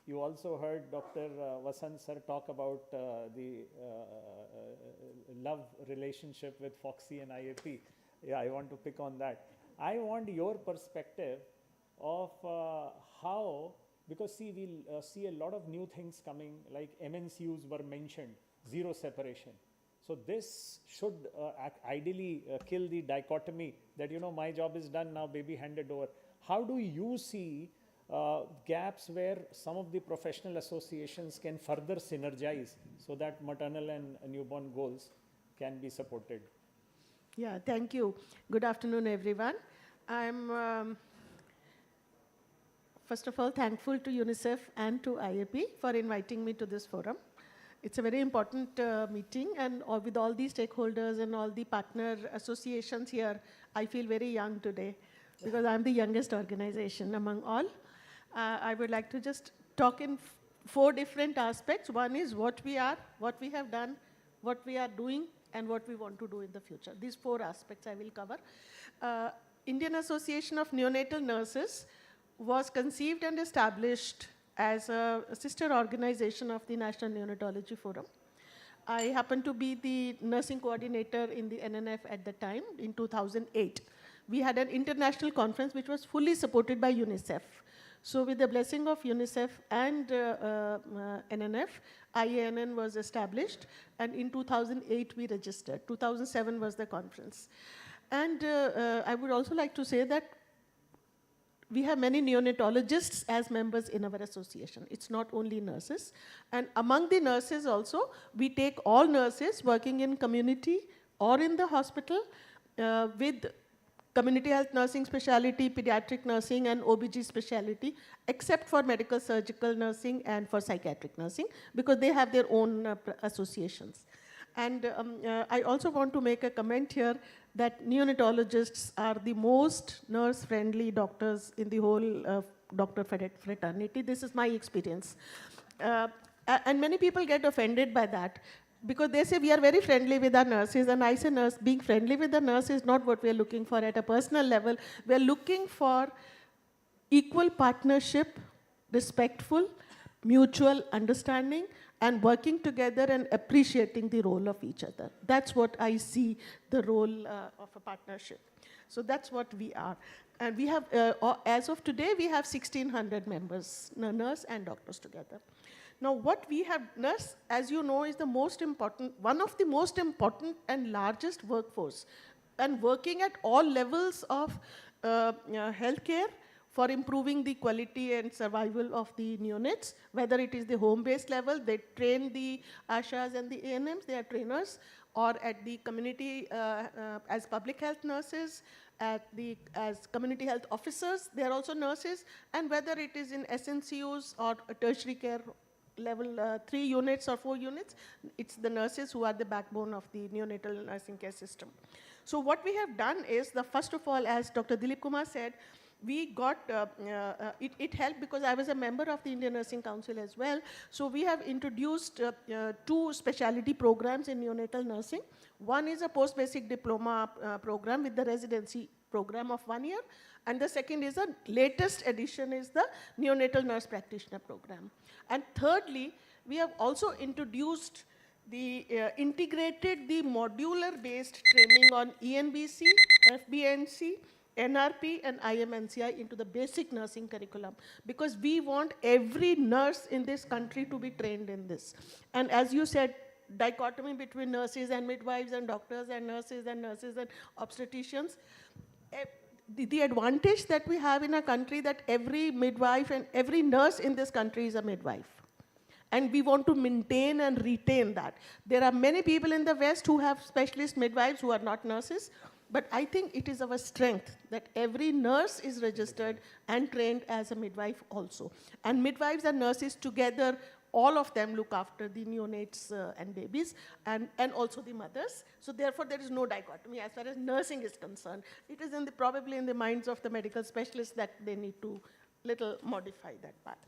You also heard Dr. Vasant sir talk about the love relationship with Foxy and IAP. Yeah, I want to pick on that. I want your perspective of how, because see, we'll see a lot of new things coming, like MNCs were mentioned, zero separation. So this should ideally kill the dichotomy that, my job is done, now baby handed over. How do you see gaps where some of the professional associations can further synergize, so that maternal and newborn goals can be supported? Yeah, thank you. Good afternoon, everyone. I'm first of all thankful to UNICEF and to IAP for inviting me to this forum. It's a very important meeting, and with all the stakeholders and all the partner associations here, I feel very young today, because I'm the youngest organization among all. I would like to just talk in 4 different aspects. One is what we are, what we have done, what we are doing, and what we want to do in the future. These 4 aspects I will cover. Indian Association of Neonatal Nurses was conceived and established as a sister organization of the National Neonatology Forum. I happened to be the nursing coordinator in the NNF at the time, in 2008. We had an international conference which was fully supported by UNICEF. So with the blessing of UNICEF and NNF, IANN was established, and in 2008 we registered. 2007 was the conference. And I would also like to say that we have many neonatologists as members in our association. It's not only nurses. And among the nurses also, we take all nurses working in community or in the hospital with community health nursing specialty, pediatric nursing, and OBG specialty, except for medical surgical nursing and for psychiatric nursing, because they have their own associations. And I also want to make a comment here that neonatologists are the most nurse-friendly doctors in the whole doctor fraternity. This is my experience. And many people get offended by that, because they say we are very friendly with our nurses, and I say being friendly with the nurse is not what we are looking for at a personal level. We are looking for equal partnership, respectful, mutual understanding, and working together and appreciating the role of each other. That's what I see the role of a partnership. So that's what we are. And we have, as of today, we have 1,600 members, nurse and doctors together. Now, what we have, nurse, as you know, is the most important, one of the most important and largest workforce, and working at all levels of healthcare for improving the quality and survival of the neonates, whether it is the home-based level, they train the ASHAs and the ANMs, they are trainers, or at the community as public health nurses, as community health officers, they are also nurses, and whether it is in SNCUs or tertiary care level 3 units or 4 units, it's the nurses who are the backbone of the neonatal nursing care system. So what we have done is, first of all, as Dr. Dilip Kumar said, we got, it helped because I was a member of the Indian Nursing Council as well. So we have introduced 2 specialty programs in neonatal nursing. One is a post-basic diploma program with the residency program of 1 year. And the second is a latest addition is the neonatal nurse practitioner program. And thirdly, we have also introduced the integrated the modular-based training on ENBC, FBNC, NRP and IMNCI into the basic nursing curriculum, because we want every nurse in this country to be trained in this. And as you said, dichotomy between nurses and midwives and doctors and nurses and obstetricians. The advantage that we have in our country that every midwife and every nurse in this country is a midwife. And we want to maintain and retain that. There are many people in the West who have specialist midwives who are not nurses, but I think it is our strength that every nurse is registered and trained as a midwife also. And midwives and nurses together, all of them look after the neonates and babies and also the mothers. So therefore, there is no dichotomy as far as nursing is concerned. It is probably in the minds of the medical specialists that they need to little modify that part.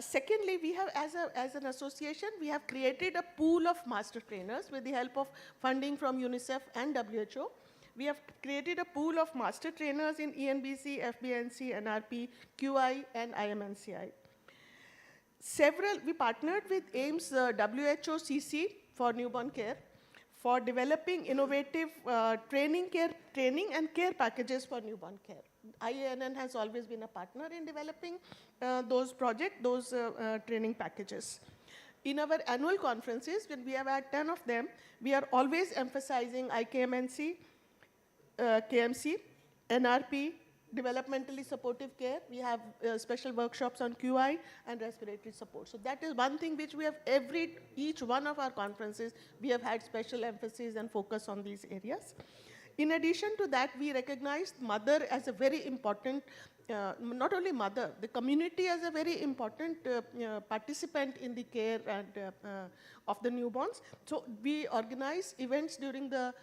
Secondly, we have, as an association, we have created a pool of master trainers with the help of funding from UNICEF and WHO. We have created a pool of master trainers in ENBC, FBNC, NRP, QI, and IMNCI. We partnered with AIMS WHO CC for newborn care for developing innovative training and care packages for newborn care. IANN has always been a partner in developing those training packages. In our annual conferences, when we have had 10 of them, we are always emphasizing IKMNC, KMC, NRP, developmentally supportive care. We have special workshops on QI and respiratory support. So that is one thing which we have each one of our conferences, we have had special emphasis and focus on these areas. In addition to that, we recognize mother as a very important, not only mother, the community as a very important participant in the care and, of the newborns. So we organize events during the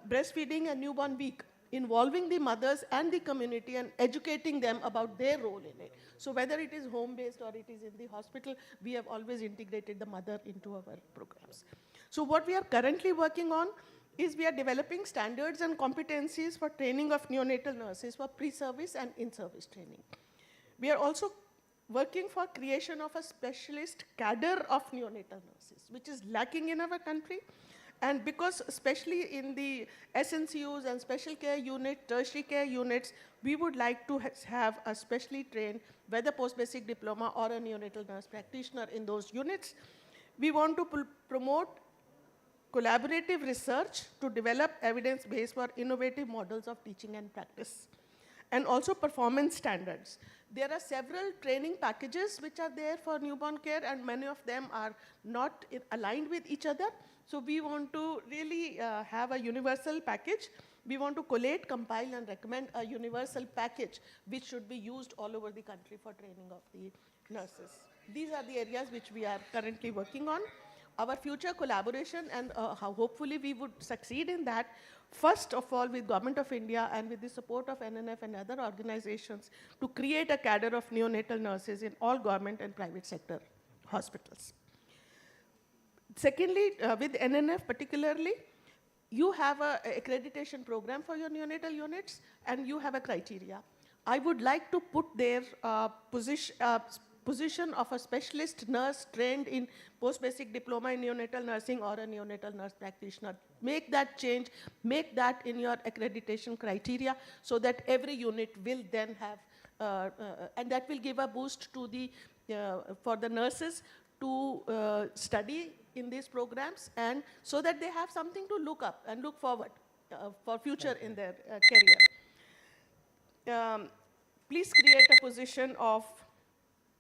breastfeeding and newborn week, involving the mothers and the community and educating them about their role in it. So whether it is home-based or it is in the hospital, we have always integrated the mother into our programs. So what we are currently working on is we are developing standards and competencies for training of neonatal nurses for pre-service and in-service training. We are also working for creation of a specialist cadre of neonatal nurses, which is lacking in our country. And because especially in the SNCUs and special care unit, tertiary care units, we would like to have a specially trained, whether post-basic diploma or a neonatal nurse practitioner in those units. We want to promote collaborative research to develop evidence base for innovative models of teaching and practice. And also performance standards. There are several training packages which are there for newborn care, and many of them are not aligned with each other. So we want to really have a universal package. We want to collate, compile, and recommend a universal package which should be used all over the country for training of the nurses. These are the areas which we are currently working on. Our future collaboration and how hopefully we would succeed in that, first of all with Government of India and with the support of NNF and other organizations to create a cadre of neonatal nurses in all government and private sector hospitals. Secondly, with NNF particularly, you have an accreditation program for your neonatal units and you have a criteria. I would like to put their position of a specialist nurse trained in post-basic diploma in neonatal nursing or a neonatal nurse practitioner. Make that change, make that in your accreditation criteria so that every unit will then have, and that will give a boost to the, for the nurses to study in these programs, and so that they have something to look up and look forward for future in their career. please create a position of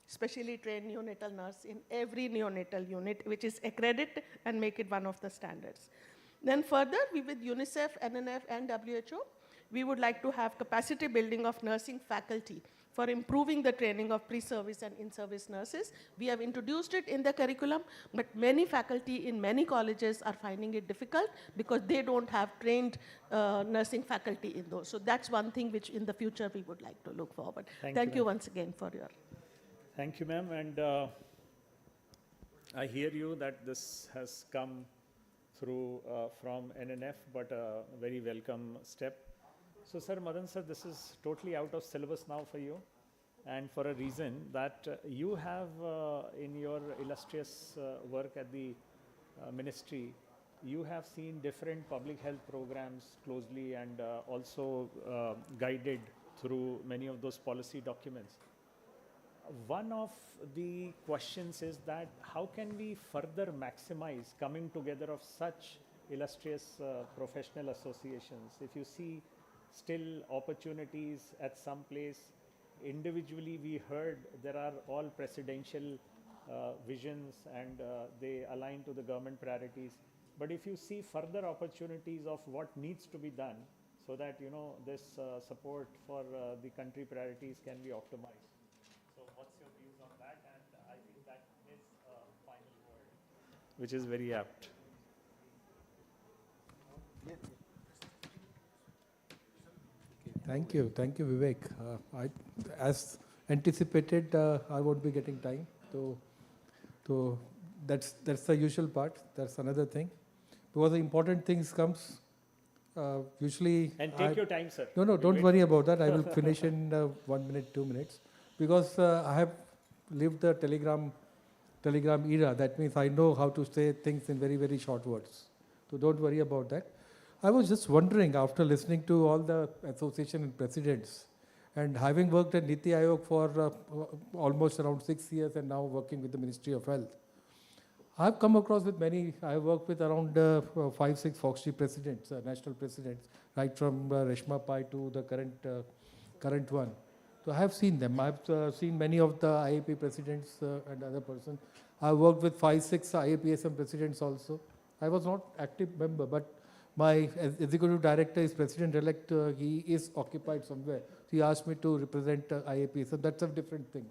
specially trained neonatal nurse in every neonatal unit, which is accredited, and make it one of the standards. Then further, we with UNICEF, NNF, and WHO, we would like to have capacity building of nursing faculty for improving the training of pre-service and in-service nurses. We have introduced it in the curriculum, but many faculty in many colleges are finding it difficult because they don't have trained nursing faculty in those. So that's one thing which in the future we would like to look forward. Thank you once again for your... Thank you, ma'am. And I hear you that this has come through from NNF, but a very welcome step. So, sir, Madan sir, this is totally out of syllabus now for you, and for a reason that you have in your illustrious work at the ministry, you have seen different public health programs closely and also guided through many of those policy documents. One of the questions is that how can we further maximize coming together of such illustrious professional associations? If you see still opportunities at some place, individually we heard there are all presidential visions and they align to the government priorities. But if you see further opportunities of what needs to be done so that, you know, this support for the country priorities can be optimized. So what's your views on that? And I think that is a final word, which is very apt. Thank you, Vivek. As anticipated, I won't be getting time, so that's the usual part. That's another thing, because the important things comes usually. And take your time, sir. No, don't worry about that. I will finish in 1 minute, 2 minutes, because I have lived the telegram era. That means I know how to say things in very, very short words. So don't worry about that. I was just wondering, after listening to all the association and presidents, and having worked at Niti Aayog for almost around 6 years and now working with the Ministry of Health, I've come across with many. I've worked with around 5-6 Foxtree presidents, national presidents, right from Reshma Pai to the current one. So I have seen them. I've seen many of the IAP presidents and other persons. I've worked with 5-6 IAPSM presidents also. I was not active member, but my executive director is president-elect. He is occupied somewhere. He asked me to represent IAP. So that's of different things.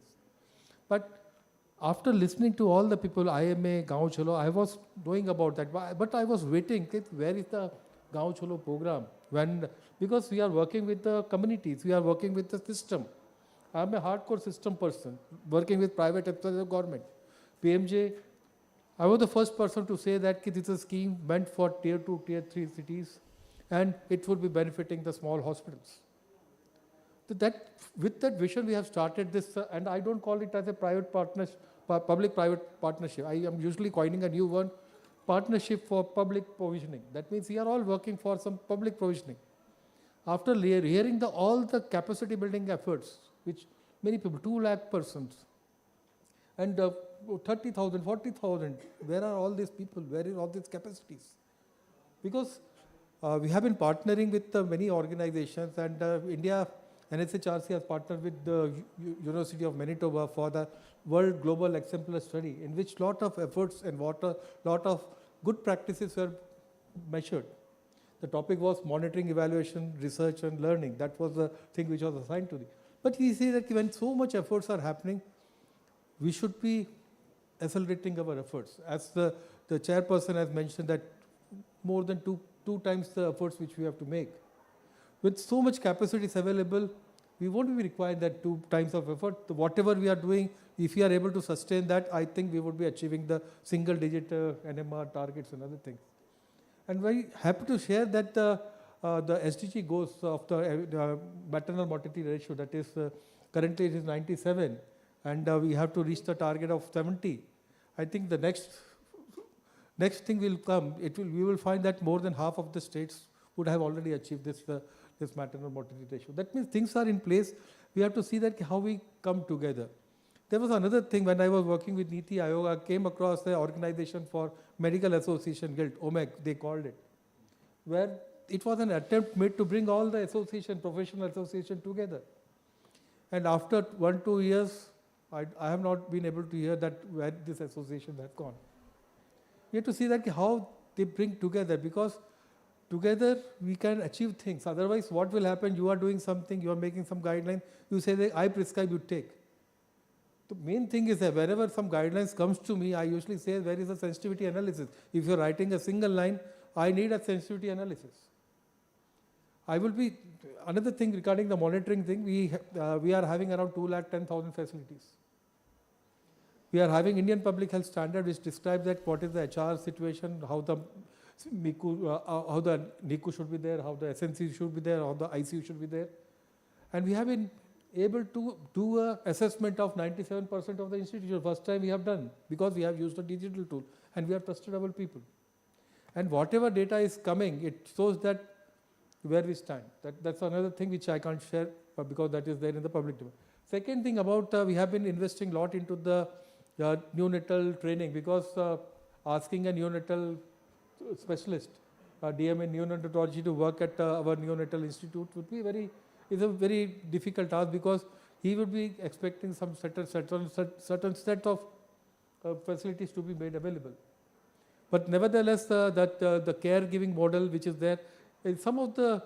But after listening to all the people, IMA, Gaon Cholo, I was knowing about that. But I was waiting, where is the Gaon Cholo program? Because we are working with the communities, we are working with the system. I'm a hardcore system person, working with private as well as government. PMJ, I was the first person to say that this is a scheme meant for tier 2, tier 3 cities, and it would be benefiting the small hospitals. So with that vision, we have started this, and I don't call it as a private partnership, public-private partnership. I am usually coining a new one, partnership for public provisioning. That means we are all working for some public provisioning. After hearing all the capacity building efforts, which many people, 2 lakh persons, and 30,000, 40,000, where are all these people? Where are all these capacities? Because we have been partnering with many organizations, and India, NSHRC has partnered with the University of Manitoba for the World Global Exemplar Study, in which lot of efforts and lot of good practices were measured. The topic was monitoring, evaluation, research and learning. That was the thing which was assigned to me. But we see that when so much efforts are happening, we should be accelerating our efforts. As the chairperson has mentioned, that more than two times the efforts which we have to make. With so much capacities available, we won't be required that 2 times of effort. Whatever we are doing, if we are able to sustain that, I think we would be achieving the single-digit NMR targets and other things. And very happy to share that the SDG goals of the maternal mortality ratio, that is currently it is 97, and we have to reach the target of 70. I think the next thing will come. We will find that more than half of the states would have already achieved this maternal mortality ratio. That means things are in place. We have to see that how we come together. There was another thing when I was working with Niti Aayog, I came across the Organization for Medical Association Guild, OMEG, they called it, where it was an attempt made to bring all the professional association together. And after 1-2 years, I have not been able to hear that where this association has gone. We have to see that how they bring together, because together we can achieve things. Otherwise, what will happen? You are doing something, you are making some guidelines, you say that I prescribe, you take. The main thing is that wherever some guidelines comes to me, I usually say, where is the sensitivity analysis? If you're writing a single line, I need a sensitivity analysis. Another thing regarding the monitoring thing, we are having around 210,000 facilities. We are having Indian Public Health Standard which describes that what is the HR situation, how the NICU should be there, how the SNC should be there, how the ICU should be there. And we have been able to do an assessment of 97% of the institutions. First time we have done, because we have used a digital tool and we have trusted our people. And whatever data is coming, it shows that where we stand. That's another thing which I can't share because that is there in the public domain. Second thing about, we have been investing a lot into the neonatal training, because asking a neonatal specialist, DM in neonatology, to work at our neonatal institute would be is a very difficult task, because he would be expecting some certain set of facilities to be made available. But nevertheless, the caregiving model which is there, in some of the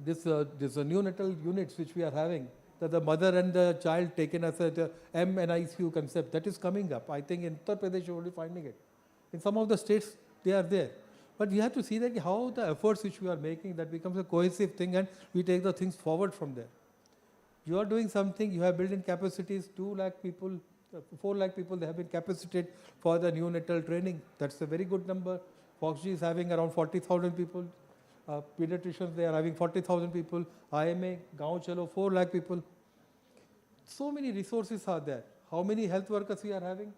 this neonatal units which we are having, that the mother and the child taken as a MNICU concept, that is coming up. I think in Uttar Pradesh you will be finding it. In some of the states they are there. But we have to see that how the efforts which we are making, that becomes a cohesive thing, and we take the things forward from there. You are doing something, you have built in capacities, 2 lakh people, 4 lakh people, they have been capacitated for the neonatal training. That's a very good number. Foxg is having around 40,000 people. Pediatricians, they are having 40,000 people. IMA, Gaon Chalo, 4 lakh people. So many resources are there. How many health workers we are having?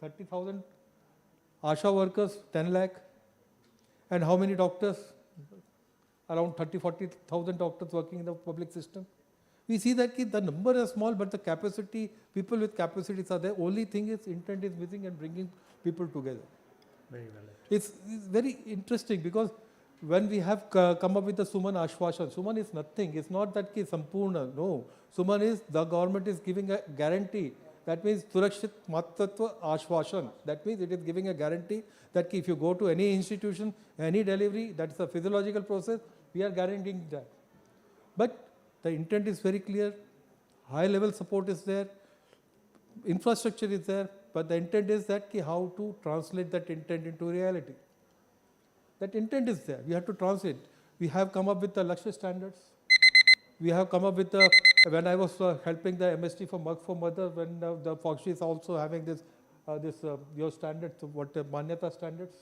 30,000. ASHA workers, 10 lakh. And how many doctors? Around 40,000 doctors working in the public system. We see that the number is small, but the capacity, people with capacities are there. Only thing is intent is missing and bringing people together. Very well. It's very interesting, because when we have come up with the Suman Ashwashan, Suman is nothing. It's not that ki Sampurna. No. Suman is the government is giving a guarantee. That means Surakshit Matatva Ashwashan. That means it is giving a guarantee that if you go to any institution, any delivery, that's a physiological process, we are guaranteeing that. But the intent is very clear. High level support is there. Infrastructure is there. But the intent is that how to translate that intent into reality. That intent is there. We have to translate. We have come up with the Lakshya standards. We have come up with the, when I was helping the MST for Mug for Mother, when the Foxg is also having your standards, what Manyata standards.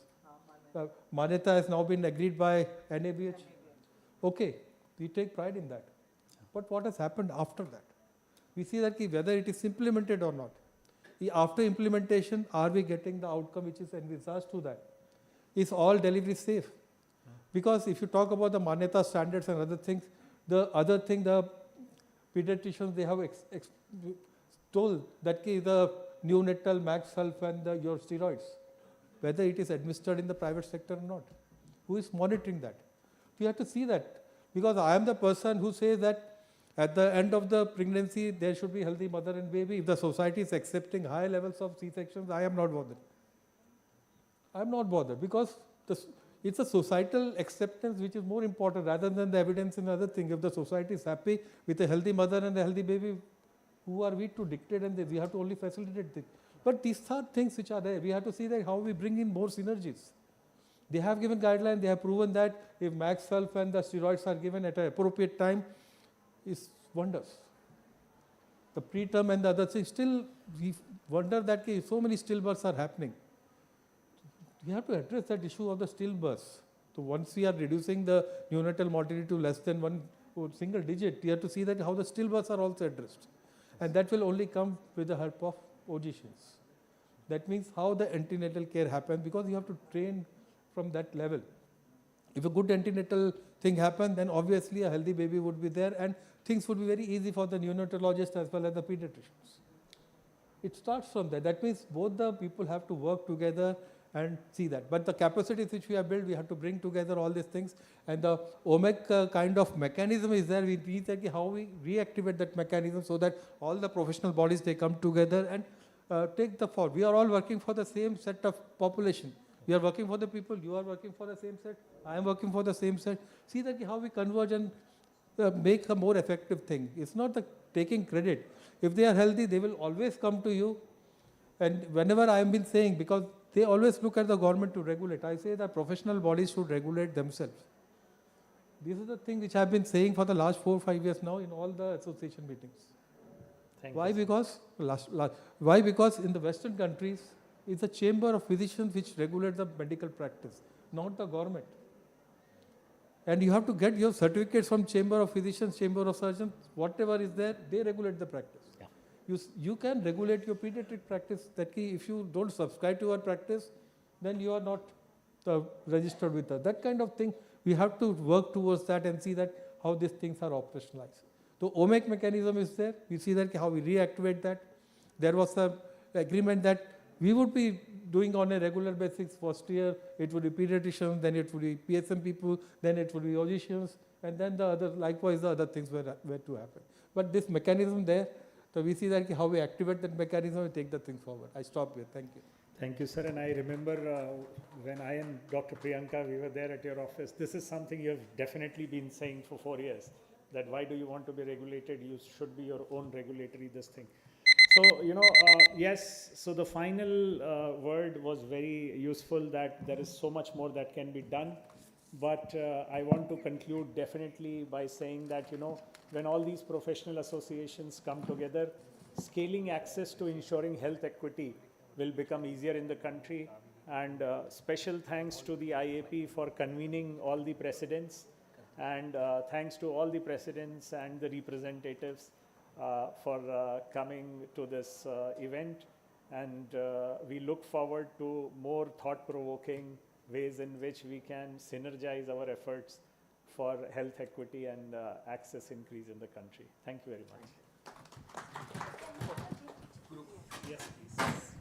Manyata has now been agreed by NABH. Okay, we take pride in that. But what has happened after that? We see that whether it is implemented or not. After implementation, are we getting the outcome which is envisaged to that? Is all delivery safe? Because if you talk about the Manyata standards and other things, the other thing, the pediatricians, they have told that the neonatal max sulf and your steroids, whether it is administered in the private sector or not. Who is monitoring that? We have to see that, because I am the person who says that at the end of the pregnancy, there should be healthy mother and baby. If the society is accepting high levels of C-sections, I am not bothered. I am not bothered, because it's a societal acceptance which is more important rather than the evidence in other thing. If the society is happy with a healthy mother and a healthy baby, who are we to dictate, and we have to only facilitate things. But these are things which are there. We have to see that how we bring in more synergies. They have given guidelines, they have proven that if max sulf and the steroids are given at an appropriate time, is wonders. The preterm and the other things, still we wonder that so many stillbirths are happening. We have to address that issue of the stillbirths. So once we are reducing the neonatal mortality to less than one single digit, we have to see that how the stillbirths are also addressed. And that will only come with the help of OGCs. That means how the antenatal care happens, because you have to train from that level. If a good antenatal thing happens, then obviously a healthy baby would be there, and things would be very easy for the neonatologist as well as the pediatricians. It starts from there. That means both the people have to work together and see that. But the capacities which we have built, we have to bring together all these things. And the OMEC kind of mechanism is there. We need that how we reactivate that mechanism so that all the professional bodies, they come together and take the fall. We are all working for the same set of population. We are working for the people, you are working for the same set, I am working for the same set. See that how we converge and make a more effective thing. It's not the taking credit. If they are healthy, they will always come to you. And whenever I have been saying, because they always look at the government to regulate, I say that professional bodies should regulate themselves. This is the thing which I have been saying for the last 4 or 5 years now in all the association meetings. Why? Because why? Because in the Western countries, it's a chamber of physicians which regulate the medical practice, not the government. And you have to get your certificates from chamber of physicians, chamber of surgeons, whatever is there, they regulate the practice. Yeah. You can regulate your pediatric practice. That if you don't subscribe to our practice, then you are not registered with us. That kind of thing, we have to work towards that and see that how these things are operationalized. The OMEC mechanism is there. We see that how we reactivate that. There was an agreement that we would be doing on a regular basis. First year, it would be pediatricians, then it would be PSM people, then it would be physicians, and then the other, likewise, the other things were to happen. But this mechanism there, so we see that how we activate that mechanism and take the thing forward. I stop here. Thank you. Thank you, sir. And I remember when I and Dr. Priyanka, we were there at your office. This is something you have definitely been saying for 4 years, that why do you want to be regulated? You should be your own regulatory this thing. So, yes, so the final word was very useful, that there is so much more that can be done. But I want to conclude definitely by saying that, when all these professional associations come together, scaling access to ensuring health equity will become easier in the country. And special thanks to the IAP for convening all the presidents, and thanks to all the presidents and the representatives for coming to this event. And we look forward to more thought-provoking ways in which we can synergize our efforts for health equity and access increase in the country. Thank you very much. Yes, please.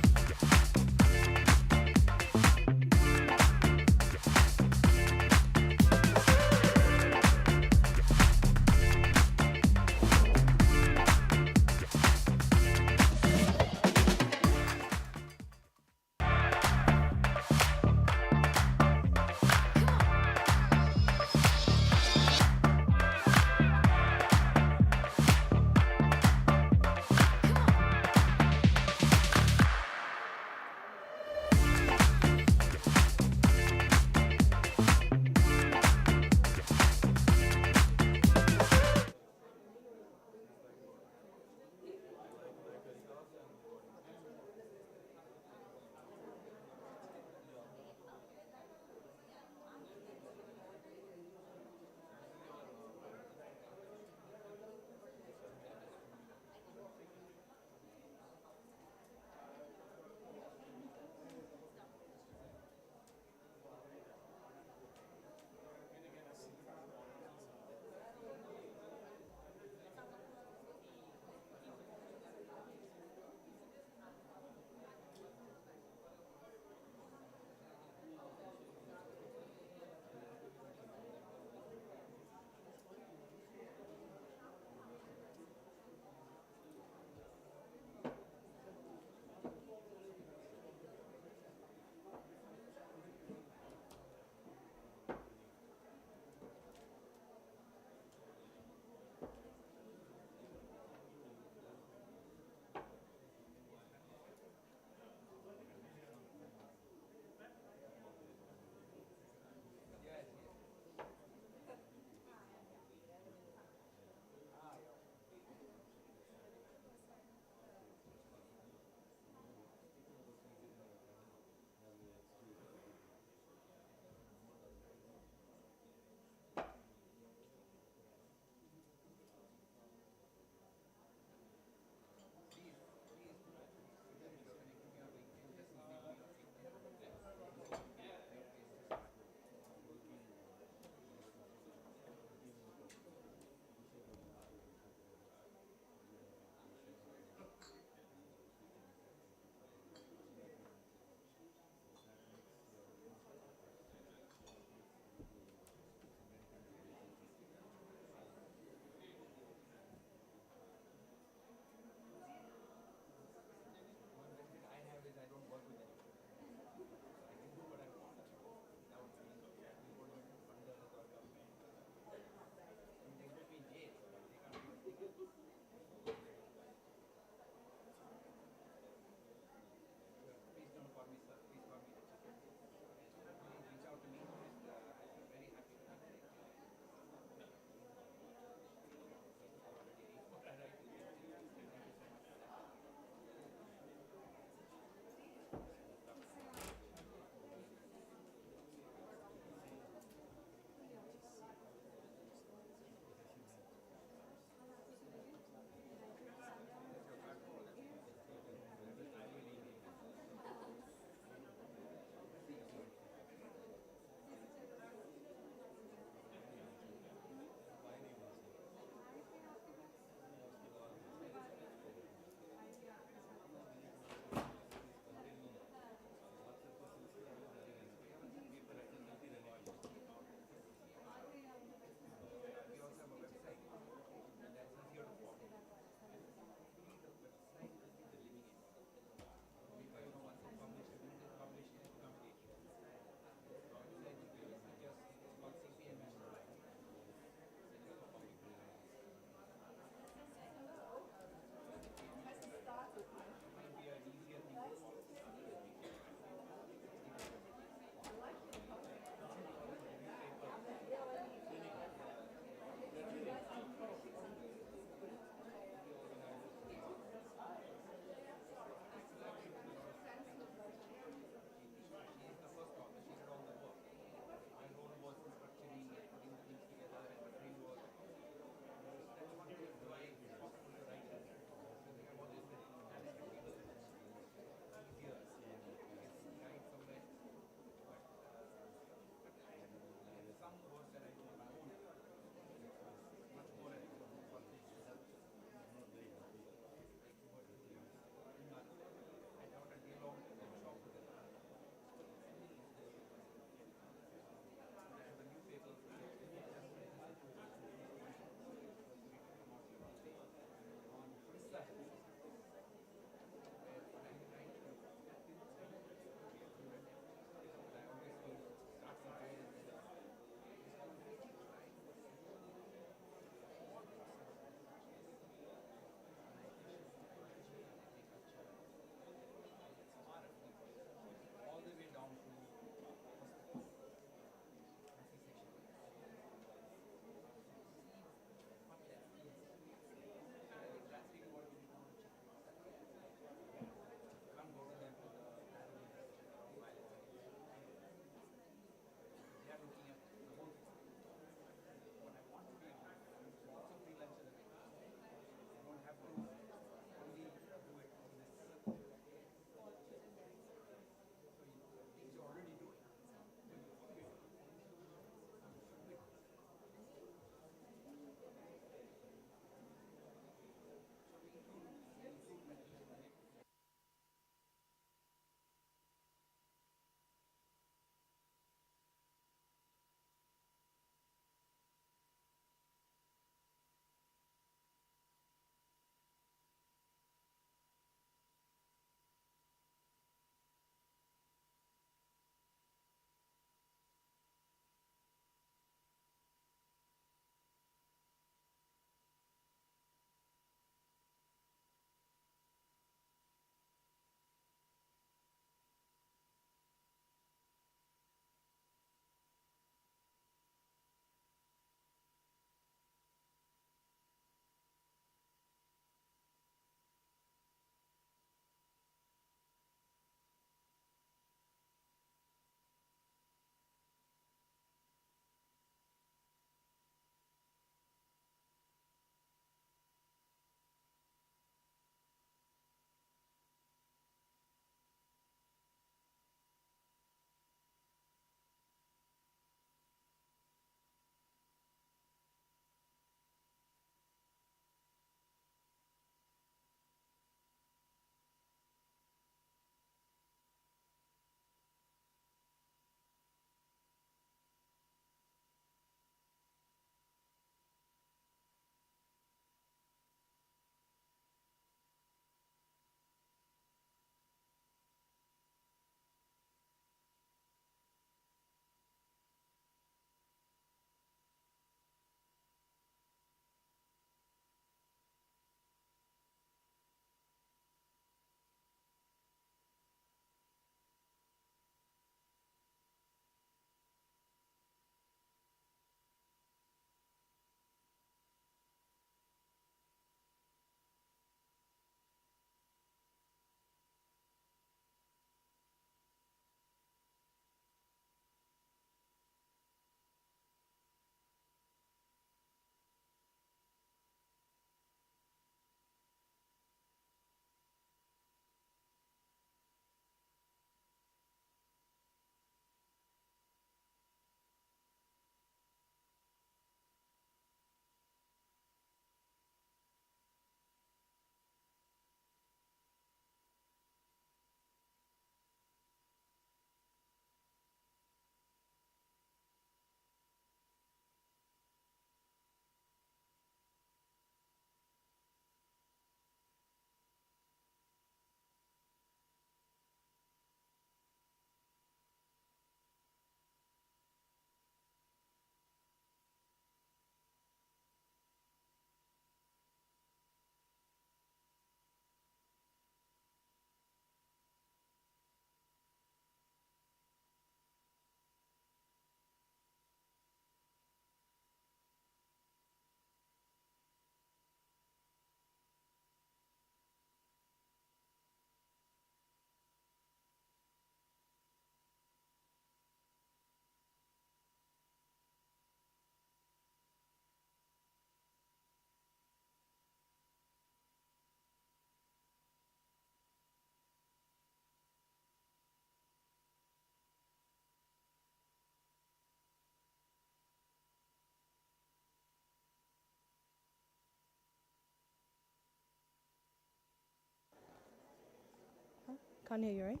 Can't hear you, right?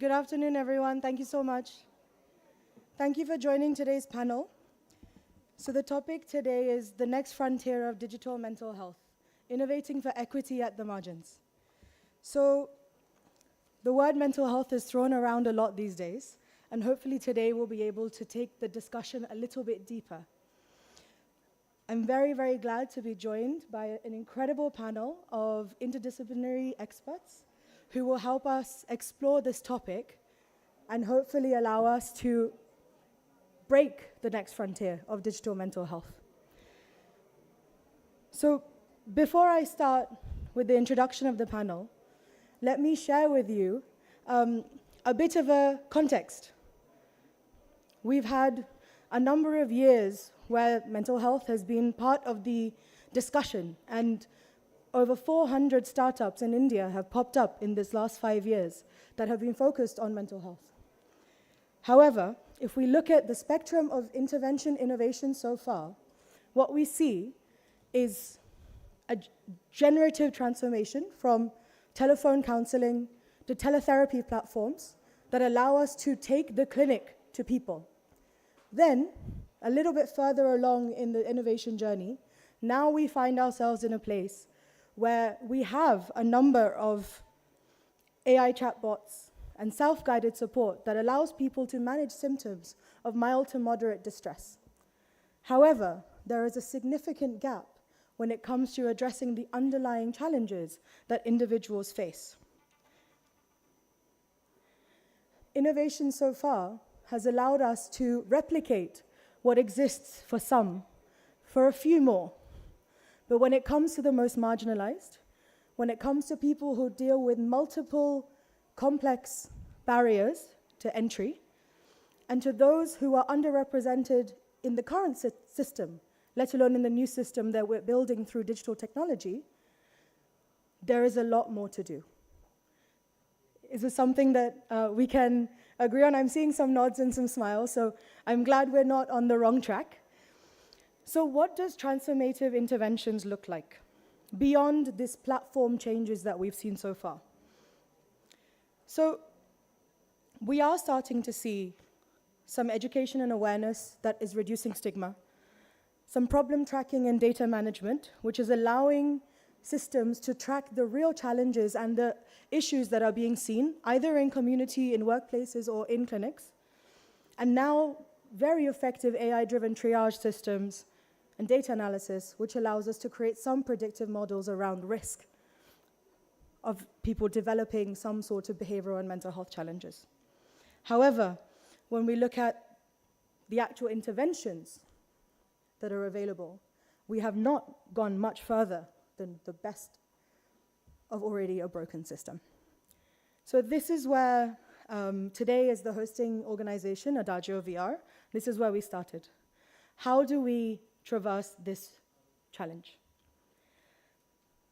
Good afternoon, everyone. Thank you so much. Thank you for joining today's panel. So the topic today is the next frontier of digital mental health, innovating for equity at the margins. So the word mental health is thrown around a lot these days, and hopefully today we'll be able to take the discussion a little bit deeper. I'm very, very glad to be joined by an incredible panel of interdisciplinary experts who will help us explore this topic and hopefully allow us to break the next frontier of digital mental health. So before I start with the introduction of the panel, let me share with you a bit of a context. We've had a number of years where mental health has been part of the discussion, and over 400 startups in India have popped up in this last 5 years that have been focused on mental health. However, if we look at the spectrum of intervention innovation so far, what we see is a generative transformation from telephone counseling to teletherapy platforms that allow us to take the clinic to people. Then, a little bit further along in the innovation journey, now we find ourselves in a place where we have a number of AI chatbots and self-guided support that allows people to manage symptoms of mild to moderate distress. However, there is a significant gap when it comes to addressing the underlying challenges that individuals face. Innovation so far has allowed us to replicate what exists for some, for a few more. But when it comes to the most marginalized, when it comes to people who deal with multiple complex barriers to entry, and to those who are underrepresented in the current system, let alone in the new system that we're building through digital technology, there is a lot more to do. Is this something that we can agree on? I'm seeing some nods and some smiles, so I'm glad we're not on the wrong track. So what does transformative interventions look like beyond these platform changes that we've seen so far? So we are starting to see some education and awareness that is reducing stigma, some problem tracking and data management, which is allowing systems to track the real challenges and the issues that are being seen, either in community, in workplaces, or in clinics. And now, very effective AI-driven triage systems and data analysis, which allows us to create some predictive models around risk of people developing some sort of behavioral and mental health challenges. However, when we look at the actual interventions that are available, we have not gone much further than the best of already a broken system. So this is where today, as the hosting organization, Adagio VR, this is where we started. How do we traverse this challenge?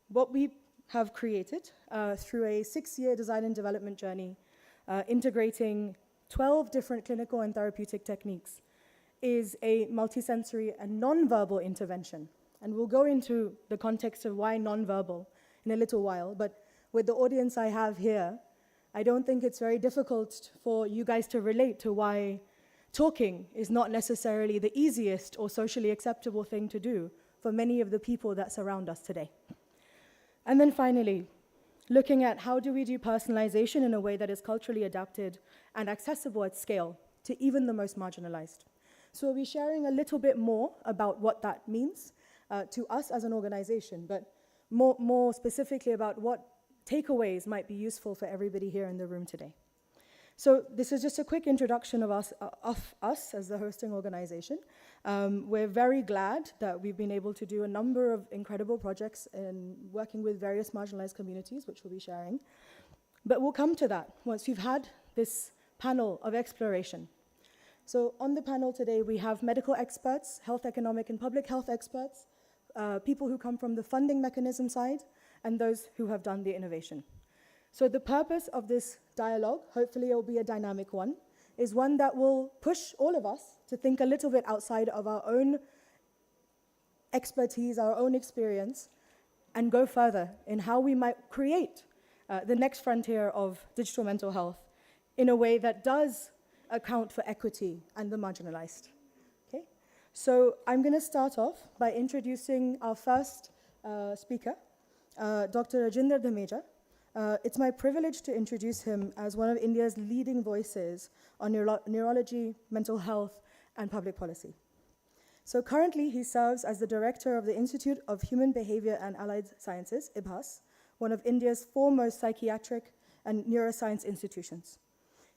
What we have created through a 6-year design and development journey, integrating 12 different clinical and therapeutic techniques, is a multisensory and non-verbal intervention. And we'll go into the context of why non-verbal in a little while, but with the audience I have here, I don't think it's very difficult for you guys to relate to why talking is not necessarily the easiest or socially acceptable thing to do for many of the people that surround us today. And then finally, looking at how do we do personalization in a way that is culturally adapted and accessible at scale to even the most marginalized. So we'll be sharing a little bit more about what that means to us as an organization, but more specifically about what takeaways might be useful for everybody here in the room today. So this is just a quick introduction of us as the hosting organization. We're very glad that we've been able to do a number of incredible projects in working with various marginalized communities, which we'll be sharing. But we'll come to that once we've had this panel of exploration. So on the panel today, we have medical experts, health economic and public health experts, people who come from the funding mechanism side, and those who have done the innovation. So the purpose of this dialogue, hopefully it will be a dynamic one, is one that will push all of us to think a little bit outside of our own expertise, our own experience, and go further in how we might create the next frontier of digital mental health in a way that does account for equity and the marginalized. Okay? So I'm going to start off by introducing our first speaker, Dr. Rajinder Dhameja. It's my privilege to introduce him as one of India's leading voices on neurology, mental health, and public policy. So currently, he serves as the director of the Institute of Human Behavior and Allied Sciences, IBHAS, one of India's foremost psychiatric and neuroscience institutions.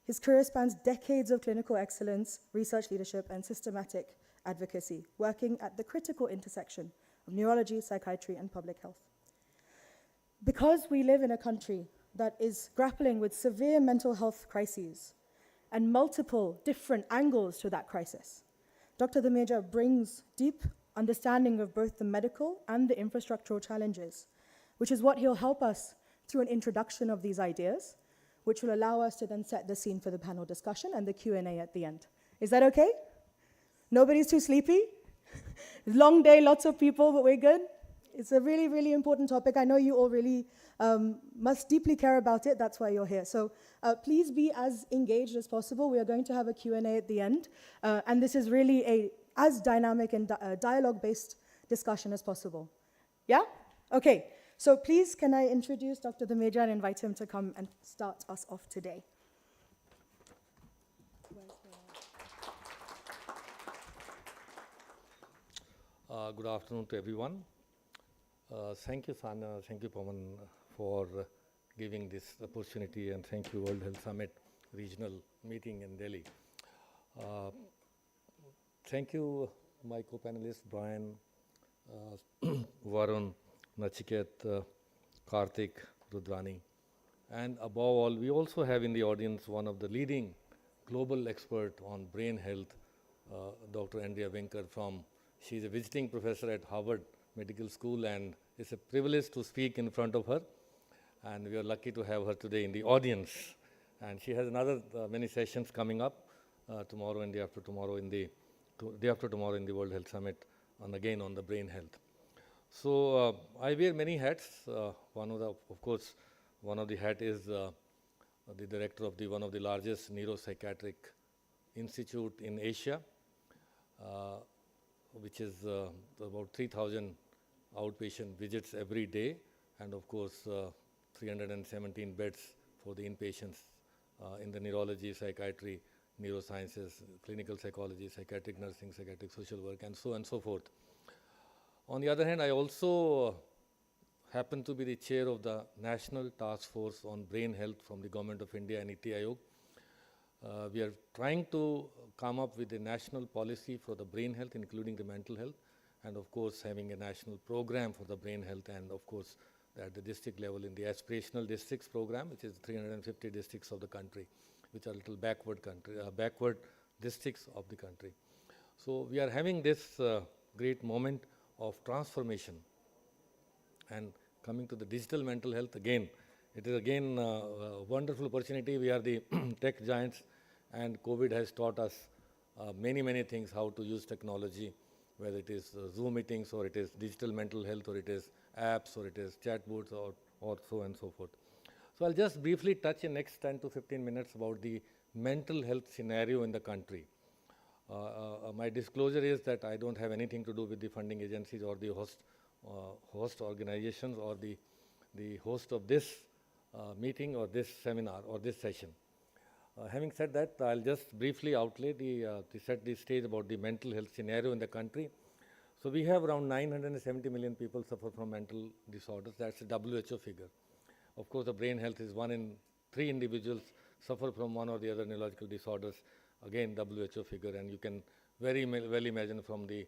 His career spans decades of clinical excellence, research leadership, and systematic advocacy, working at the critical intersection of neurology, psychiatry, and public health. Because we live in a country that is grappling with severe mental health crises and multiple different angles to that crisis, Dr. Dhameja brings deep understanding of both the medical and the infrastructural challenges, which is what he'll help us through an introduction of these ideas, which will allow us to then set the scene for the panel discussion and the Q&A at the end. Is that okay? Nobody's too sleepy? Long day, lots of people, but we're good? It's a really, really important topic. I know you all really must deeply care about it. That's why you're here. So please be as engaged as possible. We are going to have a Q&A at the end. And this is really as dynamic and dialogue-based discussion as possible. Yeah? Okay. So please, can I introduce Dr. Dhameja and invite him to come and start us off today. Good afternoon to everyone. Thank you, Sana. Thank you, Pawan, for giving this opportunity, and thank you, World Health Summit regional meeting in Delhi. Thank you, my co-panelists, Brian, Varun, Nachiket, Karthik, Rudrani. And above all, we also have in the audience one of the leading global expert on brain health, Dr. Andrea Winker she's a visiting professor at Harvard Medical School, and it's a privilege to speak in front of her. And we are lucky to have her today in the audience. And she has another many sessions coming up tomorrow and day after tomorrow in the World Health Summit, and again on the brain health. So I wear many hats. One of the hat is the director of one of the largest neuropsychiatric institute in Asia, which is about 3,000 outpatient visits every day, and of course 317 beds for the inpatients in the neurology, psychiatry, neurosciences, clinical psychology, psychiatric nursing, psychiatric social work, and so on and so forth. On the other hand, I also happen to be the chair of the National Task Force on Brain Health from the Government of India and NITI Aayog. We are trying to come up with a national policy for the brain health, including the mental health, and of course having a national program for the brain health, and of course at the district level in the aspirational districts program, which is 350 districts of the country, which are little backward districts of the country. So we are having this great moment of transformation. And coming to the digital mental health again, it is again a wonderful opportunity. We are the tech giants, and COVID has taught us many, many things, how to use technology, whether it is Zoom meetings, or it is digital mental health, or it is apps, or it is chatbots, or so and so forth. So I'll just briefly touch in next 10 to 15 minutes about the mental health scenario in the country. My disclosure is that I don't have anything to do with the funding agencies or the host organizations or the host of this meeting or this seminar or this session. Having said that, I'll just briefly outlay to set the stage about the mental health scenario in the country. So we have around 970 million people suffer from mental disorders. That's a WHO figure. Of course, the brain health is 1 in 3 individuals suffer from one or the other neurological disorders. Again, WHO figure, and you can very well imagine from the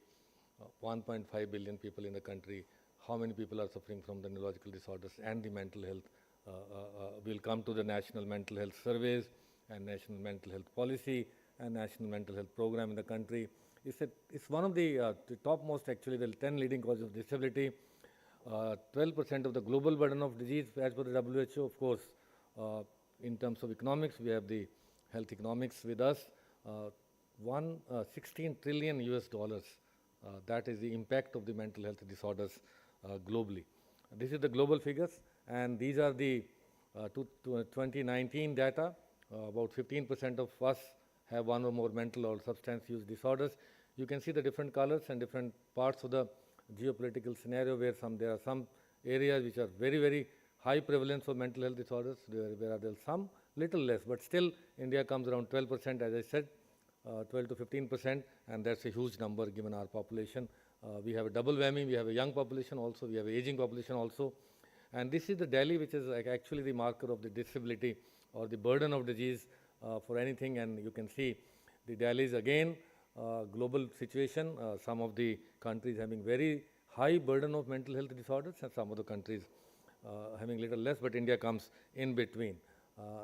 1.5 billion people in the country, how many people are suffering from the neurological disorders and the mental health. We'll come to the national mental health surveys and national mental health policy and national mental health program in the country. It's one of the topmost, actually, the 10 leading causes of disability. 12% of the global burden of disease as per the WHO. Of course, in terms of economics, we have the health economics with us. 16 trillion US dollars. That is the impact of the mental health disorders globally. This is the global figures, and these are the to 2019 data, about 15% of us have one or more mental or substance use disorders. You can see the different colors and different parts of the geopolitical scenario where there are some areas which are very, very high prevalence of mental health disorders, where there are some little less, but still India comes around 12%, as I said, 12 to 15%, and that's a huge number given our population. We have a double whammy, we have a young population also, we have an aging population also, and this is the Delhi which is actually the marker of the disability or the burden of disease for anything, and you can see the Delhi is again global situation, some of the countries having very high burden of mental health disorders and some of the countries having little less, but India comes in between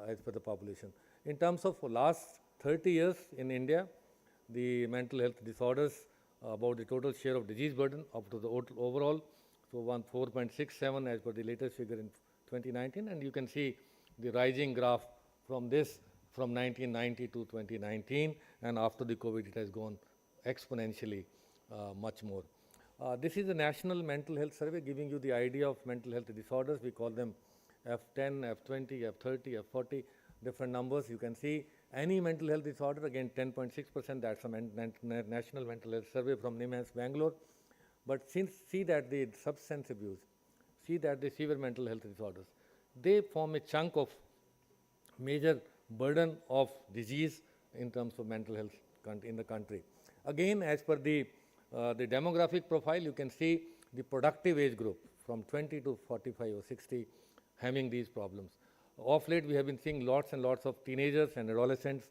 as per the population. In terms of last 30 years in India, the mental health disorders, about the total share of disease burden up to the overall, so 4.67 as per the latest figure in 2019, and you can see the rising graph from this from 1990 to 2019, and after the COVID it has gone exponentially much more. This is the National Mental Health Survey giving you the idea of mental health disorders. We call them F10, F20, F30, F40, different numbers. You can see any mental health disorder, again 10.6%, that's a National Mental Health Survey from NIMS Bangalore. But see that the substance abuse, see that the severe mental health disorders, they form a chunk of major burden of disease in terms of mental health in the country. Again, as per the demographic profile, you can see the productive age group from 20 to 45 or 60 having these problems. Of late, we have been seeing lots and lots of teenagers and adolescents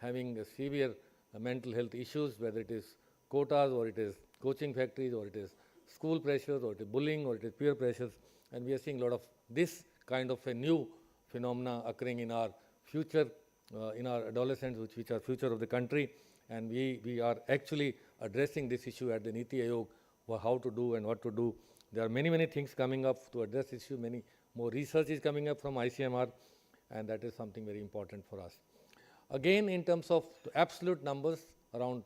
having severe mental health issues, whether it is quotas or it is coaching factories or it is school pressures or it is bullying or it is peer pressures, and we are seeing a lot of this kind of a new phenomena occurring in our future, in our adolescents, which are future of the country, and we are actually addressing this issue at the Niti Aayog for how to do and what to do. There are many, many things coming up to address this issue. Many more research is coming up from ICMR, and that is something very important for us. Again, in terms of absolute numbers, around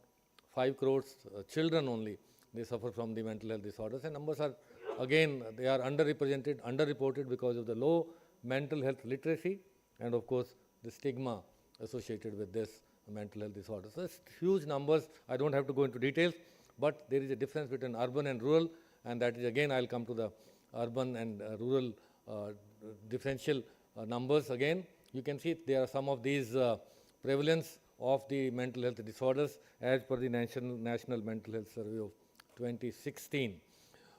5 crores children only, they suffer from the mental health disorders, and numbers are, again, they are underrepresented, underreported because of the low mental health literacy and of course the stigma associated with this mental health disorder. So it's huge numbers. I don't have to go into details, but there is a difference between urban and rural, and that is, again, I'll come to the urban and rural differential numbers again. You can see there are some of these prevalence of the mental health disorders as per the National Mental Health Survey of 2016.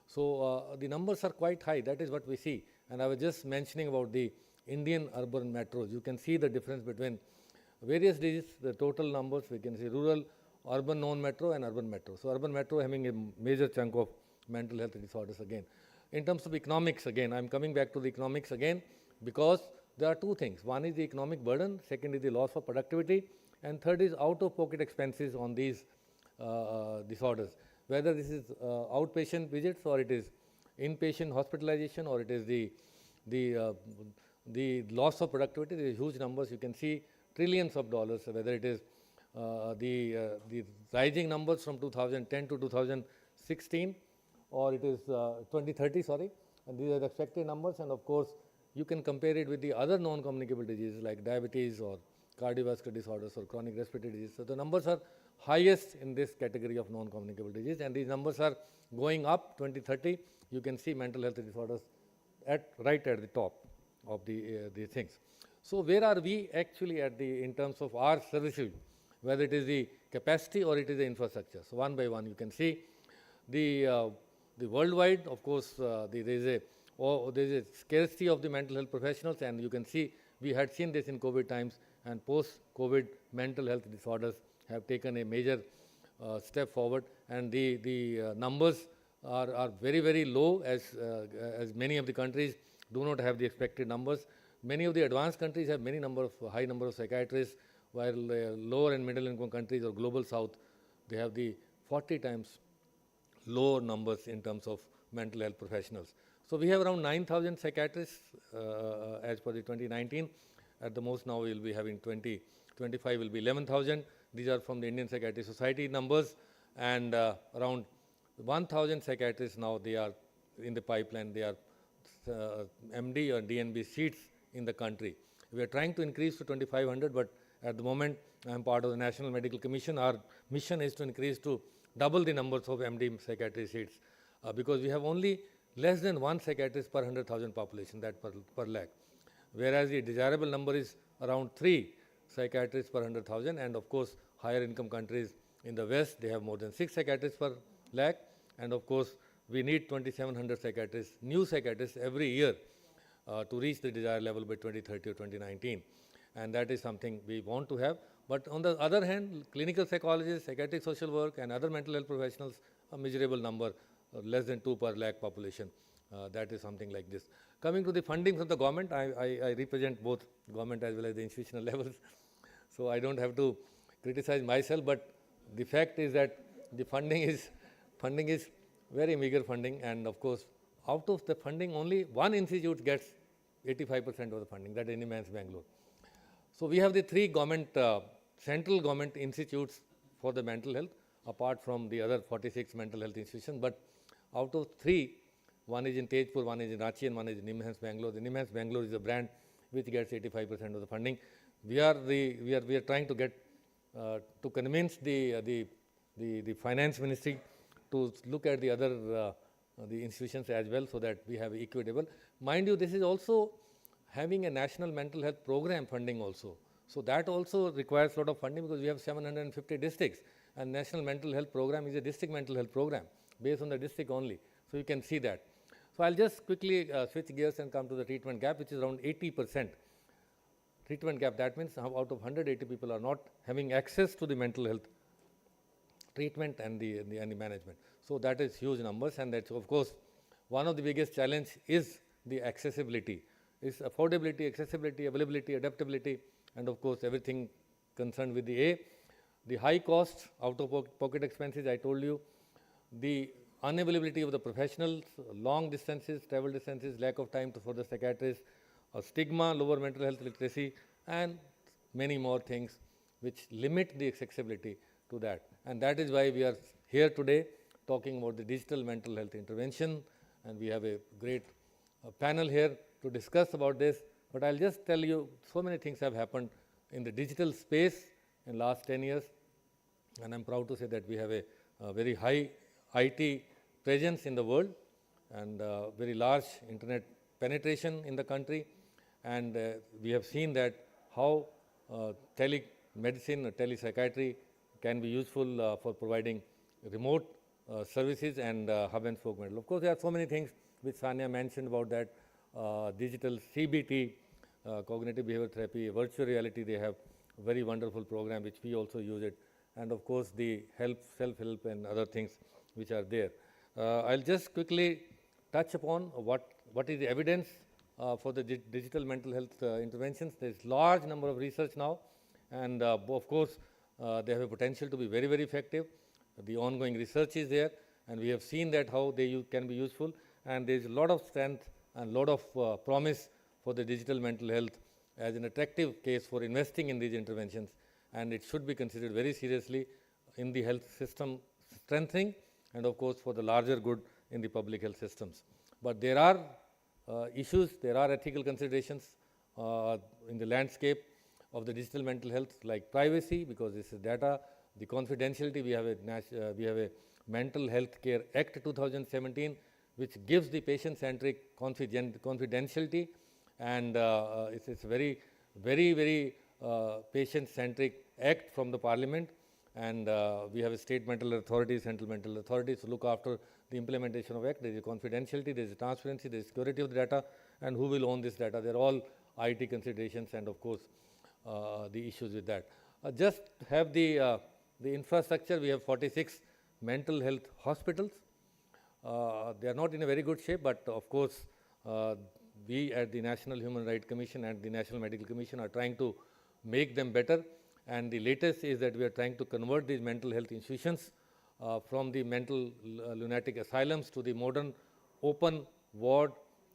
So the numbers are quite high. That is what we see. And I was just mentioning about the Indian urban metros. You can see the difference between various diseases, the total numbers. We can see rural, urban non-metro and urban metro. So urban metro having a major chunk of mental health disorders again. In terms of economics, again, I'm coming back to the economics again, because there are two things. One is the economic burden, second is the loss of productivity, and third is out-of-pocket expenses on these disorders. Whether this is outpatient visits or it is inpatient hospitalization or it is the loss of productivity, there is huge numbers. You can see trillions of dollars, whether it is the rising numbers from 2010 to 2016 or it is 2030, sorry, and these are the expected numbers, and of course you can compare it with the other non-communicable diseases like diabetes or cardiovascular disorders or chronic respiratory disease. So the numbers are highest in this category of non-communicable disease, and these numbers are going up. 2030, you can see mental health disorders right at the top of the things. So where are we actually at in terms of our services, whether it is the capacity or it is the infrastructure? So one by one, you can see the worldwide, of course, there is a scarcity of the mental health professionals, and you can see we had seen this in COVID times, and post-COVID mental health disorders have taken a major step forward, and the numbers are very, very low as many of the countries do not have the expected numbers. Many of the advanced countries have high number of psychiatrists, while lower and middle income countries or global south, they have the 40 times lower numbers in terms of mental health professionals. So we have around 9,000 psychiatrists as per the 2019. At the most now we will be having 2025 will be 11,000. These are from the Indian Psychiatry Society numbers, and around 1,000 psychiatrists now, they are in the pipeline. They are MD or DNB seats in the country. We are trying to increase to 2,500, but at the moment I am part of the National Medical Commission. Our mission is to increase to double the numbers of MD psychiatry seats because we have only less than one psychiatrist per 100,000 population, that per lakh, whereas the desirable number is around 3 psychiatrists per 100,000, and of course higher income countries in the West, they have more than 6 psychiatrists per lakh, and of course we need 2,700 psychiatrists, new psychiatrists every year to reach the desired level by 2030 or 2019, and that is something we want to have. But on the other hand, clinical psychologists, psychiatric social work and other mental health professionals, a measurable number, less than 2 per lakh population. That is something like this. Coming to the funding from the government, I represent both government as well as the institutional levels. So I don't have to criticize myself, but the fact is that the funding is very meager funding, and of course out of the funding only one institute gets 85% of the funding, that is NIMHANS Bangalore. So we have the 3 government, central government institutes for the mental health, apart from the other 46 mental health institutions, but out of 3, one is in Tejpur, one is in Ranchi, and one is in NIMHANS Bangalore. The NIMHANS Bangalore is a brand which gets 85% of the funding. We are trying to get to convince the finance ministry to look at the other the institutions as well, so that we have equitable. Mind you, this is also having a national mental health program funding also. So that also requires a lot of funding because we have 750 districts, and national mental health program is a district mental health program based on the district only. So you can see that. So I'll just quickly switch gears and come to the treatment gap, which is around 80%. Treatment gap, that means out of 180 people are not having access to the mental health treatment and the management. So that is huge numbers, and that's of course one of the biggest challenge is the accessibility. Is affordability, accessibility, availability, adaptability, and of course everything concerned with the high cost, out of pocket expenses, I told you, the unavailability of the professionals, long distances, travel distances, lack of time for the psychiatrists, stigma, lower mental health literacy, and many more things which limit the accessibility to that. And that is why we are here today talking about the digital mental health intervention, and we have a great panel here to discuss about this. But I'll just tell you, so many things have happened in the digital space in last 10 years, and I'm proud to say that we have a very high IT presence in the world, and very large internet penetration in the country, and we have seen that how telemedicine or telepsychiatry can be useful for providing remote services and hub and spoke model. Of course, there are so many things which Sanya mentioned about that, digital CBT, cognitive behavior therapy, virtual reality. They have a very wonderful program which we also use it, and of course the self-help and other things which are there. I'll just quickly touch upon what is the evidence for the digital mental health interventions. There is large number of research now, and of course they have a potential to be very, very effective. The ongoing research is there, and we have seen that how they can be useful, and there is a lot of strength and a lot of promise for the digital mental health as an attractive case for investing in these interventions, and it should be considered very seriously in the health system strengthening, and of course for the larger good in the public health systems. But there are issues, there are ethical considerations in the landscape of the digital mental health, like privacy, because this is data, the confidentiality. We have a Mental Health Care Act 2017, which gives the patient-centric confidentiality, and it's a very, very, very patient-centric act from the Parliament, and we have a state mental authority, central mental authorities to look after the implementation of act. There is a confidentiality, there is a transparency, there is security of the data, and who will own this data. They are all IT considerations, and of course the issues with that. Just have the infrastructure. We have 46 mental health hospitals. They are not in a very good shape, but of course we at the National Human Rights Commission and the National Medical Commission are trying to make them better, and the latest is that we are trying to convert these mental health institutions from the mental lunatic asylums to the modern open ward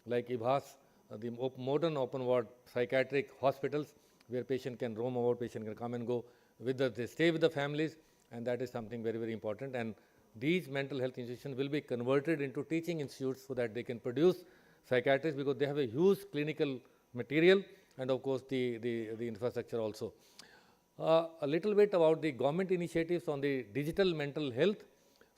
like IBHAS, the modern open ward psychiatric hospitals where patient can roam about, patient can come and go, they stay with the families, and that is something very, very important. And these mental health institutions will be converted into teaching institutes so that they can produce psychiatrists, because they have a huge clinical material and of course the infrastructure also. A little bit about the government initiatives on the digital mental health.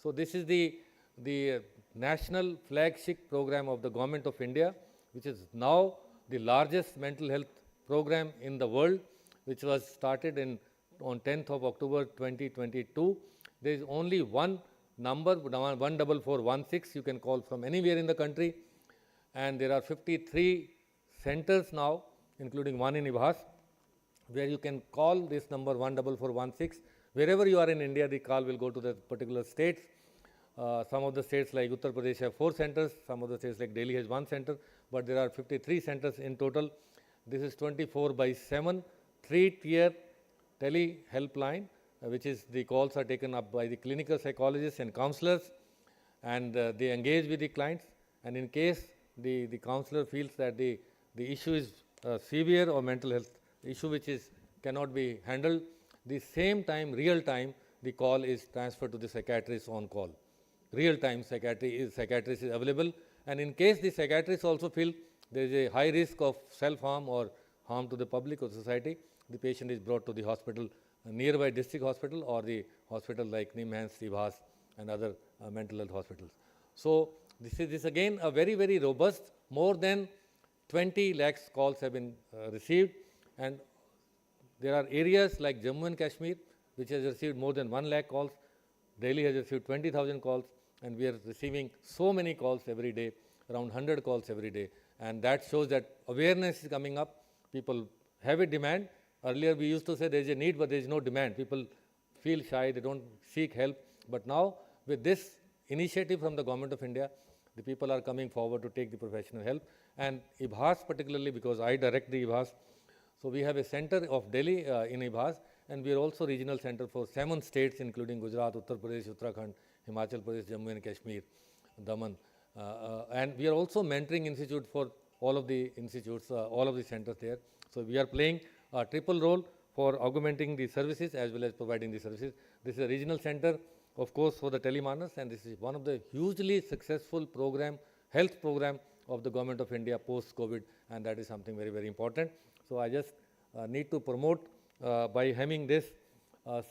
So this is the national flagship program of the Government of India, which is now the largest mental health program in the world, which was started on 10th of October 2022. There is only one number, 14416, you can call from anywhere in the country, and there are 53 centers now, including one in Ibhas, where you can call this number 14416. Wherever you are in India, the call will go to the particular states. Some of the states like Uttar Pradesh have 4 centers, some of the states like Delhi has 1 center, but there are 53 centers in total. This is 24/7, 3-tier tele helpline, which is the calls are taken up by the clinical psychologists and counselors, and they engage with the clients. And in case the counselor feels that the issue is severe or mental health issue which cannot be handled, the same time, real time, the call is transferred to the psychiatrist on call. Real time psychiatrist is available, and in case the psychiatrist also feel there is a high risk of self-harm or harm to the public or society, the patient is brought to the hospital, nearby district hospital or the hospital like Nimhans, Ibhas and other mental health hospitals. So this is again a very, very robust, more than 20 lakhs calls have been received, and there are areas like Jammu and Kashmir which has received more than 1 lakh calls. Delhi has received 20,000 calls, and we are receiving so many calls every day, around 100 calls every day, and that shows that awareness is coming up. People have a demand. Earlier we used to say there is a need but there is no demand. People feel shy, they don't seek help, but now with this initiative from the Government of India, the people are coming forward to take the professional help. And Ibhas particularly, because I direct the Ibhas, so we have a center of Delhi in Ibhas, and we are also regional center for 7 states including Gujarat, Uttar Pradesh, Uttarakhand, Himachal Pradesh, Jammu and Kashmir, Daman, and we are also mentoring institute for all of the institutes, all of the centers there. So we are playing a triple role for augmenting the services as well as providing the services. This is a regional center, of course, for the telemanas, and this is one of the hugely successful program, health program of the Government of India post-COVID, and that is something very, very important. So I just need to promote by having this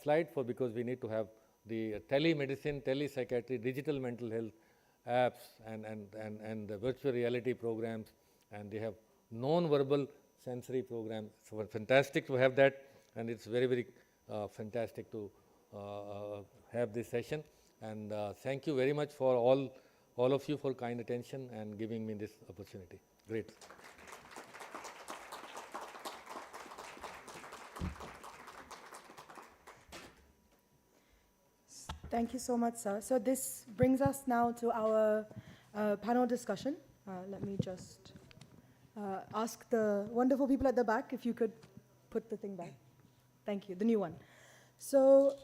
slide because we need to have the telemedicine, telepsychiatry, digital mental health apps and the virtual reality programs, and they have non-verbal sensory programs. So fantastic to have that, and it's very, very fantastic to have this session. And thank you very much for all of you for kind attention and giving me this opportunity. Great. Thank you so much, sir. So this brings us now to our panel discussion. Let me just ask the wonderful people at the back if you could put the thing back. Thank you, the new one. So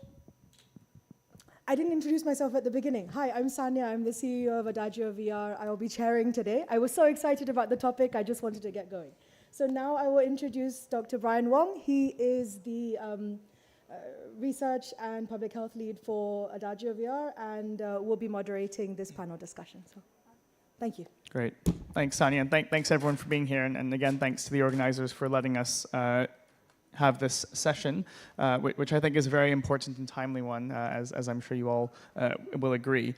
I didn't introduce myself at the beginning. Hi, I'm Sanya. I'm the CEO of Adagio VR. I will be chairing today. I was so excited about the topic, I just wanted to get going. So now I will introduce Dr. Brian Wong. He is the research and public health lead for Adagio VR, and will be moderating this panel discussion. So, thank you. Great. Thanks, Sanya, and thanks everyone for being here. And again, thanks to the organizers for letting us have this session, which I think is a very important and timely one, as I'm sure you all will agree.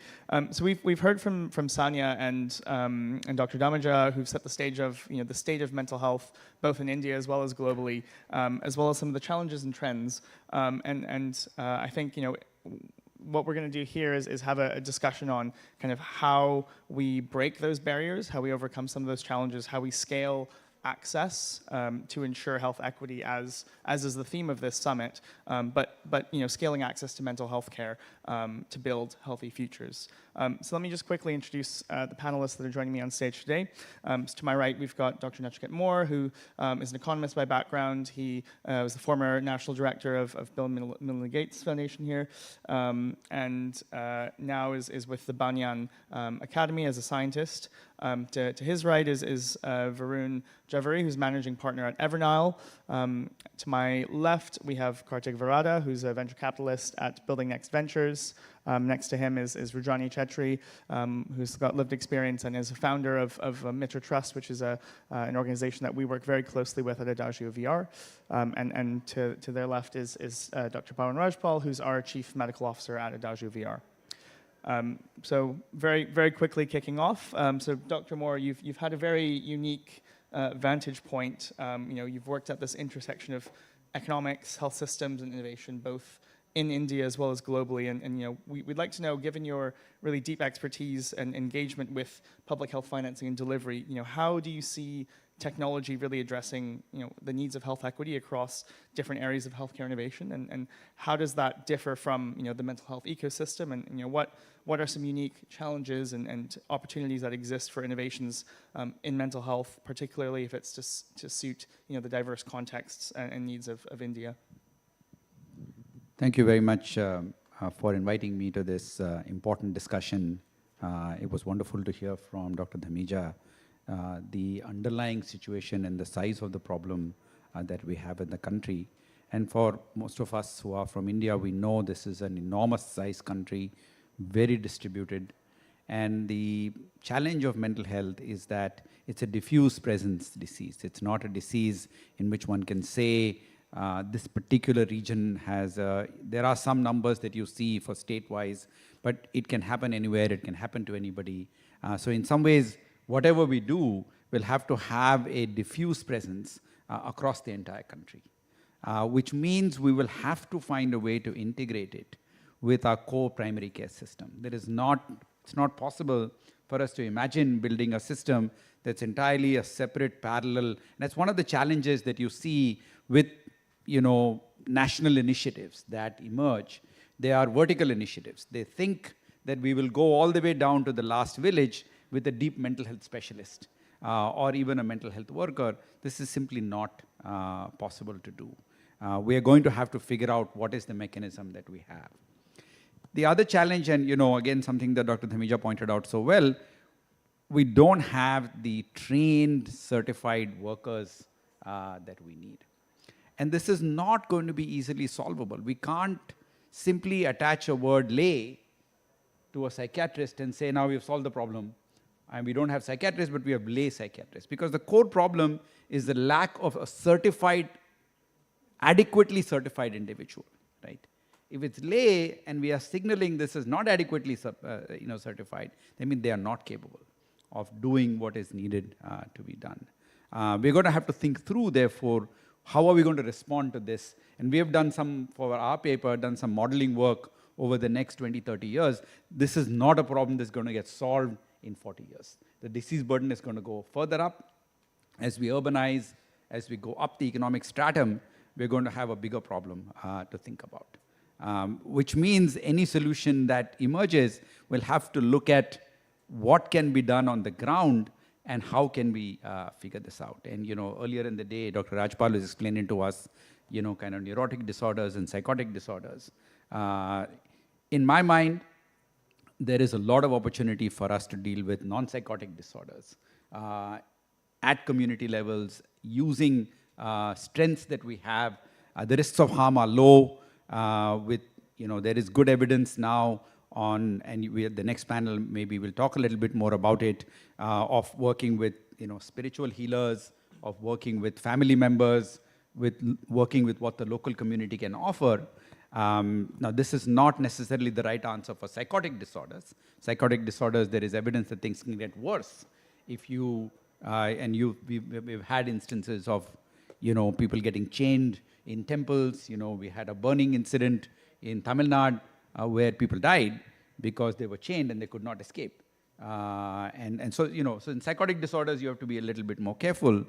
So we've heard from Sanya and Dr. Damaja, who've set the stage of the state of mental health, both in India as well as globally, as well as some of the challenges and trends. I think what we're going to do here is have a discussion on kind of how we break those barriers, how we overcome some of those challenges, how we scale access to ensure health equity, as is the theme of this summit, but scaling access to mental health care to build healthy futures. So let me just quickly introduce the panelists that are joining me on stage today. So to my right, we've got Dr. Nachiket Moore, who is an economist by background. He was the former national director of Bill and Melinda Gates Foundation here, and now is with the Banyan Academy as a scientist. To his right is Varun Javeri, who's managing partner at Evernile. To my left, we have Kartik Varada, who's a venture capitalist at Building Next Ventures. Next to him is Rajani Chetri, who's got lived experience and is a founder of Mitra Trust, which is an organization that we work very closely with at Adagio VR. And to their left is Dr. Pawan Rajpal, who's our Chief Medical Officer at Adagio VR. So very, very quickly kicking off. So Dr. Moore, you've had a very unique vantage point. You've worked at this intersection of economics, health systems, and innovation, both in India as well as globally. And we'd like to know, given your really deep expertise and engagement with public health financing and delivery, how do you see technology really addressing the needs of health equity across different areas of healthcare innovation, and how does that differ from the mental health ecosystem, and what are some unique challenges and opportunities that exist for innovations in mental health, particularly if it's to suit the diverse contexts and needs of India? Thank you very much for inviting me to this important discussion. It was wonderful to hear from Dr. Dhamija the underlying situation and the size of the problem that we have in the country. And for most of us who are from India, we know this is an enormous size country, very distributed. And the challenge of mental health is that it's a diffuse presence disease. It's not a disease in which one can say this particular region has, there are some numbers that you see for state-wise, but it can happen anywhere, it can happen to anybody. So in some ways, whatever we do will have to have a diffuse presence across the entire country, which means we will have to find a way to integrate it with our core primary care system. It's not possible for us to imagine building a system that's entirely a separate, parallel. And that's one of the challenges that you see with national initiatives that emerge. They are vertical initiatives. They think that we will go all the way down to the last village with a deep mental health specialist or even a mental health worker. This is simply not possible to do. We are going to have to figure out what is the mechanism that we have. The other challenge, and again, something that Dr. Dhamija pointed out so well, we don't have the trained, certified workers that we need. And this is not going to be easily solvable. We can't simply attach a word lay to a psychiatrist and say, now we've solved the problem. And we don't have psychiatrists, but we have lay psychiatrists. Because the core problem is the lack of a certified, adequately certified individual, right? If it's lay and we are signaling this is not adequately certified, that means they are not capable of doing what is needed to be done. We're going to have to think through, therefore, how are we going to respond to this? And we have done some, for our paper, done some modeling work over the next 20, 30 years. This is not a problem that's going to get solved in 40 years. The disease burden is going to go further up. As we urbanize, as we go up the economic stratum, we're going to have a bigger problem to think about. Which means any solution that emerges will have to look at what can be done on the ground and how can we figure this out. And earlier in the day, Dr. Rajpal was explaining to us, kind of neurotic disorders and psychotic disorders. In my mind, there is a lot of opportunity for us to deal with non-psychotic disorders at community levels, using strengths that we have. The risks of harm are low. There is good evidence now on, and the next panel maybe we'll talk a little bit more about it, of working with spiritual healers, of working with family members, working with what the local community can offer. Now, this is not necessarily the right answer for psychotic disorders. Psychotic disorders, there is evidence that things can get worse if you, we've had instances of, people getting chained in temples. We had a burning incident in Tamil Nadu where people died because they were chained and they could not escape. So in psychotic disorders, you have to be a little bit more careful.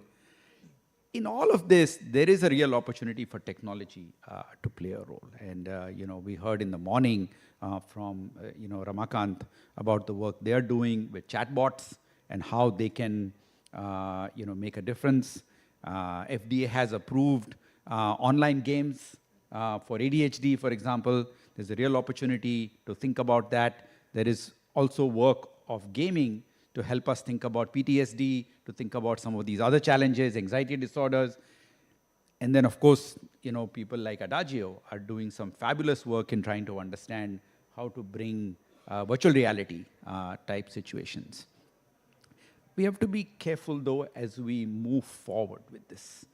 In all of this, there is a real opportunity for technology to play a role. And, we heard in the morning from, Ramakant about the work they are doing with chatbots and how they can, make a difference. FDA has approved online games for ADHD, for example. There's a real opportunity to think about that. There is also work of gaming to help us think about PTSD, to think about some of these other challenges, anxiety disorders. And then, of course, people like Adagio are doing some fabulous work in trying to understand how to bring virtual reality type situations. We have to be careful, though, as we move forward with this.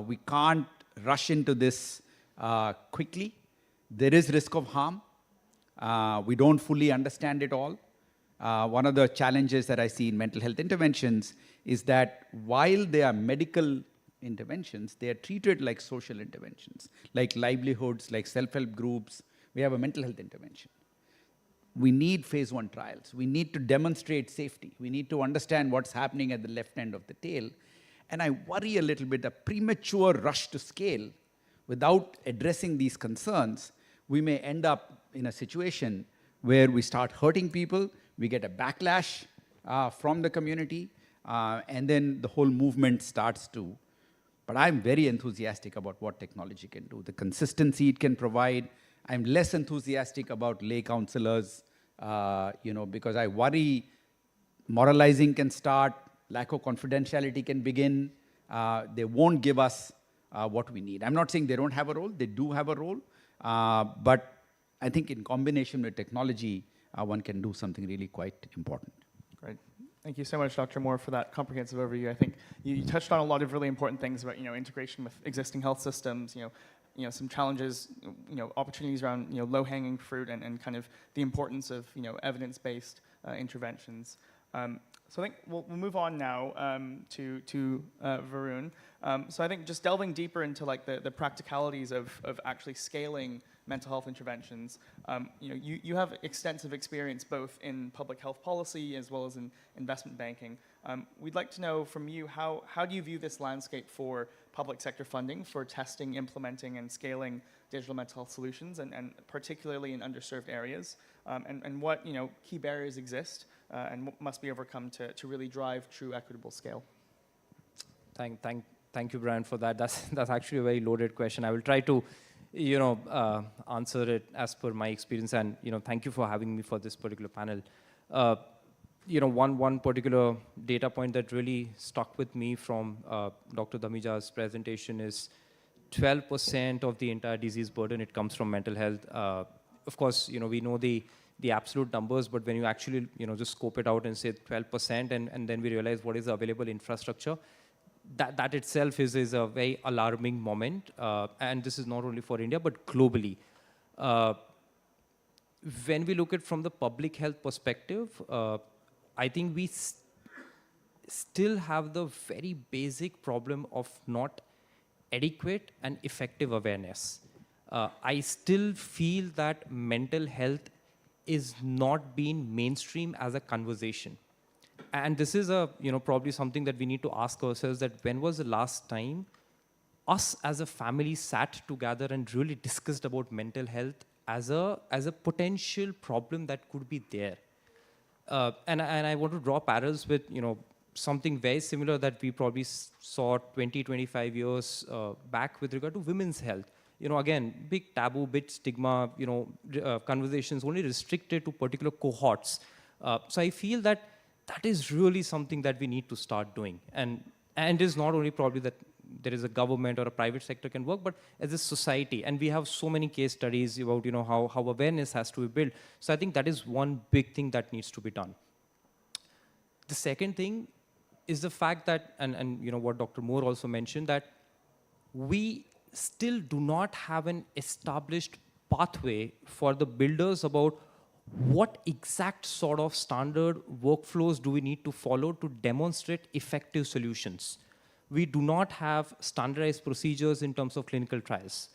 We can't rush into this quickly. There is risk of harm. We don't fully understand it all. One of the challenges that I see in mental health interventions is that while they are medical interventions, they are treated like social interventions, like livelihoods, like self-help groups. We have a mental health intervention. We need phase 1 trials. We need to demonstrate safety. We need to understand what's happening at the left end of the tail. And I worry a little bit, a premature rush to scale without addressing these concerns, we may end up in a situation where we start hurting people, we get a backlash from the community, and then the whole movement starts to. But I'm very enthusiastic about what technology can do, the consistency it can provide. I'm less enthusiastic about lay counselors, because I worry moralizing can start, lack of confidentiality can begin. They won't give us what we need. I'm not saying they don't have a role, they do have a role, but I think in combination with technology, one can do something really quite important. Great. Thank you so much, Dr. Moore, for that comprehensive overview. I think you touched on a lot of really important things about integration with existing health systems, some challenges, opportunities around low-hanging fruit and kind of the importance of evidence-based interventions. So I think we'll move on now to Varun. So I think just delving deeper into like the practicalities of actually scaling mental health interventions. You have extensive experience both in public health policy as well as in investment banking. We'd like to know from you, how do you view this landscape for public sector funding for testing, implementing, and scaling digital mental health solutions, and particularly in underserved areas, and what key barriers exist and must be overcome to really drive true equitable scale? Thank you, Brian, for that. That's actually a very loaded question. I will try to answer it as per my experience, and thank you for having me for this particular panel. One particular data point that really stuck with me from Dr. Dhamija's presentation is 12% of the entire disease burden, it comes from mental health. Of course, we know the absolute numbers, but when you actually just scope it out and say 12%, and then we realize what is the available infrastructure, that itself is a very alarming moment. And this is not only for India, but globally. When we look at from the public health perspective, I think we still have the very basic problem of not adequate and effective awareness. I still feel that mental health is not being mainstream as a conversation. And this is probably something that we need to ask ourselves, that when was the last time us as a family sat together and really discussed about mental health as a potential problem that could be there. And I want to draw parallels with something very similar that we probably saw 20, 25 years back with regard to women's health. Again, big taboo, big stigma, conversations only restricted to particular cohorts. So I feel that is really something that we need to start doing. And it is not only probably that there is a government or a private sector can work, but as a society. And we have so many case studies about how awareness has to be built. So I think that is one big thing that needs to be done. The second thing is the fact that, and what Dr. Moore also mentioned, that we still do not have an established pathway for the builders about what exact sort of standard workflows do we need to follow to demonstrate effective solutions. We do not have standardized procedures in terms of clinical trials.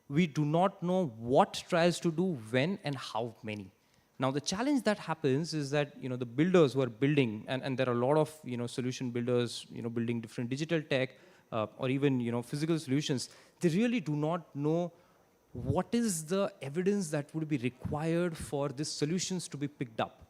We do not know what trials to do, when, and how many. Now, the challenge that happens is that the builders who are building, and there are a lot of solution builders building different digital tech or even physical solutions, they really do not know what is the evidence that would be required for these solutions to be picked up,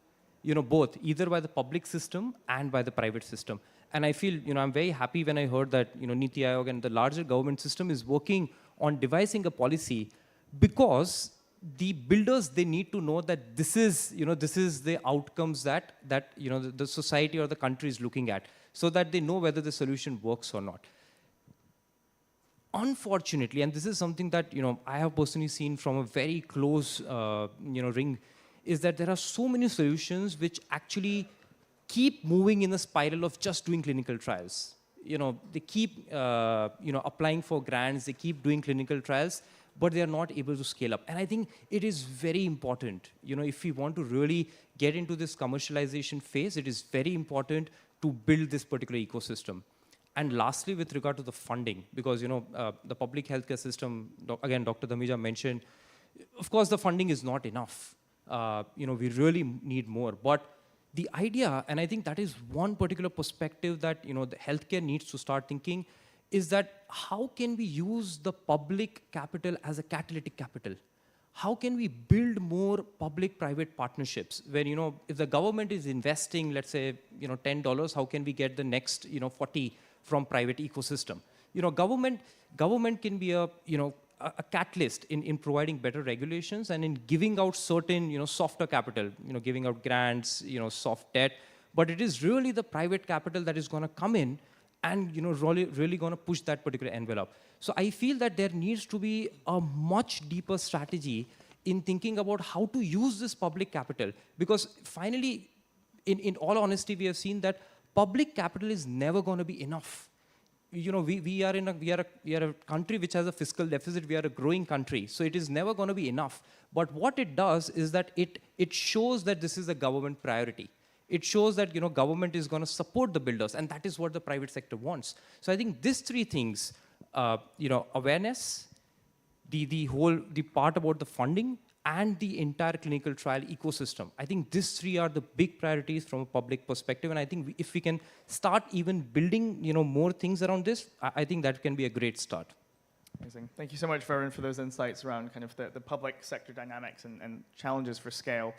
both either by the public system and by the private system. And I feel, I'm very happy when I heard that, Niti Aayog and the larger government system is working on devising a policy, because the builders, they need to know that this is the outcomes that the society or the country is looking at, so that they know whether the solution works or not. Unfortunately, and this is something that I have personally seen from a very close ring, is that there are so many solutions which actually keep moving in a spiral of just doing clinical trials. They keep, applying for grants, they keep doing clinical trials, but they are not able to scale up. And I think it is very important, if we want to really get into this commercialization phase, it is very important to build this particular ecosystem. And lastly, with regard to the funding, because, the public healthcare system, again, Dr. Dhamija mentioned, of course, the funding is not enough. We really need more. But the idea, and I think that is one particular perspective that, the healthcare needs to start thinking, is that how can we use the public capital as a catalytic capital? How can we build more public-private partnerships where, if the government is investing, let's say, $10, how can we get the next, 40 from private ecosystem? Government can be a catalyst in providing better regulations and in giving out certain, softer capital, giving out grants, soft debt. But it is really the private capital that is going to come in and really going to push that particular envelope. So I feel that there needs to be a much deeper strategy in thinking about how to use this public capital, because finally, in all honesty, we have seen that public capital is never going to be enough. We are a country which has a fiscal deficit. We are a growing country, so it is never going to be enough. But what it does is that it shows that this is a government priority. It shows that government is going to support the builders, and that is what the private sector wants. So I think these three things, awareness, the part about the funding, and the entire clinical trial ecosystem. I think these three are the big priorities from a public perspective, and I think if we can start even building more things around this, I think that can be a great start. Amazing. Thank you so much, Varun, for those insights around kind of the public sector dynamics and challenges for scale.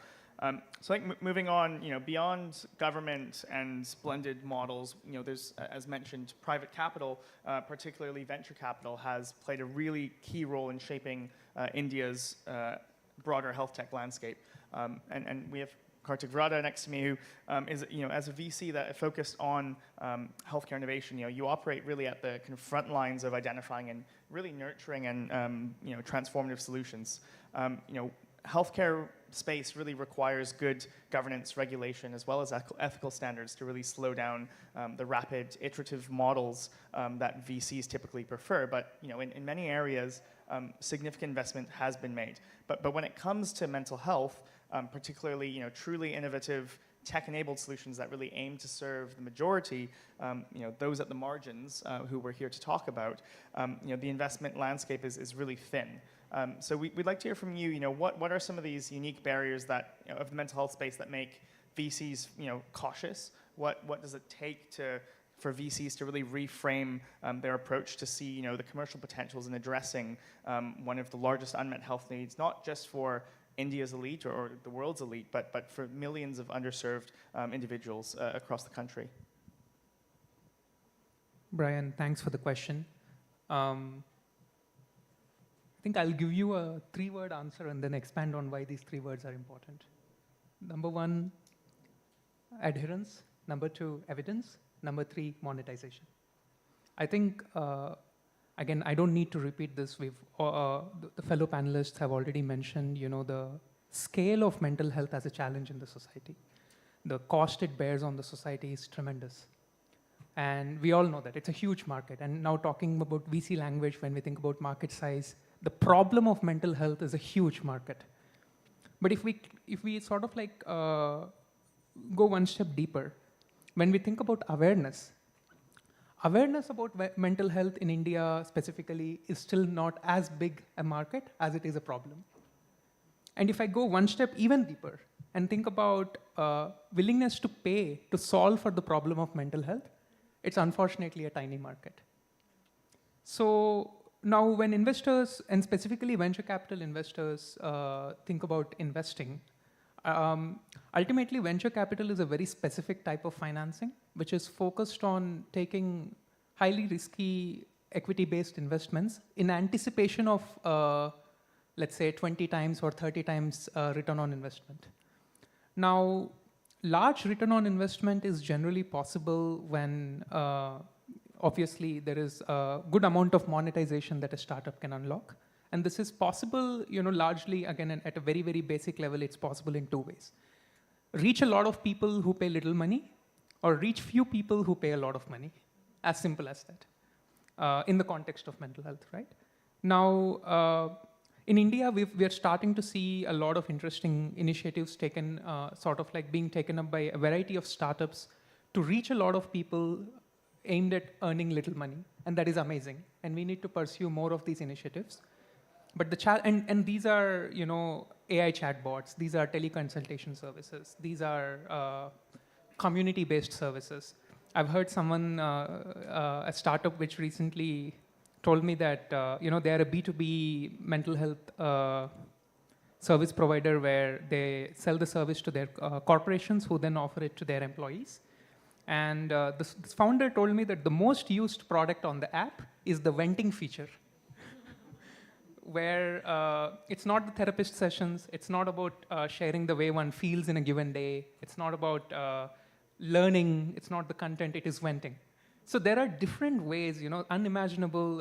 So I think moving on, beyond government and splendid models, there's, as mentioned, private capital, particularly venture capital, has played a really key role in shaping India's broader health tech landscape. And we have Kartik Vrada next to me, who is, as a VC that focused on healthcare innovation, you operate really at the kind of front lines of identifying and really nurturing and transformative solutions. Healthcare space really requires good governance, regulation, as well as ethical standards to really slow down the rapid iterative models that VCs typically prefer. But in many areas, significant investment has been made. But when it comes to mental health, particularly truly innovative tech-enabled solutions that really aim to serve the majority, those at the margins who we're here to talk about, the investment landscape is really thin. So we'd like to hear from you. What are some of these unique barriers that of the mental health space that make VCs cautious? What does it take for VCs to really reframe their approach to see the commercial potentials in addressing one of the largest unmet health needs, not just for India's elite or the world's elite, but for millions of underserved individuals across the country? Brian, thanks for the question. I think I'll give you a 3-word answer and then expand on why these 3 words are important. Number 1, adherence. Number 2, evidence. Number 3, monetization. I think, again, I don't need to repeat this. The fellow panelists have already mentioned, the scale of mental health as a challenge in the society. The cost it bears on the society is tremendous. And we all know that. It's a huge market. And now talking about VC language, when we think about market size, the problem of mental health is a huge market. But if we sort of like go one step deeper, when we think about awareness about mental health in India specifically is still not as big a market as it is a problem. And if I go one step even deeper and think about willingness to pay to solve for the problem of mental health, it's unfortunately a tiny market. So now when investors, and specifically venture capital investors, think about investing, ultimately venture capital is a very specific type of financing, which is focused on taking highly risky equity-based investments in anticipation of, let's say, 20 times or 30 times return on investment. Now, large return on investment is generally possible when obviously there is a good amount of monetization that a startup can unlock, And this is possible, largely, again, at a very, very basic level, it's possible in 2 ways. Reach a lot of people who pay little money, or reach few people who pay a lot of money. As simple as that, in the context of mental health, right? Now, in India, we are starting to see a lot of interesting initiatives taken, sort of like being taken up by a variety of startups to reach a lot of people aimed at earning little money, and that is amazing. And we need to pursue more of these initiatives. But the and these are, AI chatbots, these are teleconsultation services, these are community-based services. I've heard someone, a startup which recently told me that they are a B2B mental health service provider where they sell the service to their corporations who then offer it to their employees. And this founder told me that the most used product on the app is the venting feature, where it's not the therapist sessions, it's not about sharing the way one feels in a given day, it's not about learning, it's not the content, it is venting. So there are different ways, unimaginable,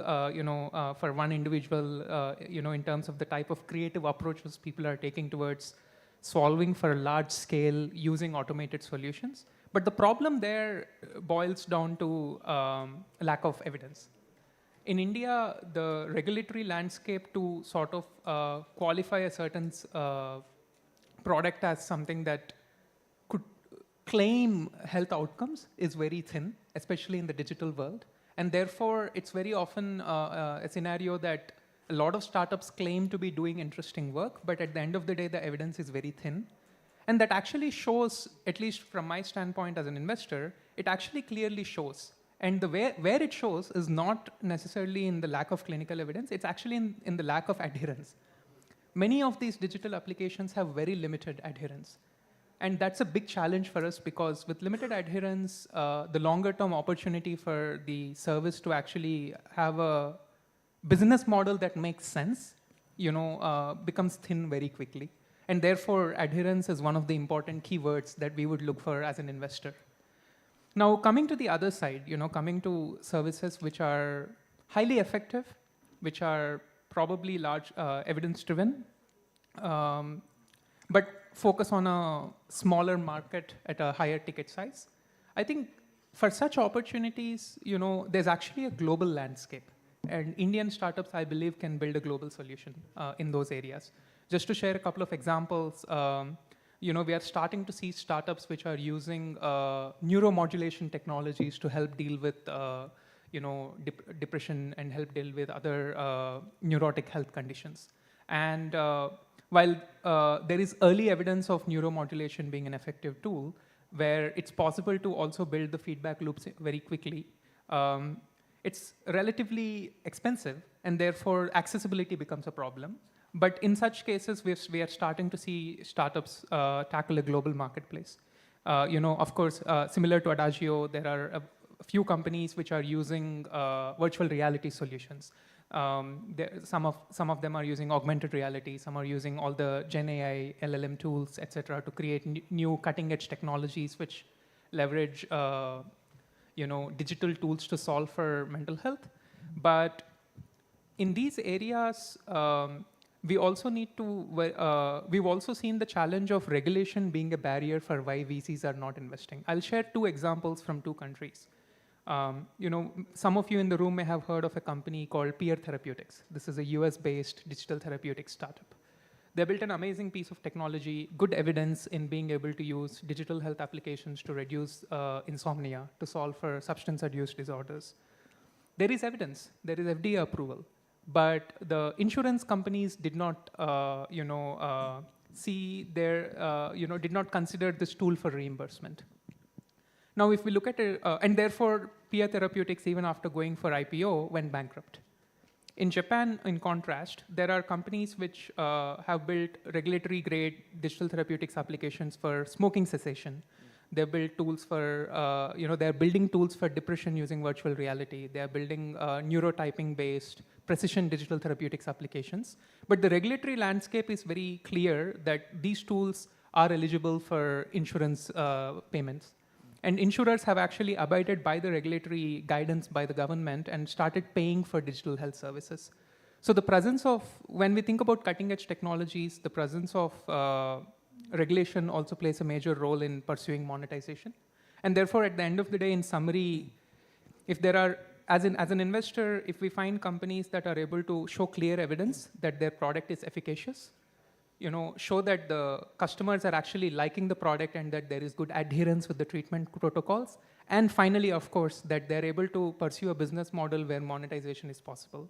for one individual, in terms of the type of creative approaches people are taking towards solving for a large scale using automated solutions. But the problem there boils down to lack of evidence. In India, the regulatory landscape to sort of qualify a certain product as something that could claim health outcomes is very thin, especially in the digital world. And therefore, it's very often a scenario that a lot of startups claim to be doing interesting work, but at the end of the day, the evidence is very thin. And that actually shows, at least from my standpoint as an investor, it actually clearly shows. And the where it shows is not necessarily in the lack of clinical evidence, it's actually in the lack of adherence. Many of these digital applications have very limited adherence. And that's a big challenge for us because with limited adherence, the longer term opportunity for the service to actually have a business model that makes sense, becomes thin very quickly. And therefore, adherence is one of the important keywords that we would look for as an investor. Now, coming to the other side, coming to services which are highly effective, which are probably large evidence-driven, but focus on a smaller market at a higher ticket size. I think for such opportunities, there's actually a global landscape. And Indian startups, I believe, can build a global solution in those areas. Just to share a couple of examples, we are starting to see startups which are using neuromodulation technologies to help deal with depression and help deal with other neurotic health conditions. And while there is early evidence of neuromodulation being an effective tool, where it's possible to also build the feedback loops very quickly, it's relatively expensive, and therefore accessibility becomes a problem. But in such cases, we are starting to see startups tackle a global marketplace. Of course, similar to Adagio, there are a few companies which are using virtual reality solutions. Some of them are using augmented reality. Some are using all the Gen AI, LLM tools, etc., to create new cutting-edge technologies which leverage digital tools to solve for mental health. But in these areas, we also need to, we've also seen the challenge of regulation being a barrier for why VCs are not investing. I'll share 2 examples from 2 countries. Some of you in the room may have heard of a company called Peer Therapeutics. This is a US-based digital therapeutics startup. They built an amazing piece of technology, good evidence in being able to use digital health applications to reduce insomnia, to solve for substance abuse disorders. There is evidence, there is FDA approval. But the insurance companies did not, did not consider this tool for reimbursement. Now, if we look at it, and therefore, Peer Therapeutics, even after going for IPO, went bankrupt. In Japan, in contrast, there are companies which have built regulatory-grade digital therapeutics applications for smoking cessation. They build tools for, they're building tools for depression using virtual reality. They're building neurotyping-based precision digital therapeutics applications. But the regulatory landscape is very clear that these tools are eligible for insurance payments. And insurers have actually abided by the regulatory guidance by the government and started paying for digital health services. So the presence of, when we think about cutting edge technologies, the presence of regulation also plays a major role in pursuing monetization. And therefore, at the end of the day, in summary, if there are, as an investor, if we find companies that are able to show clear evidence that their product is efficacious, show that the customers are actually liking the product and that there is good adherence with the treatment protocols, and finally, of course, that they're able to pursue a business model where monetization is possible.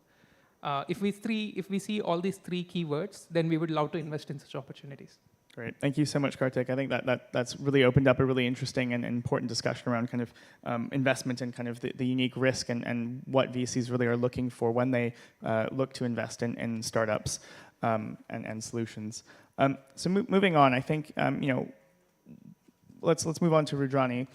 If we see all these three keywords, then we would love to invest in such opportunities. Great. Thank you so much, Kartik. I think that's really opened up a really interesting and important discussion around kind of investment and kind of the unique risk and what VCs really are looking for when they look to invest in startups and solutions. So moving on, I think let's move on to Rudrani.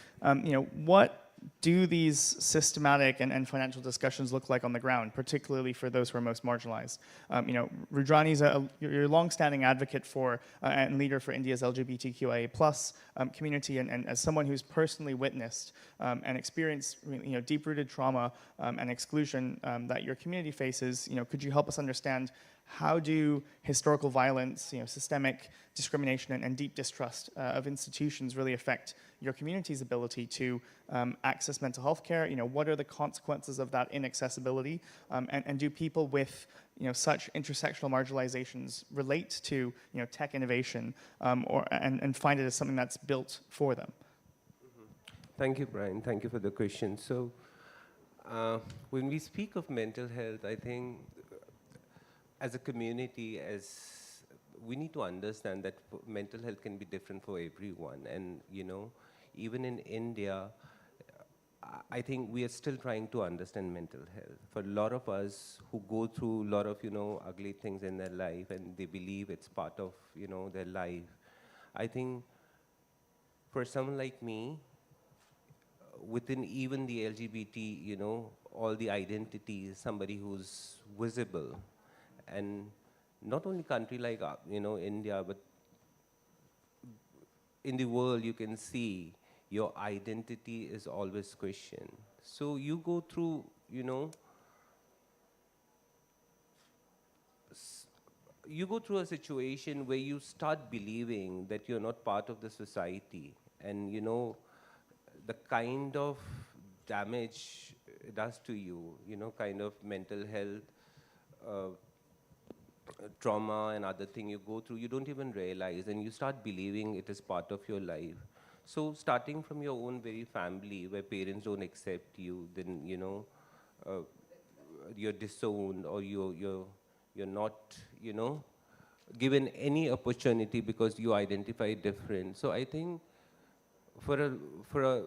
What do these systematic and financial discussions look like on the ground, particularly for those who are most marginalized? Rudrani is you're a long-standing advocate for and leader for India's LGBTQIA+ community, and as someone who's personally witnessed and experienced deep-rooted trauma and exclusion that your community faces, could you help us understand how do historical violence, systemic discrimination and deep distrust of institutions really affect your community's ability to access mental health care? What are the consequences of that inaccessibility? And do people with such intersectional marginalizations relate to tech innovation and find it as something that's built for them? Thank you, Brian. Thank you for the question. So when we speak of mental health, I think as a community, we need to understand that mental health can be different for everyone. And, even in India, I think we are still trying to understand mental health. For a lot of us who go through a lot of, ugly things in their life and they believe it's part of, their life, I think for someone like me, within even the LGBT, all the identities, somebody who's visible, and not only country like India, but in the world you can see your identity is always questioned. So you go through, you go through a situation where you start believing that you're not part of the society, and the kind of damage it does to you, kind of mental health, trauma and other thing you go through, you don't even realize, and you start believing it is part of your life. So starting from your own very family, where parents don't accept you, then you're disowned, or you're not given any opportunity because you identify different. So I think for a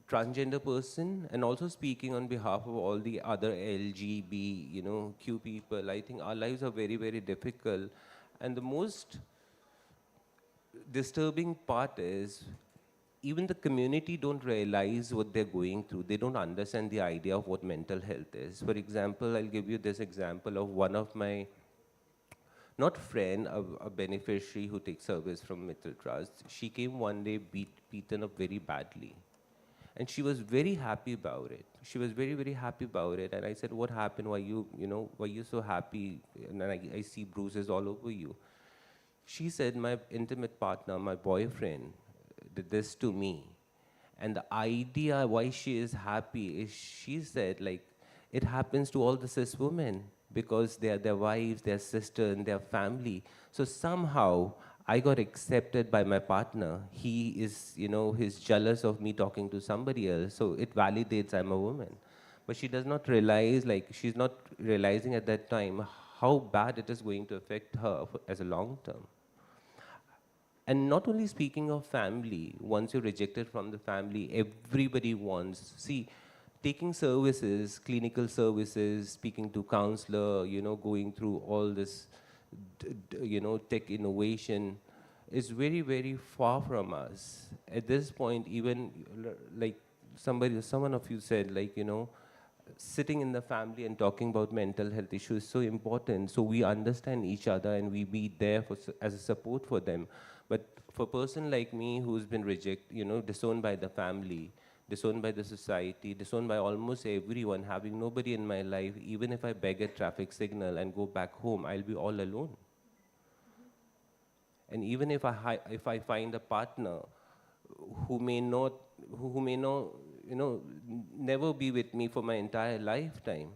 transgender person, and also speaking on behalf of all the other LGB, Q people, I think our lives are very, very difficult. And the most disturbing part is even the community don't realize what they're going through. They don't understand the idea of what mental health is. For example, I'll give you this example of one of my, not friend, a beneficiary who takes service from Mittal Trust. She came one day beaten up very badly. And she was very happy about it. She was very, very happy about it. And I said, what happened? Why you so happy? And I see bruises all over you. She said, my intimate partner, my boyfriend, did this to me. And the idea why she is happy is, she said, like, it happens to all the cis women because they are their wives, their sister, and their family. So somehow I got accepted by my partner. He is, he's jealous of me talking to somebody else, so it validates I'm a woman. But she does not realize, she's not realizing at that time how bad it is going to affect her as a long term. And not only speaking of family, once you're rejected from the family, everybody wants, taking services, clinical services, speaking to counselor, going through all this, tech innovation is very, very far from us. At this point, even someone of you said, sitting in the family and talking about mental health issues is so important. So we understand each other and we be there as a support for them. But for a person like me who's been disowned by the family, disowned by the society, disowned by almost everyone, having nobody in my life. Even if I beg a traffic signal and go back home, I'll be all alone. And even if I find a partner who may not, never be with me for my entire lifetime.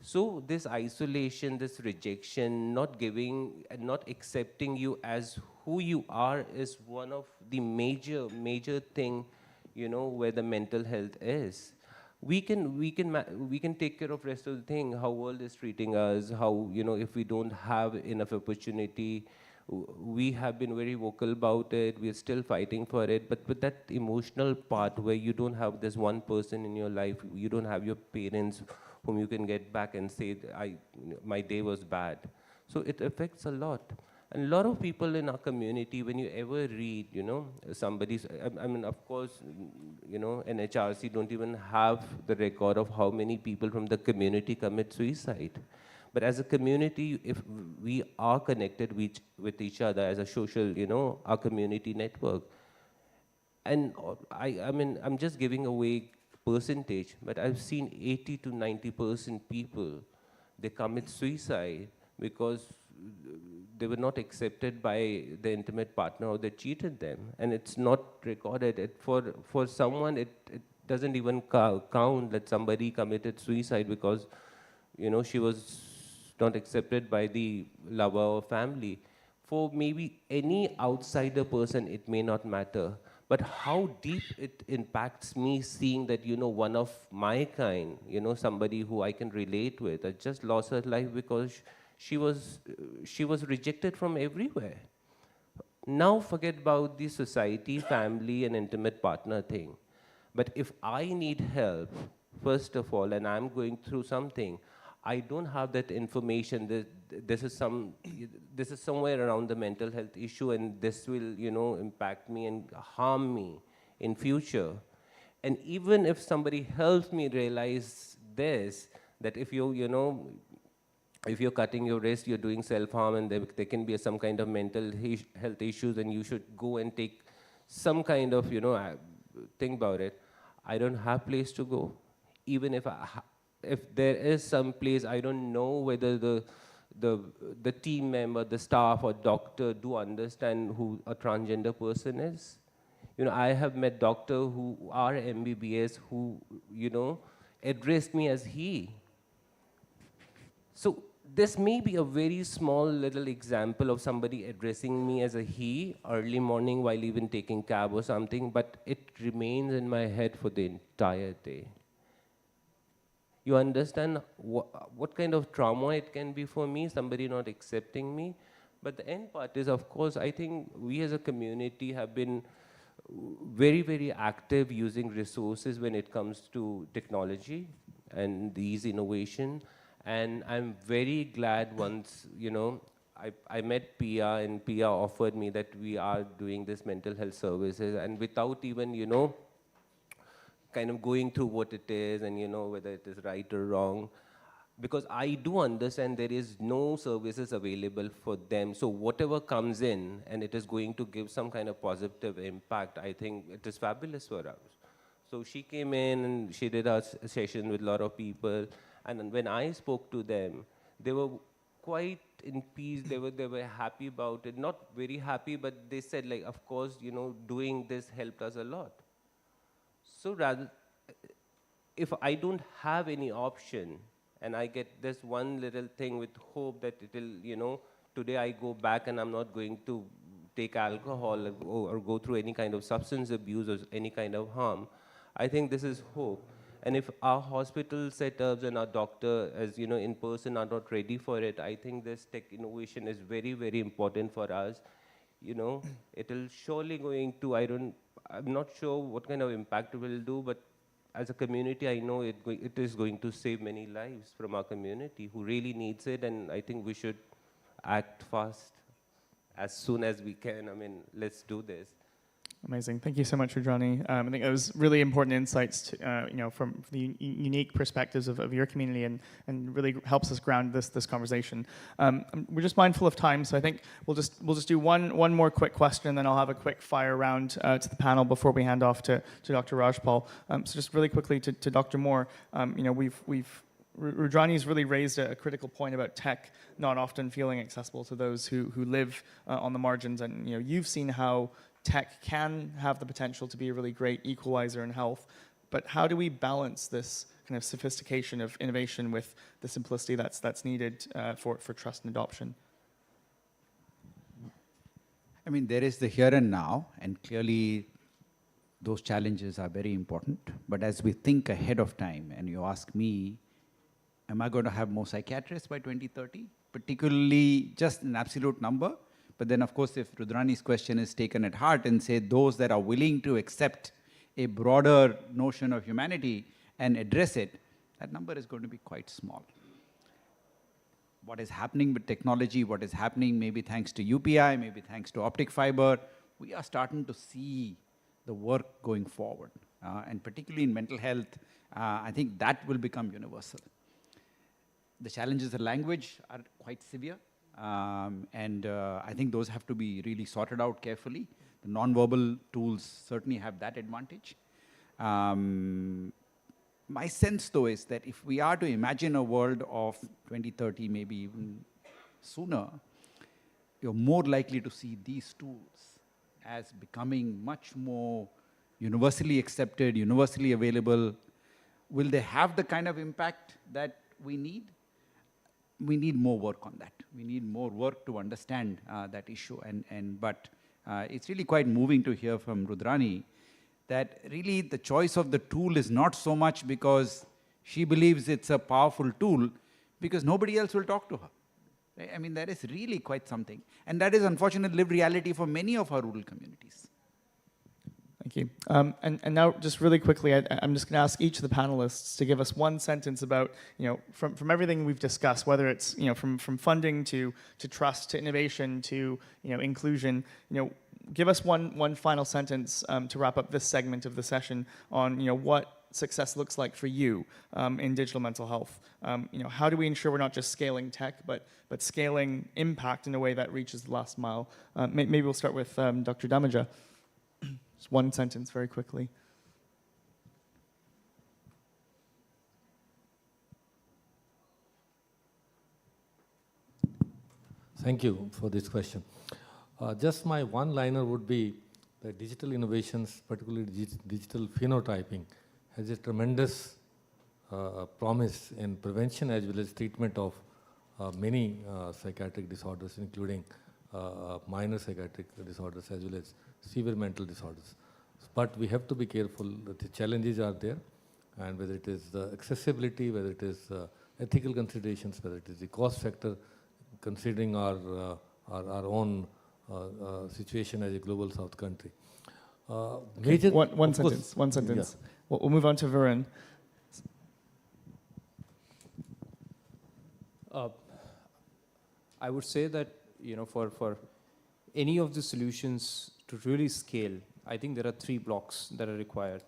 So this isolation, this rejection, not giving and not accepting you as who you are is one of the major thing, where the mental health is. We can take care of rest of the thing, how world is treating us, how, if we don't have enough opportunity, we have been very vocal about it, we're still fighting for it, but with that emotional part where you don't have this one person in your life, you don't have your parents whom you can get back and say, my day was bad. So it affects a lot. And a lot of people in our community, when you ever read, somebody's, I mean, of course, NHRC don't even have the record of how many people from the community commit suicide. But as a community, if we are connected with each other as a social, our community network, and I mean, I'm just giving away percentage, but I've seen 80 to 90% people, they commit suicide because they were not accepted by the intimate partner or they cheated them. And it's not recorded. For someone, it doesn't even count that somebody committed suicide because, she was not accepted by the lover or family. For maybe any outsider person, it may not matter. But how deep it impacts me seeing that, one of my kind, somebody who I can relate with, I just lost her life because she was rejected from everywhere. Now forget about the society, family, and intimate partner thing. But if I need help, first of all, and I'm going through something, I don't have that information. This is somewhere around the mental health issue, and this will, impact me and harm me in future. And even if somebody helps me realize this, that if if you're cutting your wrist, you're doing self-harm, and there can be some kind of mental health issues, and you should go and take some kind of, think about it. I don't have place to go. Even if there is some place, I don't know whether the team member, the staff or doctor do understand who a transgender person is. I have met doctors who are MBBS who, addressed me as he. So this may be a very small little example of somebody addressing me as a he early morning while even taking cab or something, but it remains in my head for the entire day. You understand what kind of trauma it can be for me, somebody not accepting me. But the end part is, of course, I think we as a community have been very, very active using resources when it comes to technology and these innovation. And I'm very glad once, I met Pia, and Pia offered me that we are doing this mental health services, and without even, kind of going through what it is and whether it is right or wrong, because I do understand there is no services available for them. So whatever comes in and it is going to give some kind of positive impact, I think it is fabulous for us. So she came in and she did a session with a lot of people, and when I spoke to them, they were quite in peace. They were happy about it. Not very happy, but they said, like, of course, doing this helped us a lot. So rather, if I don't have any option and I get this one little thing with hope that it will, today I go back and I'm not going to take alcohol or go through any kind of substance abuse or any kind of harm, I think this is hope. And if our hospital setups and our doctor, as in person are not ready for it, I think this tech innovation is very, very important for us. It will surely going to, I'm not sure what kind of impact it will do, but as a community, I know it is going to save many lives from our community who really needs it, and I think we should act fast as soon as we can. I mean, let's do this. Amazing. Thank you so much, Rajani. I think it was really important insights, to, from the unique perspectives of your community, and really helps us ground this conversation. We're just mindful of time, so I think we'll just do one more quick question, and then I'll have a quick fire round to the panel before we hand off to Dr. Rajpal. So just really quickly to Dr. Moore, Rajani's really raised a critical point about tech not often feeling accessible to those who live on the margins, and you've seen how tech can have the potential to be a really great equalizer in health, but how do we balance this kind of sophistication of innovation with the simplicity that's needed for trust and adoption? I mean, there is the here and now, and clearly those challenges are very important. But as we think ahead of time, and you ask me, am I going to have more psychiatrists by 2030? Particularly just an absolute number. But then, of course, if Rudrani's question is taken at heart and say those that are willing to accept a broader notion of humanity and address it, that number is going to be quite small. What is happening with technology, what is happening maybe thanks to UPI, maybe thanks to optic fiber, we are starting to see the work going forward. And particularly in mental health, I think that will become universal. The challenges of language are quite severe. I think those have to be really sorted out carefully. The non-verbal tools certainly have that advantage. My sense, though, is that if we are to imagine a world of 2030, maybe even sooner, you're more likely to see these tools as becoming much more universally accepted, universally available. Will they have the kind of impact that we need? We need more work on that. We need more work to understand that issue. But it's really quite moving to hear from Rudrani that really the choice of the tool is not so much because she believes it's a powerful tool, because nobody else will talk to her. Right? I mean, that is really quite something. And that is unfortunately lived reality for many of our rural communities. Thank you. And now, just really quickly, I'm just going to ask each of the panelists to give us one sentence about, from everything we've discussed, whether it's, from funding to trust to innovation to, inclusion, give us one final sentence to wrap up this segment of the session on, what success looks like for you in digital mental health. How do we ensure we're not just scaling tech, but scaling impact in a way that reaches the last mile? Maybe we'll start with Dr. Damaja. Just one sentence very quickly. Thank you for this question. Just my one-liner would be that digital innovations, particularly digital phenotyping, has a tremendous promise in prevention as well as treatment of many psychiatric disorders, including minor psychiatric disorders as well as severe mental disorders. But we have to be careful that the challenges are there, and whether it is accessibility, whether it is ethical considerations, whether it is the cost factor, considering our own situation as a global South country. Okay. One sentence. Yeah. We'll move on to Varun. I would say that, for any of the solutions to really scale, I think there are 3 blocks that are required.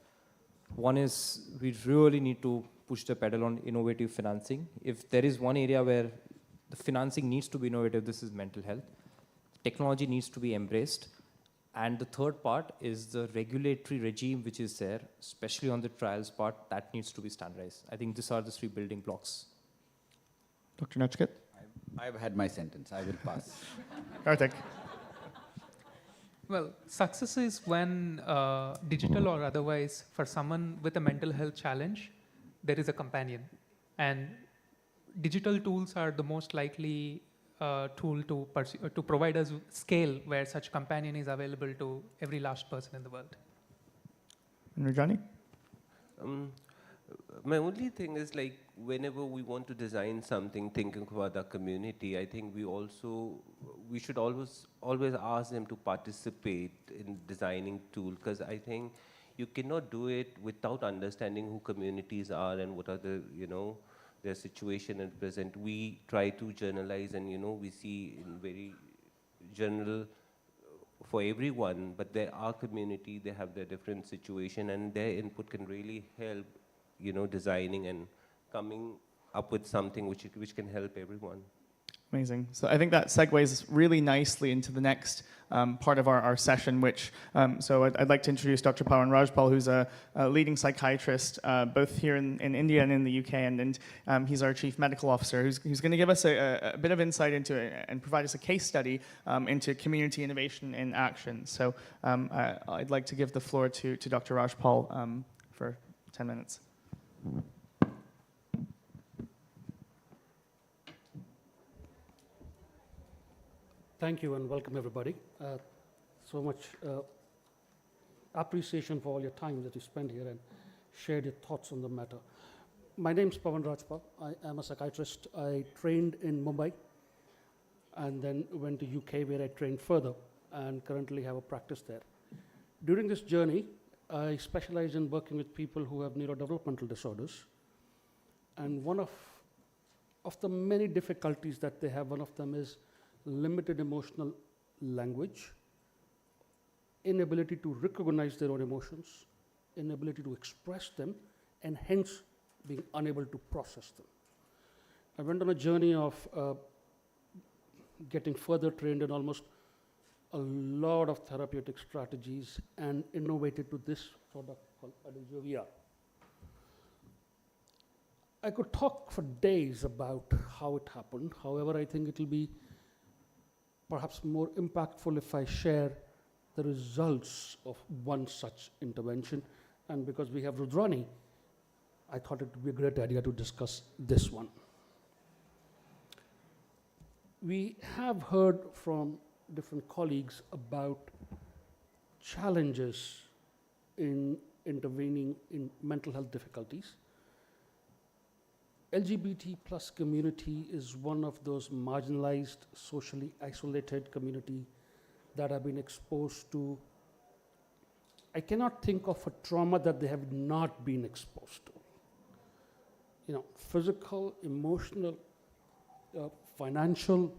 One is we really need to push the pedal on innovative financing. If there is one area where the financing needs to be innovative, this is mental health. Technology needs to be embraced. And the third part is the regulatory regime which is there, especially on the trials part, that needs to be standardized. I think these are the 3 building blocks. Dr. Nachiket? I've had my sentence. I will pass. Karthik? Well, success is when digital or otherwise, for someone with a mental health challenge, there is a companion. And digital tools are the most likely tool to provide us scale where such companion is available to every last person in the world. And Rajani? My only thing is, like, whenever we want to design something, thinking about our community, I think we should always ask them to participate in designing tool, because I think you cannot do it without understanding who communities are and what are the, their situation at present. We try to generalize and, we see in very general for everyone, but there are community, they have their different situation, and their input can really help, you know, designing and coming up with something which can help everyone. Amazing. So I think that segues really nicely into the next part of our session, which, so I'd like to introduce Dr. Pawan Rajpal, who's a leading psychiatrist, both here in India and in the UK, and he's our chief medical officer, who's going to give us a bit of insight into it and provide us a case study into community innovation in action. So I'd like to give the floor to Dr. Rajpal for 10 minutes. Thank you and welcome everybody. So much appreciation for all your time that you spent here and shared your thoughts on the matter. My name is Pawan Rajpal. I am a psychiatrist. I trained in Mumbai and then went to UK where I trained further and currently have a practice there. During this journey, I specialize in working with people who have neurodevelopmental disorders. And one of the many difficulties that they have, one of them is limited emotional language, inability to recognize their own emotions, inability to express them, and hence being unable to process them. I went on a journey of getting further trained in almost a lot of therapeutic strategies and innovated to this product called Adjuvia. I could talk for days about how it happened. However, I think it will be perhaps more impactful if I share the results of one such intervention. And because we have Rudrani, I thought it would be a great idea to discuss this one. We have heard from different colleagues about challenges in intervening in mental health difficulties. LGBT plus community is one of those marginalized, socially isolated community that have been exposed to. I cannot think of a trauma that they have not been exposed to. You know, physical, emotional, financial.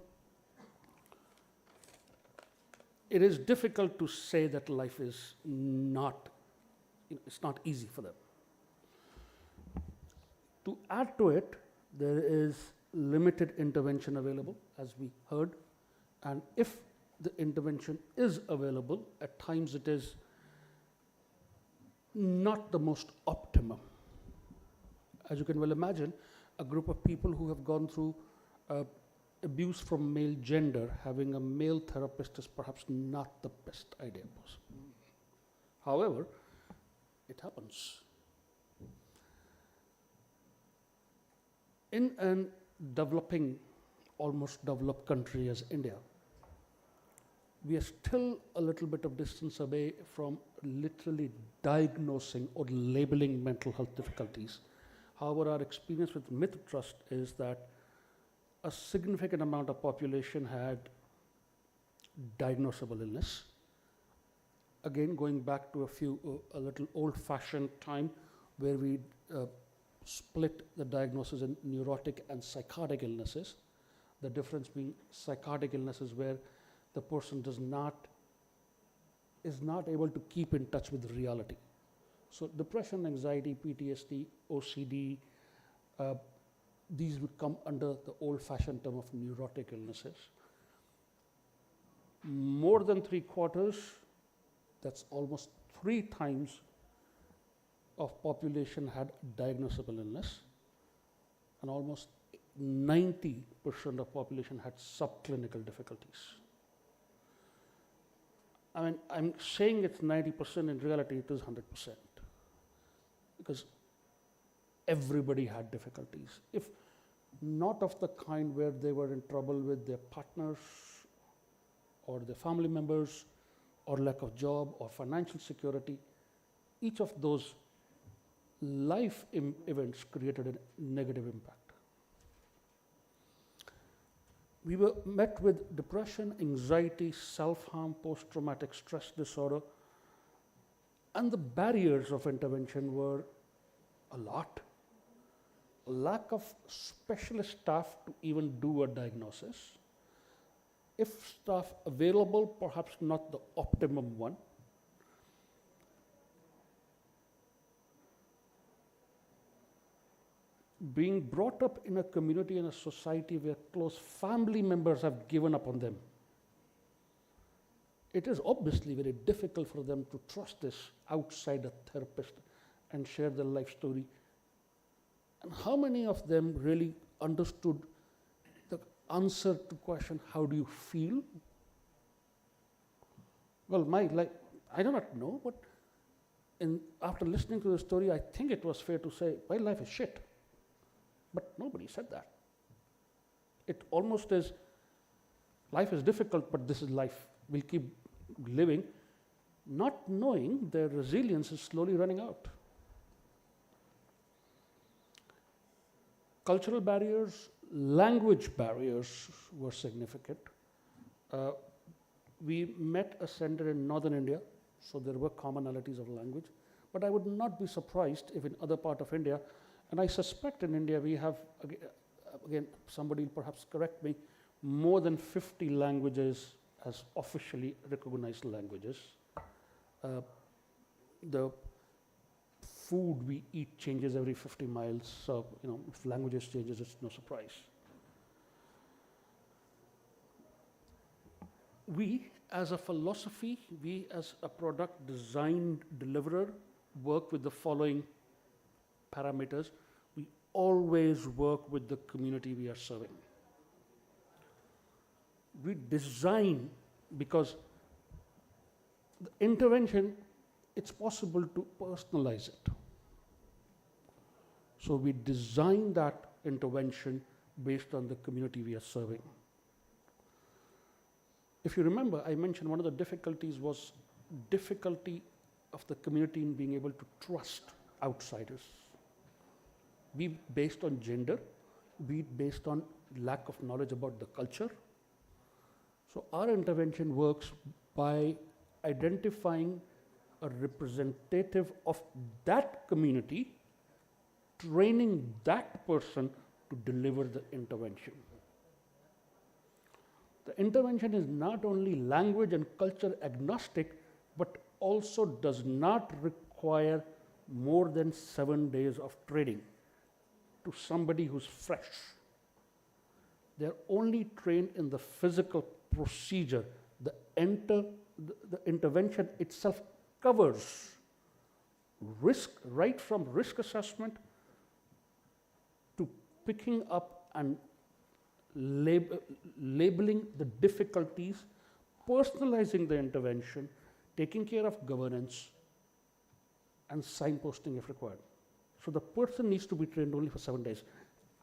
It is difficult to say that life is not, it's not easy for them. To add to it, there is limited intervention available, as we heard, and if the intervention is available, at times it is not the most optimum. As you can well imagine, a group of people who have gone through abuse from male gender, having a male therapist is perhaps not the best idea possible. However, it happens. In a developing, almost developed country as India, we are still a little bit of distance away from literally diagnosing or labeling mental health difficulties. However, our experience with Myth Trust is that a significant amount of population had diagnosable illness. Again, going back to a little old-fashioned time where we split the diagnosis in neurotic and psychotic illnesses. The difference being psychotic illnesses where the person is not able to keep in touch with reality. So depression, anxiety, PTSD, OCD, these would come under the old-fashioned term of neurotic illnesses. More than 3/4, that's almost 3 times of population had diagnosable illness, and almost 90% of population had subclinical difficulties. I mean, I'm saying it's 90%, in reality it is 100%, because everybody had difficulties. If not of the kind where they were in trouble with their partners or their family members or lack of job or financial security, each of those life events created a negative impact. We were met with depression, anxiety, self-harm, post-traumatic stress disorder, and the barriers of intervention were a lot. Lack of specialist staff to even do a diagnosis, if staff available, perhaps not the optimum one. Being brought up in a community and a society where close family members have given up on them, it is obviously very difficult for them to trust this outsider therapist and share their life story. And how many of them really understood the answer to question, how do you feel? Well, I do not know, but after listening to the story, I think it was fair to say, my life is shit. But nobody said that. It almost is, life is difficult, but this is life. We'll keep living, not knowing their resilience is slowly running out. Cultural barriers, language barriers were significant. We met a center in northern India, so there were commonalities of language. But I would not be surprised if in other part of India, and I suspect in India we have, again, somebody will perhaps correct me, more than 50 languages as officially recognized languages. The food we eat changes every 50 miles, so if languages changes, it's no surprise. We, as a philosophy, we as a product design deliverer, work with the following parameters. We always work with the community we are serving. We design, because the intervention, it's possible to personalize it. So we design that intervention based on the community we are serving. If you remember, I mentioned one of the difficulties was difficulty of the community in being able to trust outsiders. Be it based on gender, be it based on lack of knowledge about the culture. So our intervention works by identifying a representative of that community, training that person to deliver the intervention. The intervention is not only language and culture agnostic, but also does not require more than 7 days of training to somebody who's fresh. They're only trained in the physical procedure. The intervention itself covers risk, right from risk assessment to picking up and labeling the difficulties, personalizing the intervention, taking care of governance, and signposting if required. So the person needs to be trained only for 7 days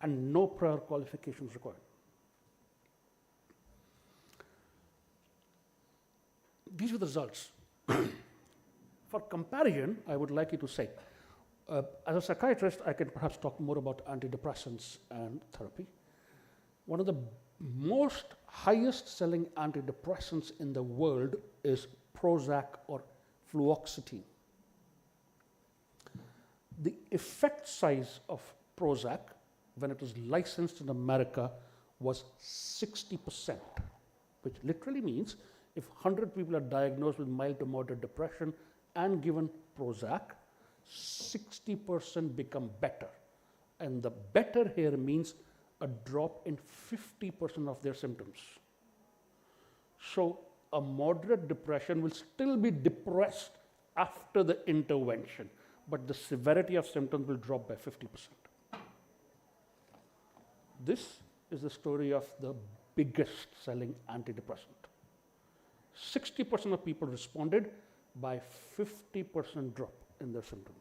and no prior qualifications required. These were the results. For comparison, I would like you to say, as a psychiatrist, I can perhaps talk more about antidepressants and therapy. One of the most highest selling antidepressants in the world is Prozac or fluoxetine. The effect size of Prozac, when it was licensed in America, was 60%, which literally means if 100 people are diagnosed with mild to moderate depression and given Prozac, 60% become better. And the better here means a drop in 50% of their symptoms. So a moderate depression will still be depressed after the intervention, but the severity of symptoms will drop by 50%. This is the story of the biggest selling antidepressant. 60% of people responded by 50% drop in their symptoms.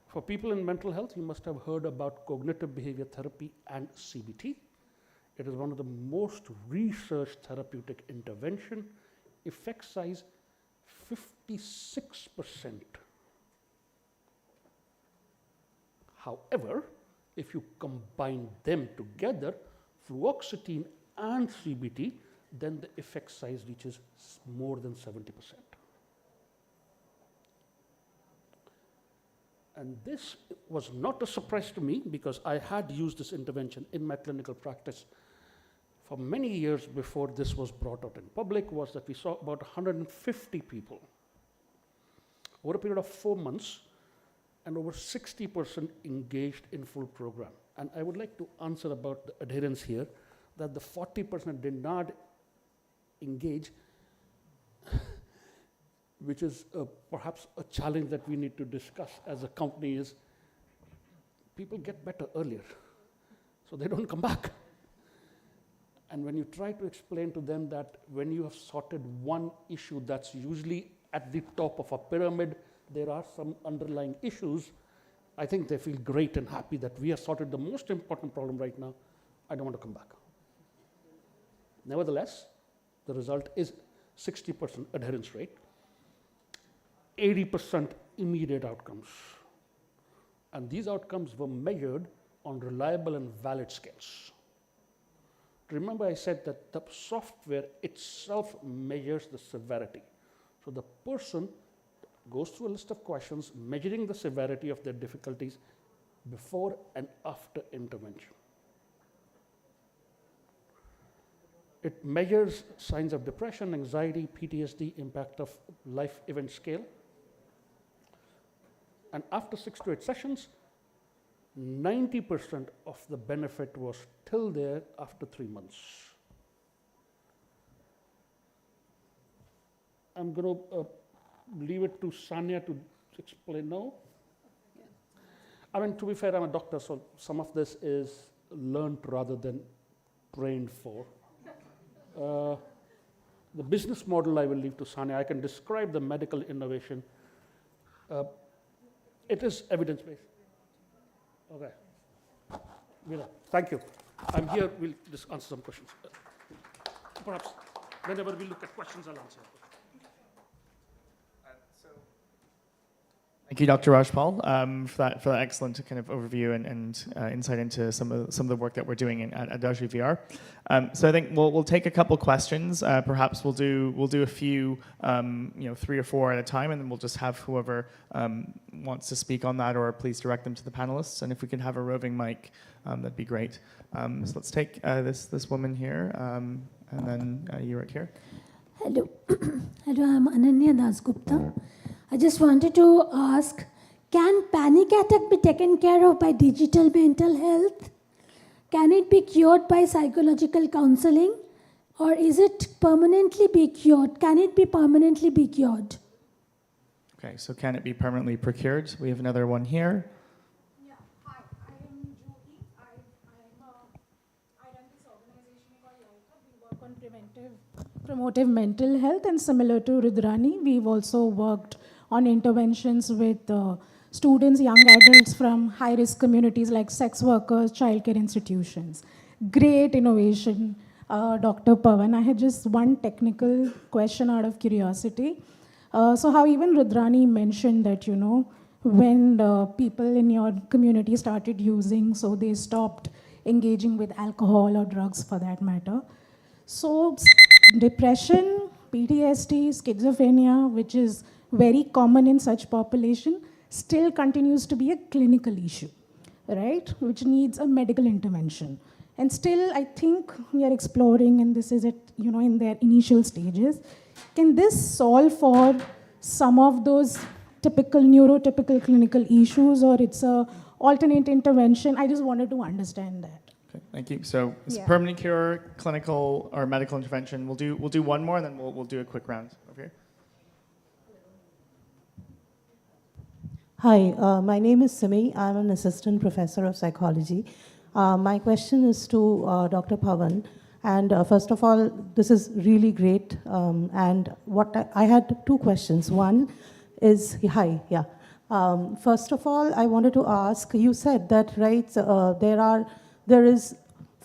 For people in mental health, you must have heard about cognitive behavior therapy and CBT. It is one of the most researched therapeutic intervention. Effect size 56%. However, if you combine them together, fluoxetine and CBT, then the effect size reaches more than 70%. And this was not a surprise to me because I had used this intervention in my clinical practice for many years before this was brought out in public was that we saw about 150 people over a period of 4 months, and over 60% engaged in full program. And I would like to answer about the adherence here, that the 40% did not engage, which is perhaps a challenge that we need to discuss as a company, is people get better earlier, so they don't come back. And when you try to explain to them that when you have sorted one issue that's usually at the top of a pyramid, there are some underlying issues, I think they feel great and happy that we have sorted the most important problem right now. I don't want to come back. Nevertheless, the result is 60% adherence rate, 80% immediate outcomes. And these outcomes were measured on reliable and valid scales. Remember I said that the software itself measures the severity. So the person goes through a list of questions measuring the severity of their difficulties before and after intervention. It measures signs of depression, anxiety, PTSD, impact of life event scale. And after 6 to 8 sessions, 90% of the benefit was still there after 3 months. I'm going to leave it to Sanya to explain now. I mean, to be fair, I'm a doctor, so some of this is learned rather than trained for. The business model I will leave to Sanya. I can describe the medical innovation. It is evidence-based. Okay. Veera, thank you. I'm here, we'll just answer some questions. Perhaps whenever we look at questions, I'll answer. Thank you, Dr. Rajpal, for that excellent kind of overview and insight into some of the work that we're doing at Adagio VR. So I think we'll take a couple questions. Perhaps we'll do a few, 3 or 4 at a time, and then we'll just have whoever wants to speak on that, or please direct them to the panelists. And if we can have a roving mic, that'd be great. So let's take this woman here, and then you right here. Hello, hello. I'm Ananya Dasgupta. I just wanted to ask, can panic attack be taken care of by digital mental health? Can it be cured by psychological counseling? Or is it permanently be cured? Can it be permanently be cured? Okay, so can it be permanently procured? We have another one here. Yeah, hi, I am Jyoti. I run this organization called Biotech. We work on promotive mental health, and similar to Rudrani, we've also worked on interventions with students, young adults from high-risk communities like sex workers, childcare institutions. Great innovation, Dr. Pawan. I had just one technical question out of curiosity. So how even Rudrani mentioned that, when people in your community started using, so they stopped engaging with alcohol or drugs for that matter. So depression, PTSD, schizophrenia, which is very common in such population, still continues to be a clinical issue, right? Which needs a medical intervention. And still, I think we are exploring, and this is at, in their initial stages. Can this solve for some of those typical neurotypical clinical issues, or it's a alternate intervention? I just wanted to understand that. Okay, thank you. So it's permanent cure, clinical or medical intervention. We'll do one more, and then we'll do a quick round. Okay. Hi, my name is Simi. I'm an assistant professor of psychology. My question is to Dr. Pawan. And first of all, this is really great. And I had 2 questions. One is, first of all, I wanted to ask, you said that, right, there is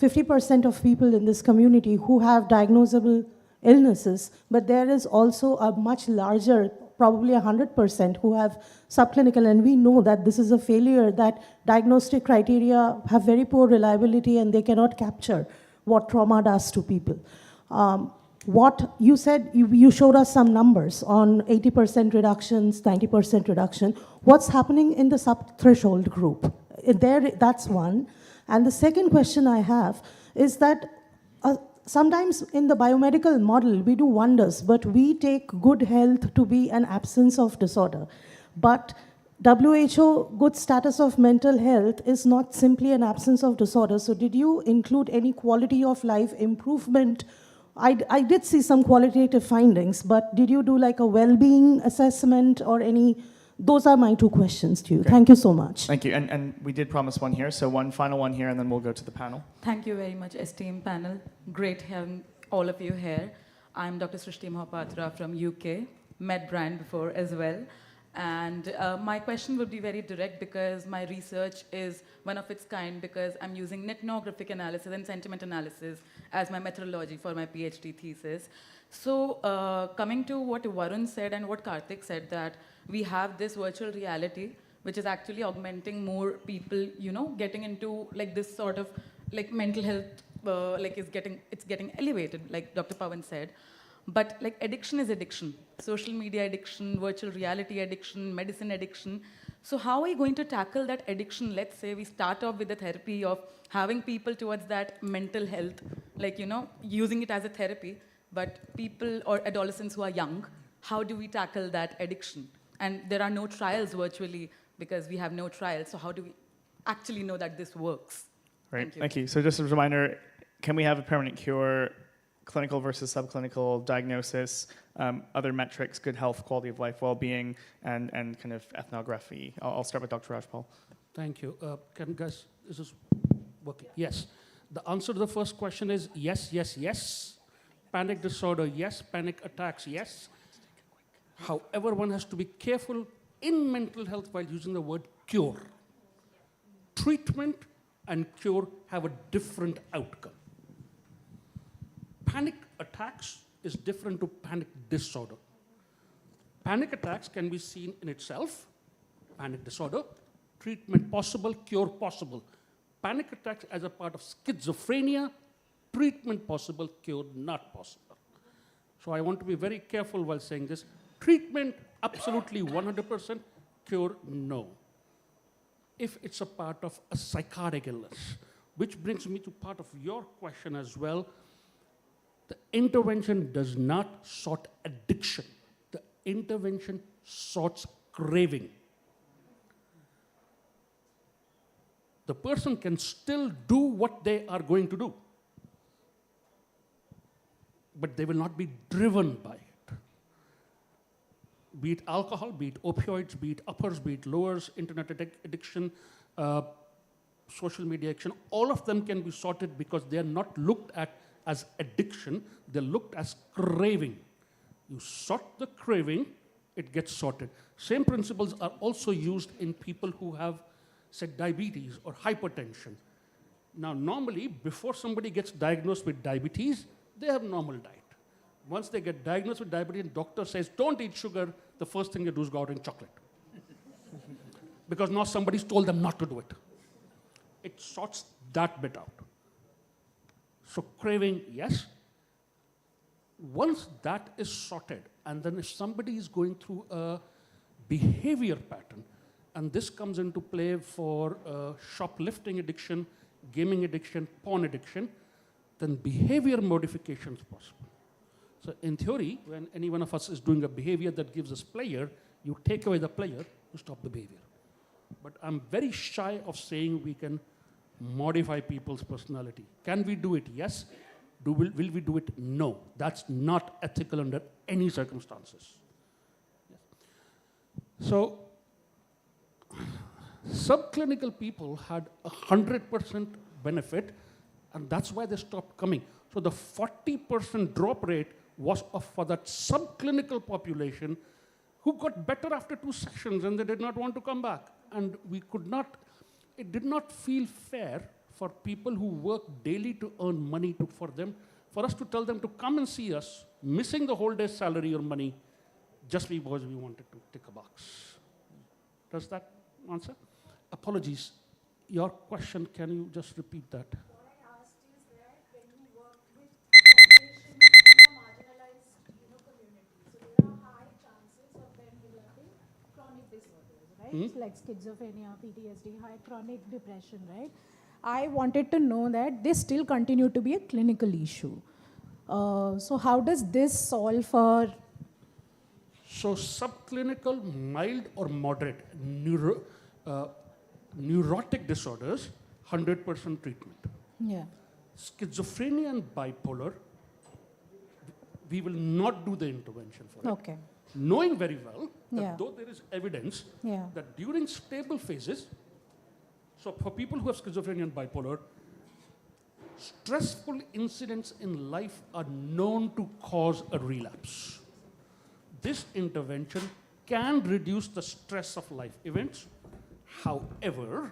50% of people in this community who have diagnosable illnesses, but there is also a much larger, probably 100% who have subclinical, and we know that this is a failure, that diagnostic criteria have very poor reliability and they cannot capture what trauma does to people. What you said, you showed us some numbers on 80% reductions, 90% reduction. What's happening in the sub-threshold group? That's one. And the second question I have is that sometimes in the biomedical model, we do wonders, but we take good health to be an absence of disorder. But WHO good status of mental health is not simply an absence of disorder. So did you include any quality of life improvement? I did see some qualitative findings, but did you do like a well-being assessment or any? Those are my two questions to you. Okay. Thank you so much. Thank you. And we did promise one here, so one final one here, and then we'll go to the panel. Thank you very much, esteemed panel. Great having all of you here. I'm Dr. Srishti Mohapatra from UK, met Brian before as well. And my question would be very direct because my research is one of its kind because I'm using ethnographic analysis and sentiment analysis as my methodology for my PhD thesis. So coming to what Varun said and what Karthik said, that we have this virtual reality which is actually augmenting more people, you know, getting into like this sort of like mental health, like it's getting elevated, like Dr. Pawan said. But like addiction is addiction. Social media addiction, virtual reality addiction, medicine addiction. So how are you going to tackle that addiction? Let's say we start off with the therapy of having people towards that mental health, like, you know, using it as a therapy, but people or adolescents who are young, how do we tackle that addiction? And there are no trials virtually because we have no trials. So how do we actually know that this works? Right, thank you. So just a reminder, can we have a permanent cure, clinical versus subclinical diagnosis, other metrics, good health, quality of life, well-being, and kind of ethnography? I'll start with Dr. Rajpal. Thank you. Guys, is this working? Yes. The answer to the first question is yes, yes, yes. Panic disorder, yes. Panic attacks, yes. However, one has to be careful in mental health while using the word cure. Treatment and cure have a different outcome. Panic attacks is different to panic disorder. Panic attacks can be seen in itself, panic disorder, treatment possible, cure possible. Panic attacks as a part of schizophrenia, treatment possible, cure not possible. So I want to be very careful while saying this. Treatment, absolutely 100%, cure, no. If it's a part of a psychotic illness, which brings me to part of your question as well. The intervention does not sort addiction. The intervention sorts craving. The person can still do what they are going to do, but they will not be driven by it. Be it alcohol, be it opioids, be it uppers, be it lowers, internet addiction, social media addiction, all of them can be sorted because they are not looked at as addiction, they're looked as craving. You sort the craving, it gets sorted. Same principles are also used in people who have, say, diabetes or hypertension. Now, normally, before somebody gets diagnosed with diabetes, they have normal diet. Once they get diagnosed with diabetes, and doctor says, don't eat sugar, the first thing they do is go out and chocolate. Because now somebody's told them not to do it. It sorts that bit out. So craving, yes. Once that is sorted, and then if somebody is going through a behavior pattern, and this comes into play for shoplifting addiction, gaming addiction, porn addiction, then behavior modification is possible. So in theory, when any one of us is doing a behavior that gives us pleasure, you take away the pleasure, you stop the behavior. But I'm very shy of saying we can modify people's personality. Can we do it? Yes. Will we do it? No. That's not ethical under any circumstances. Yes. So, subclinical people had 100% benefit, and that's why they stopped coming. So the 40% drop rate was for that subclinical population who got better after 2 sessions and they did not want to come back. And we could not, it did not feel fair for people who work daily to earn money for us to tell them to come and see us, missing the whole day's salary or money, just because we wanted to tick a box. Does that answer? Apologies. Your question, can you just repeat that? Right? Like schizophrenia, PTSD, high chronic depression, right? I wanted to know that they still continue to be a clinical issue. So how does this solve for? So subclinical, mild or moderate neurotic disorders, 100% treatment. Yeah. Schizophrenia and bipolar, we will not do the intervention for it. Okay. Knowing very well that Yeah. though there is evidence Yeah. that during stable phases, so for people who have schizophrenia and bipolar, stressful incidents in life are known to cause a relapse. This intervention can reduce the stress of life events. However,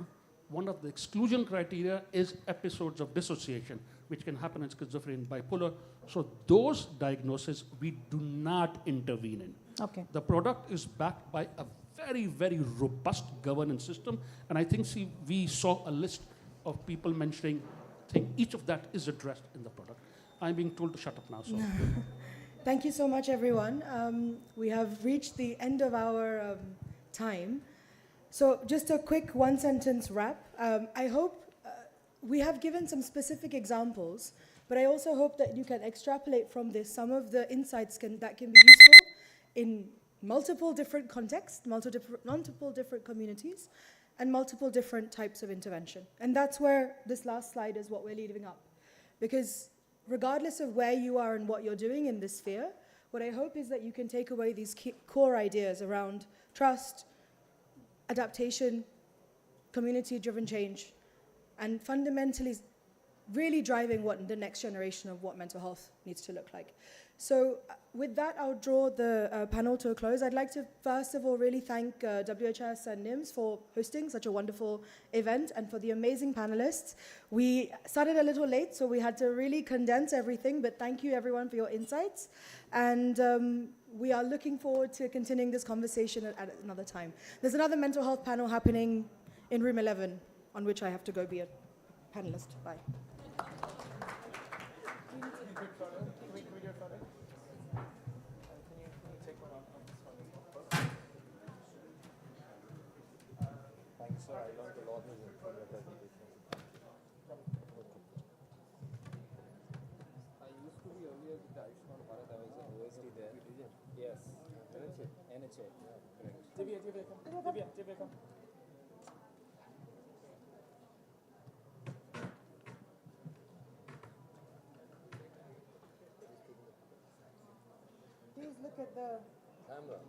one of the exclusion criteria is episodes of dissociation, which can happen in schizophrenia and bipolar. So those diagnoses we do not intervene in. Okay. The product is backed by a very, very robust governance system. And I think we saw a list of people mentioning, I think each of that is addressed in the product. I'm being told to shut up now, so. Thank you so much, everyone. We have reached the end of our time. So just a quick one-sentence wrap. I hope we have given some specific examples, but I also hope that you can extrapolate from this some of the insights that can be useful in multiple different contexts, multiple different communities, and multiple different types of intervention. And that's where this last slide is what we're leaving up. Because regardless of where you are and what you're doing in this sphere, what I hope is that you can take away these core ideas around trust, adaptation, community-driven change, and fundamentally really driving what the next generation of what mental health needs to look like. So with that, I'll draw the panel to a close. I'd like to, first of all, really thank WHS and NIMS for hosting such a wonderful event and for the amazing panelists. We started a little late, so we had to really condense everything, but thank you, everyone, for your insights. And we are looking forward to continuing this conversation at another time. There's another mental health panel happening in room 11, on which I have to go be a panelist. Bye. Sir, I learned a lot from your presentation. I used to be earlier with the Actionable Bharat. I was an OSD there. Yes. NHA. Yeah, correct. Divya, come. Please look at the camera.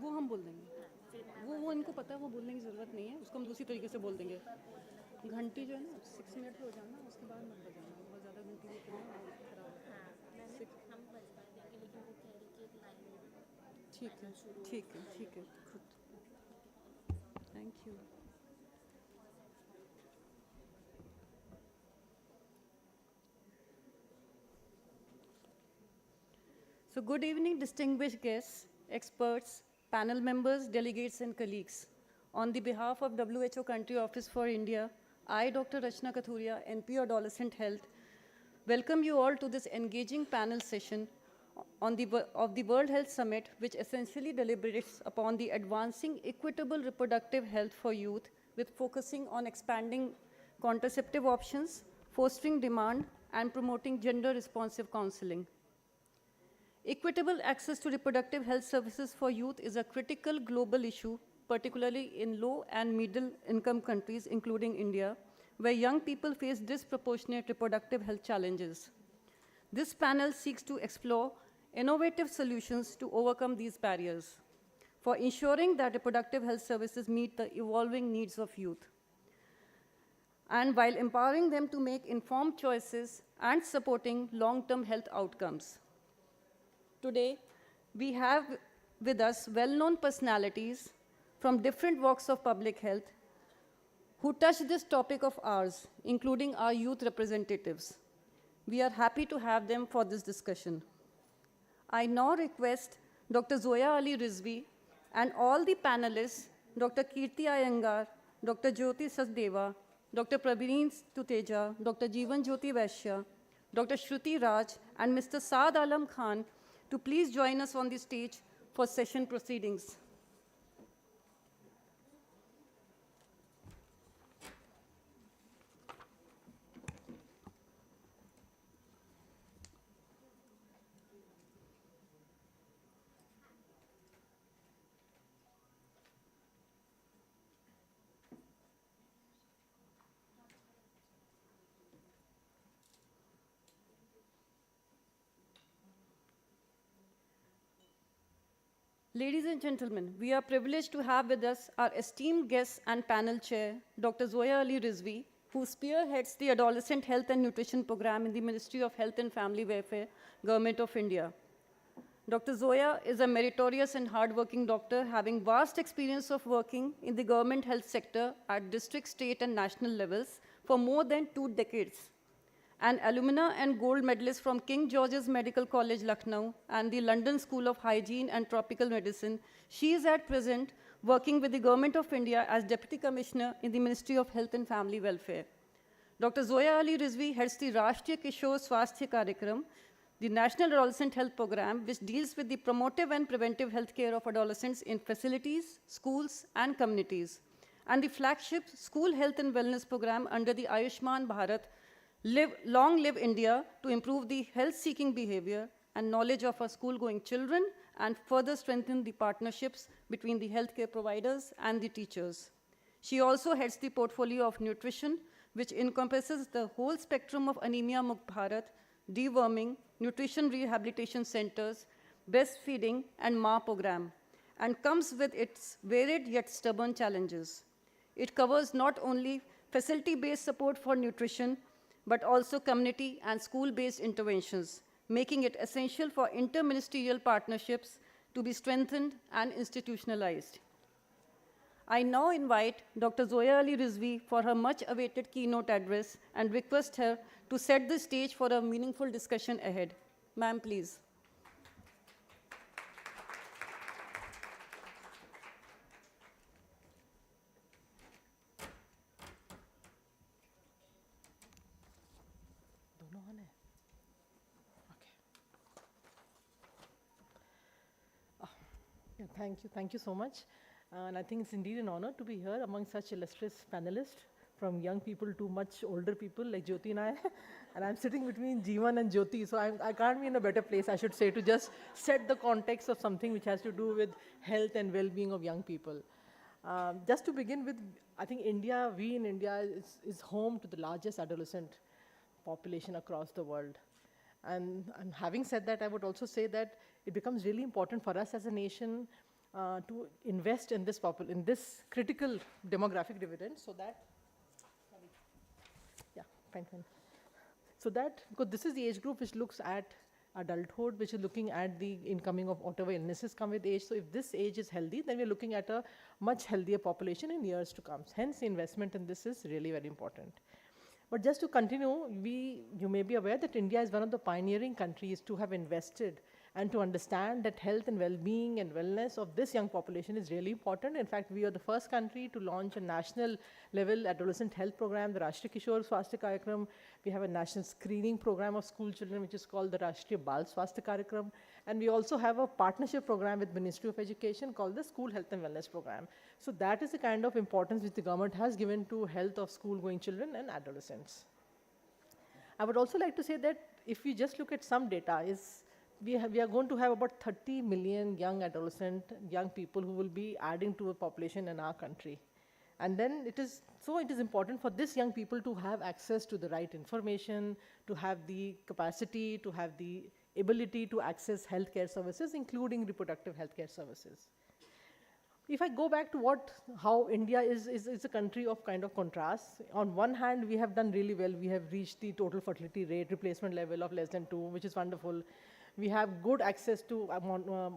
वो हम बोल देंगे, वो इनको पता है, वो बोलने की ज़रूरत नहीं है, उसको हम दूसरी तरीके से बोल देंगे। घंटी जो है ना 6 मिनट हो जाना, उसके बाद मत बजाना, बहुत ज़्यादा घंटी भी खराब होता है। ठीक है, ठीक है, ठीक है, thank you. So good evening, distinguished guests, experts, panel members, delegates, and colleagues. On the behalf of WHO Country Office for India, I, Dr. Rachna Kathuria, NP Adolescent Health, welcome you all to this engaging panel session of the World Health Summit, which essentially deliberates upon the advancing equitable reproductive health for youth, with focusing on expanding contraceptive options, fostering demand, and promoting gender-responsive counseling. Equitable access to reproductive health services for youth is a critical global issue, particularly in low and middle income countries, including India, where young people face disproportionate reproductive health challenges. This panel seeks to explore innovative solutions to overcome these barriers for ensuring that reproductive health services meet the evolving needs of youth, and while empowering them to make informed choices and supporting long-term health outcomes. Today, we have with us well-known personalities from different walks of public health who touch this topic of ours, including our youth representatives. We are happy to have them for this discussion. I now request Dr. Zoya Ali Rizvi and all the panelists, Dr. Kirti Iyengar, Dr. Jyoti Sachdeva, Dr. Praveen Tuteja, Dr. Jeevan Jyoti Vaishya, Dr. Shruti Raj, and Mr. Saad Alam Khan to please join us on the stage for session proceedings. Ladies and gentlemen, we are privileged to have with us our esteemed guest and panel chair, Dr. Zoya Ali Rizvi, who spearheads the Adolescent Health and Nutrition Program in the Ministry of Health and Family Welfare, Government of India. Dr. Zoya is a meritorious and hardworking doctor, having vast experience of working in the government health sector at district, state, and national levels for more than 2 decades. An alumna and gold medalist from King George's Medical College, Lucknow, and the London School of Hygiene and Tropical Medicine, she is at present working with the Government of India as Deputy Commissioner in the Ministry of Health and Family Welfare. Dr. Zoya Ali Rizvi heads the Rashtriya Kishore Swasthya Karyakram, the National Adolescent Health Program, which deals with the promotive and preventive health care of adolescents in facilities, schools, and communities, and the flagship School Health and Wellness Program under the Ayushman Bharat Long Live India, to improve the health-seeking behavior and knowledge of our school-going children and further strengthen the partnerships between the healthcare providers and the teachers. She also heads the portfolio of nutrition, which encompasses the whole spectrum of Anemia Mukt Bharat, deworming, nutrition rehabilitation centers, breastfeeding, and MA program, and comes with its varied yet stubborn challenges. It covers not only facility-based support for nutrition, but also community and school-based interventions, making it essential for interministerial partnerships to be strengthened and institutionalized. I now invite Dr. Zoya Ali Rizvi for her much-awaited keynote address and request her to set the stage for a meaningful discussion ahead. Ma'am, please. Thank you so much. And I think it's indeed an honor to be here among such illustrious panelists, from young people to much older people like Jyoti and I. And I'm sitting between Jeevan and Jyoti, so I can't be in a better place, I should say, to just set the context of something which has to do with health and well-being of young people. Just to begin with, I think we in India is home to the largest adolescent population across the world. And having said that, I would also say that it becomes really important for us as a nation to invest in this in this critical demographic dividend, so that, sorry. Yeah, fine. So that, because this is the age group which looks at adulthood, which is looking at the incoming of whatever illnesses come with age. So if this age is healthy, then we're looking at a much healthier population in years to come. Hence, the investment in this is really very important. But just to continue, you may be aware that India is one of the pioneering countries to have invested and to understand that health and well-being and wellness of this young population is really important. In fact, we are the first country to launch a national level adolescent health program, the Rashtriya Kishore Swasthya Karyakram. We have a national screening program of school children, which is called the Rashtriya Bal Swasthya Karyakram. And we also have a partnership program with Ministry of Education called the School Health and Wellness Program. So that is the kind of importance which the government has given to health of school-going children and adolescents. I would also like to say that if we just look at some data, we are going to have about 30 million young people who will be adding to a population in our country. And then it is important for these young people to have access to the right information, to have the capacity, to have the ability to access healthcare services, including reproductive healthcare services. If I go back to how India is a country of kind of contrast, on one hand, we have done really well. We have reached the total fertility rate replacement level of less than 2, which is wonderful. We have good access to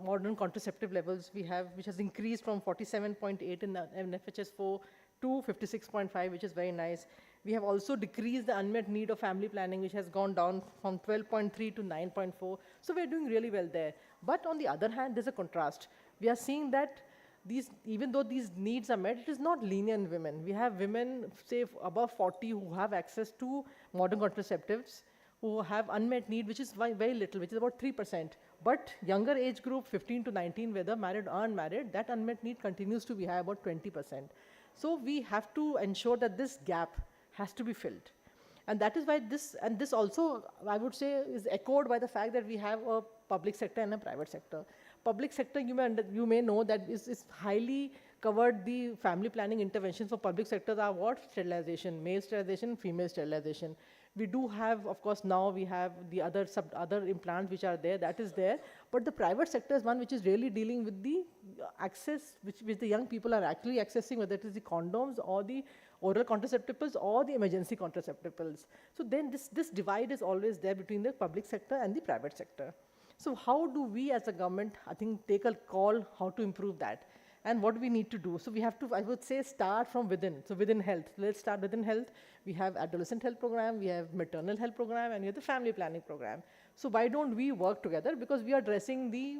modern contraceptive levels, which has increased from 47.8 in FHS4 to 56.5, which is very nice. We have also decreased the unmet need of family planning, which has gone down from 12.3 to 9.4. So we're doing really well there. But on the other hand, there's a contrast. We are seeing that even though these needs are met, it is not linear in women. We have women, say, above 40 who have access to modern contraceptives, who have unmet need, which is very little, which is about 3%. But younger age group, 15 to 19, whether married or unmarried, that unmet need continues to be high, about 20%. So we have to ensure that this gap has to be filled. And that is why this also, I would say, is echoed by the fact that we have a public sector and a private sector. Public sector, you may know that is highly covered. The family planning interventions for public sectors are what? Sterilization, male sterilization, female sterilization. We do have, of course, now we have the other implants which are there, that is there. But the private sector is one which is really dealing with the access, which the young people are actually accessing, whether it is the condoms or the oral contraceptive pills or the emergency contraceptive pills. So then this divide is always there between the public sector and the private sector. So how do we as a government, I think, take a call how to improve that? And what do we need to do? So we have to, I would say, start from within. So within health, let's start within health. We have adolescent health program, we have maternal health program, and we have the family planning program. So why don't we work together? Because we are addressing the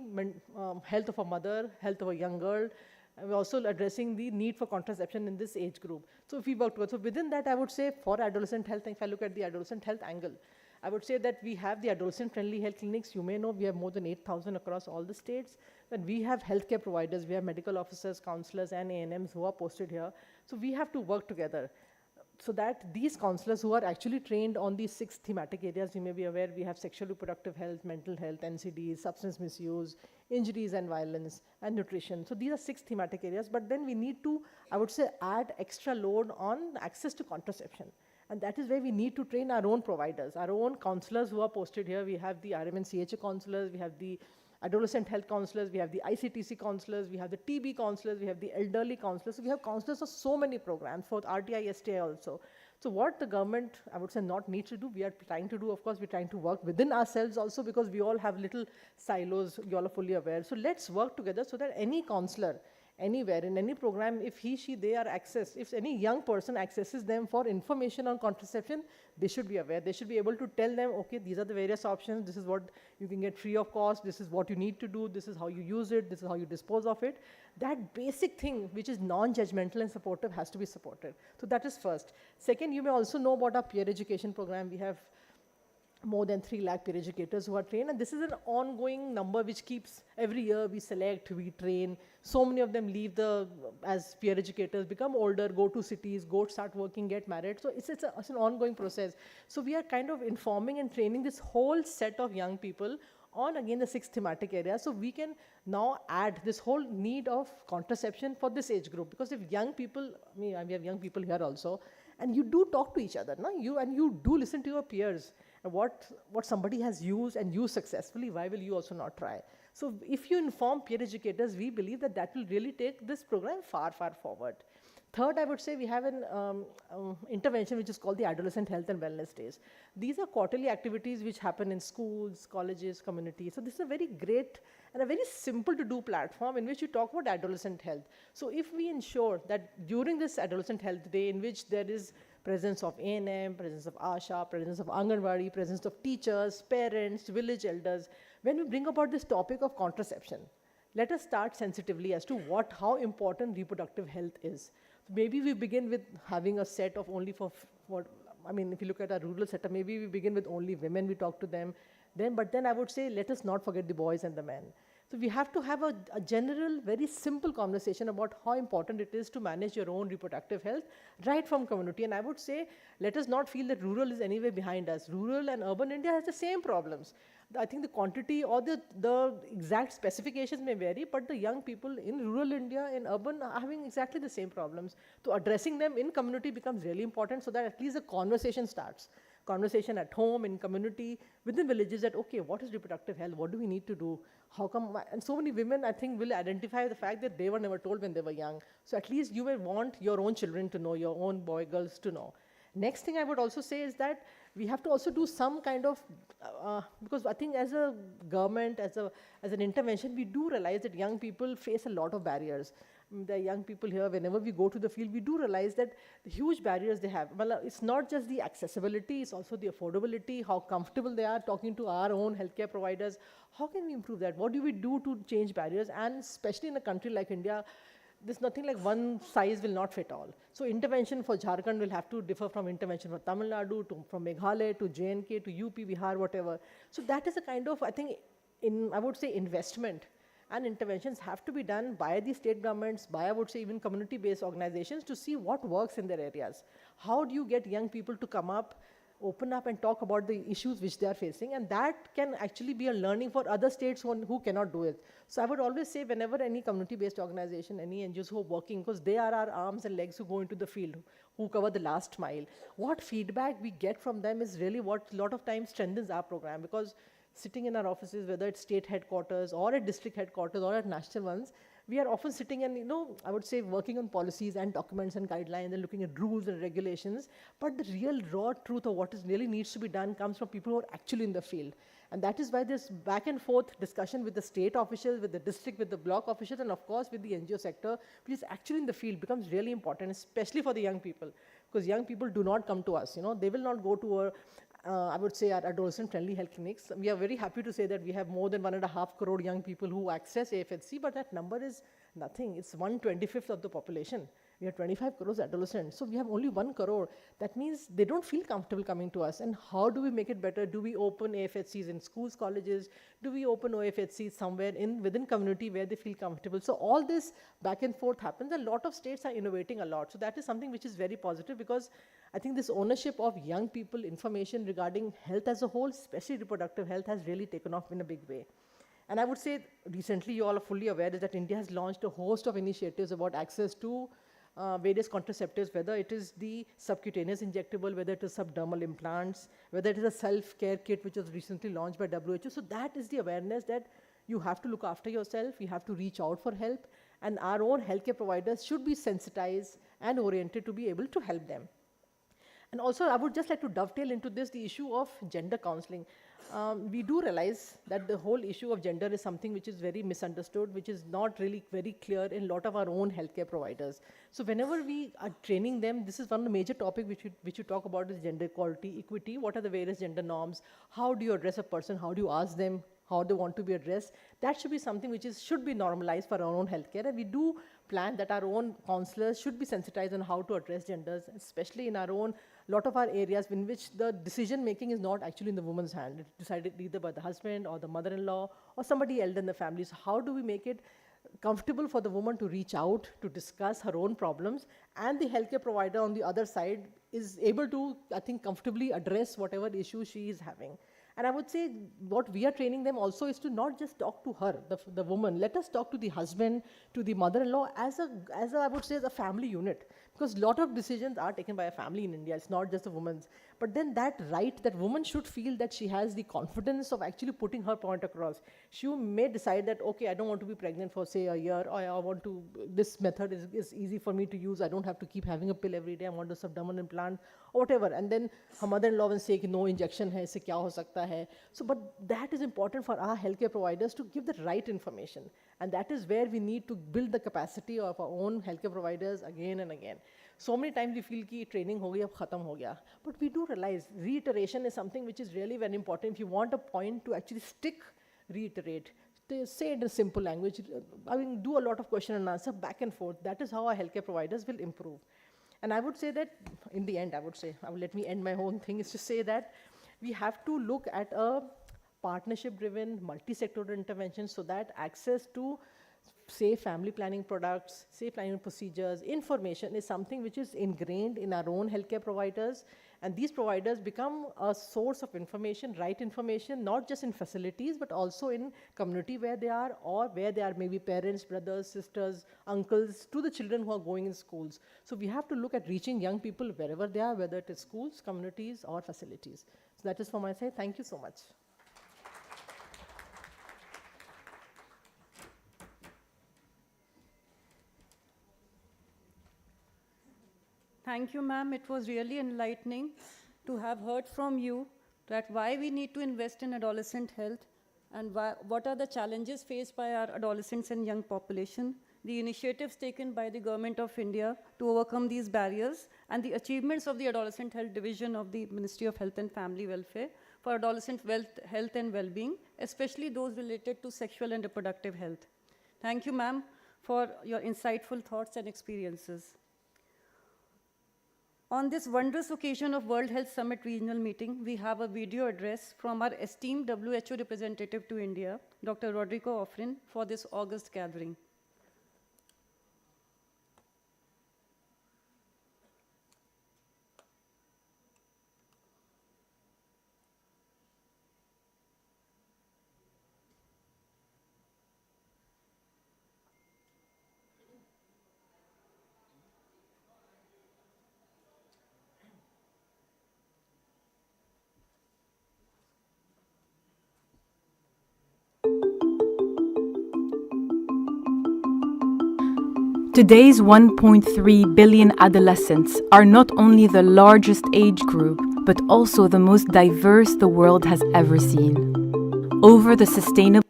health of a mother, health of a young girl, and we're also addressing the need for contraception in this age group. So if we work together, so within that, I would say for adolescent health, if I look at the adolescent health angle, I would say that we have the adolescent-friendly health clinics. You may know we have more than 8,000 across all the states. And we have healthcare providers, we have medical officers, counselors, and ANMs who are posted here. So we have to work together so that these counselors who are actually trained on these 6 thematic areas, you may be aware, we have sexual reproductive health, mental health, NCDs, substance misuse, injuries and violence, and nutrition. So these are 6 thematic areas, but then we need to, I would say, add extra load on access to contraception. And that is where we need to train our own providers, our own counselors who are posted here. We have the RM and CHA counselors, we have the adolescent health counselors, we have the ICTC counselors, we have the TB counselors, we have the elderly counselors. So we have counselors for so many programs, for RTI, STI also. So what the government, I would say, not needs to do, we are trying to do, of course, we're trying to work within ourselves also, because we all have little silos, you all are fully aware. So let's work together so that any counselor, anywhere, in any program, if he, she, they are accessed, if any young person accesses them for information on contraception, they should be aware. They should be able to tell them, okay, these are the various options, this is what you can get free of cost, this is what you need to do, this is how you use it, this is how you dispose of it. That basic thing, which is non-judgmental and supportive, has to be supported. So that is first. Second, you may also know about our peer education program. We have more than 3 lakh peer educators who are trained, and this is an ongoing number which keeps, every year we select, we train. So many of them leave as peer educators, become older, go to cities, go start working, get married. So it's an ongoing process. So we are kind of informing and training this whole set of young people on, again, the 6 thematic areas. So we can now add this whole need of contraception for this age group. Because if young people, we have young people here also, and you do talk to each other, no? You do listen to your peers. And what somebody has used and used successfully, why will you also not try? So if you inform peer educators, we believe that that will really take this program far, far forward. Third, I would say we have an intervention which is called the Adolescent Health and Wellness Days. These are quarterly activities which happen in schools, colleges, communities. So this is a very great and a very simple to do platform in which you talk about adolescent health. So if we ensure that during this Adolescent Health Day, in which there is presence of A&M, presence of ASHA, presence of Anganwadi, presence of teachers, parents, village elders, when we bring about this topic of contraception, let us start sensitively as to how important reproductive health is. Maybe we begin with having a set of only if you look at our rural setup, maybe we begin with only women, we talk to them. But then I would say, let us not forget the boys and the men. So we have to have a general, very simple conversation about how important it is to manage your own reproductive health right from community. And I would say, let us not feel that rural is anyway behind us. Rural and urban India has the same problems. I think the quantity or the exact specifications may vary, but the young people in rural India and urban are having exactly the same problems. So addressing them in community becomes really important so that at least the conversation starts. Conversation at home, in community, within villages that, okay, what is reproductive health? What do we need to do? How come? And so many women, I think, will identify the fact that they were never told when they were young. So at least you may want your own children to know, your own boy, girls to know. Next thing I would also say is that we have to also do some kind of, because I think as a government, as an intervention, we do realize that young people face a lot of barriers. The young people here, whenever we go to the field, we do realize that the huge barriers they have. Well, it's not just the accessibility, it's also the affordability, how comfortable they are talking to our own healthcare providers. How can we improve that? What do we do to change barriers? And especially in a country like India, there's nothing like one size will not fit all. So intervention for Jharkhand will have to differ from intervention for Tamil Nadu, from Meghalaya, to JNK, to UP, Bihar, whatever. So that is a kind of, I think, I would say investment and interventions have to be done by the state governments, by, I would say, even community-based organizations to see what works in their areas. How do you get young people to come up, open up and talk about the issues which they are facing, and that can actually be a learning for other states who cannot do it. So I would always say whenever any community-based organization, any NGOs who are working, because they are our arms and legs who go into the field, who cover the last mile, what feedback we get from them is really what a lot of times strengthens our program, because sitting in our offices, whether it's state headquarters or at district headquarters or at national ones, we are often sitting and, I would say working on policies and documents and guidelines and looking at rules and regulations. But the real raw truth of what really needs to be done comes from people who are actually in the field. And that is why this back and forth discussion with the state officials, with the district, with the block officials, and of course with the NGO sector, which is actually in the field, becomes really important, especially for the young people. Because young people do not come to us, they will not go to I would say our adolescent-friendly health clinics. We are very happy to say that we have more than 1.5 crore young people who access AFHC, but that number is nothing. It's 1/25th of the population. We have 25 crores adolescents, so we have only 1 crore. That means they don't feel comfortable coming to us. And how do we make it better? Do we open AFHCs in schools, colleges? Do we open OFHCs somewhere within community where they feel comfortable? So all this back and forth happens. A lot of states are innovating a lot. So that is something which is very positive, because I think this ownership of young people, information regarding health as a whole, especially reproductive health, has really taken off in a big way. And I would say recently you all are fully aware that India has launched a host of initiatives about access to various contraceptives, whether it is the subcutaneous injectable, whether it is subdermal implants, whether it is a self-care kit which was recently launched by WHO. So that is the awareness that you have to look after yourself, you have to reach out for help, and our own healthcare providers should be sensitized and oriented to be able to help them. And also, I would just like to dovetail into this, the issue of gender counseling. We do realize that the whole issue of gender is something which is very misunderstood, which is not really very clear in a lot of our own healthcare providers. So whenever we are training them, this is one of the major topics which you talk about is gender equality, equity. What are the various gender norms? How do you address a person? How do you ask them how they want to be addressed? That should be something which should be normalized for our own healthcare. And we do plan that our own counselors should be sensitized on how to address genders, especially in our own lot of our areas in which the decision making is not actually in the woman's hand. It's decided either by the husband or the mother-in-law or somebody else in the family. So how do we make it comfortable for the woman to reach out, to discuss her own problems, and the healthcare provider on the other side is able to, I think, comfortably address whatever issue she is having. And I would say what we are training them also is to not just talk to her, the woman. Let us talk to the husband, to the mother-in-law as I would say, as a family unit. Because a lot of decisions are taken by a family in India, it's not just a woman's. But then that right, that woman should feel that she has the confidence of actually putting her point across. She may decide that, okay, I don't want to be pregnant for say a year, or I want to, this method is easy for me to use, I don't have to keep having a pill every day, I want a subdermal implant, or whatever. And then her mother-in-law will say, no injection hai, isse kya ho sakta hai. So, but that is important for our healthcare providers to give the right information. And that is where we need to build the capacity of our own healthcare providers again and again. So many times we feel ki training ho gaya, ab khatam ho gaya. But we do realize reiteration is something which is really very important. If you want a point to actually stick, reiterate. Say it in simple language. I mean, do a lot of question and answer back and forth. That is how our healthcare providers will improve. And I would say that, in the end, let me end my own thing, is to say that we have to look at a partnership-driven, multi-sectoral intervention so that access to safe family planning products, safe planning procedures, information is something which is ingrained in our own healthcare providers. And these providers become a source of information, right information, not just in facilities, but also in community where they are, or where they are maybe parents, brothers, sisters, uncles, to the children who are going in schools. So we have to look at reaching young people wherever they are, whether it is schools, communities, or facilities. So that is from my side. Thank you so much. Thank you, ma'am. It was really enlightening to have heard from you that why we need to invest in adolescent health and what are the challenges faced by our adolescents and young population, the initiatives taken by the Government of India to overcome these barriers, and the achievements of the Adolescent Health Division of the Ministry of Health and Family Welfare for adolescent health and well-being, especially those related to sexual and reproductive health. Thank you, ma'am, for your insightful thoughts and experiences. On this wondrous occasion of World Health Summit Regional Meeting, we have a video address from our esteemed WHO representative to India, Dr. Rodrigo Offrin, for this August gathering. Today's 1.3 billion adolescents are not only the largest age group, but also the most diverse the world has ever seen. Over the sustainable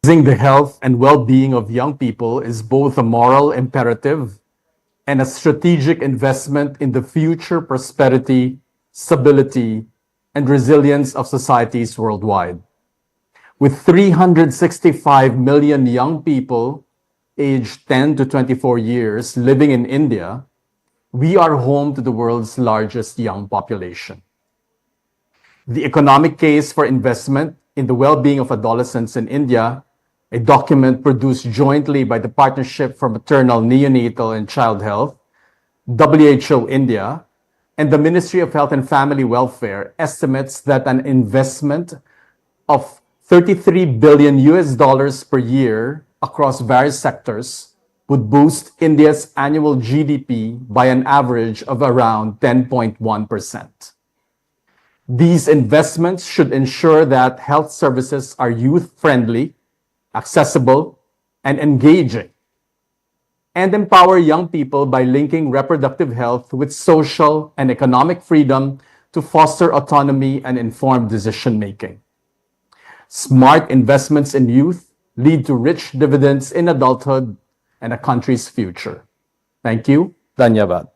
The health and well-being of young people is both a moral imperative and a strategic investment in the future prosperity, stability, and resilience of societies worldwide. With 365 million young people aged 10 to 24 years living in India, we are home to the world's largest young population. The economic case for investment in the well-being of adolescents in India, a document produced jointly by the Partnership for Maternal, Neonatal, and Child Health, WHO India, and the Ministry of Health and Family Welfare, estimates that an investment of $33 billion per year across various sectors would boost India's annual GDP by an average of around 10.1%. These investments should ensure that health services are youth-friendly, accessible, and engaging, and empower young people by linking reproductive health with social and economic freedom to foster autonomy and informed decision-making. Smart investments in youth lead to rich dividends in adulthood and a country's future. Thank you. Dhanyavad.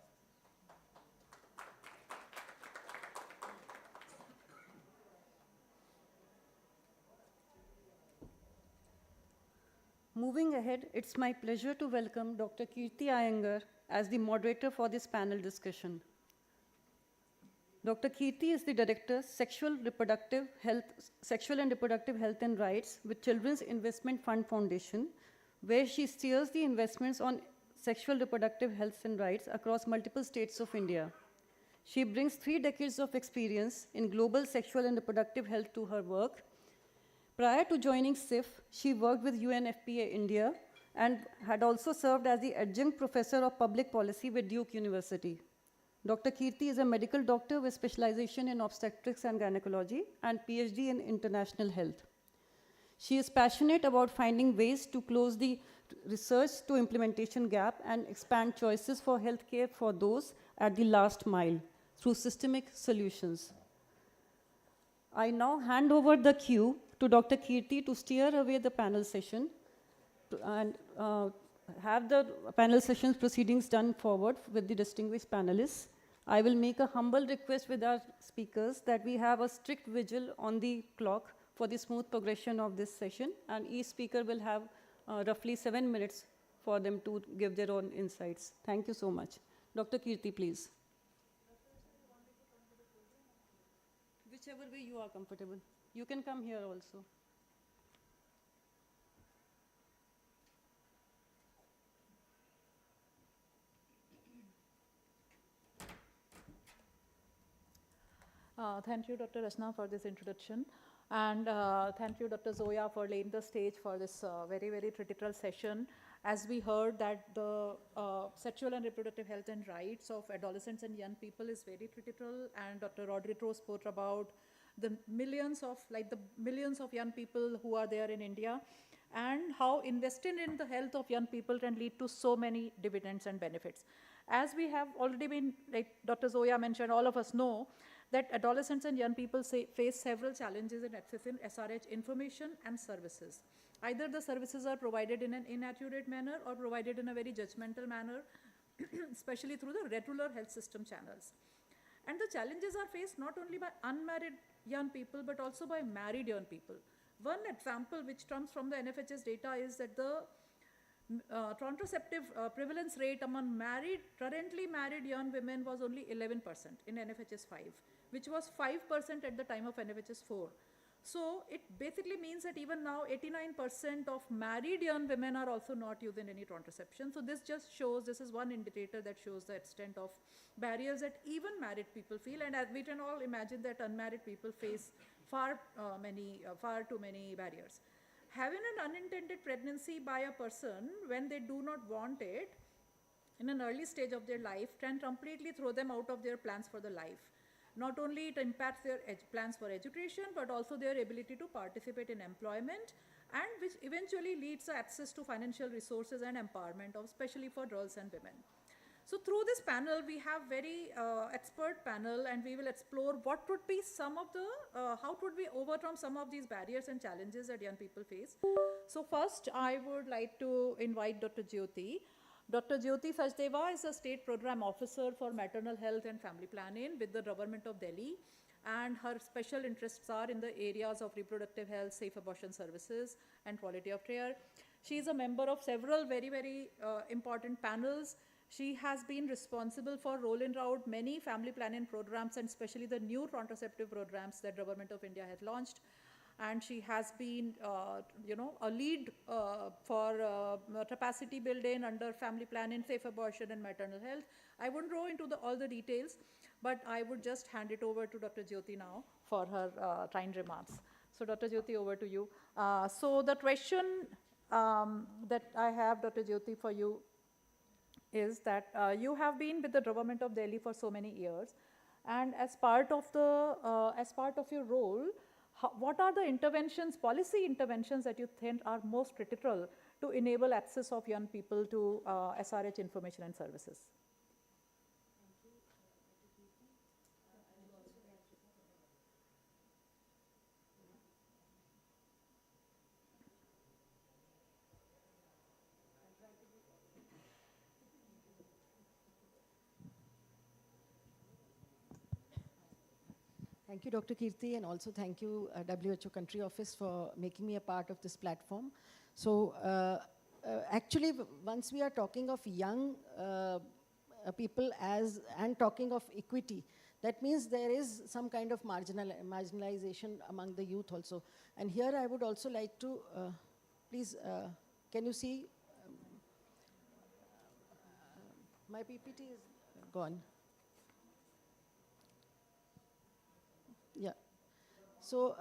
Moving ahead, it's my pleasure to welcome Dr. Kirti Iyengar as the moderator for this panel discussion. Dr. Kirti is the Director, Sexual and Reproductive Health and Rights with Children's Investment Fund Foundation, where she steers the investments on sexual reproductive health and rights across multiple states of India. She brings 3 decades of experience in global sexual and reproductive health to her work, Prior to joining SIF, she worked with UNFPA India and had also served as the adjunct professor of public policy with Duke University. Dr. Kirti is a medical doctor with specialization in obstetrics and gynecology and PhD in international health. She is passionate about finding ways to close the research to implementation gap and expand choices for healthcare for those at the last mile through systemic solutions. I now hand over the cue to Dr. Kirti to steer away the panel session and have the panel session's proceedings done forward with the distinguished panelists. I will make a humble request with our speakers that we have a strict vigil on the clock for the smooth progression of this session, and each speaker will have roughly 7 minutes for them to give their own insights. Thank you so much. Dr. Kirti, please. Whichever way you are comfortable. You can come here also. Thank you, Dr. Rachna, for this introduction. And thank you, Dr. Zoya, for laying the stage for this very, very critical session. As we heard that the sexual and reproductive health and rights of adolescents and young people is very critical, and Dr. Rodrigo spoke about the millions of young people who are there in India, and how investing in the health of young people can lead to so many dividends and benefits. As we have already been, like Dr. Zoya mentioned, all of us know that adolescents and young people face several challenges in accessing SRH information and services. Either the services are provided in an inaccurate manner or provided in a very judgmental manner, especially through the regular health system channels. And the challenges are faced not only by unmarried young people, but also by married young people. One example which comes from the NFHS data is that the contraceptive prevalence rate among currently married young women was only 11% in NFHS 5, which was 5% at the time of NFHS 4. So it basically means that even now 89% of married young women are also not using any contraception. So this just shows, this is one indicator that shows the extent of barriers that even married people feel, and as we can all imagine that unmarried people face far too many barriers. Having an unintended pregnancy by a person when they do not want it in an early stage of their life can completely throw them out of their plans for the life. Not only it impacts their plans for education, but also their ability to participate in employment, and which eventually leads to access to financial resources and empowerment, especially for girls and women. So through this panel, we have very expert panel, and we will explore what would be some of the, how would we overcome some of these barriers and challenges that young people face. So first, I would like to invite Dr. Jyoti. Dr. Jyoti Sachdeva is a state program officer for maternal health and family planning with the government of Delhi, and her special interests are in the areas of reproductive health, safe abortion services, and quality of care. She is a member of several very, very important panels. She has been responsible for rolling out many family planning programs, and especially the new contraceptive programs that Government of India has launched. And she has been, a lead for capacity building under family planning, safe abortion, and maternal health. I wouldn't go into all the details, but I would just hand it over to Dr. Jyoti now for her kind remarks. So Dr. Jyoti, over to you. So the question that I have, Dr. Jyoti, for you is that you have been with the government of Delhi for so many years, and as part of your role, what are the interventions, policy interventions that you think are most critical to enable access of young people to SRH information and services? Thank you, Dr. Kirti, and also thank you, WHO Country Office, for making me a part of this platform. So actually, once we are talking of young people and talking of equity, that means there is some kind of marginalization among the youth also. And here I would also like to, please, can you see? My PPT is gone. Yeah. So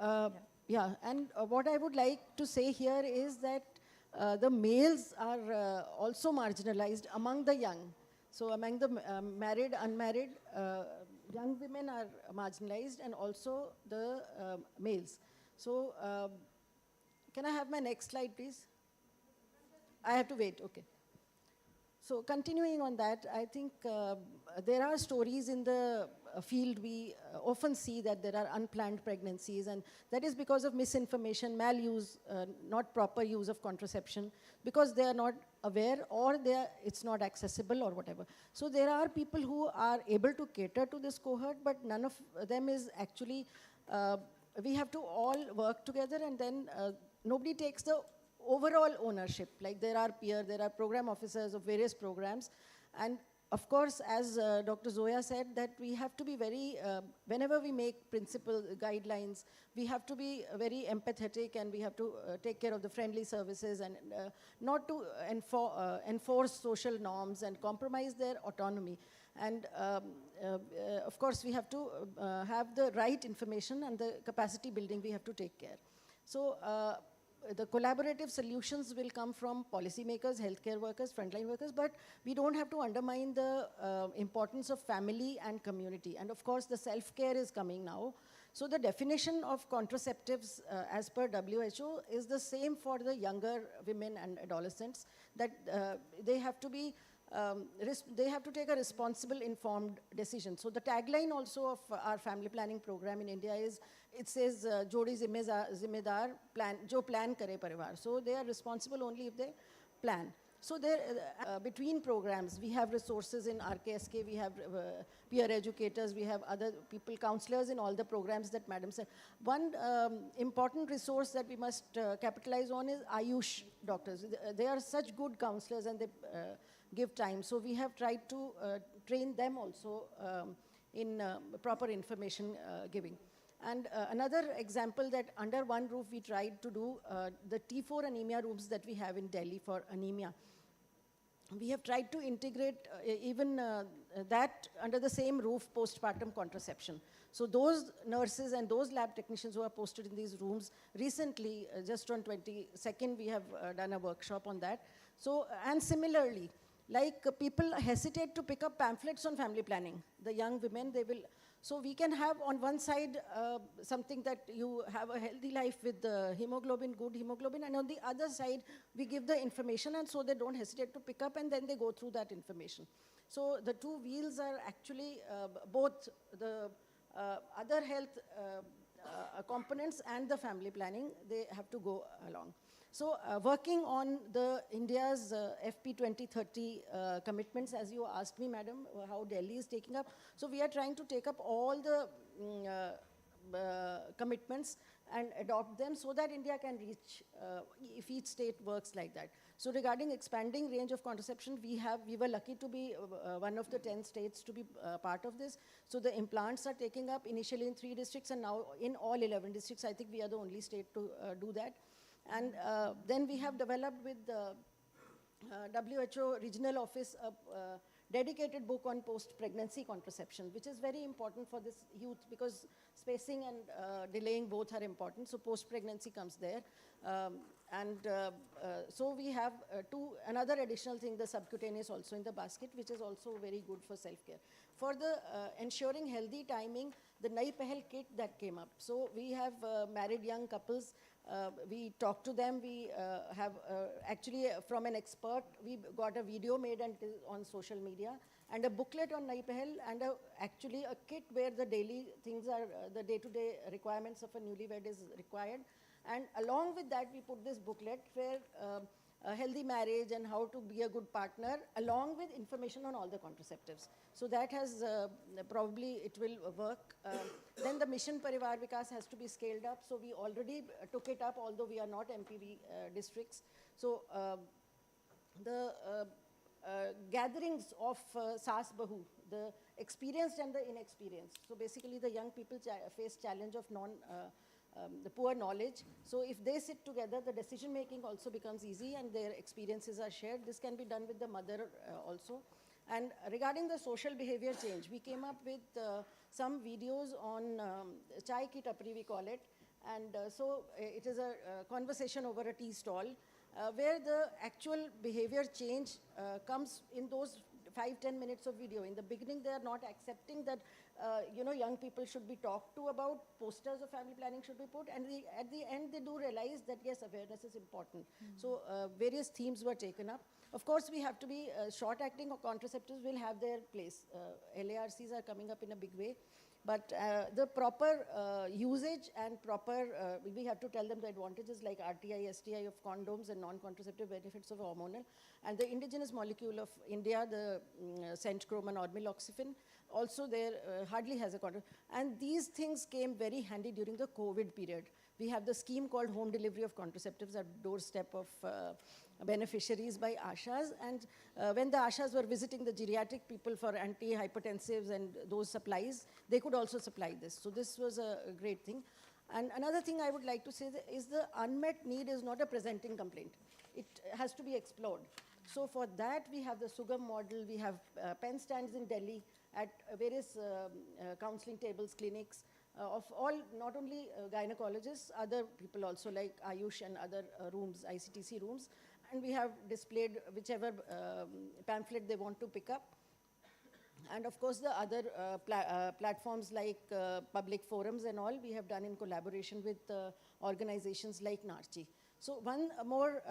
Yeah, and what I would like to say here is that the males are also marginalized among the young. So among the married, unmarried, young women are marginalized, and also the males. So can I have my next slide, please? I have to wait, okay. So continuing on that, I think there are stories in the field. We often see that there are unplanned pregnancies, and that is because of misinformation, maluse, not proper use of contraception, because they are not aware, or it's not accessible or whatever. So there are people who are able to cater to this cohort, but none of them is actually, we have to all work together, and then nobody takes the overall ownership. Like there are program officers of various programs, and of course, as Dr. Zoya said, that we have to be very, whenever we make principle guidelines, we have to be very empathetic, and we have to take care of the friendly services, and not to enforce social norms and compromise their autonomy. And of course, we have to have the right information, and the capacity building we have to take care. So the collaborative solutions will come from policymakers, healthcare workers, frontline workers, but we don't have to undermine the importance of family and community. And of course, the self-care is coming now. So the definition of contraceptives as per WHO is the same for the younger women and adolescents, that they have to be they have to take a responsible, informed decision. So the tagline also of our family planning program in India is, it says, Jodi Zimmedar, Jo plan kare parivar. So they are responsible only if they plan. So there, between programs, we have resources in RKSK, we have peer educators, we have other people, counselors in all the programs that Madam said. One important resource that we must capitalize on is Ayush doctors. They are such good counselors, and they give time. So we have tried to train them also in proper information giving. And another example, that under one roof we tried to do the T4 anemia rooms that we have in Delhi for anemia. We have tried to integrate even that under the same roof, postpartum contraception. So those nurses and those lab technicians who are posted in these rooms, recently, just on 22nd, we have done a workshop on that. So, and similarly, like people hesitate to pick up pamphlets on family planning. The young women, they will. So we can have on one side something that you have a healthy life with hemoglobin, good hemoglobin, and on the other side, we give the information, and so they don't hesitate to pick up, and then they go through that information. So the two wheels are actually both the other health components and the family planning, they have to go along. So working on the India's FP 2030 commitments, as you asked me, Madam, how Delhi is taking up. So we are trying to take up all the commitments and adopt them so that India can reach, if each state works like that. So regarding expanding range of contraception, we were lucky to be one of the 10 states to be part of this. So the implants are taking up initially in 3 districts, and now in all 11 districts. I think we are the only state to do that. And then we have developed with the WHO regional office a dedicated book on post-pregnancy contraception, which is very important for this youth, because spacing and delaying both are important. So post-pregnancy comes there. So we have another additional thing, the subcutaneous also in the basket, which is also very good for self-care. For the ensuring healthy timing, the Nai Pehal kit that came up. So we have married young couples. We talk to them. We have actually from an expert, we got a video made and on social media, and a booklet on Nai Pehal, and actually a kit where the daily things are, the day-to-day requirements of a newlywed is required. And along with that, we put this booklet where a healthy marriage and how to be a good partner, along with information on all the contraceptives. So that has probably, it will work. Then the Mission Parivar Vikas has to be scaled up. So we already took it up, although we are not MPV districts. So the gatherings of Saas Bahu, the experienced and the inexperienced. So basically the young people face challenge of the poor knowledge. So if they sit together, the decision making also becomes easy, and their experiences are shared. This can be done with the mother also. And regarding the social behavior change, we came up with some videos on Chai Ki Tapri, we call it. And it is a conversation over a tea stall where the actual behavior change comes in those 5-10 minutes of video. In the beginning, they are not accepting that young people should be talked to about, posters of family planning should be put, and at the end they do realize that yes, awareness is important. So various themes were taken up. Of course, we have to be short-acting or contraceptives will have their place. LARCs are coming up in a big way. But the proper usage and proper, we have to tell them the advantages like RTI, STI of condoms and non-contraceptive benefits of hormonal. And the indigenous molecule of India, the centrochrome and ormiloxifin, also there hardly has a condom. And these things came very handy during the COVID period. We have the scheme called home delivery of contraceptives at doorstep of beneficiaries by ASHAs, and when the ASHAs were visiting the geriatric people for antihypertensives and those supplies, they could also supply this. So this was a great thing. And another thing I would like to say is the unmet need is not a presenting complaint. It has to be explored. So for that, we have the Sugam model, we have pen stands in Delhi at various counseling tables, clinics, of all, not only gynecologists, other people also like Ayush and other rooms, ICTC rooms. And we have displayed whichever pamphlet they want to pick up. And of course, the other platforms like public forums and all, we have done in collaboration with organizations like NARCHI. So one more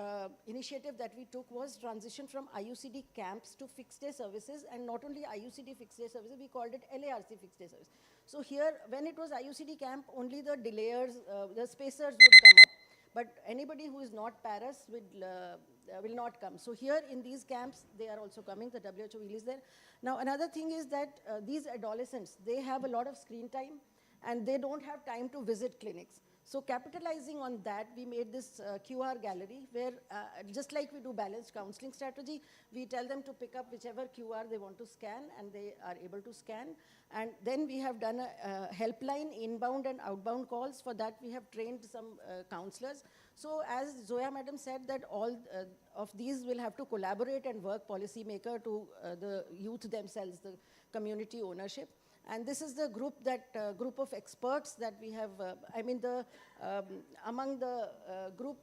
initiative that we took was transition from IUCD camps to fixed day services, and not only IUCD fixed day services, we called it LARC fixed day service. So here, when it was IUCD camp, only the delayers, the spacers would come up. But anybody who is not paras will not come. So here in these camps, they are also coming, the WHO wheel is there. Now another thing is that these adolescents, they have a lot of screen time and they don't have time to visit clinics. So capitalizing on that, we made this QR gallery where just like we do balanced counseling strategy, we tell them to pick up whichever QR they want to scan and they are able to scan. And then we have done a helpline, inbound and outbound calls. For that, we have trained some counselors. So as Zoya madam said that all of these will have to collaborate and work policymaker to the youth themselves, the community ownership. And this is the group that group of experts that we have. Among the group,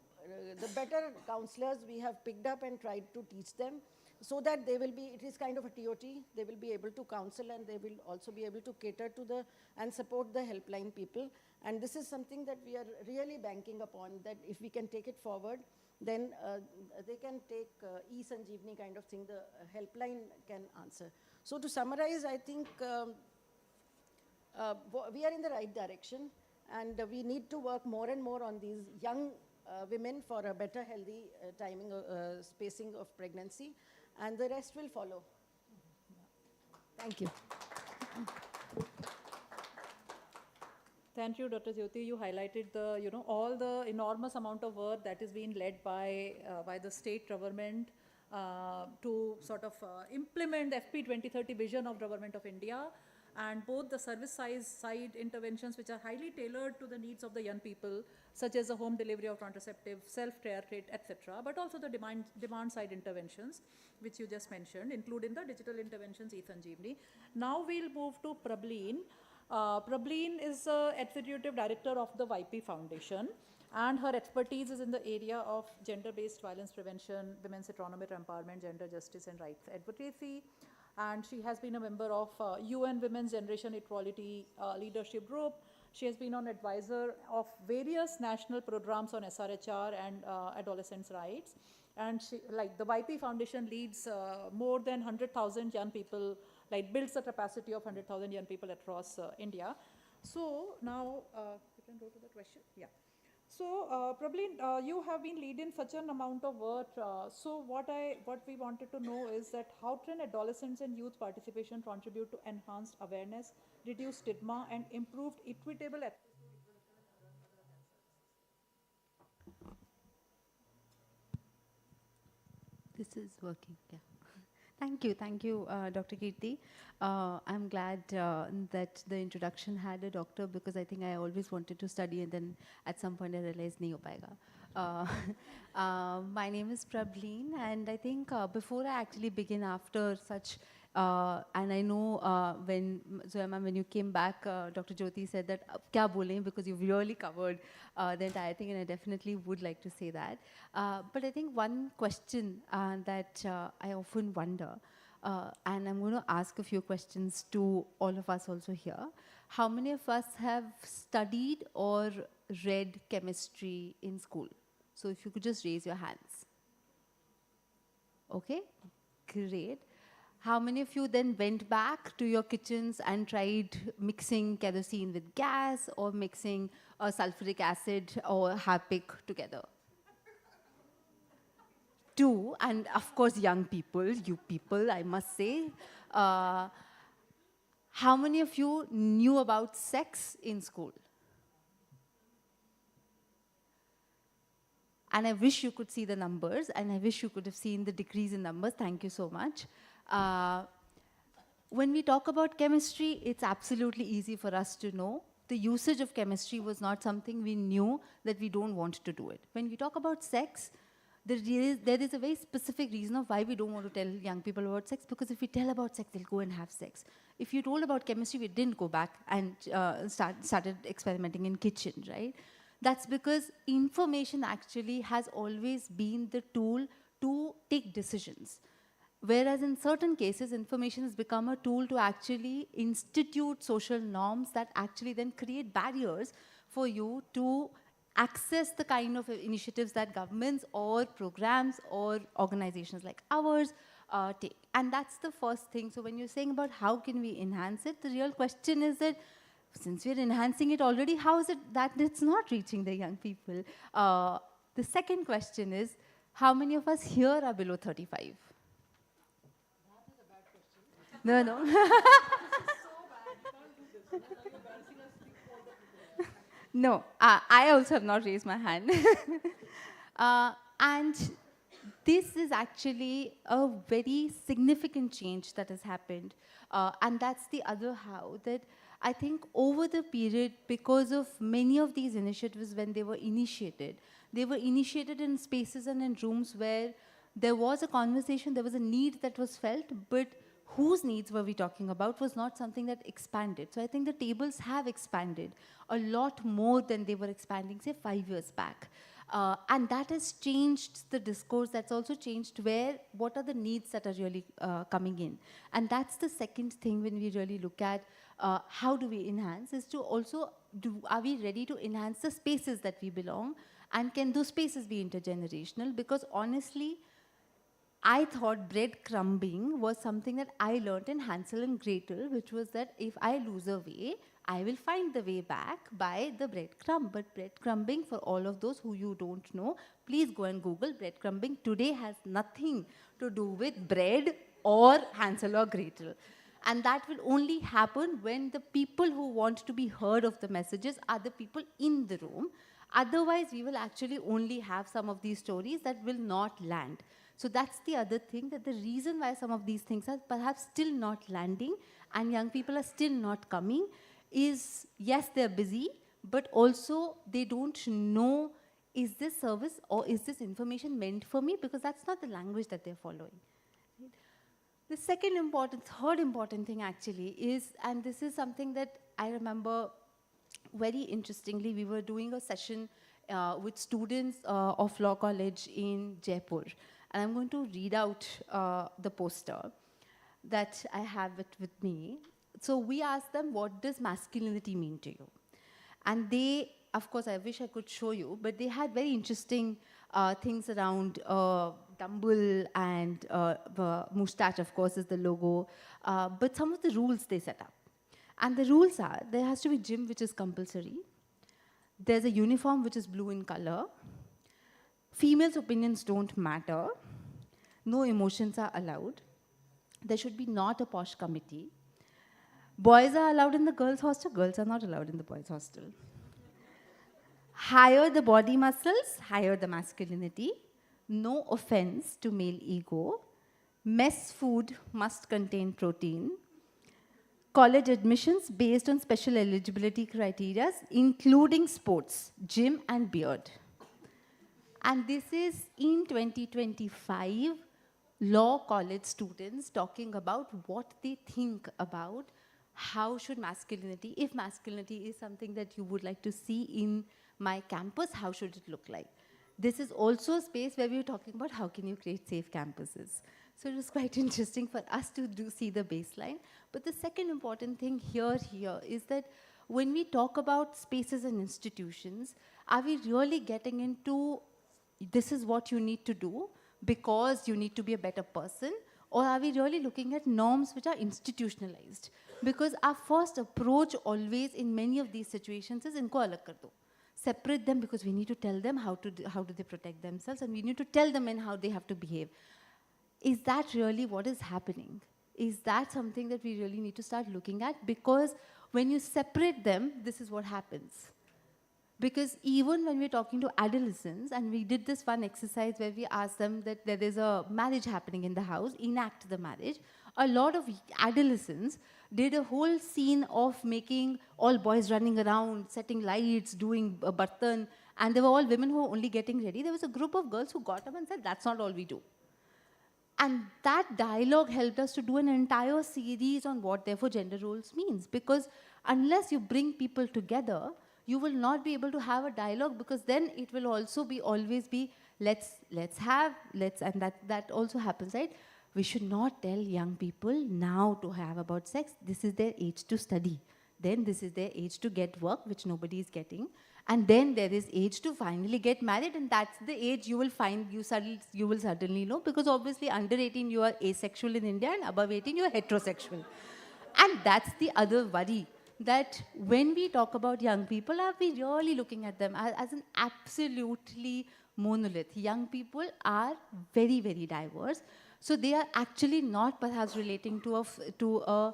the better counselors we have picked up and tried to teach them, so that they will be. It is kind of a TOT. They will be able to counsel and they will also be able to cater to and support the helpline people. And this is something that we are really banking upon. That if we can take it forward, then they can take e-Sanjeevani kind of thing. The helpline can answer. So to summarize, I think. We are in the right direction, and we need to work more and more on these young women for a better healthy timing, spacing of pregnancy, and the rest will follow. Thank you. Thank you, Dr. Jyoti. You highlighted all the enormous amount of work that is being led by the state government to sort of implement FP 2030 vision of Government of India. And both the service side interventions, which are highly tailored to the needs of the young people, such as the home delivery of contraceptive, self-care kit, etc., but also the demand side interventions, which you just mentioned, including the digital interventions, e-Sanjeevani. Now we'll move to Prableen. Prableen is the executive director of the YP Foundation, and her expertise is in the area of gender-based violence prevention, women's economic empowerment, gender justice, and rights advocacy. And she has been a member of UN Women's Generation Equality Leadership Group. She has been an advisor of various national programs on SRHR and adolescents' rights. And she, like the YP Foundation leads more than 100,000 young people, like builds the capacity of 100,000 young people across India. So now, you can go to the question, yeah. So probably you have been leading such an amount of work. So what we wanted to know is that how can adolescents and youth participation contribute to enhanced awareness, reduce stigma, and improved equitable access to This is working, yeah. Thank you, Dr. Kirti. I'm glad that the introduction had a doctor, because I think I always wanted to study and then at some point I realized nahi ho payega. My name is Prableen, and I think before I actually begin, after such And I know Zoya ma'am, when you came back, Dr. Jyoti said that, kya bole, because you've really covered the entire thing, and I definitely would like to say that. But I think one question that I often wonder, and I'm going to ask a few questions to all of us also here. How many of us have studied or read chemistry in school? So if you could just raise your hands. Okay, great. How many of you then went back to your kitchens and tried mixing kerosene with gas or mixing sulfuric acid or Harpic together? 2, and of course young people, you people, I must say. How many of you knew about sex in school? And I wish you could see the numbers, and I wish you could have seen the decrease in numbers. Thank you so much. When we talk about chemistry, it's absolutely easy for us to know. The usage of chemistry was not something we knew that we don't want to do it. When we talk about sex, there is a very specific reason of why we don't want to tell young people about sex, because if we tell about sex, they'll go and have sex. If you told about chemistry, we didn't go back and started experimenting in kitchen, right? That's because information actually has always been the tool to take decisions. Whereas in certain cases, information has become a tool to actually institute social norms that actually then create barriers for you to access the kind of initiatives that governments or programs or organizations like ours take. And that's the first thing. So when you're saying about how can we enhance it, the real question is that since we're enhancing it already, how is it that it's not reaching the young people? The second question is, how many of us here are below 35? No, no. No, I also have not raised my hand. And this is actually a very significant change that has happened. And that's the other how, that I think over the period, because of many of these initiatives when they were initiated in spaces and in rooms where there was a conversation, there was a need that was felt, but whose needs were we talking about was not something that expanded. So I think the tables have expanded a lot more than they were expanding, say, 5 years back. And that has changed the discourse. That's also changed what are the needs that are really coming in. And that's the second thing when we really look at how do we enhance, is to also, are we ready to enhance the spaces that we belong? And can those spaces be intergenerational? Because honestly, I thought breadcrumbing was something that I learned in Hansel and Gretel, which was that if I lose a way, I will find the way back by the breadcrumb. But breadcrumbing, for all of those who you don't know, please go and Google. Breadcrumbing today has nothing to do with bread or Hansel or Gretel. And that will only happen when the people who want to be heard of the messages are the people in the room. Otherwise, we will actually only have some of these stories that will not land. So that's the other thing, that the reason why some of these things are perhaps still not landing and young people are still not coming is, yes, they're busy, but also they don't know, is this service or is this information meant for me? Because that's not the language that they're following. The third important thing actually is, and this is something that I remember very interestingly, we were doing a session with students of Law College in Jaipur. And I'm going to read out the poster that I have with me. So we asked them, what does masculinity mean to you? And they, of course, I wish I could show you, but they had very interesting things around dumbbell and moustache, of course, is the logo. But some of the rules they set up. And the rules are, there has to be gym, which is compulsory. There's a uniform, which is blue in color. Females' opinions don't matter. No emotions are allowed. There should be not a posh committee. Boys are allowed in the girls' hostel. Girls are not allowed in the boys' hostel. Hire the body muscles, hire the masculinity. No offense to male ego. Mess food must contain protein. College admissions based on special eligibility criteria, including sports, gym, and beard. And this is in 2025 law college students talking about what they think about how should masculinity, if masculinity is something that you would like to see in my campus, how should it look like? This is also a space where we were talking about how can you create safe campuses. So it was quite interesting for us to see the baseline. But the second important thing here is that when we talk about spaces and institutions, are we really getting into this is what you need to do because you need to be a better person? Or are we really looking at norms which are institutionalized? Because our first approach always in many of these situations is inko alag kar do. Separate them because we need to tell them how do they protect themselves, and we need to tell them in how they have to behave. Is that really what is happening? Is that something that we really need to start looking at? Because when you separate them, this is what happens. Because even when we're talking to adolescents, and we did this one exercise where we asked them that there is a marriage happening in the house, enact the marriage, a lot of adolescents did a whole scene of making all boys running around, setting lights, doing a bartan, and they were all women who were only getting ready. There was a group of girls who got up and said, that's not all we do. And that dialogue helped us to do an entire series on what therefore gender roles means. Because unless you bring people together, you will not be able to have a dialogue, because then it will also be always be and that also happens, right? We should not tell young people now to have about sex. This is their age to study. Then this is their age to get work, which nobody is getting. And then there is age to finally get married, and that's the age you will find, you will suddenly know, because obviously under 18 you are asexual in India, and above 18 you are heterosexual. And that's the other worry, that when we talk about young people, are we really looking at them as an absolutely monolith? Young people are very, very diverse. So they are actually not perhaps relating to a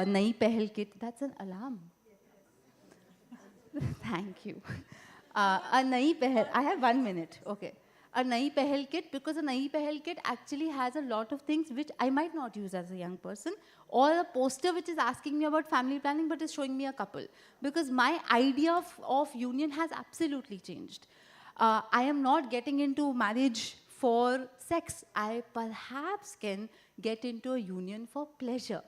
Nayi Pehal kit. That's an alarm. Thank you. A Nayi Pehal, I have 1 minute, okay. A Nayi Pehal kit, because a Nayi Pehal kit actually has a lot of things which I might not use as a young person, or a poster which is asking me about family planning but is showing me a couple. Because my idea of union has absolutely changed. I am not getting into marriage for sex. I perhaps can get into a union for pleasure.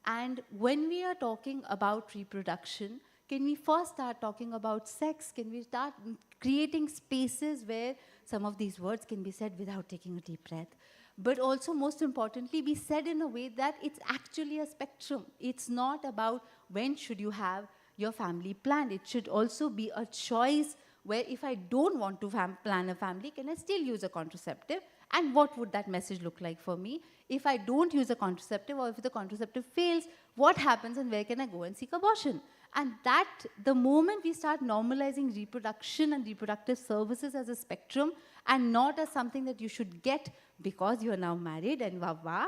And when we are talking about reproduction, can we first start talking about sex? Can we start creating spaces where some of these words can be said without taking a deep breath? But also, most importantly, be said in a way that it's actually a spectrum. It's not about when should you have your family planned. It should also be a choice where if I don't want to plan a family, can I still use a contraceptive? And what would that message look like for me? If I don't use a contraceptive, or if the contraceptive fails, what happens and where can I go and seek abortion? And that, the moment we start normalizing reproduction and reproductive services as a spectrum, and not as something that you should get because you are now married and wah-wah,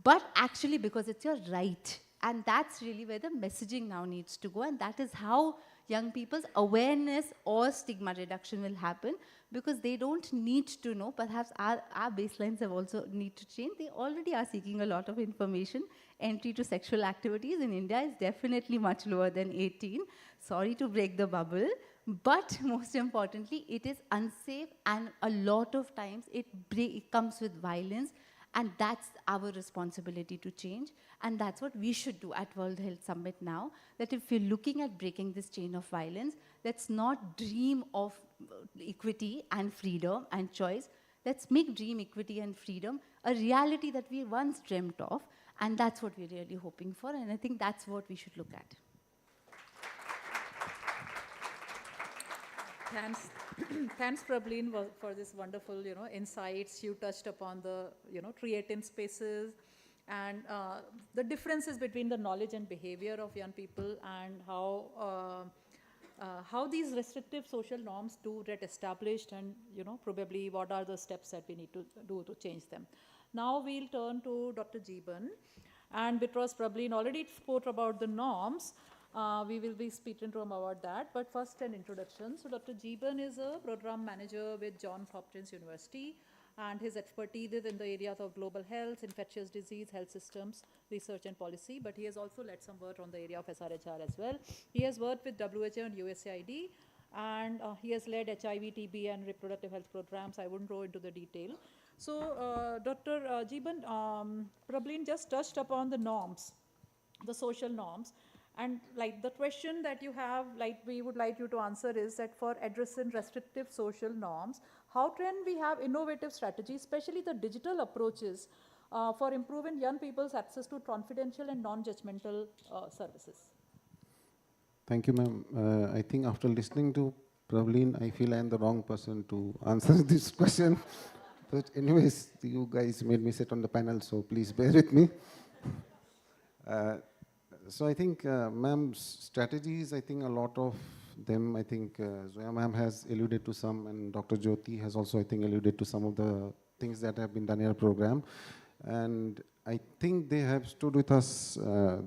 but actually because it's your right. And that's really where the messaging now needs to go, and that is how young people's awareness or stigma reduction will happen, because they don't need to know. Perhaps our baselines have also need to change. They already are seeking a lot of information. Entry to sexual activities in India is definitely much lower than 18. Sorry to break the bubble, but most importantly, it is unsafe, and a lot of times it comes with violence. And that's our responsibility to change. And that's what we should do at World Health Summit now, that if we're looking at breaking this chain of violence, let's not dream of equity and freedom and choice. Let's make dream equity and freedom a reality that we once dreamt of. And that's what we're really hoping for. And I think that's what we should look at. Thanks, Prableen, for this wonderful, insights. You touched upon the, creating spaces and the differences between the knowledge and behavior of young people, and how these restrictive social norms do get established, and, probably what are the steps that we need to do to change them. Now we'll turn to Dr. Jeeban, and because Prableen already spoke about the norms, we will be speaking to him about that. But first, an introduction. So Dr. Jeeban is a program manager with Johns Hopkins University, and his expertise is in the areas of global health, infectious disease, health systems, research and policy. But he has also led some work on the area of SRHR as well. He has worked with WHO and USAID, and he has led HIV, TB, and reproductive health programs. I wouldn't go into the detail. So, Dr. Jeeban, Prableen just touched upon the norms, the social norms. And like the question that you have, like we would like you to answer is that for addressing restrictive social norms, how can we have innovative strategies, especially the digital approaches for improving young people's access to confidential and non-judgmental services? Thank you, ma'am. I think after listening to Pravleen, I feel I am the wrong person to answer this question. But anyways, you guys made me sit on the panel, so please bear with me. So I think ma'am's strategies, I think a lot of them, I think Zoya ma'am has alluded to some, and Dr. Jyoti has also, I think, alluded to some of the things that have been done in our program. And I think they have stood with us,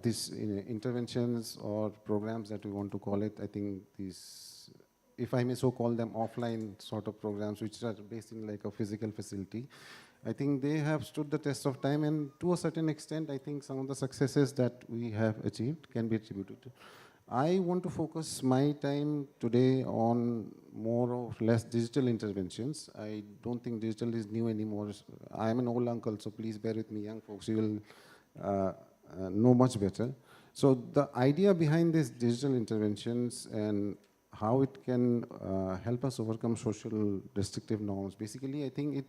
these interventions or programs that we want to call it. I think these, if I may so call them, offline sort of programs, which are based in like a physical facility. I think they have stood the test of time, and to a certain extent, I think some of the successes that we have achieved can be attributed to. I want to focus my time today on more or less digital interventions. I don't think digital is new anymore. I am an old uncle, so please bear with me, young folks, you will know much better. So the idea behind these digital interventions and how it can help us overcome social restrictive norms, basically I think it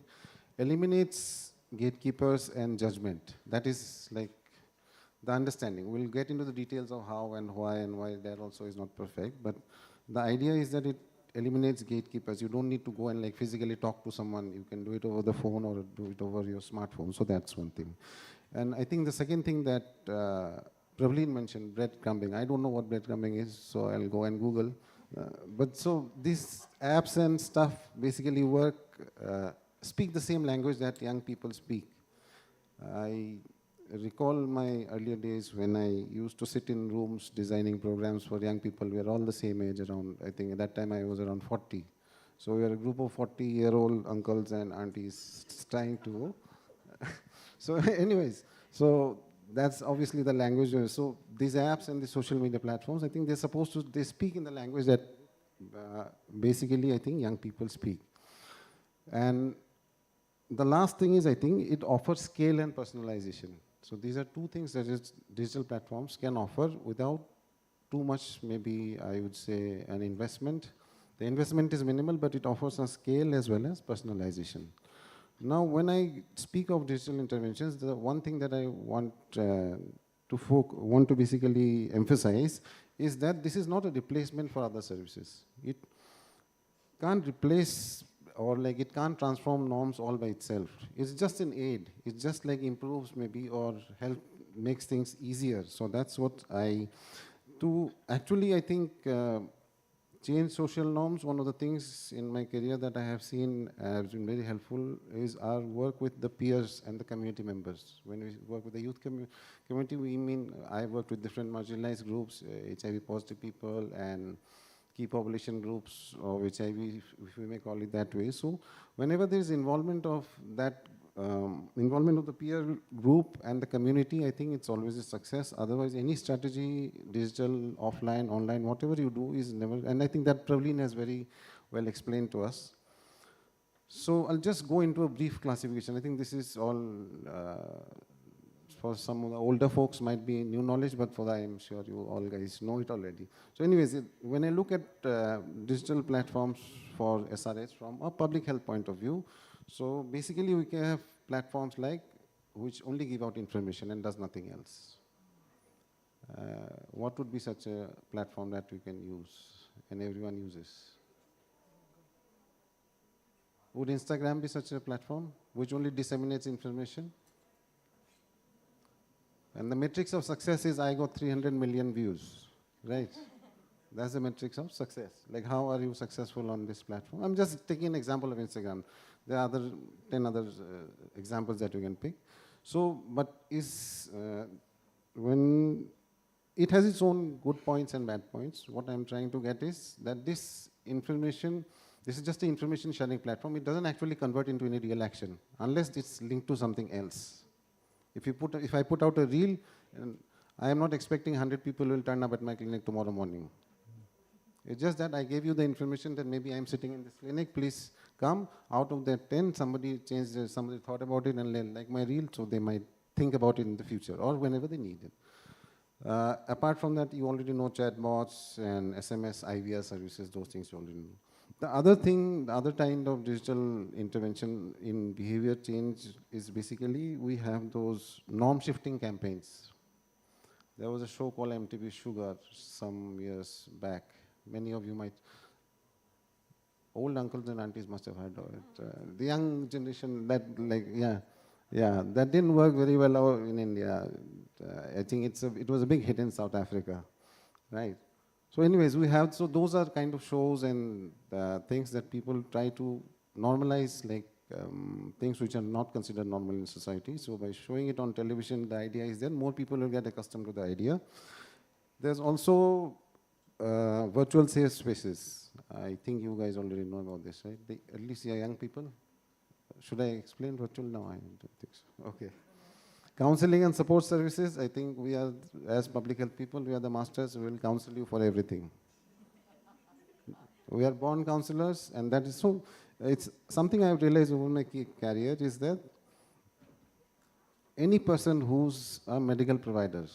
eliminates gatekeepers and judgment. That is like the understanding. We'll get into the details of how and why that also is not perfect, but the idea is that it eliminates gatekeepers. You don't need to go and like physically talk to someone. You can do it over the phone or do it over your smartphone. So that's one thing. And I think the second thing that Pravleen mentioned, breadcrumbing. I don't know what breadcrumbing is, so I'll go and Google. But so these apps and stuff basically work, speak the same language that young people speak. I recall my earlier days when I used to sit in rooms designing programs for young people. We were all the same age around, I think at that time I was around 40. So we were a group of 40-year-old uncles and aunties trying to. So anyways, so that's obviously the language. So these apps and the social media platforms, I think they're supposed to, they speak in the language that basically I think young people speak. And the last thing is, I think it offers scale and personalization. So these are two things that digital platforms can offer without too much, maybe I would say, an investment. The investment is minimal, but it offers a scale as well as personalization. Now, when I speak of digital interventions, the one thing that I want to basically emphasize is that this is not a replacement for other services. It can't replace or like it can't transform norms all by itself. It's just an aid. It just like improves maybe or makes things easier. So that's what actually I think change social norms. One of the things in my career that I have seen has been very helpful is our work with the peers and the community members. When we work with the youth community, we mean I worked with different marginalized groups, HIV positive people and key population groups of HIV, if we may call it that way. So whenever there is involvement of that, involvement of the peer group and the community, I think it's always a success. Otherwise, any strategy, digital, offline, online, whatever you do is never, and I think that Pravleen has very well explained to us. So I'll just go into a brief classification. I think this is all, for some of the older folks might be new knowledge, but for that I'm sure you all guys know it already. So anyways, when I look at digital platforms for SRH from a public health point of view, so basically we can have platforms like which only give out information and does nothing else. What would be such a platform that we can use and everyone uses? Would Instagram be such a platform which only disseminates information? And the metrics of success is I got 300 million views, right? That's the metrics of success. Like how are you successful on this platform? I'm just taking an example of Instagram. There are 10 other examples that you can pick. So, but when it has its own good points and bad points, what I'm trying to get is that this information, this is just an information sharing platform. It doesn't actually convert into any real action unless it's linked to something else. If I put out a reel, I am not expecting 100 people will turn up at my clinic tomorrow morning. It's just that I gave you the information that maybe I'm sitting in this clinic, please come. Out of that 10, somebody changed, somebody thought about it and they like my reel, so they might think about it in the future or whenever they need it. Apart from that, you already know chatbots and SMS, IVR services, those things you already know. The other thing, the other kind of digital intervention in behavior change is basically we have those norm shifting campaigns. There was a show called MTV Sugar some years back. Many of you might, old uncles and aunties must have heard of it. The young generation, that that didn't work very well in India. I think it was a big hit in South Africa, right? So anyways, we have, so those are kind of shows and things that people try to normalize, like things which are not considered normal in society. So by showing it on television, the idea is that more people will get accustomed to the idea. There's also virtual safe spaces. I think you guys already know about this, right? At least young people. Should I explain virtual now? I don't think so. Okay. Counseling and support services, I think we are, as public health people, we are the masters. We will counsel you for everything. We are born counselors, and that is so. It's something I've realized over my career is that any person who's a medical provider,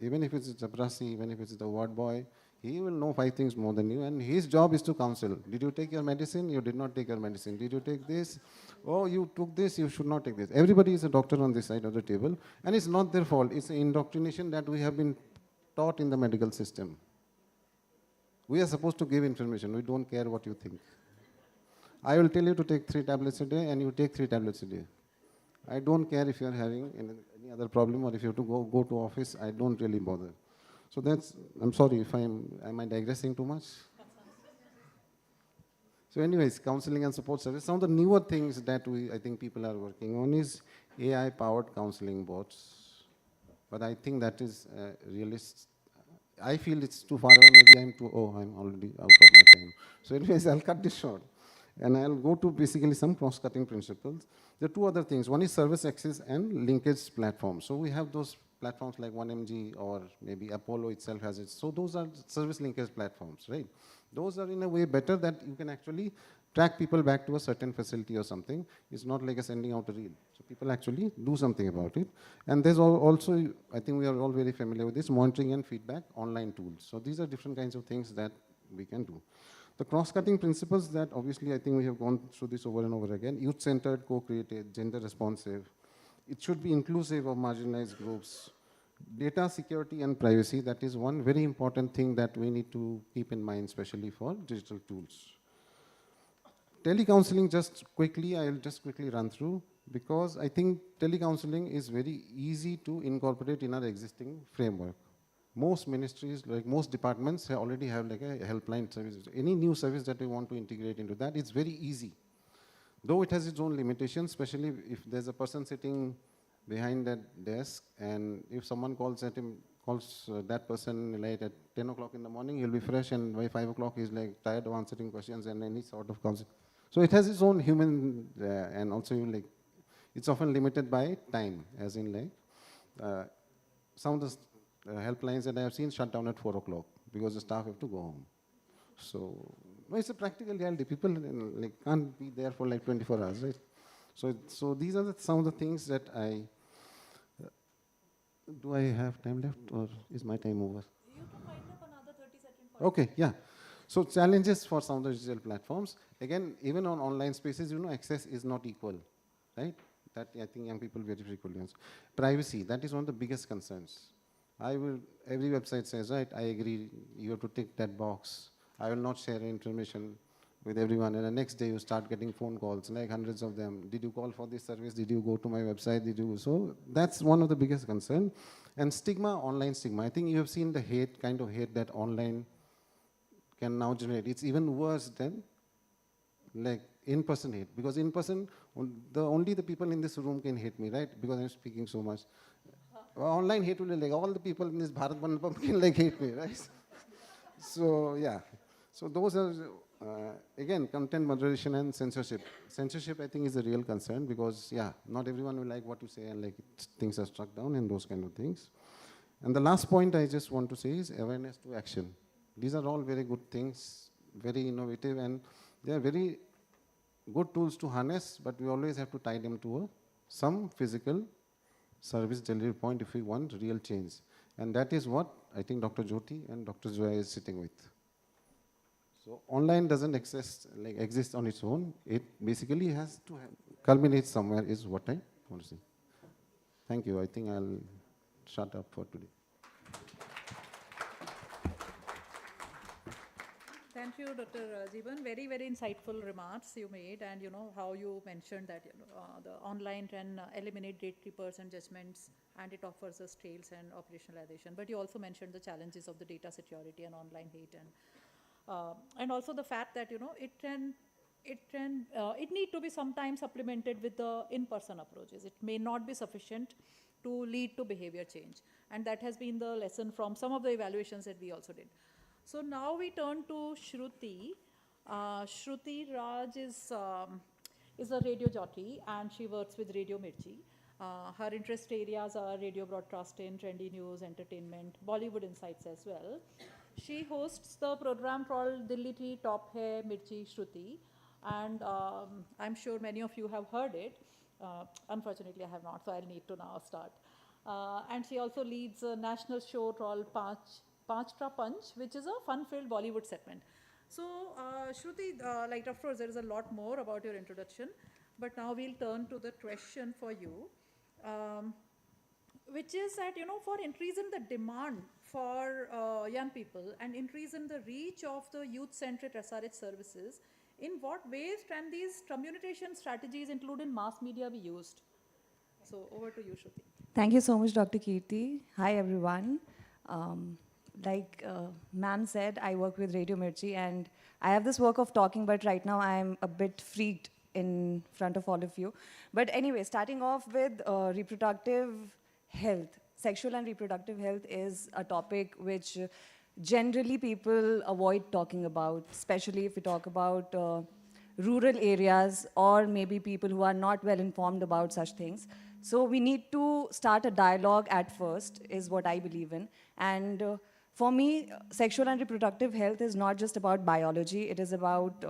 even if it's a chaprasi, even if it's the ward boy, he will know 5 things more than you, and his job is to counsel. Did you take your medicine? You did not take your medicine. Did you take this? Oh, you took this, you should not take this. Everybody is a doctor on this side of the table, and it's not their fault. It's an indoctrination that we have been taught in the medical system. We are supposed to give information. We don't care what you think. I will tell you to take 3 tablets a day, and you take 3 tablets a day. I don't care if you're having any other problem or if you have to go to office. I don't really bother. So that's, I'm sorry if am I digressing too much? So anyways, counseling and support service. Some of the newer things that I think people are working on is AI-powered counseling bots. But I think that is realistic. I feel it's too far away. Maybe I'm already out of my time. So anyways, I'll cut this short. And I'll go to basically some cross-cutting principles. There are 2 other things. One is service access and linkage platforms. So we have those platforms like 1mg or maybe Apollo itself has it. So those are service linkage platforms, right? Those are in a way better that you can actually track people back to a certain facility or something. It's not like a sending out a reel. So people actually do something about it. And there's also, I think we are all very familiar with this, monitoring and feedback online tools. So these are different kinds of things that we can do. The cross-cutting principles that obviously I think we have gone through this over and over again, youth-centered, co-created, gender-responsive. It should be inclusive of marginalized groups. Data security and privacy, that is one very important thing that we need to keep in mind, especially for digital tools. Telecounseling, I'll just quickly run through, because I think telecounseling is very easy to incorporate in our existing framework. Most ministries, like most departments, already have like a helpline service. Any new service that we want to integrate into that, it's very easy. Though it has its own limitations, especially if there's a person sitting behind that desk, and if someone calls that person late at 10 o'clock in the morning, he'll be fresh, and by 5 o'clock he's like tired of answering questions and any sort of concept. So it has its own human, and also like, it's often limited by time, as in like, some of the helplines that I have seen shut down at 4 o'clock because the staff have to go home. So it's a practical reality. People like can't be there for like 24 hours, right? So these are some of the things that do I have time left or is my time over? You can wind up another 30-second point. Okay, yeah. So challenges for some of the digital platforms. Again, even on online spaces, access is not equal, right? That I think young people very frequently answer. Privacy, that is one of the biggest concerns. Every website says, right, I agree, you have to tick that box. I will not share information with everyone. And the next day you start getting phone calls, like hundreds of them. Did you call for this service? Did you go to my website? So that's one of the biggest concerns. And stigma, online stigma. I think you have seen the kind of hate that online can now generate. It's even worse than like in-person hate. Because in-person, only the people in this room can hate me, right? Because I'm speaking so much. Online hate will be like all the people in this Bharat Mandapam can like hate me, right? So yeah, so those are again content moderation and censorship. Censorship I think is a real concern because not everyone will like what you say and like things are struck down and those kind of things. And the last point I just want to say is awareness to action. These are all very good things, very innovative, and they are very good tools to harness, but we always have to tie them to some physical service delivery point if we want real change. And that is what I think Dr. Jyoti and Dr. Zoya is sitting with. So online doesn't exist on its own. It basically has to culminate somewhere is what I want to say. Thank you. I think I'll shut up for today. Thank you, Dr. Jeevan. Very, very insightful remarks you made, and how you mentioned that the online can eliminate gatekeepers and judgments, and it offers us trails and operationalization. But you also mentioned the challenges of the data security and online hate, and also the fact that it need to be sometimes supplemented with the in-person approaches. It may not be sufficient to lead to behavior change, and that has been the lesson from some of the evaluations that we also did. So now we turn to Shruti. Shruti Raj is a radio jockey, and she works with Radio Mirchi. Her interest areas are radio broadcasting, trendy news, entertainment, Bollywood insights as well. She hosts the program called Dilli Thi Top Hai Mirchi Shruti, and I'm sure many of you have heard it. Unfortunately, I have not, so I'll need to now start. And she also leads a national show called Panchtra Punch, which is a fun-filled Bollywood segment. So, Shruti, of course, there is a lot more about your introduction, but now we'll turn to the question for you, which is that, for increasing the demand for young people and increasing the reach of the youth-centric SRH services, in what ways can these communication strategies, including mass media, be used? So, over to you, Shruti. Thank you so much, Dr. Kirti. Hi, everyone. Like ma'am said, I work with Radio Mirchi, and I have this work of talking, but right now I'm a bit freaked in front of all of you. But anyway, starting off with reproductive health. Sexual and reproductive health is a topic which generally people avoid talking about, especially if we talk about rural areas or maybe people who are not well informed about such things. So we need to start a dialogue at first, is what I believe in. And for me, sexual and reproductive health is not just about biology. It is about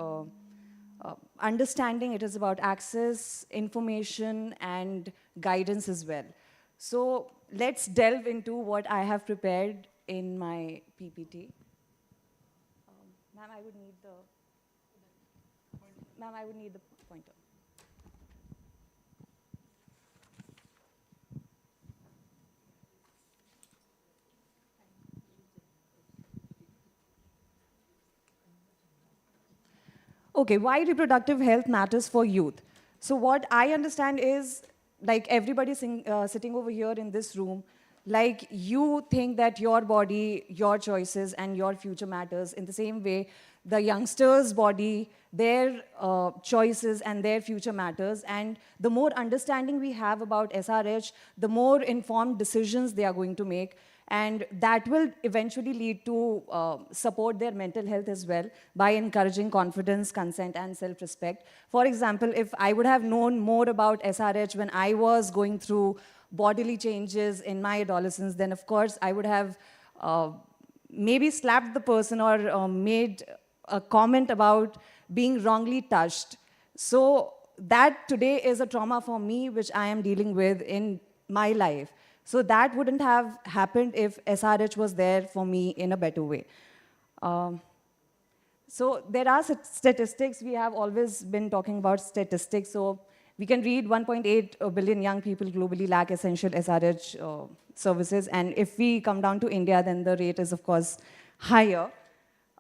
understanding. It is about access, information, and guidance as well. So let's delve into what I have prepared in my PPT. Ma'am, I would need the pointer. Okay, why reproductive health matters for youth. So what I understand is, like everybody sitting over here in this room, like you think that your body, your choices, and your future matters. In the same way, the youngsters' body, their choices and their future matters. And the more understanding we have about SRH, the more informed decisions they are going to make. And that will eventually lead to support their mental health as well by encouraging confidence, consent, and self-respect. For example, if I would have known more about SRH when I was going through bodily changes in my adolescence, then of course I would have maybe slapped the person or made a comment about being wrongly touched. So that today is a trauma for me, which I am dealing with in my life. So that wouldn't have happened if SRH was there for me in a better way. So there are statistics. We have always been talking about statistics. So we can read 1.8 billion young people globally lack essential SRH services. And if we come down to India, then the rate is, of course, higher.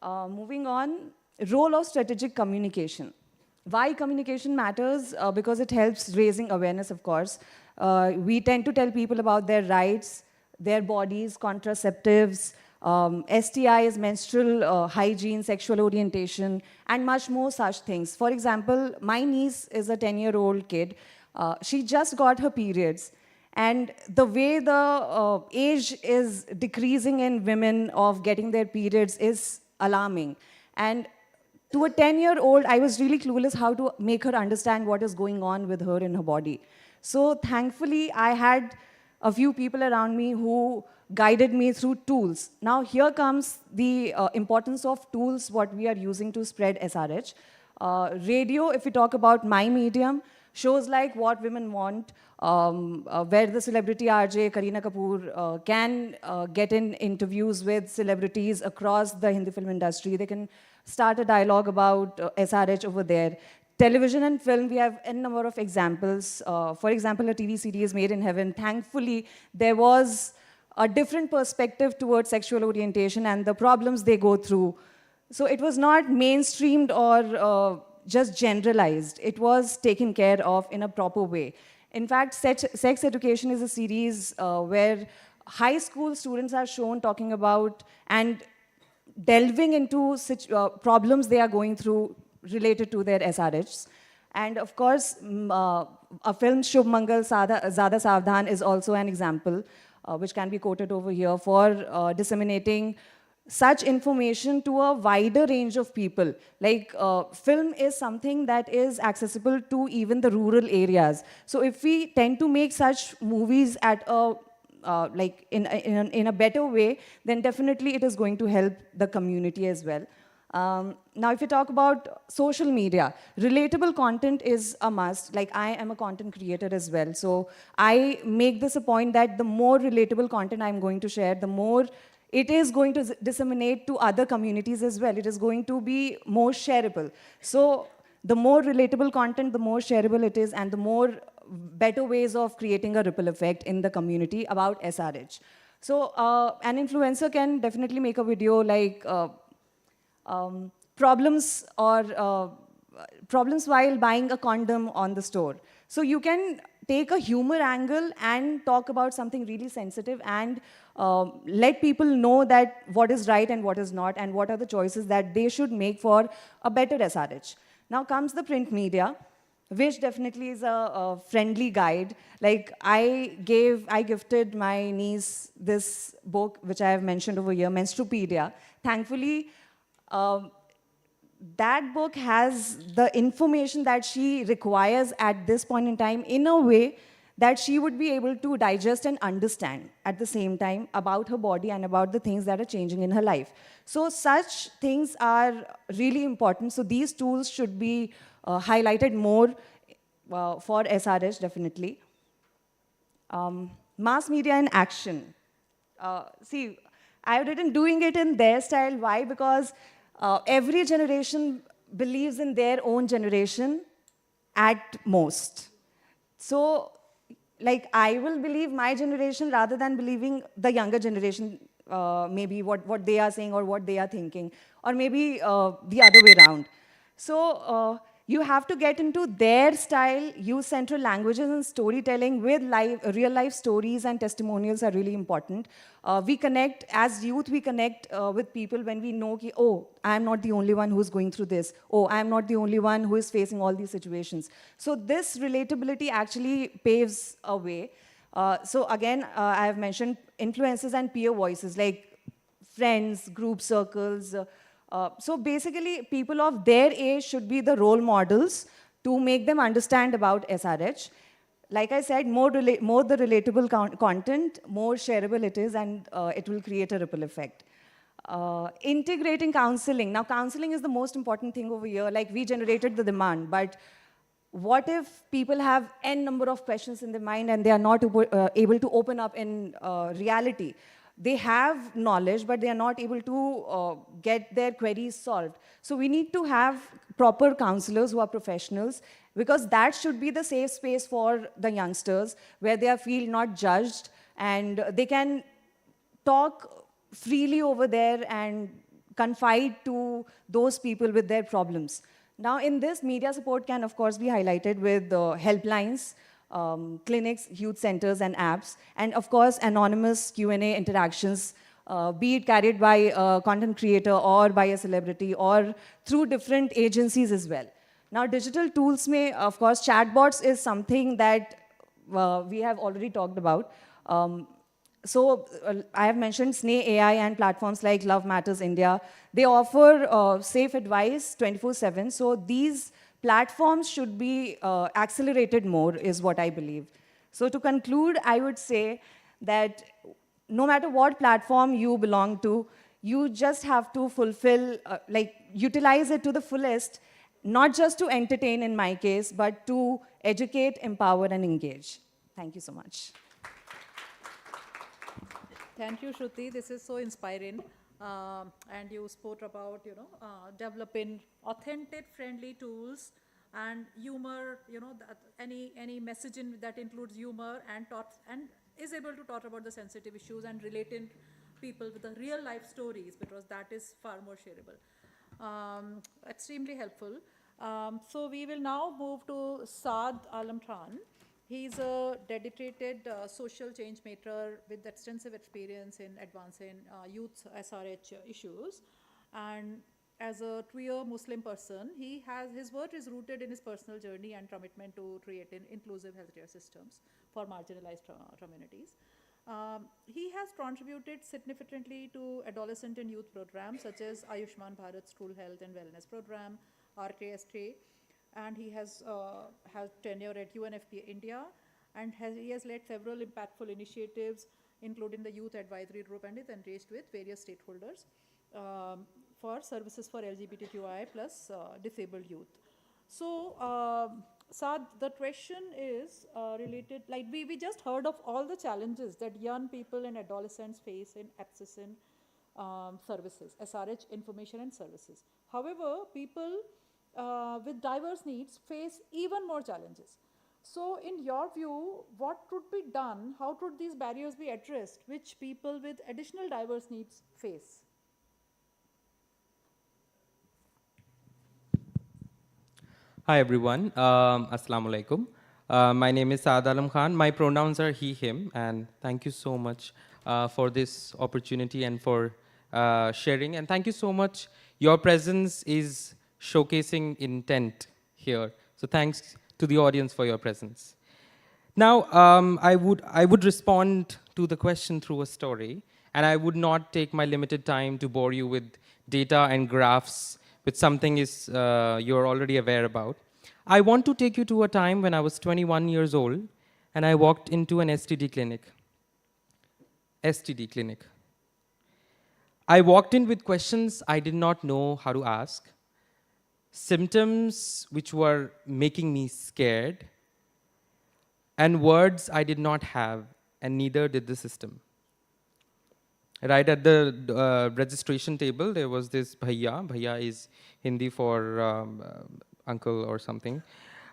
Moving on, role of strategic communication. Why communication matters? Because it helps raising awareness, of course. We tend to tell people about their rights, their bodies, contraceptives, STIs, menstrual hygiene, sexual orientation, and much more such things. For example, my niece is a 10-year-old kid. She just got her periods. And the way the age is decreasing in women of getting their periods is alarming. And to a 10-year-old, I was really clueless how to make her understand what is going on with her in her body. So thankfully, I had a few people around me who guided me through tools. Now here comes the importance of tools, what we are using to spread SRH. Radio, if we talk about my medium, shows like What Women Want, where the celebrity RJ Kareena Kapoor can get in interviews with celebrities across the Hindi film industry. They can start a dialogue about SRH over there. Television and film, we have a number of examples. For example, a TV series Made in Heaven. Thankfully, there was a different perspective towards sexual orientation and the problems they go through. So it was not mainstreamed or just generalized. It was taken care of in a proper way. In fact, Sex Education is a series where high school students are shown talking about and delving into problems they are going through related to their SRHs. And of course, a film, Shubh Mangal Zada Savdhan, is also an example which can be quoted over here for disseminating such information to a wider range of people. Like film is something that is accessible to even the rural areas. So if we tend to make such movies at a in a better way, then definitely it is going to help the community as well. Now, if you talk about social media, relatable content is a must. Like, I am a content creator as well. So I make this a point that the more relatable content I'm going to share, the more it is going to disseminate to other communities as well. It is going to be more shareable. So the more relatable content, the more shareable it is, and the more better ways of creating a ripple effect in the community about SRH. So an influencer can definitely make a video like problems while buying a condom on the store. So you can take a humor angle and talk about something really sensitive and let people know that what is right and what is not and what are the choices that they should make for a better SRH. Now comes the print media, which definitely is a friendly guide. Like I gifted my niece this book, which I have mentioned over here, Menstrupedia. Thankfully, that book has the information that she requires at this point in time in a way that she would be able to digest and understand at the same time about her body and about the things that are changing in her life. So such things are really important. So these tools should be highlighted more for SRH, definitely. Mass media in action. See, I've written doing it in their style. Why? Because every generation believes in their own generation at most. So, like, I will believe my generation rather than believing the younger generation, maybe what they are saying or what they are thinking, or maybe the other way around. So, you have to get into their style, use central languages and storytelling with real-life stories and testimonials are really important. We connect, as youth, we connect with people when we know, ki, oh, I'm not the only one who's going through this. Oh, I'm not the only one who is facing all these situations. So this relatability actually paves a way. So again, I have mentioned influences and peer voices, like friends, group circles. So basically, people of their age should be the role models to make them understand about SRH. Like I said, more the relatable content, more shareable it is, and it will create a ripple effect. Integrating counseling. Now, counseling is the most important thing over here. Like, we generated the demand, but what if people have n number of questions in their mind and they are not able to open up in reality? They have knowledge, but they are not able to get their queries solved. So we need to have proper counselors who are professionals, because that should be the safe space for the youngsters, where they feel not judged and they can talk freely over there and confide to those people with their problems. Now in this, media support can of course be highlighted with helplines, clinics, youth centers, and apps, and of course, anonymous Q&A interactions, be it carried by a content creator or by a celebrity or through different agencies as well. Now, digital tools may, of course, chatbots is something that we have already talked about. So I have mentioned Sneh AI and platforms like Love Matters India. They offer safe advice 24/7. So these platforms should be accelerated more, is what I believe. So to conclude, I would say that no matter what platform you belong to, you just have to fulfill, utilize it to the fullest, not just to entertain in my case, but to educate, empower, and engage. Thank you so much. Thank you, Shruti. This is so inspiring. And you spoke about, developing authentic, friendly tools and humor, that any messaging that includes humor and is able to talk about the sensitive issues and relating people with the real life stories, because that is far more shareable. Extremely helpful. So we will now move to Saad Alam Khan. He's a dedicated social change maker with extensive experience in advancing youth SRH issues. And as a queer Muslim person, his work is rooted in his personal journey and commitment to creating inclusive healthcare systems for marginalized communities. He has contributed significantly to adolescent and youth programs such as Ayushman Bharat School Health and Wellness Program, RKSK, and he has tenure at UNFPA India, and he has led several impactful initiatives, including the Youth Advisory Group, and is engaged with various stakeholders for services for LGBTQI plus disabled youth. So, Saad, the question is related, like we just heard of all the challenges that young people and adolescents face in accessing services, SRH information and services. However, people with diverse needs face even more challenges. So in your view, what could be done? How could these barriers be addressed, which people with additional diverse needs face? Hi everyone, Assalamu alaikum. My name is Saad Alam Khan. My pronouns are he, him, and thank you so much for this opportunity and for sharing. And thank you so much. Your presence is showcasing intent here. So thanks to the audience for your presence. Now, I would respond to the question through a story, and I would not take my limited time to bore you with data and graphs, which something is you're already aware about. I want to take you to a time when I was 21 years old, and I walked into an STD clinic. STD clinic. I walked in with questions I did not know how to ask, symptoms which were making me scared, and words I did not have, and neither did the system. Right at the registration table, there was this bhaiya. Bhaiya is Hindi for uncle or something,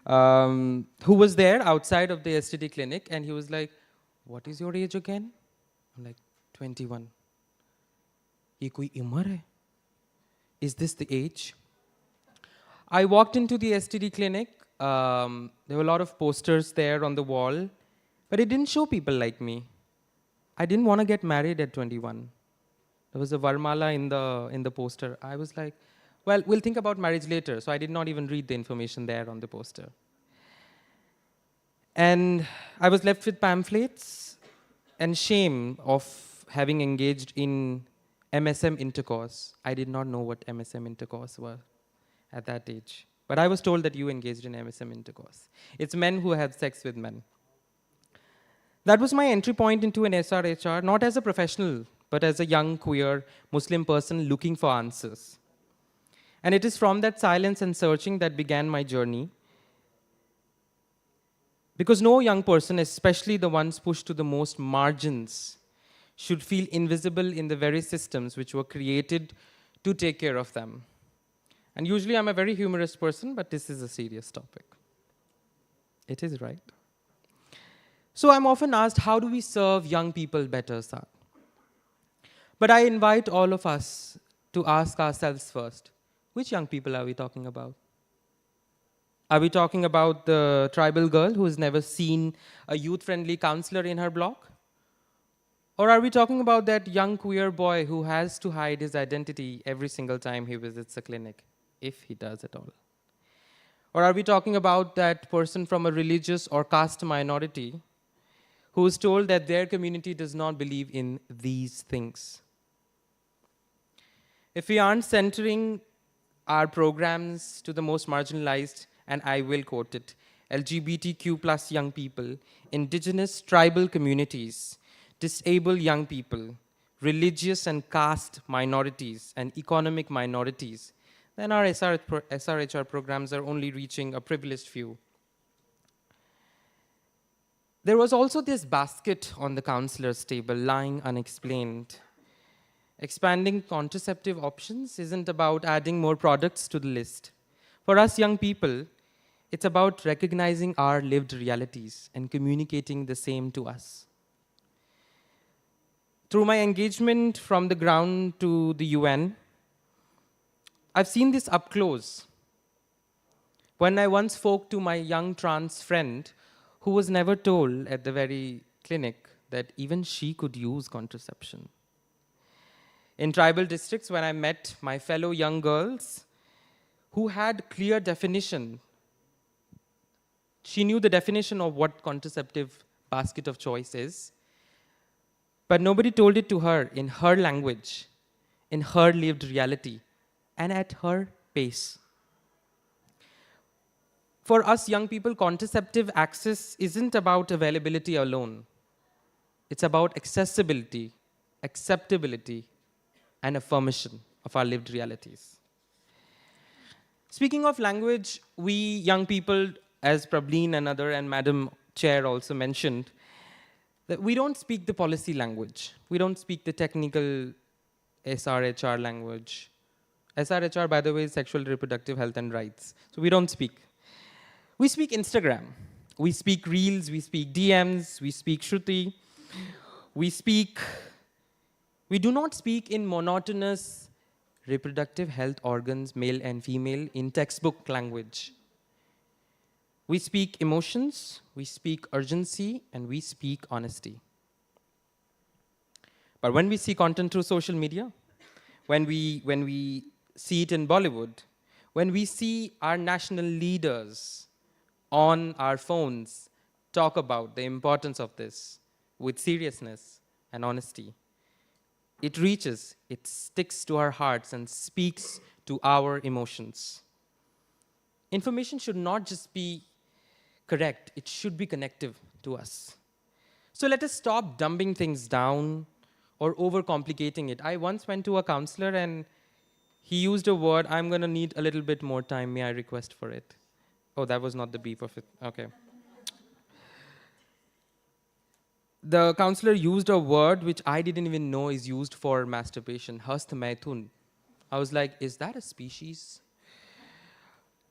who was there outside of the STD clinic, and he was like, "What is your age again?" I'm like, 21. Ye koi umar hai? Is this the age? I walked into the STD clinic. There were a lot of posters there on the wall, but it didn't show people like me. I didn't want to get married at 21. There was a Varmala in the poster. I was like, well, we'll think about marriage later. So I did not even read the information there on the poster. And I was left with pamphlets and shame of having engaged in MSM intercourse. I did not know what MSM intercourse was at that age. But I was told that you engaged in MSM intercourse. It's men who have sex with men. That was my entry point into an SRHR, not as a professional, but as a young, queer, Muslim person looking for answers. And it is from that silence and searching that began my journey. Because no young person, especially the ones pushed to the most margins, should feel invisible in the very systems which were created to take care of them. And usually I'm a very humorous person, but this is a serious topic. It is, right? So I'm often asked, how do we serve young people better, Saad? But I invite all of us to ask ourselves first, which young people are we talking about? Are we talking about the tribal girl who has never seen a youth-friendly counselor in her block? Or are we talking about that young queer boy who has to hide his identity every single time he visits a clinic, if he does at all? Or are we talking about that person from a religious or caste minority who is told that their community does not believe in these things? If we aren't centering our programs to the most marginalized, and I will quote it, LGBTQ plus young people, indigenous tribal communities, disabled young people, religious and caste minorities, and economic minorities, then our SRHR programs are only reaching a privileged few. There was also this basket on the counselor's table lying unexplained. Expanding contraceptive options isn't about adding more products to the list. For us young people, it's about recognizing our lived realities and communicating the same to us. Through my engagement from the ground to the UN, I've seen this up close. When I once spoke to my young trans friend who was never told at the very clinic that even she could use contraception. In tribal districts, when I met my fellow young girls who had clear definition, she knew the definition of what contraceptive basket of choice is, but nobody told it to her in her language, in her lived reality, and at her pace. For us young people, contraceptive access isn't about availability alone. It's about accessibility, acceptability, and affirmation of our lived realities. Speaking of language, we young people, as Prableen and Madam Chair also mentioned, that we don't speak the policy language. We don't speak the technical SRHR language. SRHR, by the way, is sexual reproductive health and rights. So we don't speak. We speak Instagram. We speak Reels, we speak DMs, we speak Shruti. We do not speak in monotonous reproductive health organs, male and female, in textbook language. We speak emotions, we speak urgency, and we speak honesty. But when we see content through social media, when we see it in Bollywood, when we see our national leaders on our phones talk about the importance of this with seriousness and honesty, it reaches, it sticks to our hearts and speaks to our emotions. Information should not just be correct, it should be connective to us. So let us stop dumbing things down or overcomplicating it. I once went to a counselor and he used a word, I'm going to need a little bit more time, may I request for it? Oh, that was not the beep of it, okay. The counselor used a word which I didn't even know is used for masturbation, hast maithun. I was like, is that a species?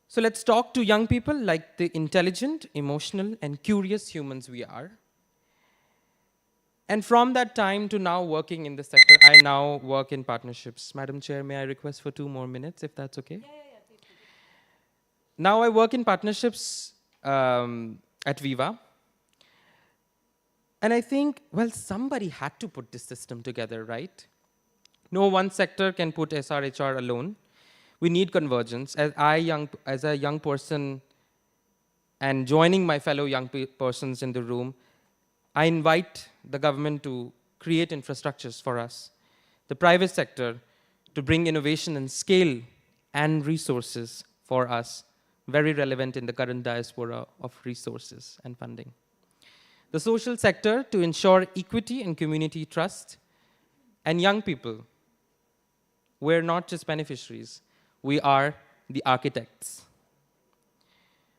So let's talk to young people like the intelligent, emotional, and curious humans we are. And from that time to now working in the sector, I now work in partnerships. Madam Chair, may I request for 2 more minutes, if that's okay? Yeah. Now I work in partnerships at Viva. And I think, well, somebody had to put this system together, right? No one sector can put SRHR alone. We need convergence. As a young person and joining my fellow young persons in the room, I invite the government to create infrastructures for us, the private sector to bring innovation and scale and resources for us, very relevant in the current diaspora of resources and funding. The social sector to ensure equity and community trust, and young people, we're not just beneficiaries, we are the architects.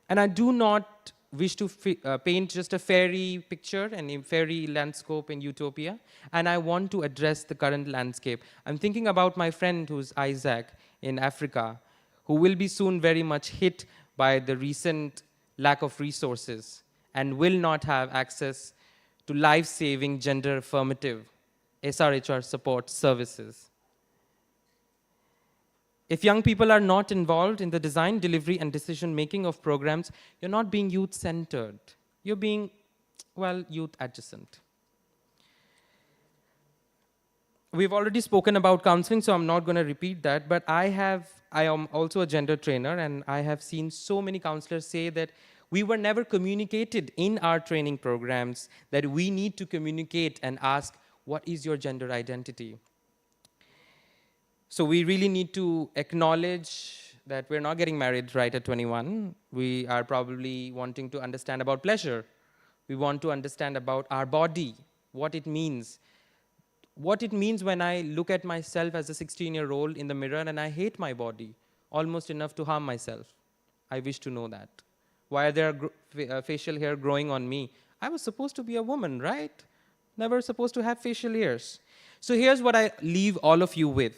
And I do not wish to paint just a fairy picture and a fairy landscape in utopia, and I want to address the current landscape. I'm thinking about my friend who's Isaac in Africa, who will be soon very much hit by the recent lack of resources and will not have access to life-saving, gender-affirmative SRHR support services. If young people are not involved in the design, delivery, and decision-making of programs, you're not being youth-centered. You're being, well, youth-adjacent. We've already spoken about counseling, so I'm not going to repeat that, but I am also a gender trainer, and I have seen so many counselors say that we were never communicated in our training programs that we need to communicate and ask, what is your gender identity? So we really need to acknowledge that we're not getting married right at 21. We are probably wanting to understand about pleasure. We want to understand about our body, what it means. What it means when I look at myself as a 16-year-old in the mirror and I hate my body, almost enough to harm myself. I wish to know that. Why are there facial hair growing on me? I was supposed to be a woman, right? Never supposed to have facial hairs. So here's what I leave all of you with.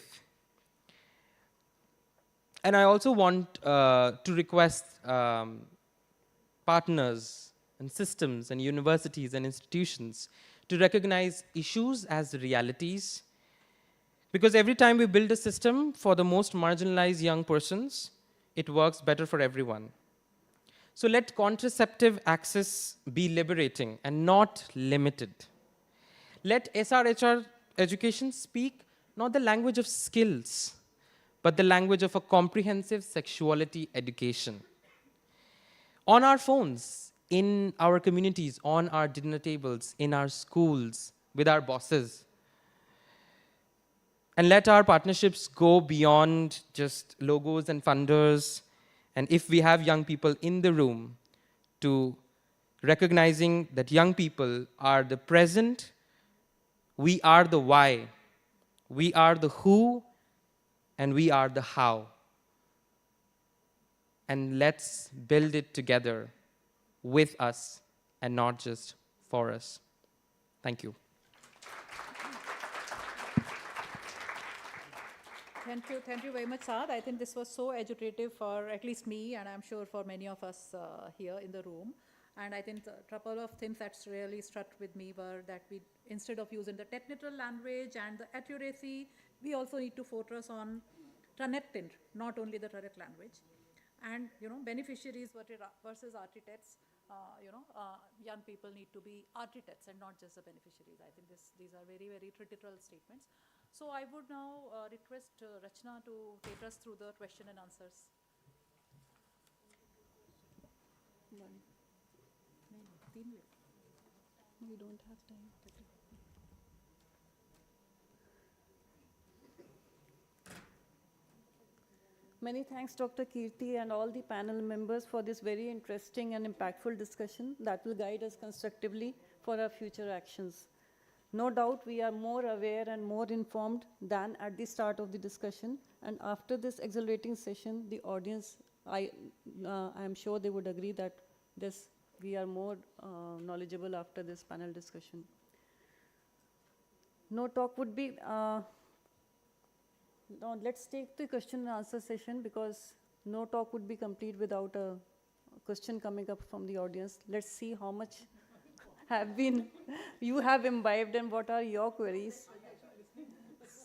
And I also want to request partners and systems and universities and institutions to recognize issues as realities. Because every time we build a system for the most marginalized young persons, it works better for everyone. So let contraceptive access be liberating and not limited. Let SRHR education speak not the language of skills, but the language of a comprehensive sexuality education. On our phones, in our communities, on our dinner tables, in our schools, with our bosses. And let our partnerships go beyond just logos and funders. And if we have young people in the room, to recognizing that young people are the present, we are the why, we are the who, and we are the how. And let's build it together with us and not just for us. Thank you. Thank you very much, Saad. I think this was so educative for at least me, and I'm sure for many of us here in the room. And I think a couple of things that's really struck with me were that we, instead of using the technical language and the accuracy, we also need to focus on connecting, not only the correct language. And, beneficiaries versus architects, young people need to be architects and not just the beneficiaries. I think these are very, very critical statements. So I would now request Rachna to take us through the question and answers. We don't have time. Many thanks, Dr. Kirti, and all the panel members for this very interesting and impactful discussion that will guide us constructively for our future actions. No doubt we are more aware and more informed than at the start of the discussion, and after this exhilarating session, the audience, I am sure they would agree that we are more knowledgeable after this panel discussion. No talk would be, now let's take the question and answer session, because no talk would be complete without a question coming up from the audience. Let's see how much you have imbibed and what are your queries.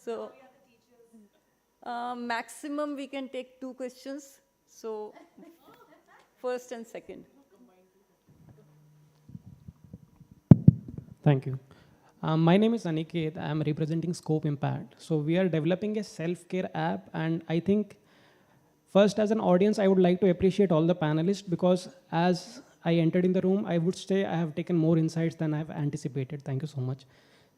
So maximum we can take 2 questions. So first and second. Thank you. My name is Aniket. I am representing Scope Impact. So we are developing a self-care app, and I think first as an audience, I would like to appreciate all the panelists, because as I entered in the room, I would say I have taken more insights than I have anticipated. Thank you so much.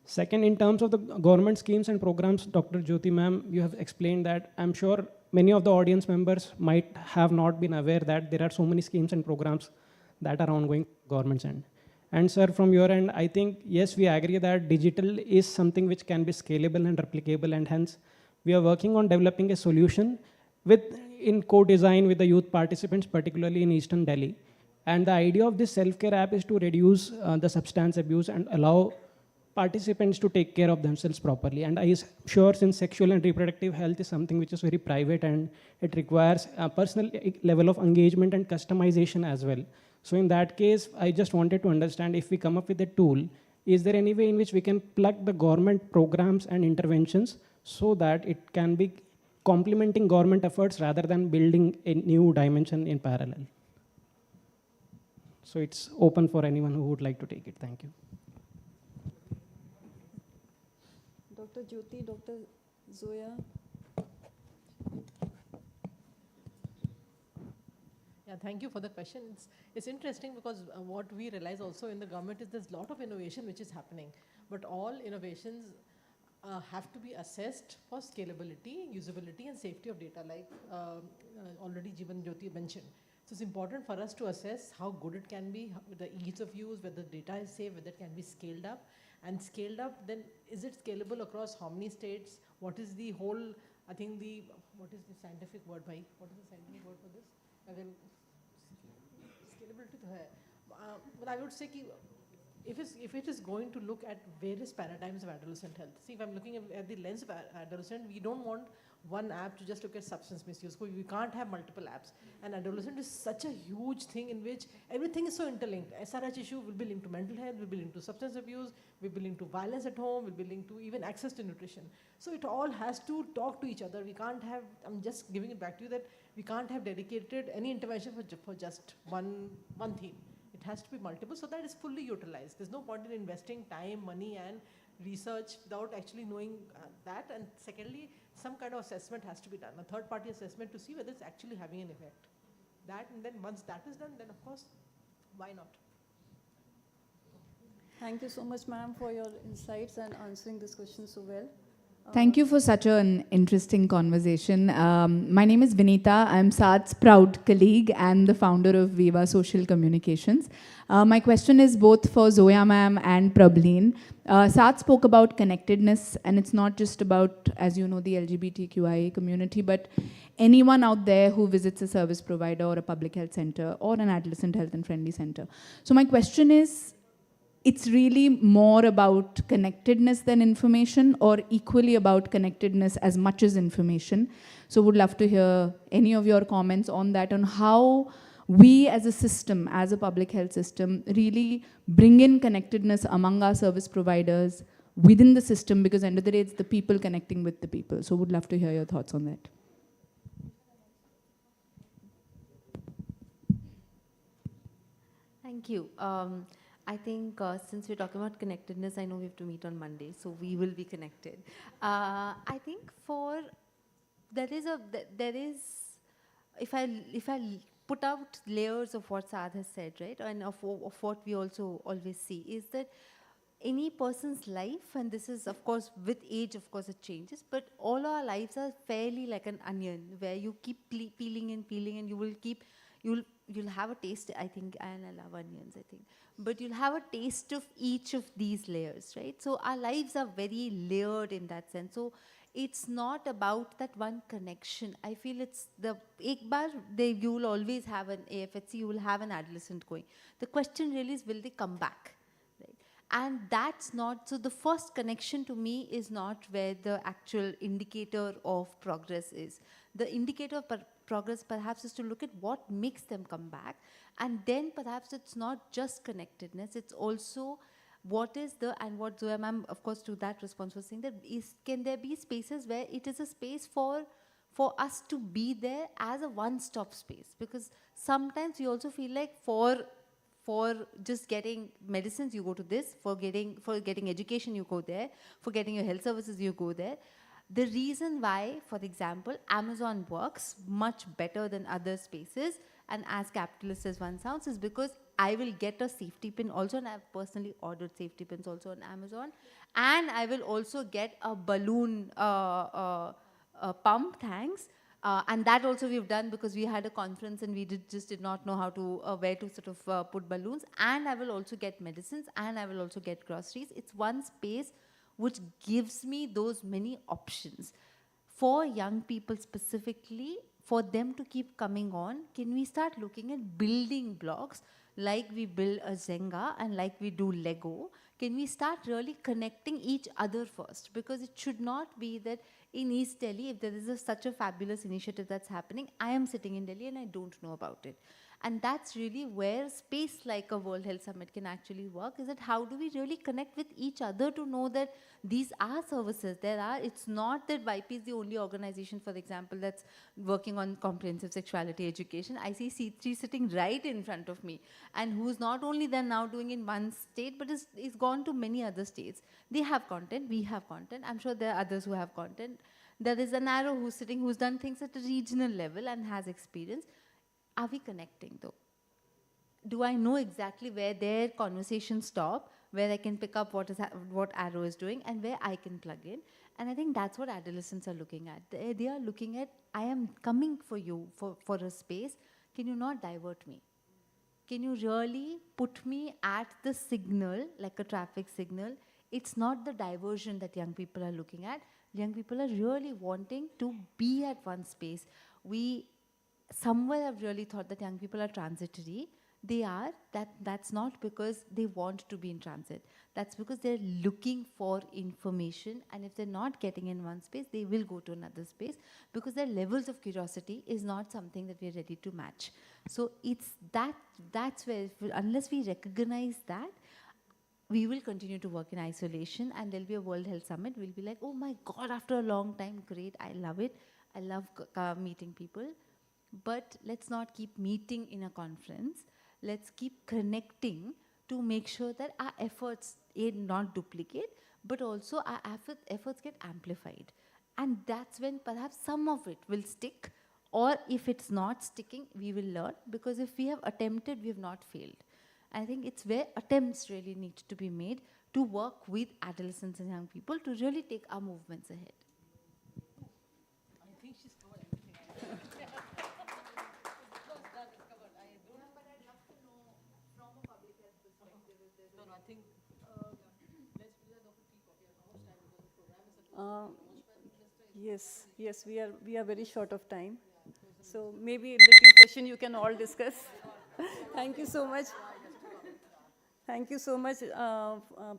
Second, in terms of the government schemes and programs, Dr. Jyoti ma'am, you have explained that. I'm sure many of the audience members might have not been aware that there are so many schemes and programs that are ongoing government's end. And sir, from your end, I think, yes, we agree that digital is something which can be scalable and replicable, and hence we are working on developing a solution in co-design with the youth participants, particularly in Eastern Delhi. And the idea of this self-care app is to reduce the substance abuse and allow participants to take care of themselves properly. And I am sure, since sexual and reproductive health is something which is very private and it requires a personal level of engagement and customization as well. So in that case, I just wanted to understand, if we come up with a tool, is there any way in which we can plug the government programs and interventions so that it can be complementing government efforts rather than building a new dimension in parallel? So it's open for anyone who would like to take it. Thank you. Dr. Jyoti, Dr. Zoya. Yeah, thank you for the question. It's interesting because what we realize also in the government is there's a lot of innovation which is happening, but all innovations have to be assessed for scalability, usability, and safety of data, like already Jeevan Jyoti mentioned. So it's important for us to assess how good it can be, the ease of use, whether data is safe, whether it can be scaled up. And scaled up, then is it scalable across how many states? What is the whole, I think what is the scientific word, bhai? What is the scientific word for this? Again, scalability to hai. But I would say ki if it is going to look at various paradigms of adolescent health, see, if I'm looking at the lens of adolescent, we don't want one app to just look at substance misuse. We can't have multiple apps. And adolescent is such a huge thing in which everything is so interlinked. SRH issue will be linked to mental health, will be linked to substance abuse, will be linked to violence at home, will be linked to even access to nutrition. So it all has to talk to each other. We can't have, I'm just giving it back to you, that we can't have dedicated any intervention for just one theme. It has to be multiple so that it's fully utilized. There's no point in investing time, money, and research without actually knowing that. And secondly, some kind of assessment has to be done, a third-party assessment to see whether it's actually having an effect. That, and then once that is done, then of course, why not? Thank you so much, ma'am, for your insights and answering this question so well. Thank you for such an interesting conversation. My name is Vinita. I'm Saad's proud colleague and the founder of Viva Social Communications. My question is both for Zoya ma'am and Prableen. Saad spoke about connectedness, and it's not just about, as you know, the LGBTQIA community, but anyone out there who visits a service provider or a public health center or an adolescent health and friendly center. So my question is, it's really more about connectedness than information, or equally about connectedness as much as information? So would love to hear any of your comments on that, on how we as a system, as a public health system, really bring in connectedness among our service providers within the system, because end of the day, it's the people connecting with the people. So would love to hear your thoughts on that. Thank you. I think since we're talking about connectedness, I know we have to meet on Monday, so we will be connected. I think there is, if I put out layers of what Saad has said, right, and of what we also always see, is that any person's life, and this is of course with age, of course it changes, but all our lives are fairly like an onion, where you keep peeling and peeling, and you'll have a taste, I think, and I love onions, I think. But you'll have a taste of each of these layers, right? So our lives are very layered in that sense. So it's not about that one connection. I feel it's the ek bar, you will always have an AFHC, you will have an adolescent going. The question really is, will they come back? Right? And that's not, so the first connection to me is not where the actual indicator of progress is. The indicator of progress perhaps is to look at what makes them come back, and then perhaps it's not just connectedness, it's also what is the, and what Zoya ma'am, of course, to that response was saying, that can there be spaces where it is a space for us to be there as a one-stop space? Because sometimes we also feel like for just getting medicines, you go to this, for getting education, you go there, for getting your health services, you go there. The reason why, for example, Amazon works much better than other spaces, and as capitalist as one sounds, is because I will get a safety pin also, and I've personally ordered safety pins also on Amazon, and I will also get a balloon pump, thanks. And that also we've done because we had a conference and we just did not know how to, where to sort of put balloons, and I will also get medicines, and I will also get groceries. It's one space which gives me those many options. For young people specifically, for them to keep coming on, can we start looking at building blocks like we build a Zynga and like we do Lego? Can we start really connecting each other first? Because it should not be that in East Delhi, if there is such a fabulous initiative that's happening, I am sitting in Delhi and I don't know about it. And that's really where space like a World Health Summit can actually work, is that how do we really connect with each other to know that these are services. It's not that YP is the only organization, for example, that's working on comprehensive sexuality education. I see C3 sitting right in front of me, and who's not only then now doing in one state, but is gone to many other states. They have content, we have content. I'm sure there are others who have content. There is an arrow who's sitting, who's done things at a regional level and has experience. Are we connecting though? Do I know exactly where their conversations stop, where I can pick up what arrow is doing and where I can plug in. And I think that's what adolescents are looking at. They are looking at, I am coming for you for a space. Can you not divert me? Can you really put me at the signal, like a traffic signal? It's not the diversion that young people are looking at. Young people are really wanting to be at one space. We somewhere have really thought that young people are transitory. They are. That's not because they want to be in transit. That's because they're looking for information, and if they're not getting in one space, they will go to another space because their levels of curiosity is not something that we're ready to match. So it's that's where, unless we recognize that, we will continue to work in isolation, and there'll be a World Health Summit. We'll be like, oh my God, after a long time, great, I love it. I love meeting people. But let's not keep meeting in a conference. Let's keep connecting to make sure that our efforts not duplicate, but also our efforts get amplified. And that's when perhaps some of it will stick, or if it's not sticking, we will learn, because if we have attempted, we have not failed. I think it's where attempts really need to be made to work with adolescents and young people to really take our movements ahead. I think she's covered everything. No, I think let's do that Dr. T. How much time because the program is supposed to Yes, we are very short of time. So maybe in the tea session you can all discuss. Thank you so much. Thank you so much,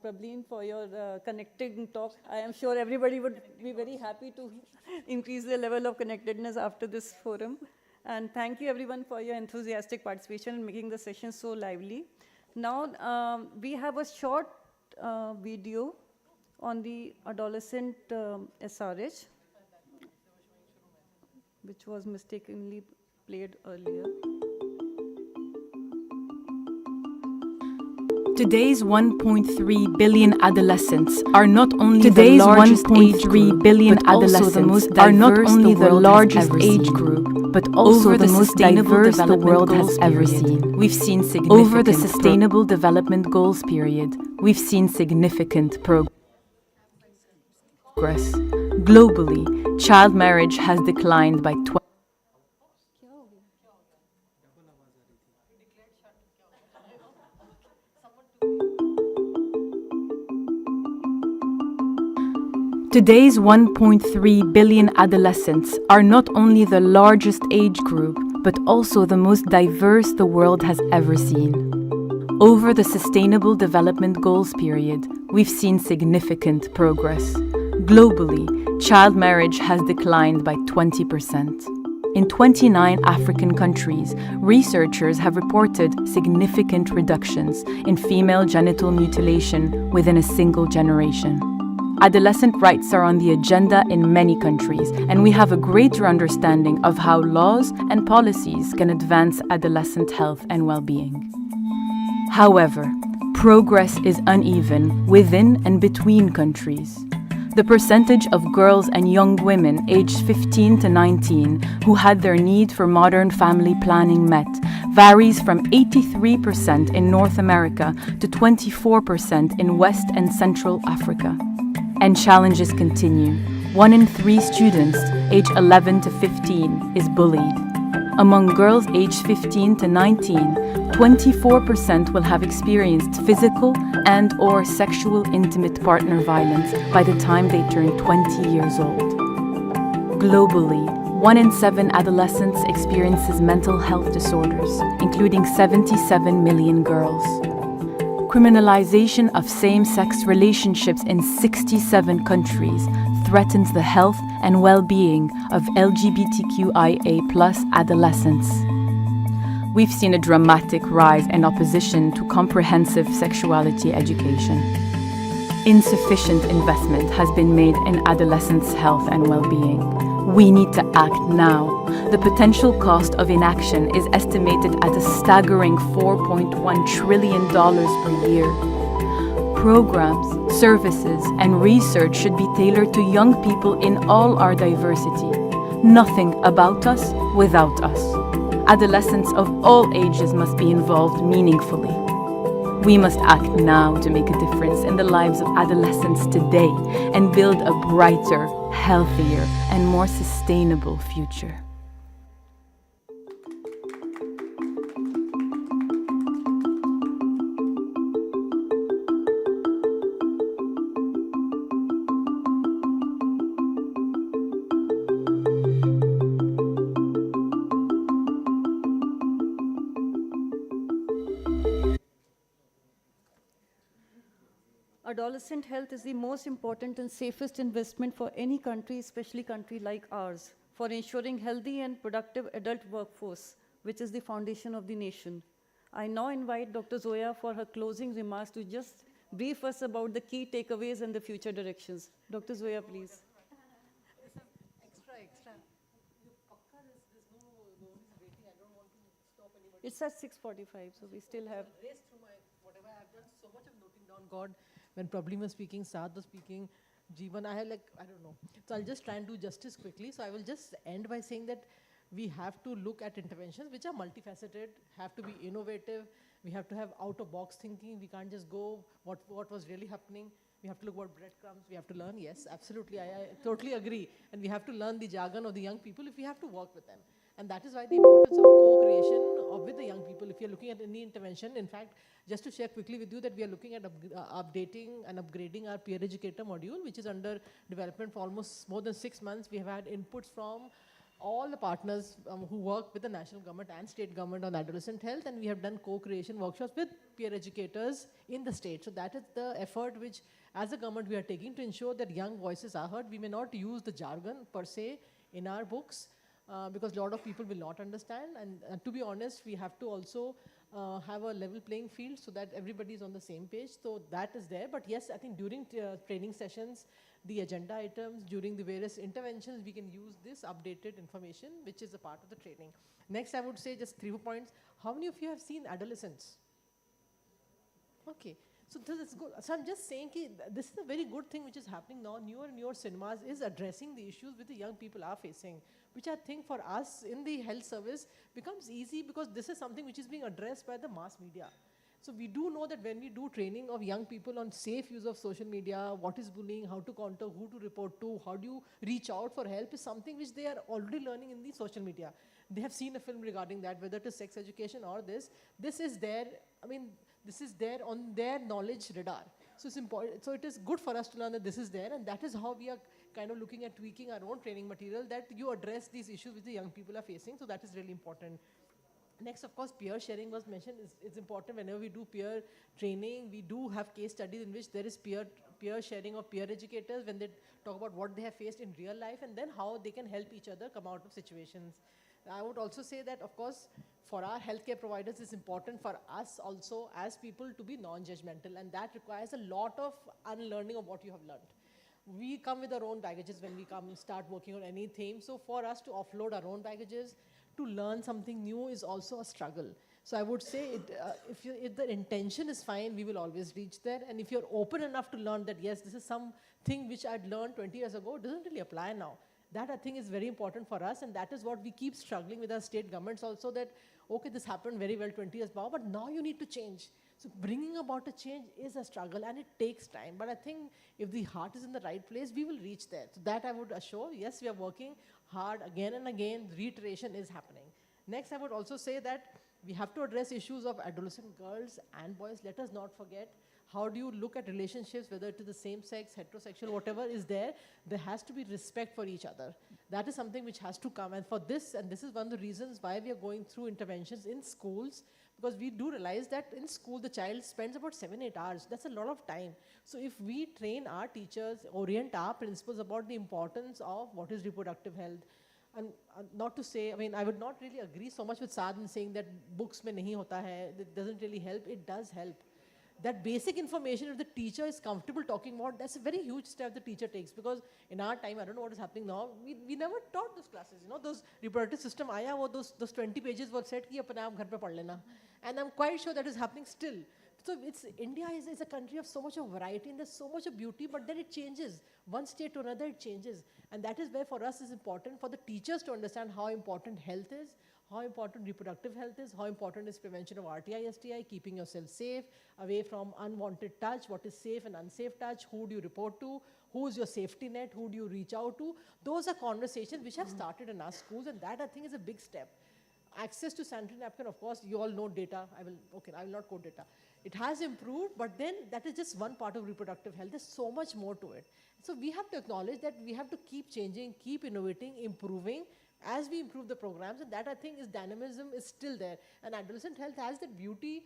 Prableen, for your connecting talk. I am sure everybody would be very happy to increase their level of connectedness after this forum. And thank you everyone for your enthusiastic participation in making the session so lively. Now, we have a short video on the adolescent SRH, which was mistakenly played earlier. Today's 1.3 billion adolescents are not only the largest age group, but also the most diverse the world has ever seen. We've seen significant over the Sustainable Development Goals period, we've seen significant progress. Globally, child marriage has declined by 20%. Today's 1.3 billion adolescents are not only the largest age group, but also the most diverse the world has ever seen. Over the Sustainable Development Goals period, we've seen significant progress. Globally, child marriage has declined by 20%. In 29 African countries, researchers have reported significant reductions in female genital mutilation within a single generation. Adolescent rights are on the agenda in many countries, and we have a greater understanding of how laws and policies can advance adolescent health and well-being. However, progress is uneven within and between countries. The percentage of girls and young women aged 15 to 19 who had their need for modern family planning met varies from 83% in North America to 24% in West and Central Africa. And challenges continue. 1 in 3 students aged 11 to 15 is bullied. Among girls aged 15 to 19, 24% will have experienced physical and/or sexual intimate partner violence by the time they turn 20 years old. Globally, 1 in 7 adolescents experiences mental health disorders, including 77 million girls. Criminalization of same-sex relationships in 67 countries threatens the health and well-being of LGBTQIA+ adolescents. We've seen a dramatic rise in opposition to comprehensive sexuality education. Insufficient investment has been made in adolescents' health and well-being. We need to act now. The potential cost of inaction is estimated at a staggering $4.1 trillion per year. Programs, services, and research should be tailored to young people in all our diversity. Nothing about us without us. Adolescents of all ages must be involved meaningfully. We must act now to make a difference in the lives of adolescents today and build a brighter, healthier, and more sustainable future. Adolescent health is the most important and safest investment for any country, especially country like ours, for ensuring healthy and productive adult workforce, which is the foundation of the nation. I now invite Dr. Zoya for her closing remarks to just brief us about the key takeaways and the future directions. Dr. Zoya, please. It's at 6:45, so we still have. Race through my whatever I've done, so much of noting down. God, when Problem was speaking, Saad was speaking, Jeevan, I don't know. So I'll just try and do justice quickly. So I will just end by saying that we have to look at interventions which are multifaceted, have to be innovative. We have to have out-of-box thinking. We can't just go what was really happening. We have to look at breadcrumbs. We have to learn. Yes, absolutely. I totally agree. And we have to learn the jargon of the young people if we have to work with them. And that is why the importance of co-creation with the young people. If you're looking at any intervention, in fact, just to share quickly with you that we are looking at updating and upgrading our peer educator module, which is under development for almost more than 6 months. We have had inputs from all the partners who work with the national government and state government on adolescent health, and we have done co-creation workshops with peer educators in the state. So that is the effort which, as a government, we are taking to ensure that young voices are heard. We may not use the jargon per se in our books, because a lot of people will not understand. And to be honest, we have to also have a level playing field so that everybody is on the same page. So that is there. But yes, I think during training sessions, the agenda items, during the various interventions, we can use this updated information, which is a part of the training. Next, I would say just 3 points. How many of you have seen adolescents? Okay. So this is good. So I'm just saying this is a very good thing which is happening now. Newer and newer cinemas is addressing the issues which the young people are facing, which I think for us in the health service becomes easy because this is something which is being addressed by the mass media. So we do know that when we do training of young people on safe use of social media, what is bullying, how to counter, who to report to, how do you reach out for help is something which they are already learning in the social media. They have seen a film regarding that, whether it is sex education or this is there. I mean, this is there on their knowledge radar. So it's important. So it is good for us to learn that this is there, and that is how we are kind of looking at tweaking our own training material, that you address these issues which the young people are facing. So that is really important. Next, of course, peer sharing was mentioned. It's important whenever we do peer training. We do have case studies in which there is peer sharing of peer educators when they talk about what they have faced in real life and then how they can help each other come out of situations. I would also say that, of course, for our healthcare providers, it's important for us also as people to be non-judgmental, and that requires a lot of unlearning of what you have learned. We come with our own baggages when we come and start working on any theme. So for us to offload our own baggages, to learn something new is also a struggle. So I would say if the intention is fine, we will always reach there. And if you're open enough to learn that, yes, this is something which I'd learned 20 years ago, it doesn't really apply now. That I think is very important for us, and that is what we keep struggling with our state governments also, that, okay, this happened very well 20 years ago, but now you need to change. So bringing about a change is a struggle and it takes time. But I think if the heart is in the right place, we will reach there. So that I would assure, yes, we are working hard again and again, reiteration is happening. Next, I would also say that we have to address issues of adolescent girls and boys. Let us not forget, how do you look at relationships, whether it is the same sex, heterosexual, whatever is there has to be respect for each other. That is something which has to come. And for this, and this is one of the reasons why we are going through interventions in schools, because we do realize that in school, the child spends about 7-8 hours. That's a lot of time. So if we train our teachers, orient our principals about the importance of what is reproductive health, and not to say, I mean, I would not really agree so much with Saad in saying that books mein nahi hota hai, it doesn't really help. It does help. That basic information, if the teacher is comfortable talking about, that's a very huge step the teacher takes. Because in our time, I don't know what is happening now, we never taught those classes. You know, those reproductive system aaya, those 20 pages were said ki apne aap ghar pe pad lena. And I'm quite sure that is happening still. So India is a country of so much of variety and there's so much of beauty, but then it changes. One state to another, it changes. And that is where for us is important for the teachers to understand how important health is, how important reproductive health is, how important is prevention of RTI, STI, keeping yourself safe, away from unwanted touch, what is safe and unsafe touch, who do you report to, who's your safety net, who do you reach out to. Those are conversations which have started in our schools, and that I think is a big step. Access to sanitary napkin, of course, you all know data. I will not quote data. It has improved, but then that is just one part of reproductive health. There's so much more to it. So we have to acknowledge that we have to keep changing, keep innovating, improving as we improve the programs, and that I think is dynamism is still there. And adolescent health has that beauty